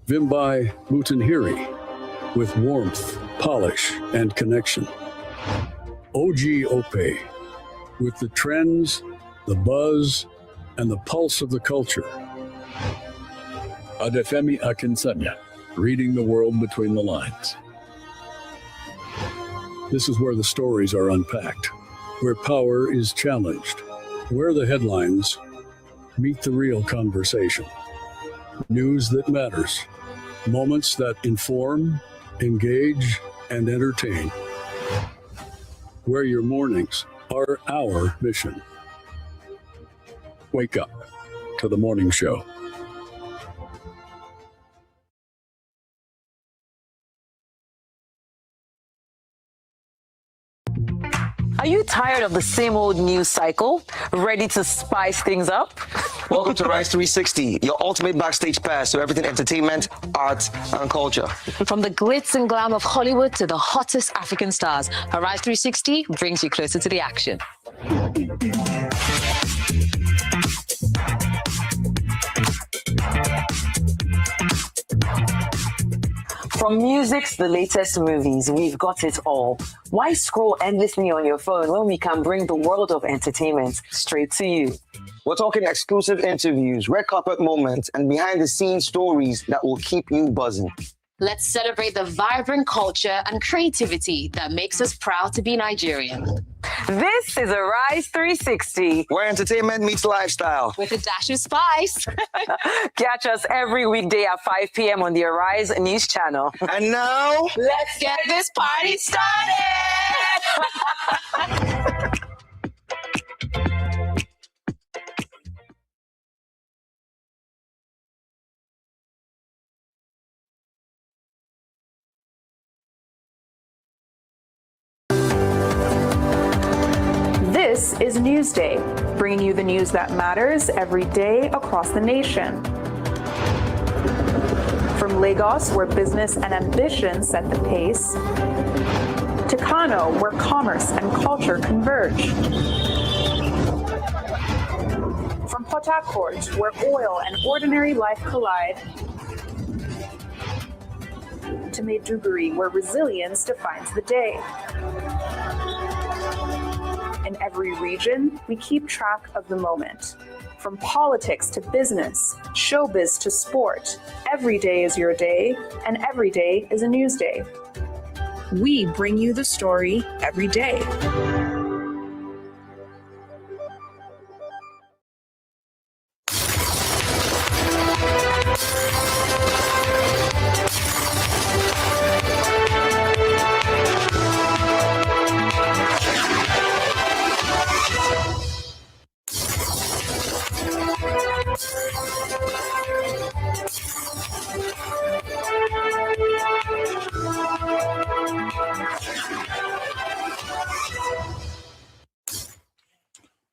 Vimbai Mutanhiri, with warmth, polish, and connection. OG Ope, with the trends, the buzz, and the pulse of the culture. Adefemi Akinsanya, reading the world between the lines. This is where the stories are unpacked, where power is challenged, where the headlines meet the real conversation. News that matters, moments that inform, engage, and entertain. Where your mornings are our mission. Wake up to the morning show. Are you tired of the same old news cycle? Ready to spice things up? Welcome to Rise 360, your ultimate backstage pass to everything entertainment, arts, and culture. From the glitz and glam of Hollywood to the hottest African stars, Rise 360 brings you closer to the action. From music to the latest movies, we've got it all. Why scroll endlessly on your phone when we can bring the world of entertainment straight to you? We're talking exclusive interviews, red carpet moments, and behind-the-scenes stories that will keep you buzzing. Let's celebrate the vibrant culture and creativity that makes us proud to be Nigerian. This is a Rise 360, where entertainment meets lifestyle. With a dash of spice. Catch us every weekday at 5 p.m. on the Arise News Channel. And now, let's get this party started! This is Newsday, bringing you the news that matters every day across the nation. From Lagos, where business and ambition set the pace, to Kano, where commerce and culture converge. From Port Harcourt, where oil and ordinary life collide, to Maiduguri, where resilience defines the day. In every region, we keep track of the moment. From politics to business, showbiz to sport, every day is your day, and every day is a news day. We bring you the story every day.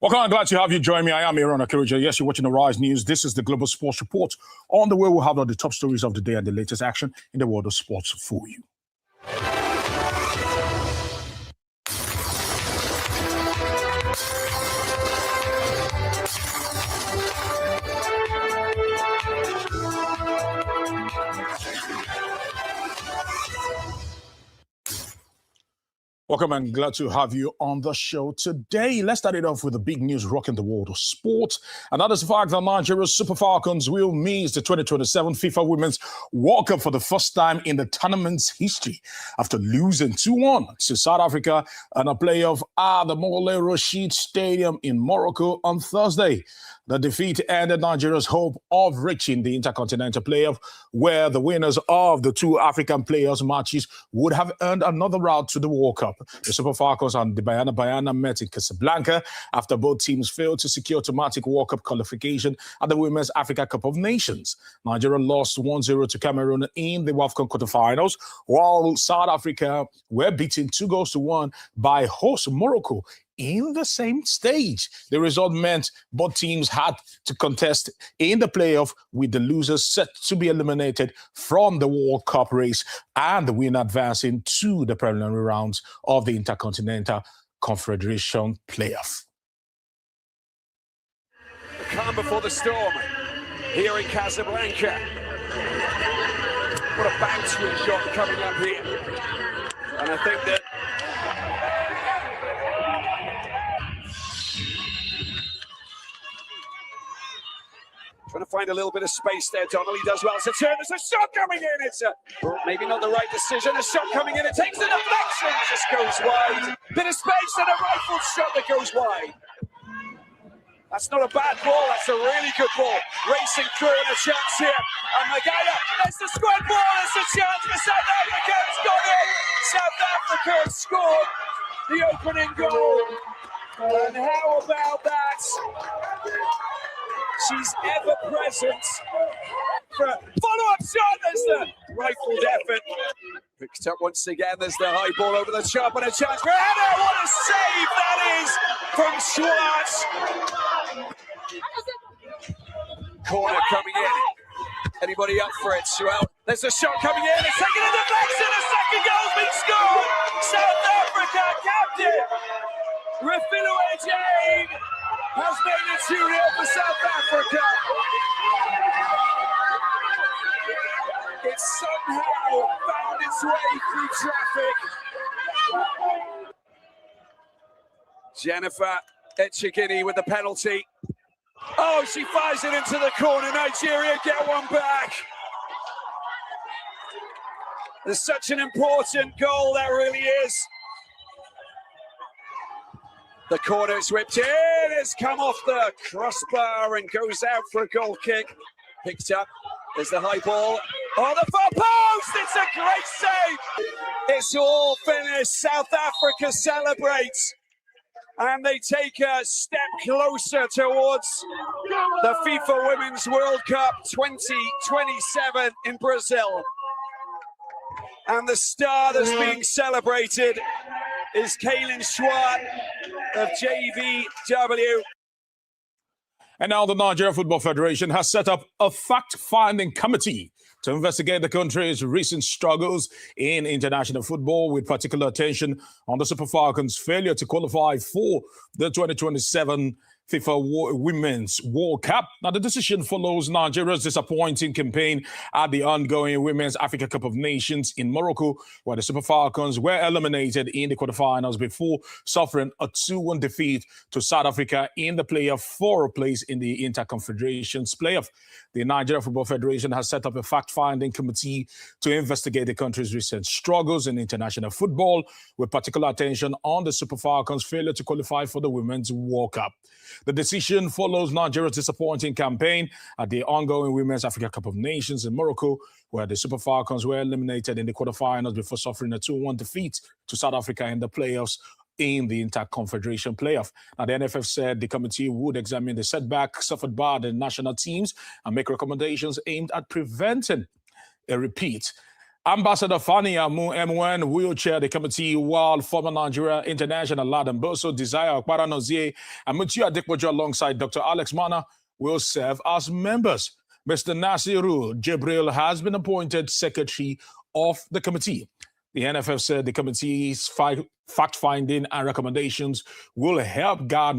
Welcome, I'm glad to have you join me. I am Aaron Akiruja. Yes, you're watching the Rise News. This is the Global Sports Report. On the way, we'll have all the top stories of the day and the latest action in the world of sports for you. Welcome and glad to have you on the show today. Let's start it off with the big news rocking the world of sport. And that is the fact that Nigeria's Super Falcons will miss the 2027 FIFA Women's World Cup for the first time in the tournament's history after losing 2-1 to South Africa in a playoff at the Moulay Rashid Stadium in Morocco on Thursday. The defeat ended Nigeria's hope of reaching the Intercontinental Playoff, where the winners of the two African players' matches would have earned another route to the World Cup. The Super Falcons and the Bayana met in Casablanca after both teams failed to secure automatic World Cup qualification at the Women's Africa Cup of Nations. Nigeria lost 1-0 to Cameroon in the WAFCON quarterfinals, while South Africa were beaten 2-1 by host Morocco in the same stage. The result meant both teams had to contest in the playoff, with the losers set to be eliminated from the World Cup race and the winner advancing to the preliminary rounds of the Intercontinental Confederation playoff. The calm before the storm here in Casablanca. What a bang swing shot coming up here. And I think that trying to find a little bit of space there. Donnelly does well. It's a turn. There's a shot coming in. It's maybe not the right decision. A shot coming in. It takes the deflection. Just goes wide. Bit of space and a rifled shot that goes wide. That's not a bad ball. That's a really good ball. Racing through and a chance here. And Magaya, there's the squad ball. It's a chance for South Africa. It's got it. South Africa have scored the opening goal. And how about that? She's ever present. Follow-up shot. There's the rifled effort. Picked up once again. There's the high ball over the top and a chance for a header. What a save that is from Schwartz. Corner coming in. Anybody up for it? Well, there's a shot coming in. It's taken a deflection. A second goal's been scored. South Africa captain Refilwe Jane has made it 2-0 for South Africa. It somehow found its way through traffic. Jennifer Etchikini with the penalty. Oh, she fires it into the corner. Nigeria get one back. There's such an important goal, that really is. The corner is whipped in. It's come off the crossbar and goes out for a goal kick. Picked up. There's the high ball. Oh, the far post! It's a great save. It's all finished. South Africa celebrates. And they take a step closer towards the FIFA Women's World Cup 2027 in Brazil. And the star that's being celebrated is Kaylin Schwartz of JVW. And now the Nigeria Football Federation has set up a fact-finding committee to investigate the country's recent struggles in international football, with particular attention on the Super Falcons' failure to qualify for the 2027 FIFA Women's World Cup. Now, the decision follows Nigeria's disappointing campaign at the ongoing Women's Africa Cup of Nations in Morocco, where the Super Falcons were eliminated in the quarterfinals before suffering a 2-1 defeat to South Africa in the playoff for a place in the Interconfederations playoff. The Nigeria Football Federation has set up a fact-finding committee to investigate the country's recent struggles in international football, with particular attention on the Super Falcons' failure to qualify for the Women's World Cup. The decision follows Nigeria's disappointing campaign at the ongoing Women's Africa Cup of Nations in Morocco, where the Super Falcons were eliminated in the quarterfinals before suffering a 2-1 defeat to South Africa in the playoffs in the Interconfederation playoff. Now, the NFF said the committee would examine the setback suffered by the national teams and make recommendations aimed at preventing a repeat. Ambassador Fani Amu M1 will chair the committee, while former Nigeria international Ladan Boso, Desire Okparanozie, and Mutia Adekbojo alongside Dr. Alex Mana will serve as members. Mr. Nasiru Jibril has been appointed secretary of the committee. The NFF said the committee's fact-finding and recommendations will help guard